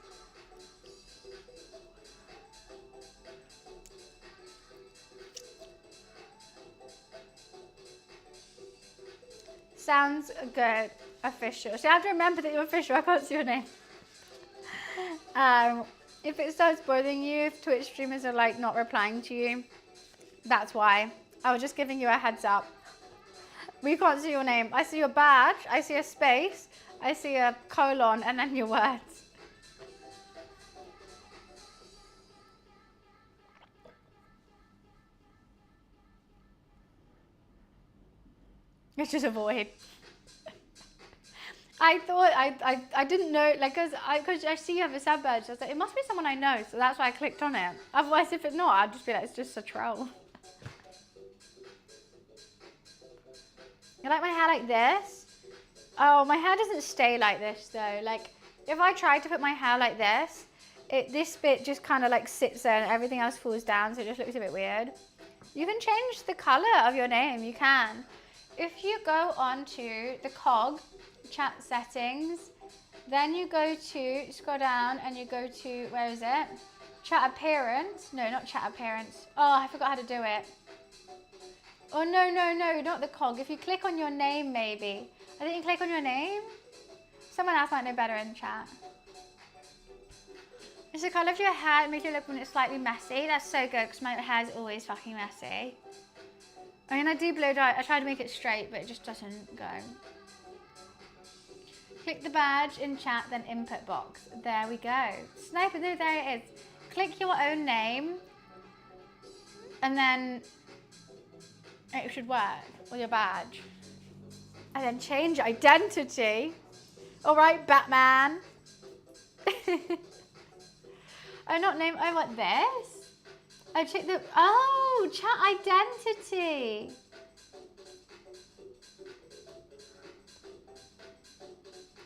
Sounds good. Official. So you have to remember that you're official. I can't see your name. If it starts bothering you, if Twitch streamers are like not replying to you, that's why. I was just giving you a heads up. We can't see your name. I see your badge, I see a space, I see a colon, and then your words. It's just avoid. I thought, I didn't know, like, cause I see you have a sub badge. I was like, it must be someone I know, so that's why I clicked on it. Otherwise, if it's not, I'd just be like, it's just a troll. You like my hair like this? Oh, my hair doesn't stay like this though. Like, if I try to put my hair like this, this bit just kind of like sits there and everything else falls down, so it just looks a bit weird. You can change the color of your name, you can. If you go on to the cog, chat settings, then you go to, scroll down and you go to, where is it? Chat appearance. No, not chat appearance. Oh, I forgot how to do it. Oh, no, not the cog. If you click on your name, maybe. I think you click on your name. Someone else might know better in chat. It's the colour of your hair. It makes you look when it's slightly messy. That's so good because my hair is always fucking messy. I mean, I do blow dry. I try to make it straight, but it just doesn't go. Click the badge in chat, then input box. There we go. Sniper, no, there it is. Click your own name, and then it should work with your badge. And then change identity. All right, Batman. Oh, not name. Oh, what, this? I check the. Oh, chat identity.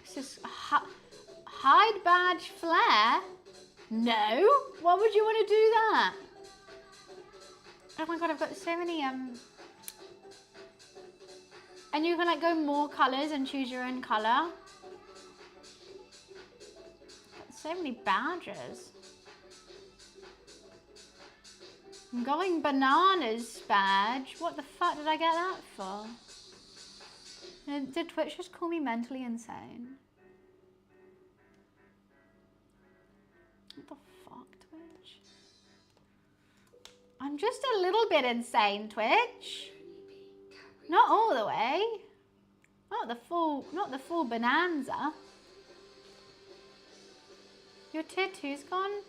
This is hide badge flare. No. Why would you want to do that? Oh my god, I've got so many and you can like go more colours and choose your own colour. So many badges. I'm going bananas, badge. What the fuck did I get that for? Did Twitch just call me mentally insane? What the fuck, Twitch? I'm just a little bit insane, Twitch. Not all the way. Not the full bonanza. Your tier 2's gone?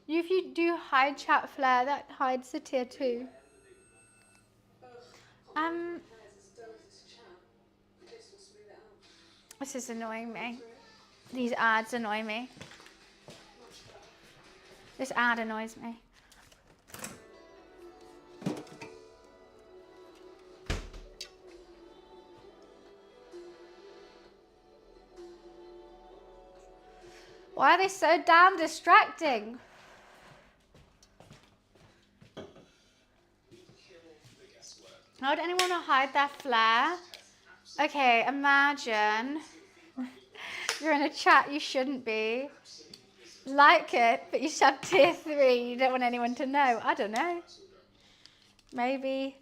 If you do hide chat flare, that hides the tier 2. This is annoying me. These ads annoy me. This ad annoys me. Why are they so damn distracting? How would anyone want to hide their flare? Okay, imagine you're in a chat you shouldn't be. Like it, but you sub tier 3. You don't want anyone to know. I don't know. Maybe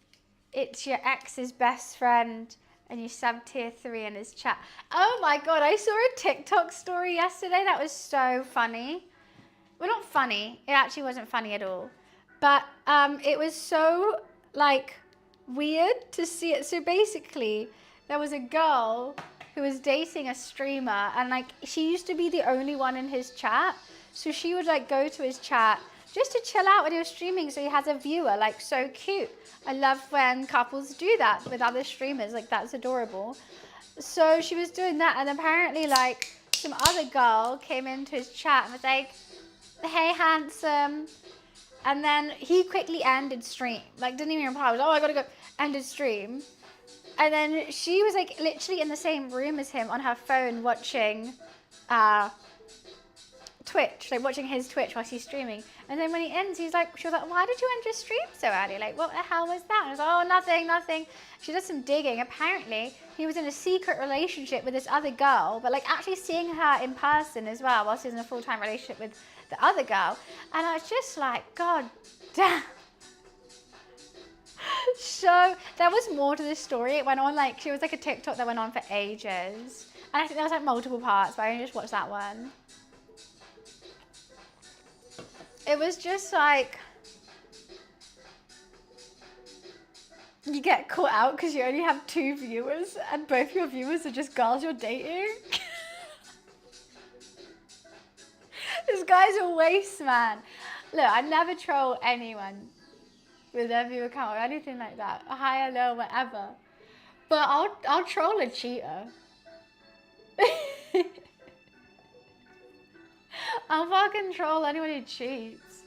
it's your ex's best friend and you sub tier 3 in his chat. Oh my god, I saw a TikTok story yesterday that was so funny. Well, not funny. It actually wasn't funny at all. But it was so, like, weird to see it. So basically, there was a girl who was dating a streamer, and like she used to be the only one in his chat. So she would like go to his chat just to chill out when he was streaming, so he has a viewer. Like, so cute. I love when couples do that with other streamers. Like, that's adorable. So she was doing that, and apparently like some other girl came into his chat and was like, "Hey, handsome." And then he quickly ended stream. Like, didn't even reply. I was like, "Oh, I gotta go." Ended stream. And then she was like literally in the same room as him on her phone watching Twitch, like watching his Twitch while he's streaming. And then when he ends, she was like, "Why did you end your stream so early? Like, what the hell was that?" And I was like, "Oh, nothing." She does some digging. Apparently, he was in a secret relationship with this other girl, but like actually seeing her in person as well, whilst he was in a full-time relationship with the other girl. And I was just like, God damn. So there was more to this story. It went on like, she was like a TikTok that went on for ages. And I think there was like multiple parts, but I only just watched that one. It was just like, you get caught out because you only have 2 viewers and both your viewers are just girls you're dating. This guy's a waste man. Look, I never troll anyone with their viewer count or anything like that. Hi, hello, whatever. But I'll troll a cheater. I'll fucking troll anyone who cheats.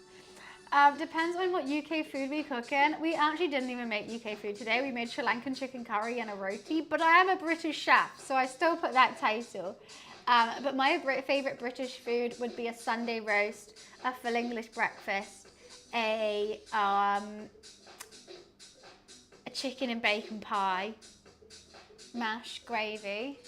Depends on what UK food we cook in. We actually didn't even make UK food today. We made Sri Lankan chicken curry and a roti, but I am a British chef, so I still put that title. But my favourite British food would be a Sunday roast, a full English breakfast, a chicken and bacon pie, mash, gravy.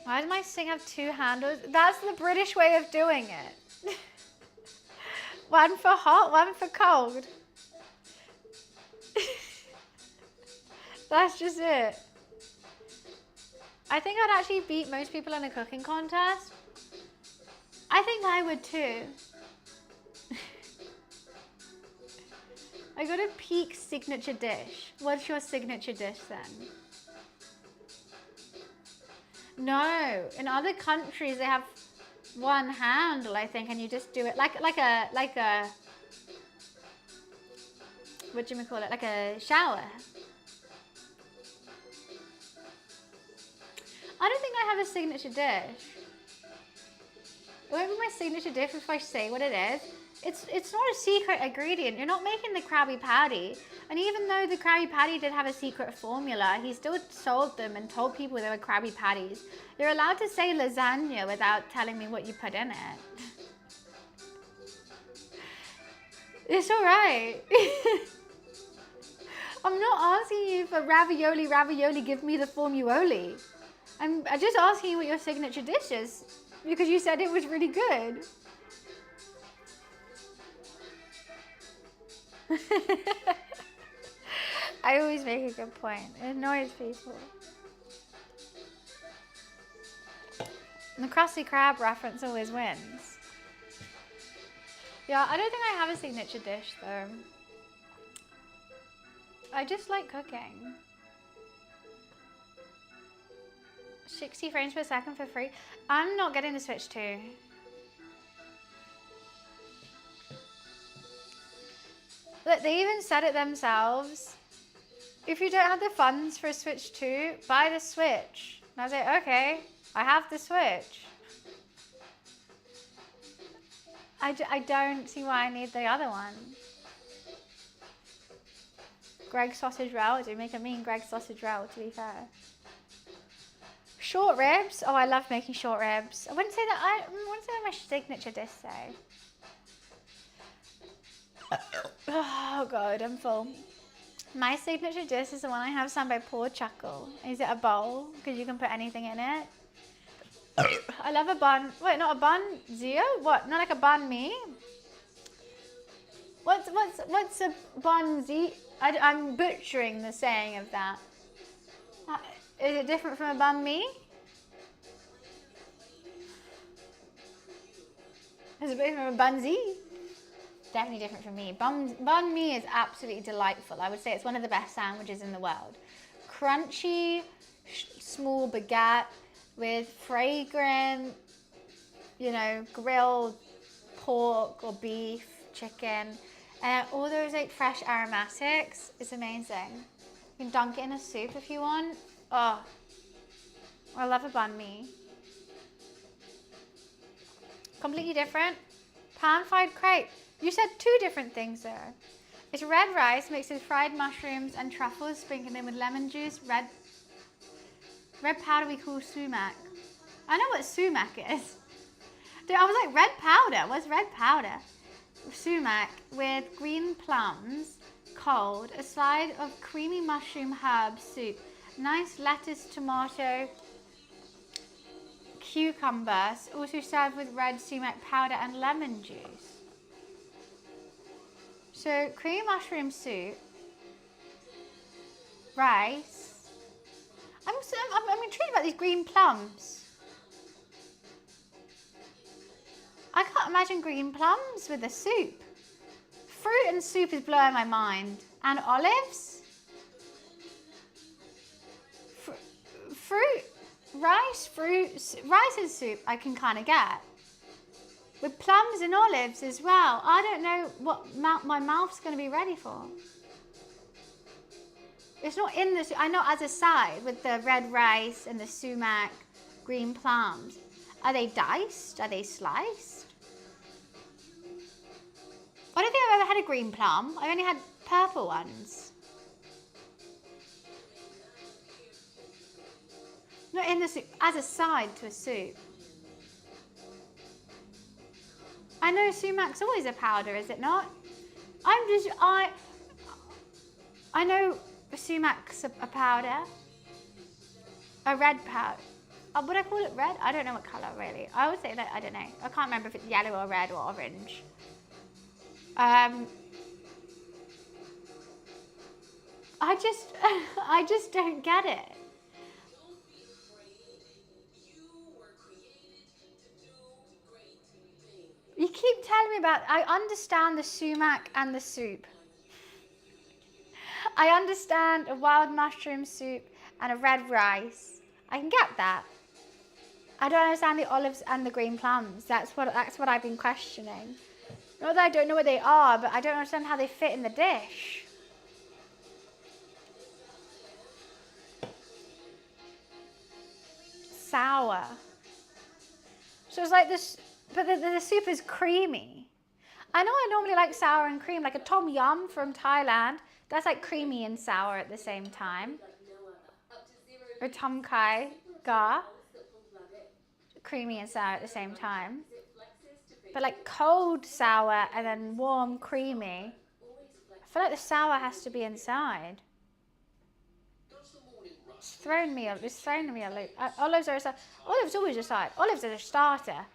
Why does my sink have 2 handles? That's the British way of doing it. One for hot, one for cold. That's just it. I think I'd actually beat most people in a cooking contest. I think I would too. I got a peak signature dish. What's your signature dish then? No, in other countries they have 1 handle, I think, and you just do it like a what do you call it? Like a shower. I don't think I have a signature dish. It won't be my signature dish if I say what it is. It's not a secret ingredient. You're not making the Krabby Patty. And even though the Krabby Patty did have a secret formula, he still sold them and told people they were Krabby Patties. You're allowed to say lasagna without telling me what you put in it. It's alright. I'm not asking you for ravioli, give me the formuoli. I'm just asking you what your signature dish is because you said it was really good. I always make a good point. It annoys people. And the Krusty Krab reference always wins. Yeah, I don't think I have a signature dish though. I just like cooking. 60 frames per second for free. I'm not getting the Switch 2. Look, they even said it themselves. If you don't have the funds for a Switch 2, buy the Switch. And I was like, okay, I have the Switch. I don't see why I need the other one. Greg sausage roll. Do make a mean Greg sausage roll, to be fair. Short ribs. Oh, I love making short ribs. I wouldn't say that. I wouldn't say that my signature dish though. Oh god, I'm full. My signature dish is the one I have signed by Poor Chuckle. Is it a bowl? Because you can put anything in it. I love a bun. Wait, not a bun zio? What? Not like a bun me? What's a bun z? I'm butchering the saying of that. Is it different from a bun me? Is it different from a bun z? Definitely different from me. Bun me is absolutely delightful. I would say it's one of the best sandwiches in the world. Crunchy, small baguette with fragrant, you know, grilled pork or beef, chicken, and all those like fresh aromatics. It's amazing. You can dunk it in a soup if you want. Oh, I love a banh mi. Completely different. Pan-fried crepe. You said two different things there. It's red rice mixed with fried mushrooms and truffles, sprinkled in with lemon juice, red powder we call sumac. I know what sumac is. Dude, I was like, red powder? What's red powder? Sumac with green plums, cold, a side of creamy mushroom herb soup, nice lettuce, tomato, cucumbers, also served with red sumac powder and lemon juice. So, creamy mushroom soup, rice. I'm intrigued about these green plums. I can't imagine green plums with a soup. Fruit and soup is blowing my mind. And olives? Rice and soup I can kind of get. With plums and olives as well. I don't know what my mouth's going to be ready for. It's not in the soup. I know as a side with the red rice and the sumac, green plums. Are they diced? Are they sliced? I don't think I've ever had a green plum. I only had purple ones. Not in the soup, as a side to a soup. I know sumac's always a powder, is it not? I know sumac's a powder. A red powder. Would I call it red? I don't know what colour really. I would say that, I don't know. I can't remember if it's yellow or red or orange. I just don't get it. You keep telling me about, I understand the sumac and the soup. I understand a wild mushroom soup and a red rice. I can get that. I don't understand the olives and the green plums. That's what I've been questioning. Not that I don't know what they are, but I don't understand how they fit in the dish. Sour. So it's like this, but the soup is creamy. I know I normally like sour and cream, like a tom yum from Thailand. That's like creamy and sour at the same time. Or tom kai ga. Creamy and sour at the same time. But like cold sour and then warm creamy. I feel like the sour has to be inside. It's thrown me a loop. Olives are a side. Olives always a side. Olives are a starter.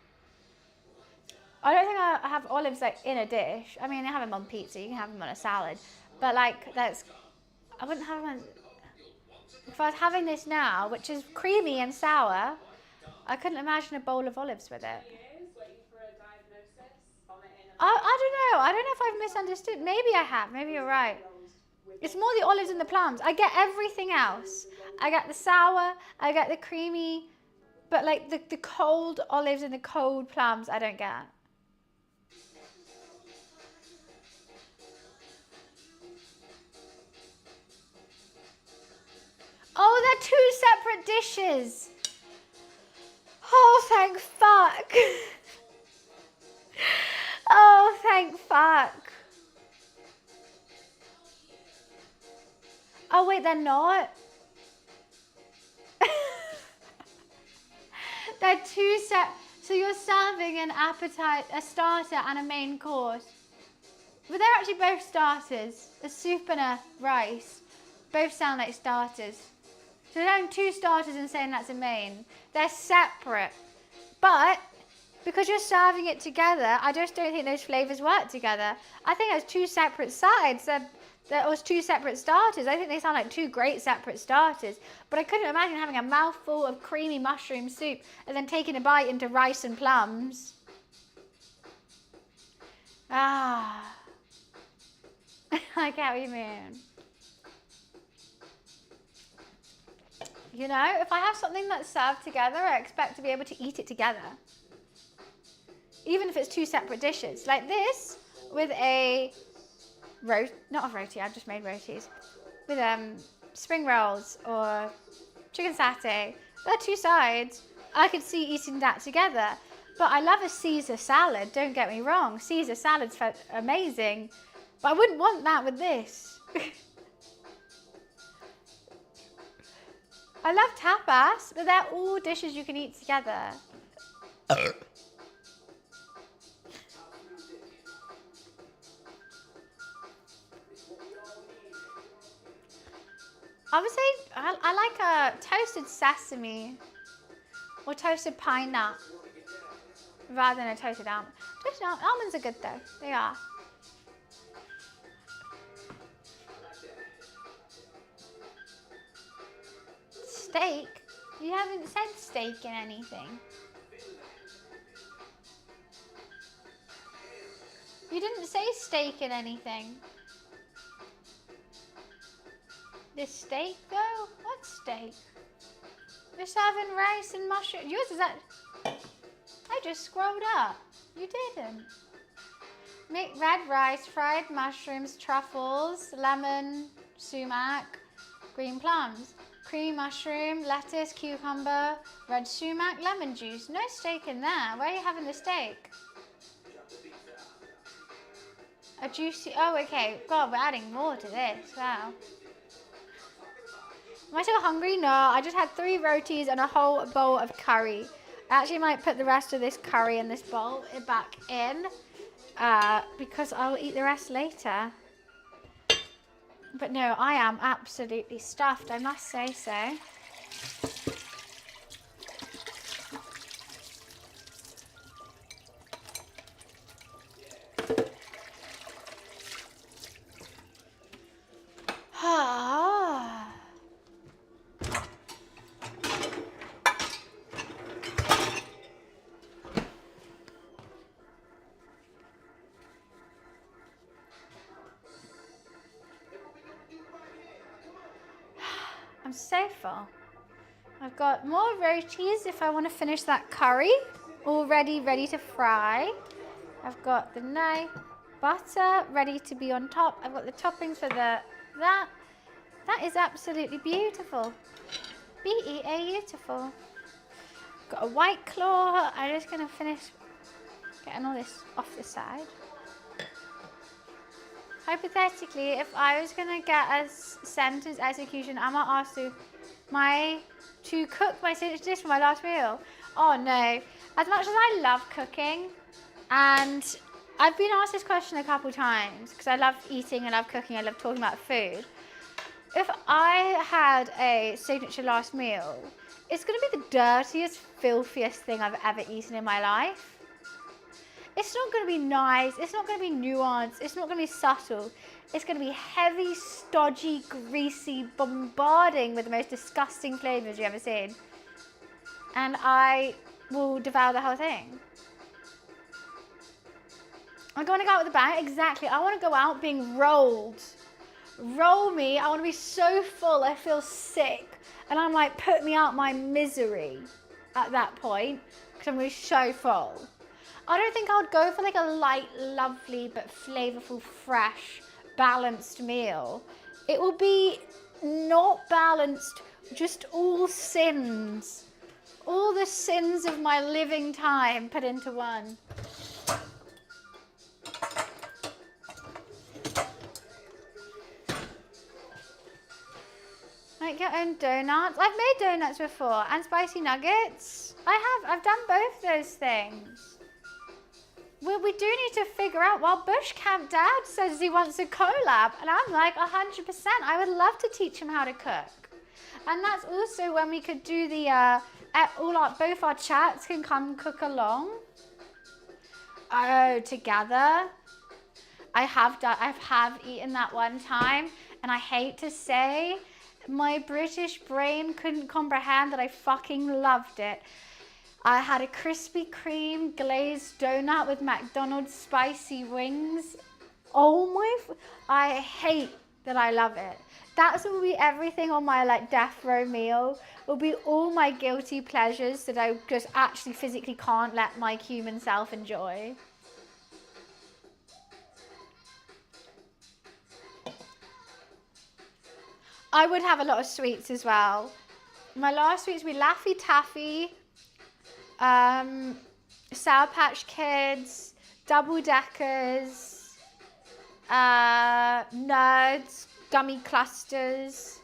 I don't think I have olives like in a dish. I mean, I have them on pizza. You can have them on a salad, but like I wouldn't have them on. If I was having this now, which is creamy and sour, I couldn't imagine a bowl of olives with it. I don't know. I don't know if I've misunderstood. Maybe I have. Maybe you're right. It's more the olives and the plums. I get everything else. I get the sour. I get the creamy. But like the cold olives and the cold plums, I don't get. Oh, they're two separate dishes. Oh, thank fuck. Oh, thank fuck. Oh, wait, they're not. They're two set. So you're serving an appetite, a starter, and a main course. But they're actually both starters. A soup and a rice. Both sound like starters. So they're having two starters and saying that's a main. They're separate. But because you're serving it together, I just don't think those flavours work together. I think there's two separate sides. There was two separate starters. I think they sound like two great separate starters. But I couldn't imagine having a mouthful of creamy mushroom soup and then taking a bite into rice and plums. Ah. I get what you mean. You know, if I have something that's served together, I expect to be able to eat it together. Even if it's two separate dishes. Like this, with a not a roti, I've just made rotis. With spring rolls or chicken satay. They're two sides. I could see eating that together. But I love a Caesar salad, don't get me wrong. Caesar salad's amazing. But I wouldn't want that with this. I love tapas, but they're all dishes you can eat together. I would say I like a toasted sesame or toasted pine nut rather than a toasted almond. Toasted almonds are good though, they are. Steak? You haven't said steak in anything. You didn't say steak in anything. This steak though? What steak? You're serving rice and mushroom. Yours is that? I just scrolled up. You didn't. Make red rice, fried mushrooms, truffles, lemon, sumac, green plums. Creamy mushroom, lettuce, cucumber, red sumac, lemon juice. No steak in there. Where are you having the steak? A juicy, oh okay. God, we're adding more to this, wow. Am I still hungry? No, I just had 3 rotis and a whole bowl of curry. I actually might put the rest of this curry in this bowl back in because I'll eat the rest later. But no, I am absolutely stuffed, I must say so. I'm so full. I've got more rotis if I want to finish that curry, already ready to fry. I've got the butter ready to be on top. I've got the toppings for that. That is absolutely beautiful. Beautiful. Got a white claw. I'm just gonna finish getting all this off the side. Hypothetically, if I was gonna get a sentence execution, I might ask to cook my signature dish for my last meal. Oh no. As much as I love cooking, and I've been asked this question a couple times, because I love eating, I love cooking, I love talking about food. If I had a signature last meal, it's gonna be the dirtiest, filthiest thing I've ever eaten in my life. It's not going to be nice. It's not going to be nuanced. It's not going to be subtle. It's going to be heavy, stodgy, greasy, bombarding with the most disgusting flavors you've ever seen. And I will devour the whole thing. I want to go out with a bang. Exactly. I want to go out being rolled. Roll me. I want to be so full. I feel sick. And I'm like, put me out my misery at that point. Because I'm going to be so full. I don't think I would go for like a light, lovely, but flavorful, fresh, balanced meal. It will be not balanced, just all sins. All the sins of my living time put into one. Make your own donuts. I've made donuts before and spicy nuggets. I've done both those things. Well, we do need to figure out, well, Bush Camp Dad says he wants a collab and I'm like 100%. I would love to teach him how to cook. And that's also when we could do the, both our chats can come cook along. Oh, together. I have eaten that one time and I hate to say, my British brain couldn't comprehend that I fucking loved it. I had a Krispy Kreme glazed donut with McDonald's spicy wings. Oh my, I hate that I love it. That will be everything on my like death row meal. Will be all my guilty pleasures that I just actually physically can't let my human self enjoy. I would have a lot of sweets as well. My last sweets would be Laffy Taffy, Sour Patch Kids, Double Deckers, Nerds, Gummy Clusters,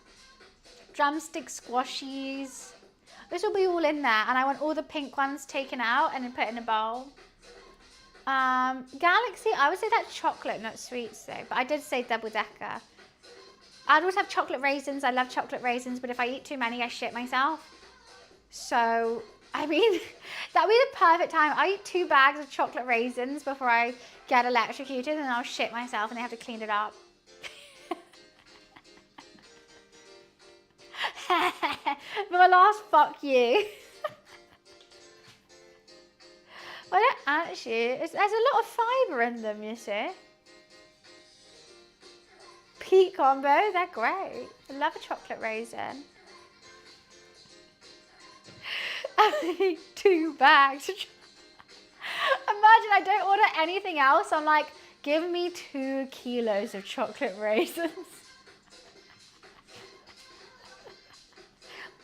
Drumstick Squashies. This will be all in there, and I want all the pink ones taken out and then put in a bowl. Galaxy, I would say that's chocolate, not sweets though, but I did say Double Decker. I'd also have chocolate raisins. I love chocolate raisins, but if I eat too many, I shit myself. So, I mean, that would be the perfect time. I eat 2 bags of chocolate raisins before I get electrocuted, and I'll shit myself, and I have to clean it up. But my last fuck you. Well, actually, there's a lot of fibre in them, you see. Peak combo, they're great. I love a chocolate raisin. I eat 2 bags. Imagine I don't order anything else. I'm like, give me 2 kilos of chocolate raisins.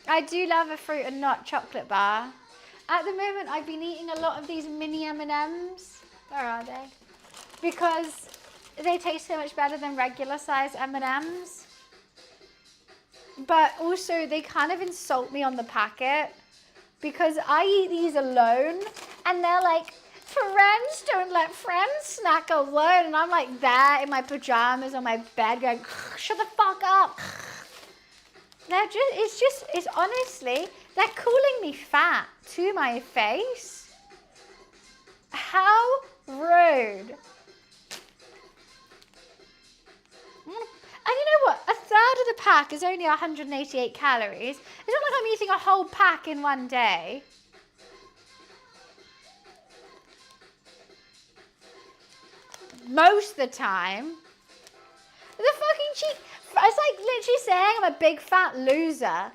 I do love a fruit and nut chocolate bar. At the moment, I've been eating a lot of these mini M&Ms. Where are they? Because they taste so much better than regular size M&Ms. But also, they kind of insult me on the packet. Because I eat these alone, and they're like, friends don't let friends snack alone. And I'm like there in my pajamas on my bed going, shut the fuck up. It's honestly, they're calling me fat to my face. How rude. And you know what? A third of the pack is only 188 calories. It's not like I'm eating a whole pack in one day. Most of the time. The fucking cheek. It's like literally saying I'm a big fat loser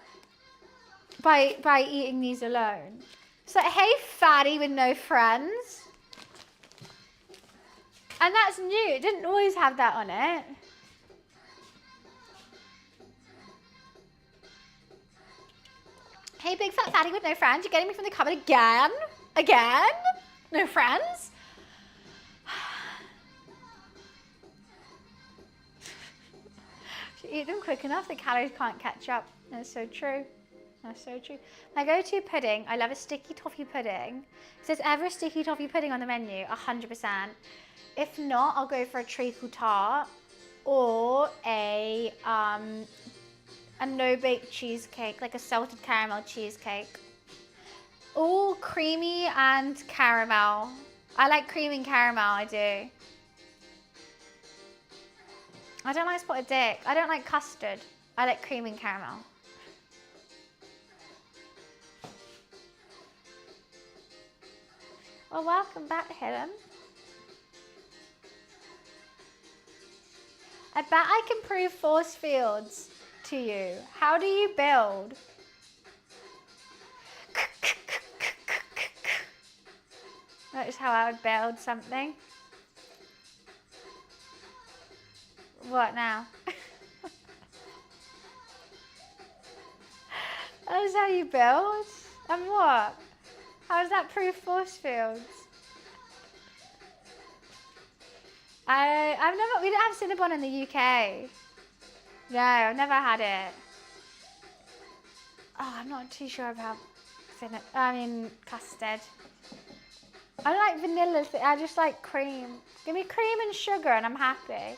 by eating these alone. It's like, hey fatty with no friends. And that's new. It didn't always have that on it. Hey, big fat fatty with no friends, you're getting me from the cupboard again? Again? No friends? If you eat them quick enough, the calories can't catch up. That's so true. That's so true. My go-to pudding, I love a sticky toffee pudding. If there's ever a sticky toffee pudding on the menu, 100%. If not, I'll go for a treacle tart or a no-bake cheesecake, like a salted caramel cheesecake. All creamy and caramel. I like cream and caramel, I do. I don't like spotted dick. I don't like custard. I like cream and caramel. Well, welcome back, Helen. I bet I can prove force fields to you. How do you build? That is how I would build something. What now? That is how you build? And what? How does that prove force fields? We don't have Cinnabon in the UK. No, I've never had it. Oh, I'm not too sure about custard. I don't like vanilla, I just like cream. Give me cream and sugar and I'm happy.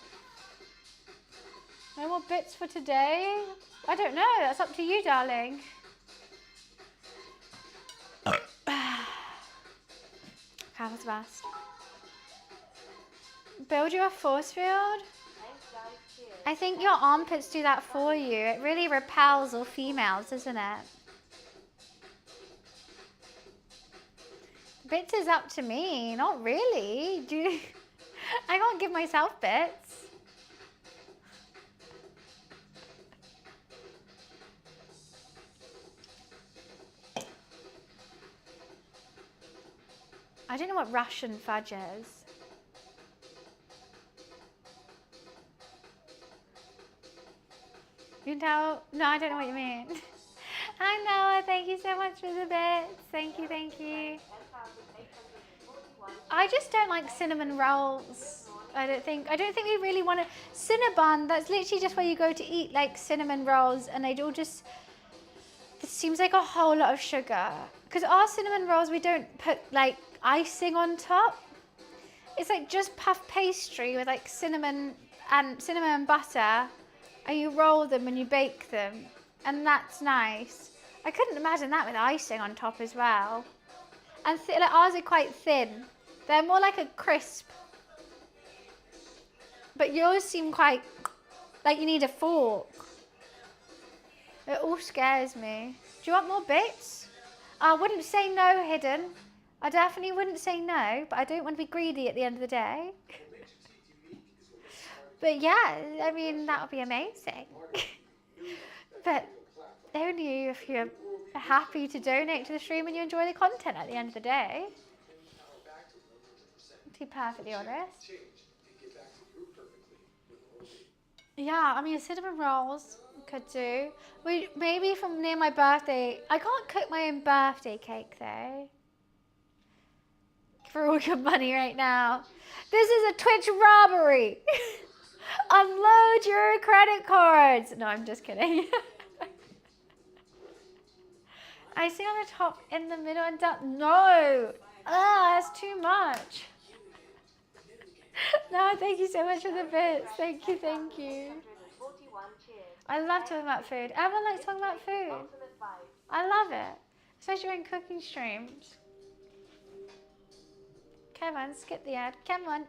No more bits for today? I don't know, that's up to you, darling. Cam's best. Build you a force field? I think your armpits do that for you. It really repels all females, doesn't it? Bits is up to me. Not really. I can't give myself bits. I don't know what Russian fudge is. You know? No, I don't know what you mean. Hi Noah, thank you so much for the bits. Thank you, thank you. I just don't like cinnamon rolls. I don't think we really want to. Cinnabon, that's literally just where you go to eat like cinnamon rolls and they'd all just, it seems like a whole lot of sugar. Because our cinnamon rolls, we don't put like icing on top. It's like just puff pastry with like cinnamon and butter. And you roll them and you bake them. And that's nice. I couldn't imagine that with icing on top as well. And like ours are quite thin. They're more like a crisp. But yours seem quite like you need a fork. It all scares me. Do you want more bits? I wouldn't say no, Hidden. I definitely wouldn't say no, but I don't want to be greedy at the end of the day. But yeah, I mean, that would be amazing. But only if you're happy to donate to the stream and you enjoy the content at the end of the day. To be perfectly honest. Yeah, I mean, cinnamon rolls could do. Maybe from near my birthday. I can't cook my own birthday cake though. For all your money right now. This is a Twitch robbery. Unload your credit cards. No, I'm just kidding. Icing on the top, in the middle, and down. No. That's too much. No, thank you so much for the bits. Thank you, thank you. I love talking about food. Everyone likes talking about food. I love it. Especially when cooking streams. Come on, skip the ad. Come on,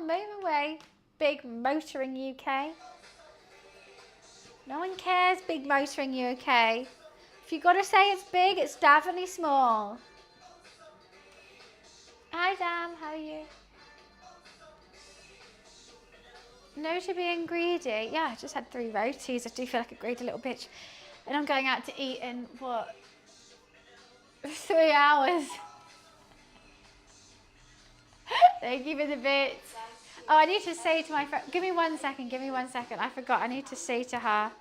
move away. Big motoring UK. No one cares, big motoring UK. If you gotta say it's big, it's definitely small. Hi Dam, how are you? No to being greedy. Yeah, I just had 3 rotis. I do feel like a greedy little bitch. And I'm going out to eat in, what? 3 hours. Thank you for the bits. Oh, I need to say to my friend, give me 1 second. I forgot, I need to say to her.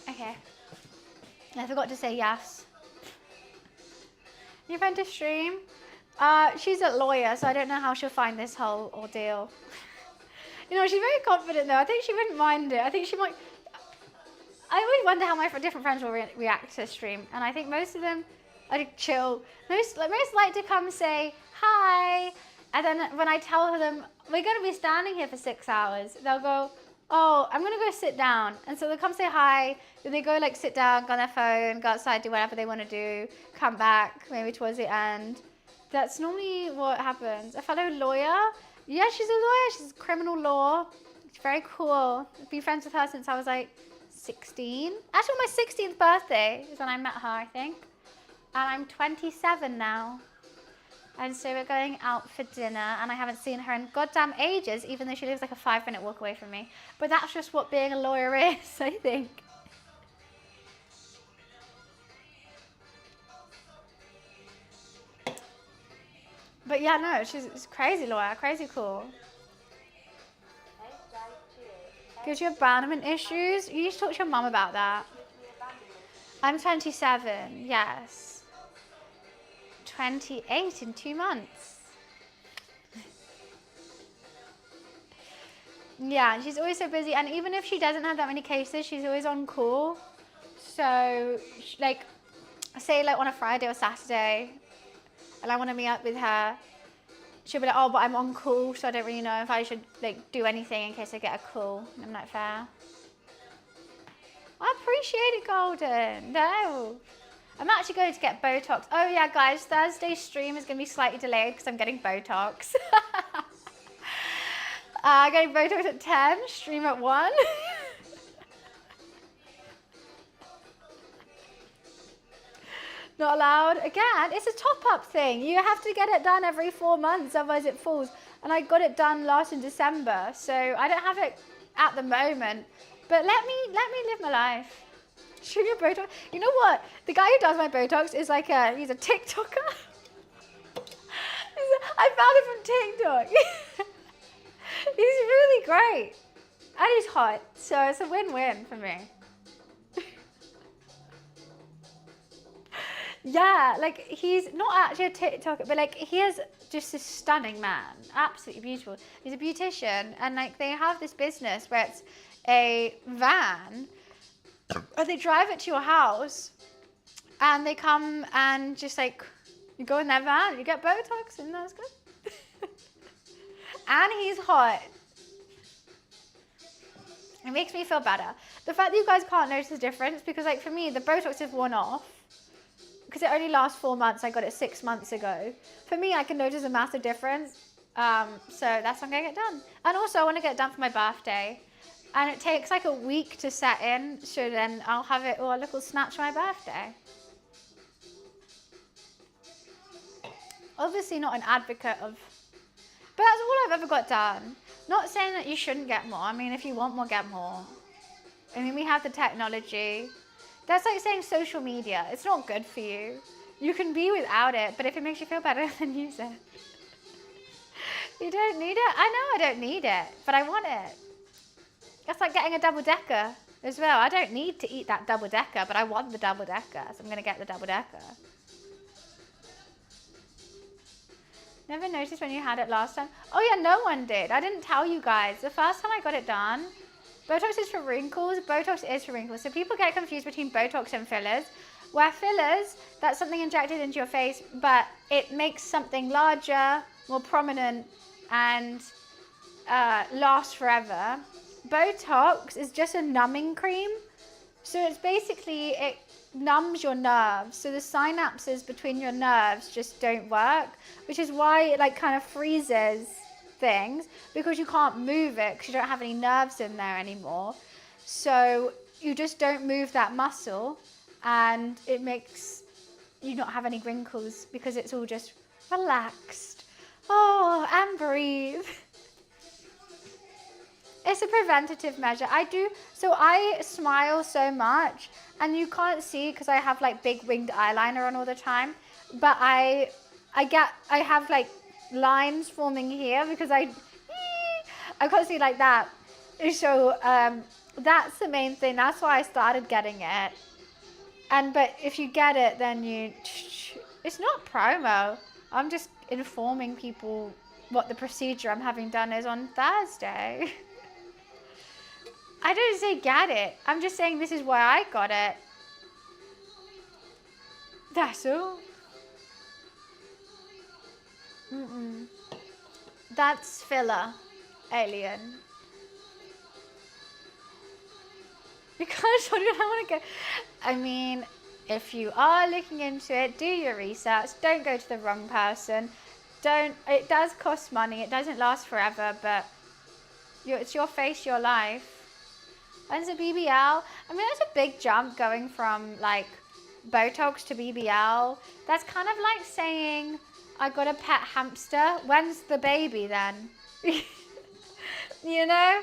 Okay. I forgot to say yes. Your friend to stream? She's a lawyer, so I don't know how she'll find this whole ordeal. You know, she's very confident though. I think she wouldn't mind it. I think she might. I always wonder how my different friends will react to stream, and I think most of them are chill. Most like to come say hi, and then when I tell them we're going to be standing here for 6 hours, they'll go, "Oh, I'm going to go sit down," and so they'll come say hi. Then they go like sit down, go on their phone, go outside, do whatever they want to do, come back maybe towards the end. That's normally what happens. A fellow lawyer. Yeah, she's a lawyer. She's criminal law. It's very cool. I've been friends with her since I was like 16. Actually, my 16th birthday is when I met her, I think. And I'm 27 now. And so we're going out for dinner, and I haven't seen her in goddamn ages, even though she lives like a 5-minute walk away from me. But that's just what being a lawyer is, I think. But yeah, no, she's a crazy lawyer, crazy cool. Gives you abandonment issues? You need to talk to your mum about that. I'm 27, yes. 28 in 2 months. Yeah, and she's always so busy. And even if she doesn't have that many cases, she's always on call. So, like, say like on a Friday or Saturday, and I want to meet up with her, she'll be like, "Oh, but I'm on call, so I don't really know if I should like do anything in case I get a call." And I'm like, fair. I appreciate it, Golden. No. I'm actually going to get Botox. Oh yeah, guys, Thursday's stream is going to be slightly delayed because I'm getting Botox. Getting Botox at 10, stream at 1. Not allowed. Again, it's a top-up thing. You have to get it done every 4 months, otherwise it falls. And I got it done last in December, so I don't have it at the moment. But let me live my life. Stream your Botox. You know what? The guy who does my Botox is like he's a TikToker. I found him from TikTok. He's really great. And he's hot, so it's a win-win for me. Yeah, like he's not actually a TikToker, but like he is just a stunning man, absolutely beautiful. He's a beautician, and like they have this business where it's a van, and they drive it to your house, and they come and just like you go in their van, you get Botox, and that's good. And he's hot. It makes me feel better. The fact that you guys can't notice the difference, because like for me, the Botox is worn off. Because it only lasts 4 months. I got it 6 months ago. For me, I can notice a massive difference. So that's what I'm going to get done. And also, I want to get it done for my birthday. And it takes like a week to set in. So then I'll have it all a little snatch for my birthday. Obviously not an advocate of... But that's all I've ever got done. Not saying that you shouldn't get more. I mean, if you want more, get more. I mean, we have the technology. That's like saying social media. It's not good for you. You can be without it, but if it makes you feel better, then use it. You don't need it? I know I don't need it, but I want it. That's like getting a double-decker as well. I don't need to eat that double-decker, but I want the double-decker, so I'm going to get the double-decker. Never noticed when you had it last time? Oh yeah, no one did. I didn't tell you guys. The first time I got it done, Botox is for wrinkles. Botox is for wrinkles. So people get confused between Botox and fillers. Where fillers, that's something injected into your face, but it makes something larger, more prominent, and lasts forever. Botox is just a numbing cream. So it's basically, it numbs your nerves. So the synapses between your nerves just don't work, which is why it like kind of freezes things, because you can't move it because you don't have any nerves in there anymore. So you just don't move that muscle, and it makes you not have any wrinkles because it's all just relaxed. Oh, and breathe. It's a preventative measure. I smile so much, and you can't see because I have like big winged eyeliner on all the time, but I have like lines forming here because I can't see like that. So that's the main thing. That's why I started getting it. But if you get it, then It's not promo. I'm just informing people what the procedure I'm having done is on Thursday. I don't say get it. I'm just saying this is why I got it. That's all. That's filler, alien. Because what do I want to go? I mean, if you are looking into it, do your research. Don't go to the wrong person. Don't. It does cost money. It doesn't last forever, but it's your face, your life. When's a BBL? I mean, that's a big jump going from like Botox to BBL. That's kind of like saying I got a pet hamster. When's the baby then? You know,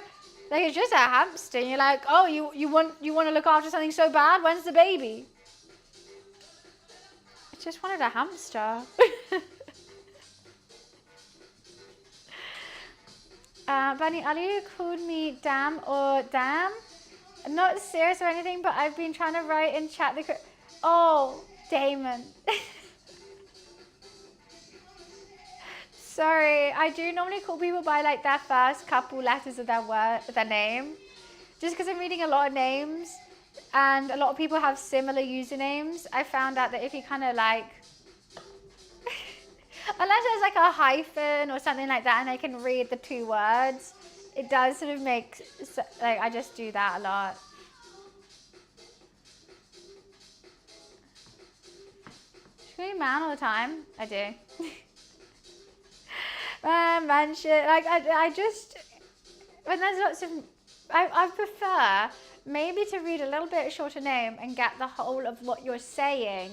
like it's just a hamster. And you're like, oh, you want to look after something so bad. When's the baby? I just wanted a hamster. Bunny Ali called me damn or damn. I'm not serious or anything, but I've been trying to write in chat. Oh, Damon. Sorry, I do normally call people by like their first couple letters of their name. Just because I'm reading a lot of names and a lot of people have similar usernames. I found out that if you kind of like, unless there's like a hyphen or something like that and I can read the two words, it does sort of make, like I just do that a lot. Should be man all the time? I do. Man shit, like I just, when there's lots of, I prefer maybe to read a little bit shorter name and get the whole of what you're saying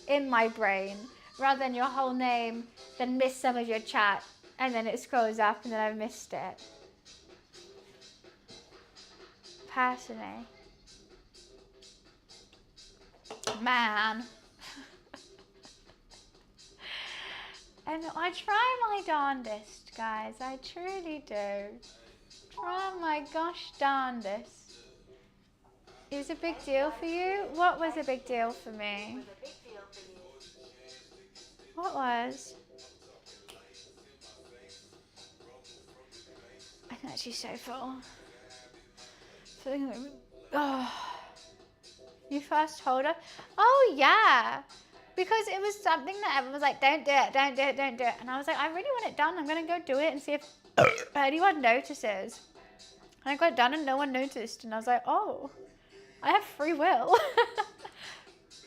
in my brain, rather than your whole name, then miss some of your chat, and then it scrolls up and then I've missed it. Personally. Man. And I try my darndest, guys. I truly do. Try my gosh darndest. It was a big deal for you? What was a big deal for me? It was a big deal for you. What was? I'm actually so full. Oh. You first told her? Oh, yeah. Because it was something that everyone was like, don't do it, don't do it, don't do it. And I was like, I really want it done. I'm going to go do it and see if anyone notices. And I got it done and no one noticed. And I was like, oh, I have free will.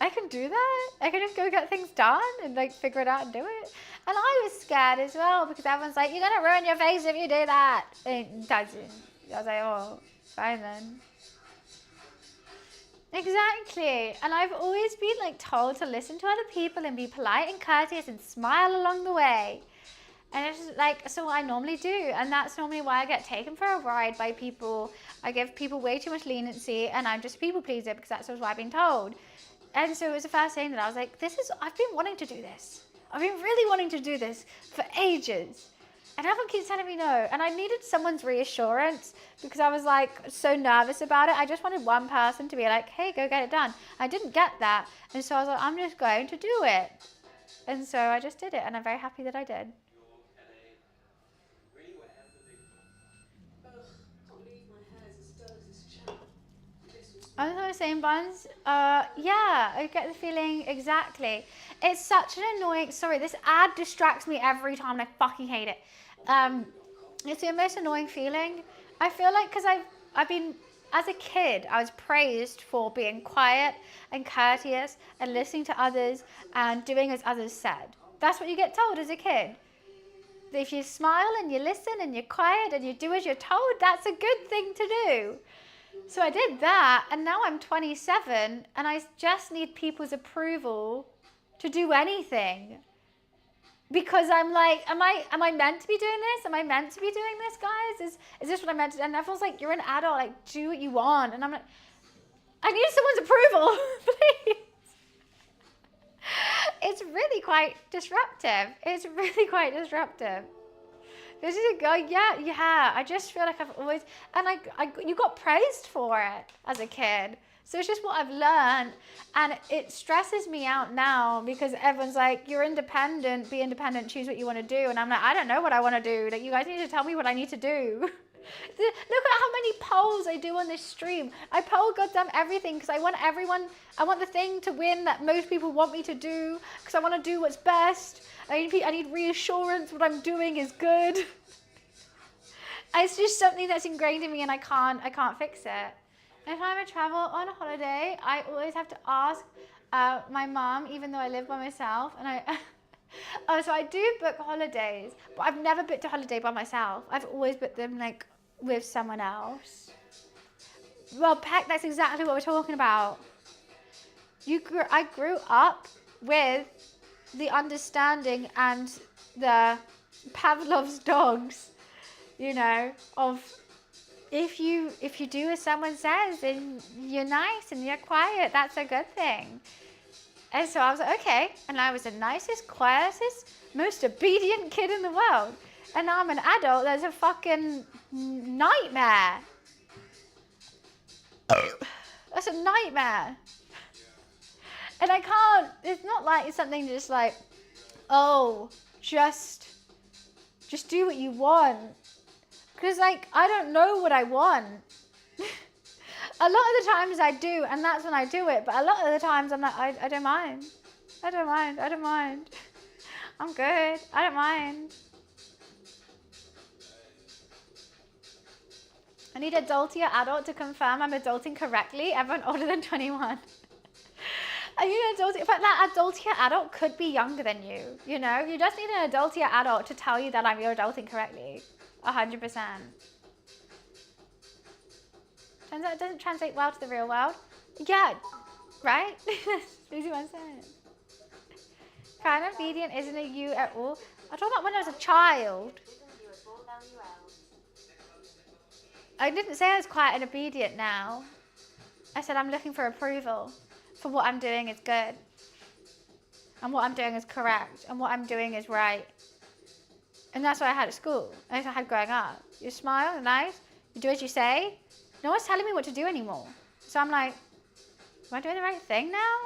I can do that. I can just go get things done and like figure it out and do it. And I was scared as well because everyone's like, you're going to ruin your face if you do that. And it doesn't. I was like, oh, fine then. Exactly. And I've always been like told to listen to other people and be polite and courteous and smile along the way. And it's just like, so I normally do. And that's normally why I get taken for a ride by people. I give people way too much leniency and I'm just a people pleaser because that's what I've been told. And so it was the first thing that I was like, I've been wanting to do this. I've been really wanting to do this for ages. And everyone keeps telling me no. And I needed someone's reassurance because I was like so nervous about it. I just wanted one person to be like, hey, go get it done. I didn't get that. And so I was like, I'm just going to do it. And so I just did it. And I'm very happy that I did. I was saying, Buns, yeah, I get the feeling exactly. It's such an annoying, sorry, this ad distracts me every time and I fucking hate it. It's the most annoying feeling. I feel like because I've been, as a kid, I was praised for being quiet and courteous and listening to others and doing as others said. That's what you get told as a kid. If you smile and you listen and you're quiet and you do as you're told, that's a good thing to do. So I did that, and now I'm 27, and I just need people's approval to do anything. Because I'm like, am I meant to be doing this? Am I meant to be doing this, guys? Is this what I'm meant to do? And everyone's like, you're an adult, like, do what you want. And I'm like, I need someone's approval, please. It's really quite disruptive. It's really quite disruptive. This is a guy, yeah. I just feel like I've always, and you got praised for it as a kid. So it's just what I've learned, and it stresses me out now because everyone's like, you're independent, be independent, choose what you want to do. And I'm like, I don't know what I want to do. Like, you guys need to tell me what I need to do. Look at how many polls I do on this stream. I poll goddamn everything because I want the thing to win that most people want me to do because I want to do what's best. I need reassurance what I'm doing is good. It's just something that's ingrained in me and I can't fix it. If I'm to travel on a holiday, I always have to ask my mom, even though I live by myself. And so I do book holidays, but I've never booked a holiday by myself. I've always booked them like with someone else. Well, Peck, that's exactly what we're talking about. I grew up with the understanding and the Pavlov's dogs, you know, of if you do as someone says, then you're nice and you're quiet. That's a good thing. And so I was like, okay. And I was the nicest, quietest, most obedient kid in the world. And now I'm an adult. That's a fucking nightmare. That's a nightmare. And I can't, it's not like it's something just like, oh, just do what you want. Because, like, I don't know what I want. A lot of the times I do, and that's when I do it. But a lot of the times I'm like, I don't mind. I don't mind. I don't mind. I'm good. I don't mind. I need adultier adult to confirm I'm adulting correctly. Everyone older than 21. Are you an adult? But that adultier adult could be younger than you, you know? You just need an adultier adult to tell you that you're adulting correctly. 100%. Turns out it doesn't translate well to the real world. Yeah, right? Easy one saying. Kind of obedient isn't a you at all. I talked about when I was a child. I didn't say I was quiet and obedient now. I said I'm looking for approval. For what I'm doing is good. And what I'm doing is correct. And what I'm doing is right. And that's what I had at school. That's what I had growing up. You smile, you're nice, you do as you say. No one's telling me what to do anymore. So I'm like, am I doing the right thing now?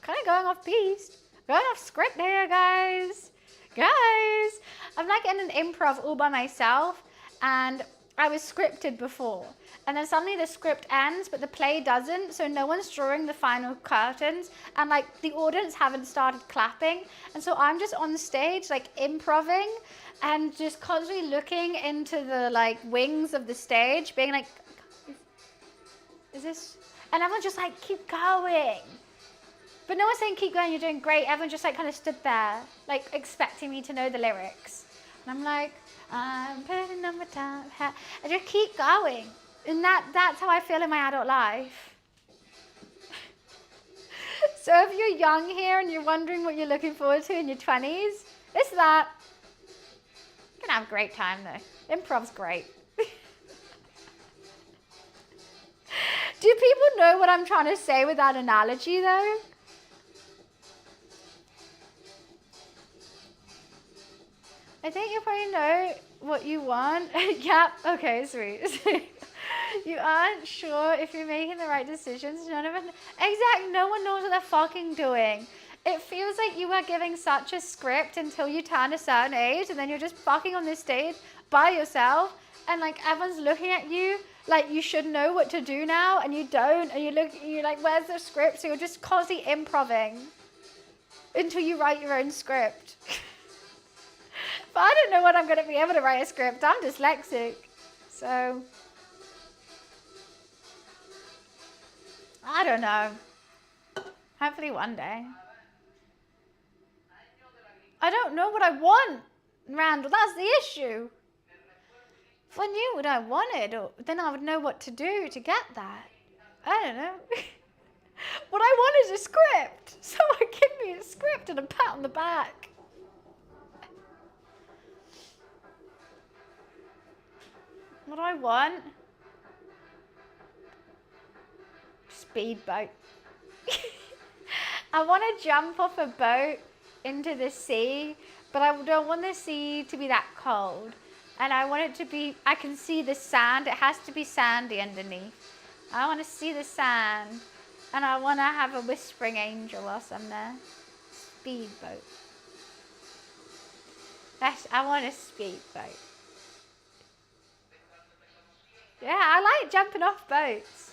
Kind of going off piste. Going off script here, guys. Guys. I'm like in an improv all by myself. And I was scripted before. And then suddenly the script ends, but the play doesn't. So no one's drawing the final curtains. And like the audience haven't started clapping. And so I'm just on stage, like improving and just constantly looking into the like wings of the stage, being like, is this? And everyone's just like, keep going. But no one's saying keep going, you're doing great. Everyone just like kind of stood there, like expecting me to know the lyrics. And I'm like, I'm putting on my top hat. And just keep going. And that's how I feel in my adult life. So if you're young here and you're wondering what you're looking forward to in your 20s, it's that. You can have a great time though. Improv's great. Do people know what I'm trying to say with that analogy though? I think you probably know what you want. Yep, okay, sweet. You aren't sure if you're making the right decisions. None of it. Exactly, no one knows what they're fucking doing. It feels like you are giving such a script until you turn a certain age and then you're just fucking on this stage by yourself and like everyone's looking at you like you should know what to do now and you don't and you're like, where's the script? So you're just constantly improving until you write your own script. But I don't know when I'm going to be able to write a script. I'm dyslexic. So I don't know. Hopefully one day. I don't know what I want, Randall. That's the issue. If I knew what I wanted, then I would know what to do to get that. I don't know. What I want is a script. Someone give me a script and a pat on the back. What do I want? Speedboat. I want to jump off a boat into the sea, but I don't want the sea to be that cold. And I want it to be, I can see the sand. It has to be sandy underneath. I want to see the sand. And I want to have a whispering angel whilst I'm there. Speedboat. I want a speedboat. Yeah, I like jumping off boats.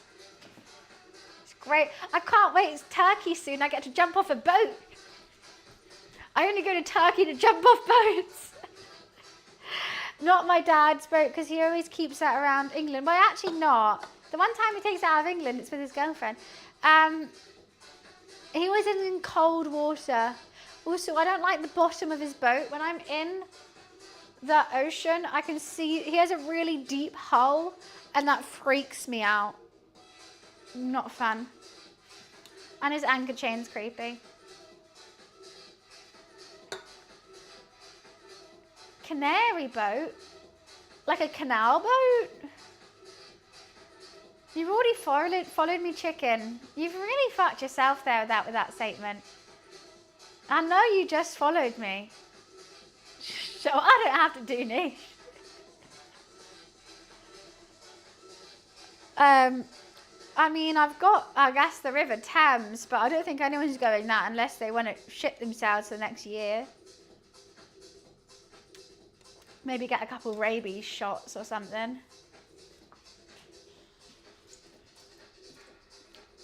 It's great. I can't wait. It's Turkey soon. I get to jump off a boat. I only go to Turkey to jump off boats. Not my dad's boat, because he always keeps that around England. Well, actually not. The one time he takes it out of England, it's with his girlfriend. He always is in cold water. Also, I don't like the bottom of his boat. When I'm in the ocean, I can see he has a really deep hull, and that freaks me out. Not fun. And his anchor chain's creepy. Canary boat? Like a canal boat? You've already followed me, chicken. You've really fucked yourself there with that statement. I know you just followed me. So I don't have to do niche. I mean, I've got, I guess, the River Thames, but I don't think anyone's going that unless they want to shit themselves for the next year. Maybe get a couple rabies shots or something.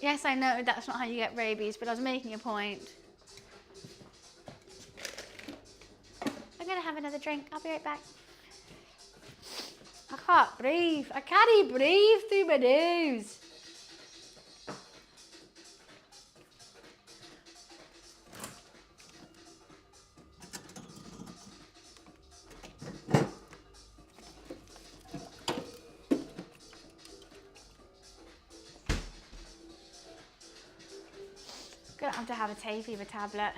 Yes, I know that's not how you get rabies, but I was making a point. I'm going to have another drink. I'll be right back. I can't breathe. I can't even breathe through my nose. Gonna have to have a hay fever tablet.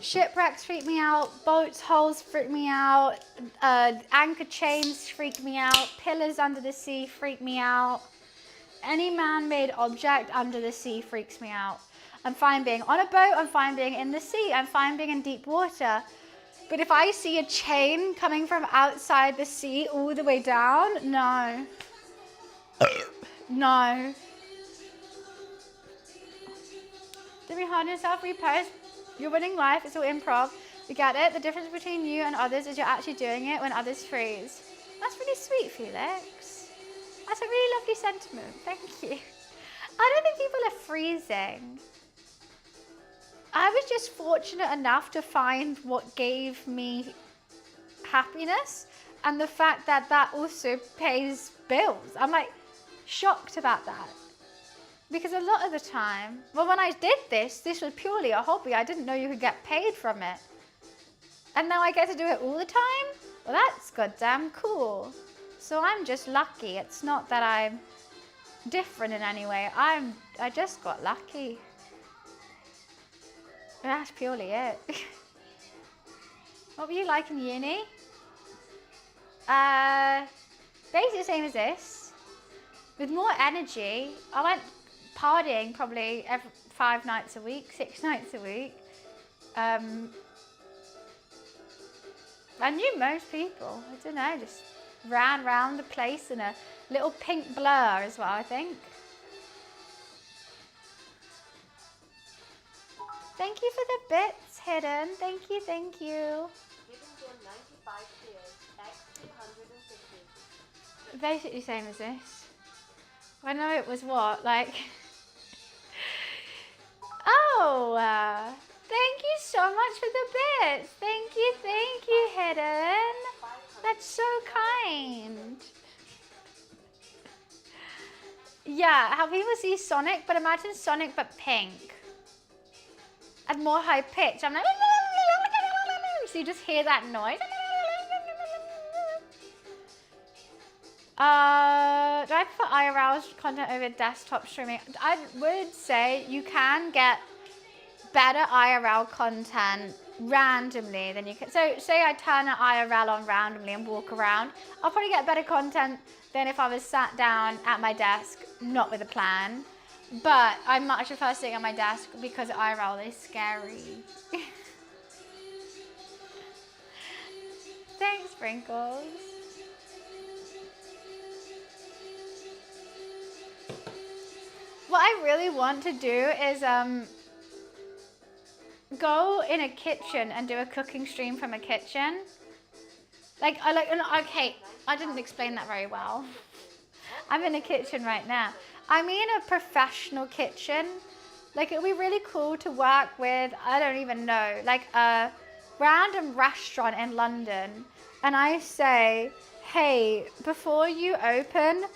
Shipwrecks freak me out, boats hulls freak me out, anchor chains freak me out, pillars under the sea freak me out. Any man-made object under the sea freaks me out. I'm fine being on a boat, I'm fine being in the sea, I'm fine being in deep water. But if I see a chain coming from outside the sea all the way down, no. No. Don't be hard on yourself, repost. You're winning life, it's all improv. We get it. The difference between you and others is you're actually doing it when others freeze. That's really sweet, Felix. That's a really lovely sentiment. Thank you. I don't think people are freezing. I was just fortunate enough to find what gave me happiness, and the fact that that also pays bills. I'm like shocked about that. Because a lot of the time, well, when I did this was purely a hobby. I didn't know you could get paid from it. And now I get to do it all the time? Well, that's goddamn cool. So I'm just lucky. It's not that I'm different in any way. I just got lucky. That's purely it. What were you like in uni? Basically the same as this. With more energy. I went partying probably 5 nights a week, 6 nights a week. I knew most people. I don't know, just ran around the place in a little pink blur as well, I think. Thank you for the bits, Hidden. Thank you, thank you. Giving them 95 cheers, X 250. Basically same as this. I know it was what, like... Oh, thank you so much for the bits. Thank you, Hidden. That's so kind. Yeah, how people see Sonic, but imagine Sonic but pink. And more high pitch. I'm like, so you just hear that noise. Do I prefer IRL content over desktop streaming? I would say you can get better IRL content randomly than you can. So say I turn an IRL on randomly and walk around, I'll probably get better content than if I was sat down at my desk, not with a plan. But I much prefer sitting at my desk because IRL is scary. Thanks, Sprinkles. What I really want to do is go in a kitchen and do a cooking stream from a kitchen. Okay, I didn't explain that very well. I'm in a kitchen right now. I mean a professional kitchen. Like, it would be really cool to work with, I don't even know, like a random restaurant in London. And I say, hey, before you open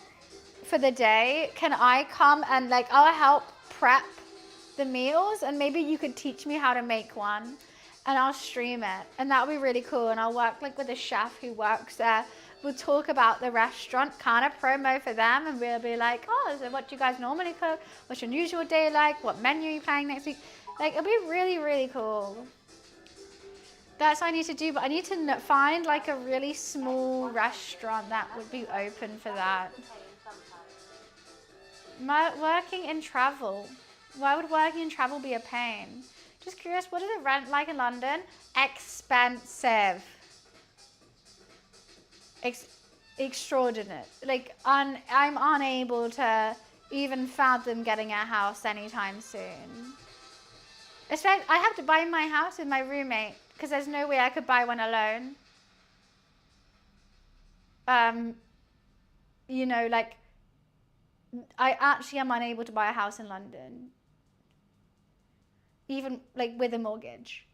for the day, can I come and like, I'll help prep the meals and maybe you could teach me how to make one and I'll stream it. And that would be really cool. And I'll work like with a chef who works there. We'll talk about the restaurant, kind of promo for them, and we'll be like, oh, so what do you guys normally cook? What's your usual day like? What menu are you planning next week? Like, it'll be really, really cool. That's what I need to do, but I need to find like a really small restaurant that would be open for that. Working in travel. Why would working in travel be a pain? Just curious, what is the rent like in London? Expensive. Extraordinary. Like, I'm unable to even fathom getting a house anytime soon. Especially, I have to buy my house with my roommate because there's no way I could buy one alone. You know, like, I actually am unable to buy a house in London. Even, like, with a mortgage.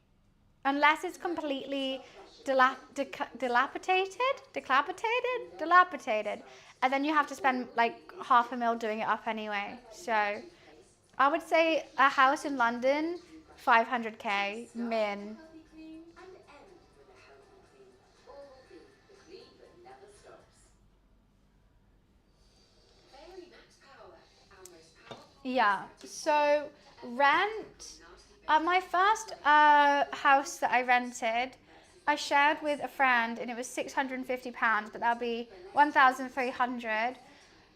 Unless it's completely dilapidated, and then you have to spend like $500,000 doing it up anyway. So I would say a house in London, 500k min. Yeah, so rent, my first house that I rented, I shared with a friend and it was £650, but that'll be 1,300.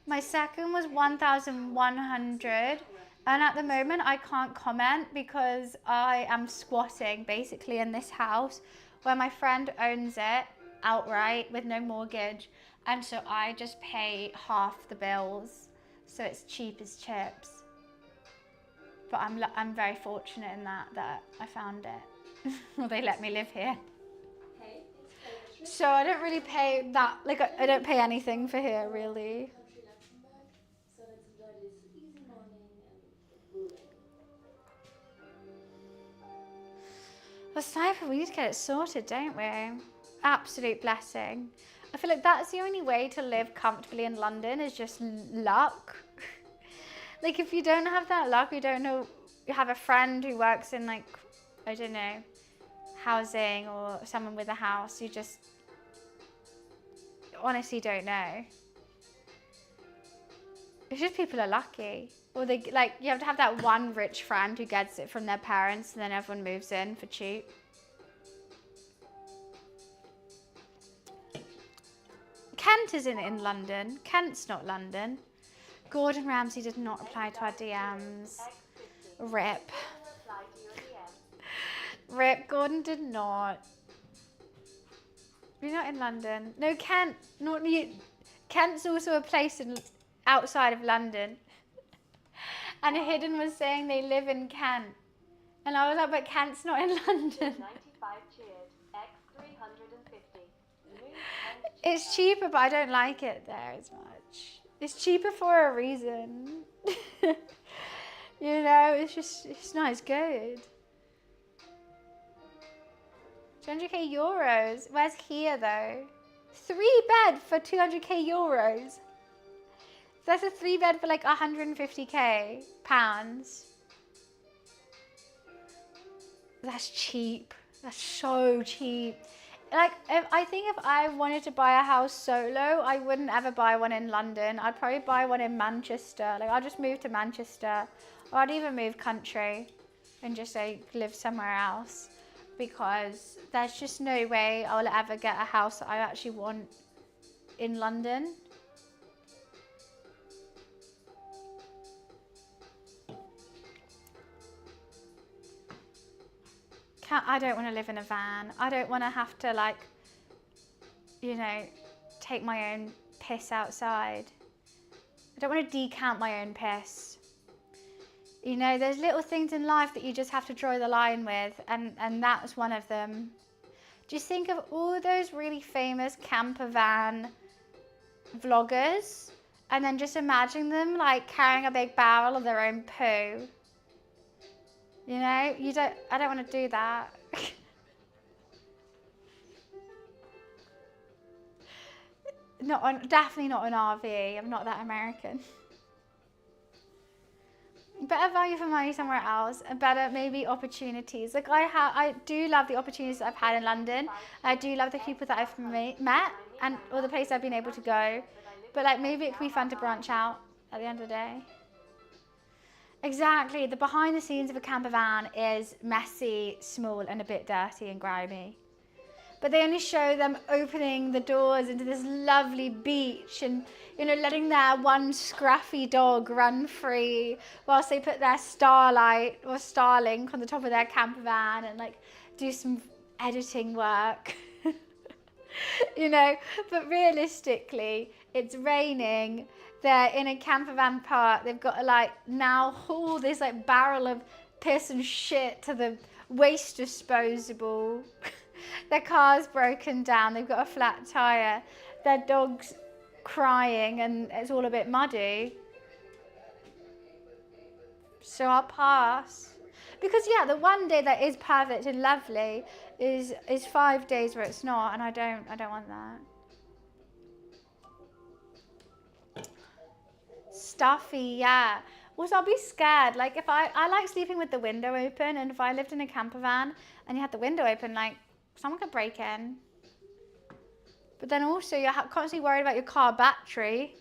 My second was 1,100. And at the moment I can't comment because I am squatting basically in this house where my friend owns it outright with no mortgage. And so I just pay half the bills. So it's cheap as chips. But I'm very fortunate in that I found it. Well, they let me live here. So I don't really pay that, like I don't pay anything for here really. Well, Cypher, we need to get it sorted, don't we? Absolute blessing. I feel like that's the only way to live comfortably in London is just luck. Like, if you don't have that luck, you don't know, you have a friend who works in like, I don't know, housing or someone with a house, you just honestly don't know. It's just people are lucky. Or they, like, you have to have that one rich friend who gets it from their parents and then everyone moves in for cheap. Kent isn't in London. Kent's not London. Gordon Ramsay did not reply to our DMs. Rip. Rip, Gordon did not. You're not in London. No, Kent. Not you. Kent's also a place outside of London. And Hidden was saying they live in Kent. And I was like, but Kent's not in London. 95 cheered. X 350. It's cheaper, but I don't like it there as much. It's cheaper for a reason. You know, it's not as good. 200k euros. Where's here though? 3-bed for 200k euros. That's a 3-bed for like 150k pounds. That's cheap. That's so cheap. Like, I think if I wanted to buy a house solo, I wouldn't ever buy one in London. I'd probably buy one in Manchester. Like, I'll just move to Manchester. Or I'd even move country and just like live somewhere else. Because there's just no way I'll ever get a house that I actually want in London. I don't want to live in a van. I don't want to have to, like, you know, take my own piss outside. I don't want to decant my own piss. You know, there's little things in life that you just have to draw the line with, and that's one of them. Just think of all those really famous camper van vloggers, and then just imagine them like carrying a big barrel of their own poo. You know, I don't want to do that. Definitely not an RV. I'm not that American. Better value for money somewhere else, and better maybe opportunities. Like I do love the opportunities that I've had in London. I do love the people that I've met and all the places I've been able to go. But like maybe it could be fun to branch out at the end of the day. Exactly. The behind the scenes of a camper van is messy, small, and a bit dirty and grimy. But they only show them opening the doors into this lovely beach and, you know, letting their one scruffy dog run free whilst they put their Starlight or Starlink on the top of their camper van and like do some editing work. You know, but realistically, it's raining. They're in a camper van park. They've got to like now haul this like barrel of piss and shit to the waste disposable. Their car's broken down, they've got a flat tyre, their dog's crying and it's all a bit muddy. So I'll pass. Because yeah, the one day that is perfect and lovely is 5 days where it's not, and I don't want that. Stuffy, yeah. Also, I'll be scared. Like if I like sleeping with the window open, and if I lived in a camper van and you had the window open, like someone could break in. But then also you're constantly worried about your car battery.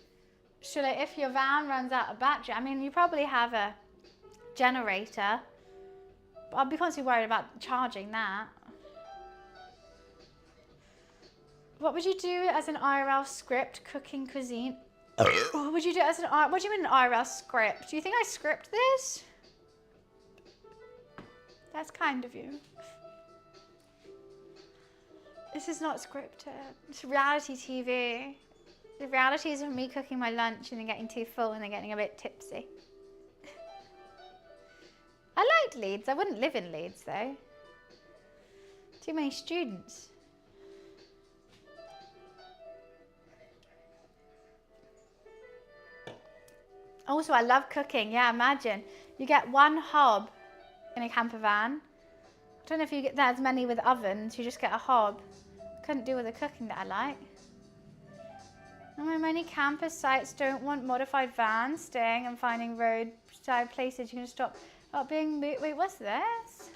So like if your van runs out of battery, I mean, you probably have a generator, but I'll be constantly worried about charging that. What would you do as an IRL script cooking cuisine? What would you do as what do you mean an IRL script? Do you think I script this? That's kind of you. This is not scripted. It's reality TV. The reality is of me cooking my lunch and then getting too full and then getting a bit tipsy. I liked Leeds. I wouldn't live in Leeds though. Too many students. Also, I love cooking. Yeah, imagine. You get one hob in a camper van. I don't know if you get that as many with ovens. You just get a hob. Couldn't do with the cooking that I like. Many campus sites don't want modified vans staying and finding roadside places. You can stop without being moved. Wait, what's this?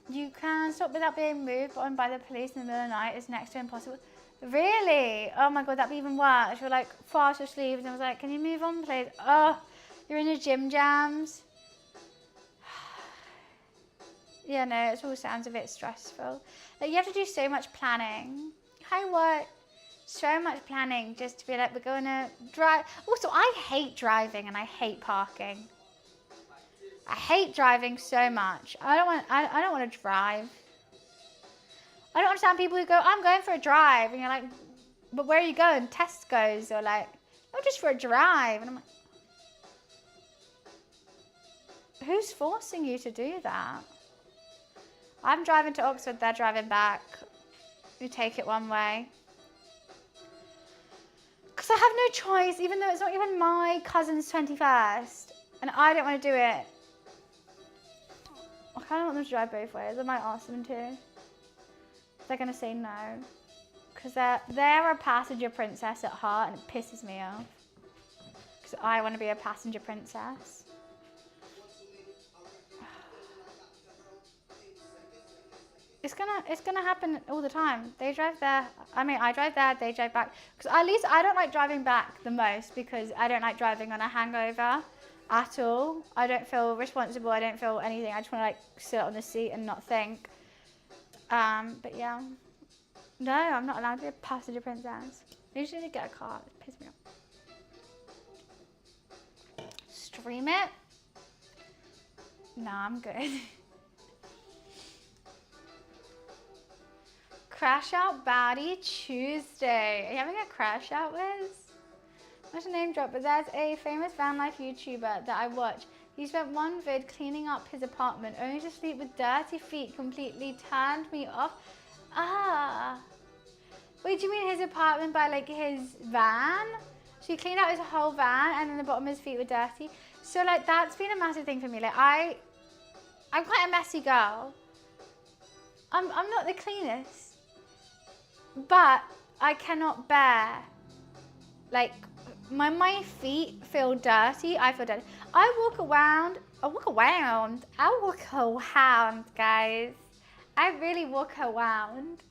You can stop without being moved on by the police in the middle of the night. It's next to impossible. Really? Oh my God, that'd be even worse. You're like fast asleep and I was like, can you move on please? Oh, you're in your gym jams. Yeah, no, it all sounds a bit stressful. Like you have to do so much planning. Hi, what? So much planning just to be like, we're going to drive. Also, I hate driving and I hate parking. I hate driving so much. I don't want to drive. I don't understand people who go, I'm going for a drive. And you're like, but where are you going? Tesco's or like, no, just for a drive. And I'm like, who's forcing you to do that? I'm driving to Oxford, they're driving back. You take it one way. Because I have no choice, even though it's not even my cousin's 21st. And I don't want to do it. I kind of want them to drive both ways. I might ask them to. They're going to say no. Because they're a passenger princess at heart and it pisses me off. Because I want to be a passenger princess. It's gonna happen all the time. They drive there. I mean, I drive there. They drive back. Because at least I don't like driving back the most because I don't like driving on a hangover at all. I don't feel responsible. I don't feel anything. I just want to like sit on the seat and not think. But yeah, no, I'm not allowed to be a passenger princess. I usually need to get a car. It pisses me off. Stream it? No, I'm good. Crash out baddie Tuesday. Are you having a crash out, Liz? Not a name drop, but there's a famous van life YouTuber that I watch. He spent one vid cleaning up his apartment, only to sleep with dirty feet. Completely turned me off. Ah. Wait, do you mean his apartment by like his van? So he cleaned out his whole van and then the bottom of his feet were dirty. So like that's been a massive thing for me. Like I'm quite a messy girl. I'm not the cleanest. But I cannot bear, like, my feet feel dirty. I feel dirty. I walk around, guys. I really walk around.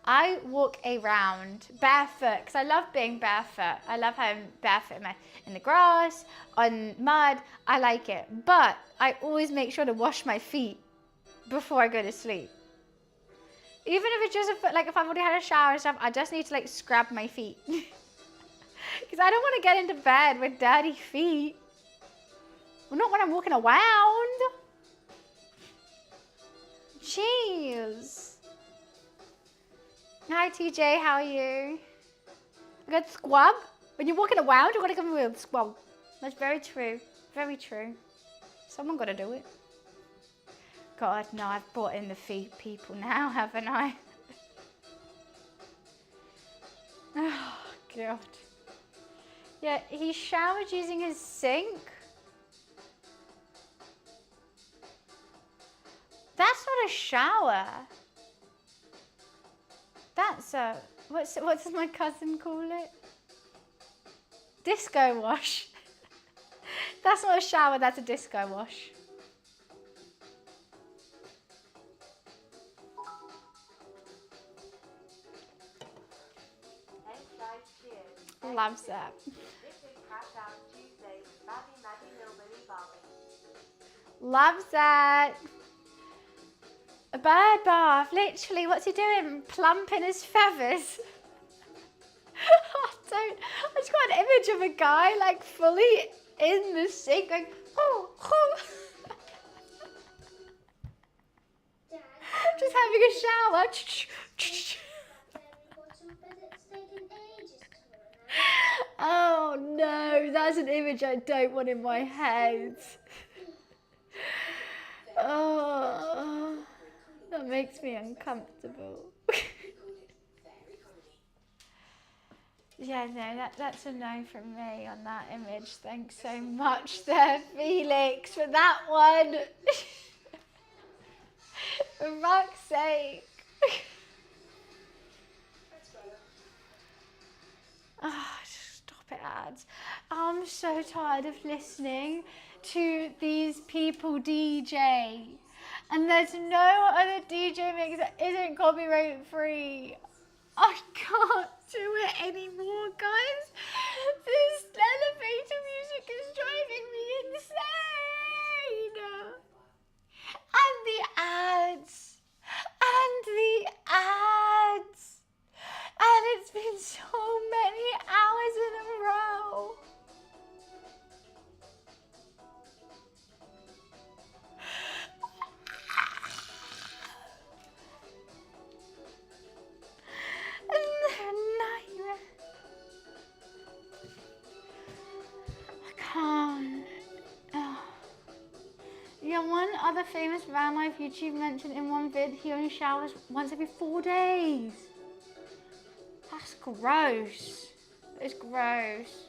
I walk around barefoot because I love being barefoot. I love having barefoot in the grass, on mud. I like it. But I always make sure to wash my feet before I go to sleep. Even if it's just like if I've already had a shower and stuff, I just need to like scrub my feet. Because I don't want to get into bed with dirty feet. Well, not when I'm walking around. Jeez. Hi TJ, how are you? A good squab? When you're walking around, you're going to give me a squab. That's very true. Very true. Someone got to do it. God, no, I've brought in the feet people now, haven't I? Oh, God. Yeah, he showered using his sink. That's not a shower. That's a, what does my cousin call it? Disco wash. That's not a shower, that's a disco wash. Loves that. Loves that. A bird bath, literally. What's he doing? Plumping his feathers. I just got an image of a guy like fully in the sink going, oh, oh. Just having a shower. Oh no, that's an image I don't want in my head. Oh, that makes me uncomfortable. Yeah, no, that's a no from me on that image. Thanks so much there, Felix, for that one. For fuck's sake. Oh, stop it, ads. I'm so tired of listening to these people DJ. And there's no other DJ mix that isn't copyright free. I can't do it anymore, guys. This elevator music is driving me insane. And the ads. And the ads. And it's been so many hours in a row. And they're a nightmare. I can't. Oh. Yeah, one other famous van life YouTuber mentioned in one vid he only showers once every 4 days. That's gross. It's gross.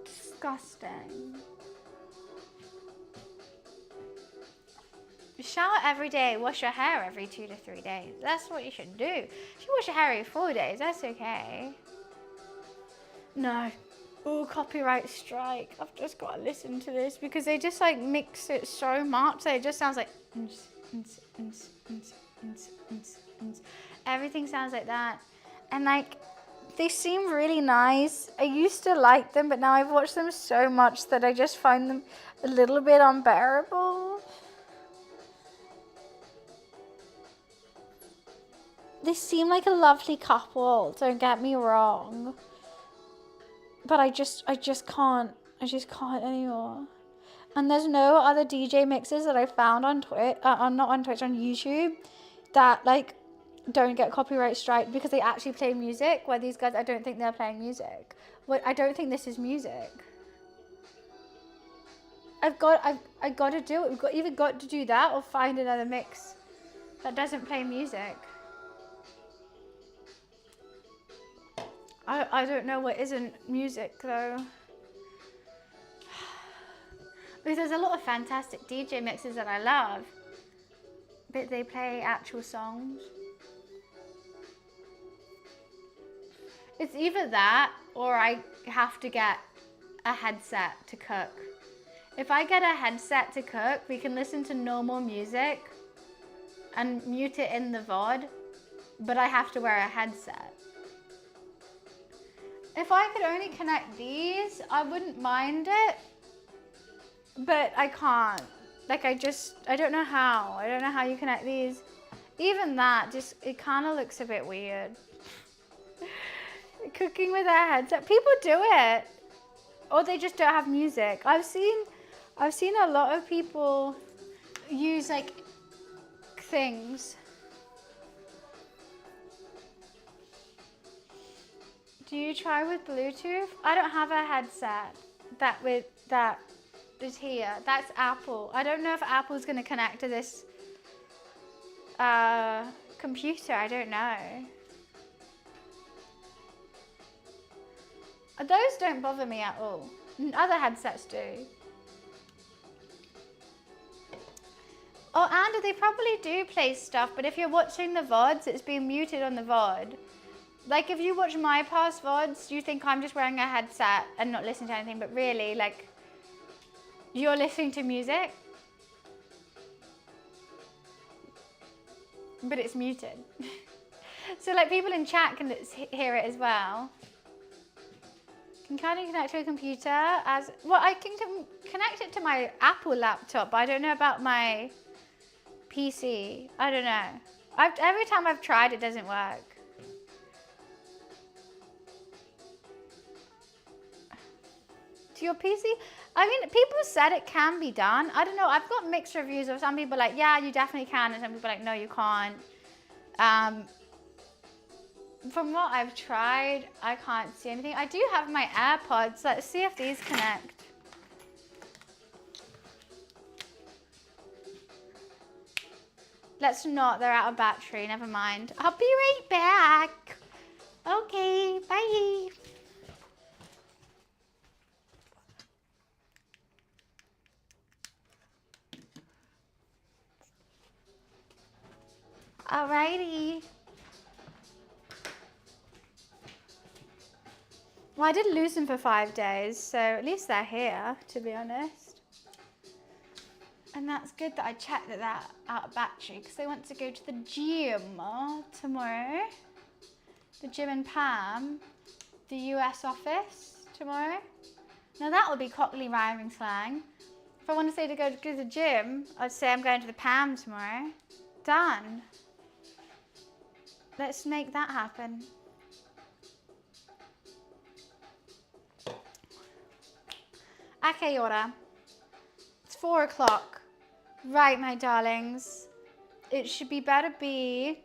Disgusting. You shower every day, wash your hair every 2 to 3 days. That's what you should do. If you wash your hair every 4 days, that's okay. No. Oh, copyright strike. I've just got to listen to this because they just like mix it so much that it just sounds like everything sounds like that. And like they seem really nice. I used to like them, but now I've watched them so much that I just find them a little bit unbearable. They seem like a lovely couple, don't get me wrong. But I just can't anymore. And there's no other DJ mixes that I found on Twitch, not on Twitch, on YouTube, that like don't get copyright strike because they actually play music, where these guys, I don't think they're playing music. I don't think this is music. I got to do it. We've got to do that or find another mix that doesn't play music. I don't know what isn't music though. Because there's a lot of fantastic DJ mixes that I love, but they play actual songs. It's either that or I have to get a headset to cook. If I get a headset to cook, we can listen to normal music and mute it in the VOD, but I have to wear a headset. If I could only connect these, I wouldn't mind it, but I can't. Like I don't know how. I don't know how you connect these. Even that, it kind of looks a bit weird. Cooking with a headset. People do it, or they just don't have music. I've seen a lot of people use like things. Do you try with Bluetooth? I don't have a headset that is here. That's Apple. I don't know if Apple's going to connect to this computer. I don't know. Those don't bother me at all. Other headsets do. Oh, and they probably do play stuff, but if you're watching the VODs, it's being muted on the VOD. Like if you watch my past VODs, you think I'm just wearing a headset and not listening to anything, but really, like, you're listening to music, but it's muted. So like people in chat can hear it as well. Can you connect to a computer as, well, I can connect it to my Apple laptop, but I don't know about my PC. I don't know. Every time I've tried, it doesn't work. To your PC? I mean, people said it can be done. I don't know. I've got mixed reviews of some people like, yeah, you definitely can, and some people like, no, you can't. From what I've tried, I can't see anything. I do have my AirPods. Let's see if these connect. Let's not. They're out of battery. Never mind. I'll be right back. Okay, bye. Alrighty. Well, I did lose them for 5 days, so at least they're here, to be honest. And that's good that I checked that they're out of battery, because I want to go to the gym tomorrow. The gym in Pam, the US office tomorrow. Now that will be Cockney rhyming slang. If I want to say to go to the gym, I'd say I'm going to the Pam tomorrow. Done. Let's make that happen. Okay, Yora. It's 4 o'clock. Right, my darlings. I should better be.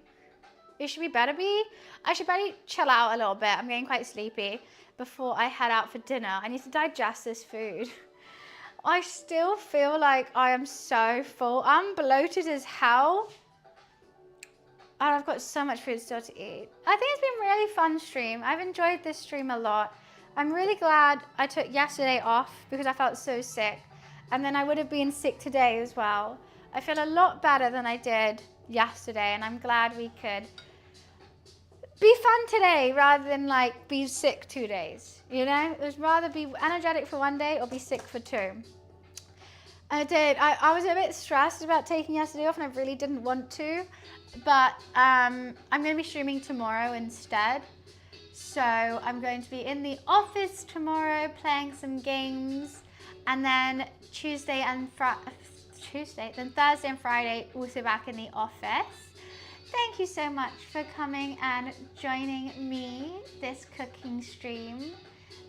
I should better chill out a little bit. I'm getting quite sleepy before I head out for dinner. I need to digest this food. I still feel like I am so full. I'm bloated as hell. And I've got so much food still to eat. I think it's been a really fun stream. I've enjoyed this stream a lot. I'm really glad I took yesterday off because I felt so sick. And then I would have been sick today as well. I feel a lot better than I did yesterday, and I'm glad we could be fun today rather than like be sick 2 days. You know, it was rather be energetic for 1 day or be sick for 2. I was a bit stressed about taking yesterday off, and I really didn't want to, but I'm going to be streaming tomorrow instead. So I'm going to be in the office tomorrow playing some games, and then Thursday and Friday also back in the office. Thank you so much for coming and joining me this cooking stream.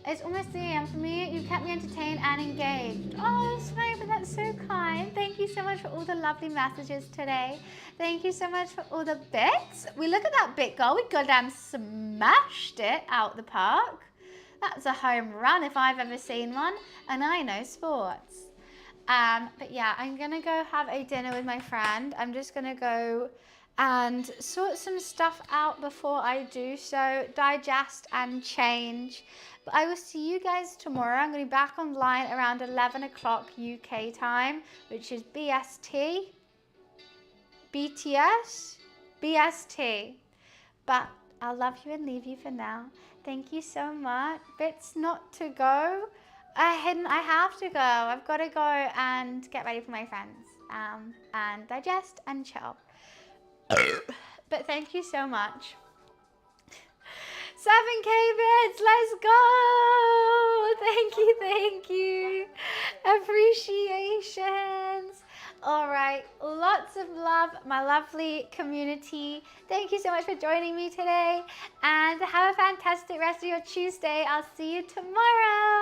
It's almost 3 a.m. for me. You kept me entertained and engaged. Oh, Sniper, that's so kind. Thank you so much for all the lovely messages today. Thank you so much for all the bits. We look at that bit goal. We goddamn smashed it out the park. That's a home run if I've ever seen one. And I know sports. But yeah, I'm going to go have a dinner with my friend. I'm just going to go and sort some stuff out before I do so, digest and change. But I will see you guys tomorrow. I'm going to be back online around 11 o'clock UK time, which is BST, BST. But I'll love you and leave you for now. Thank you so much. Bits not to go. I have to go. I've got to go and get ready for my friends and digest and chill. But thank you so much. 7K bits, let's go! Thank you. Appreciations. All right, lots of love, my lovely community. Thank you so much for joining me today, and have a fantastic rest of your Tuesday. I'll see you tomorrow.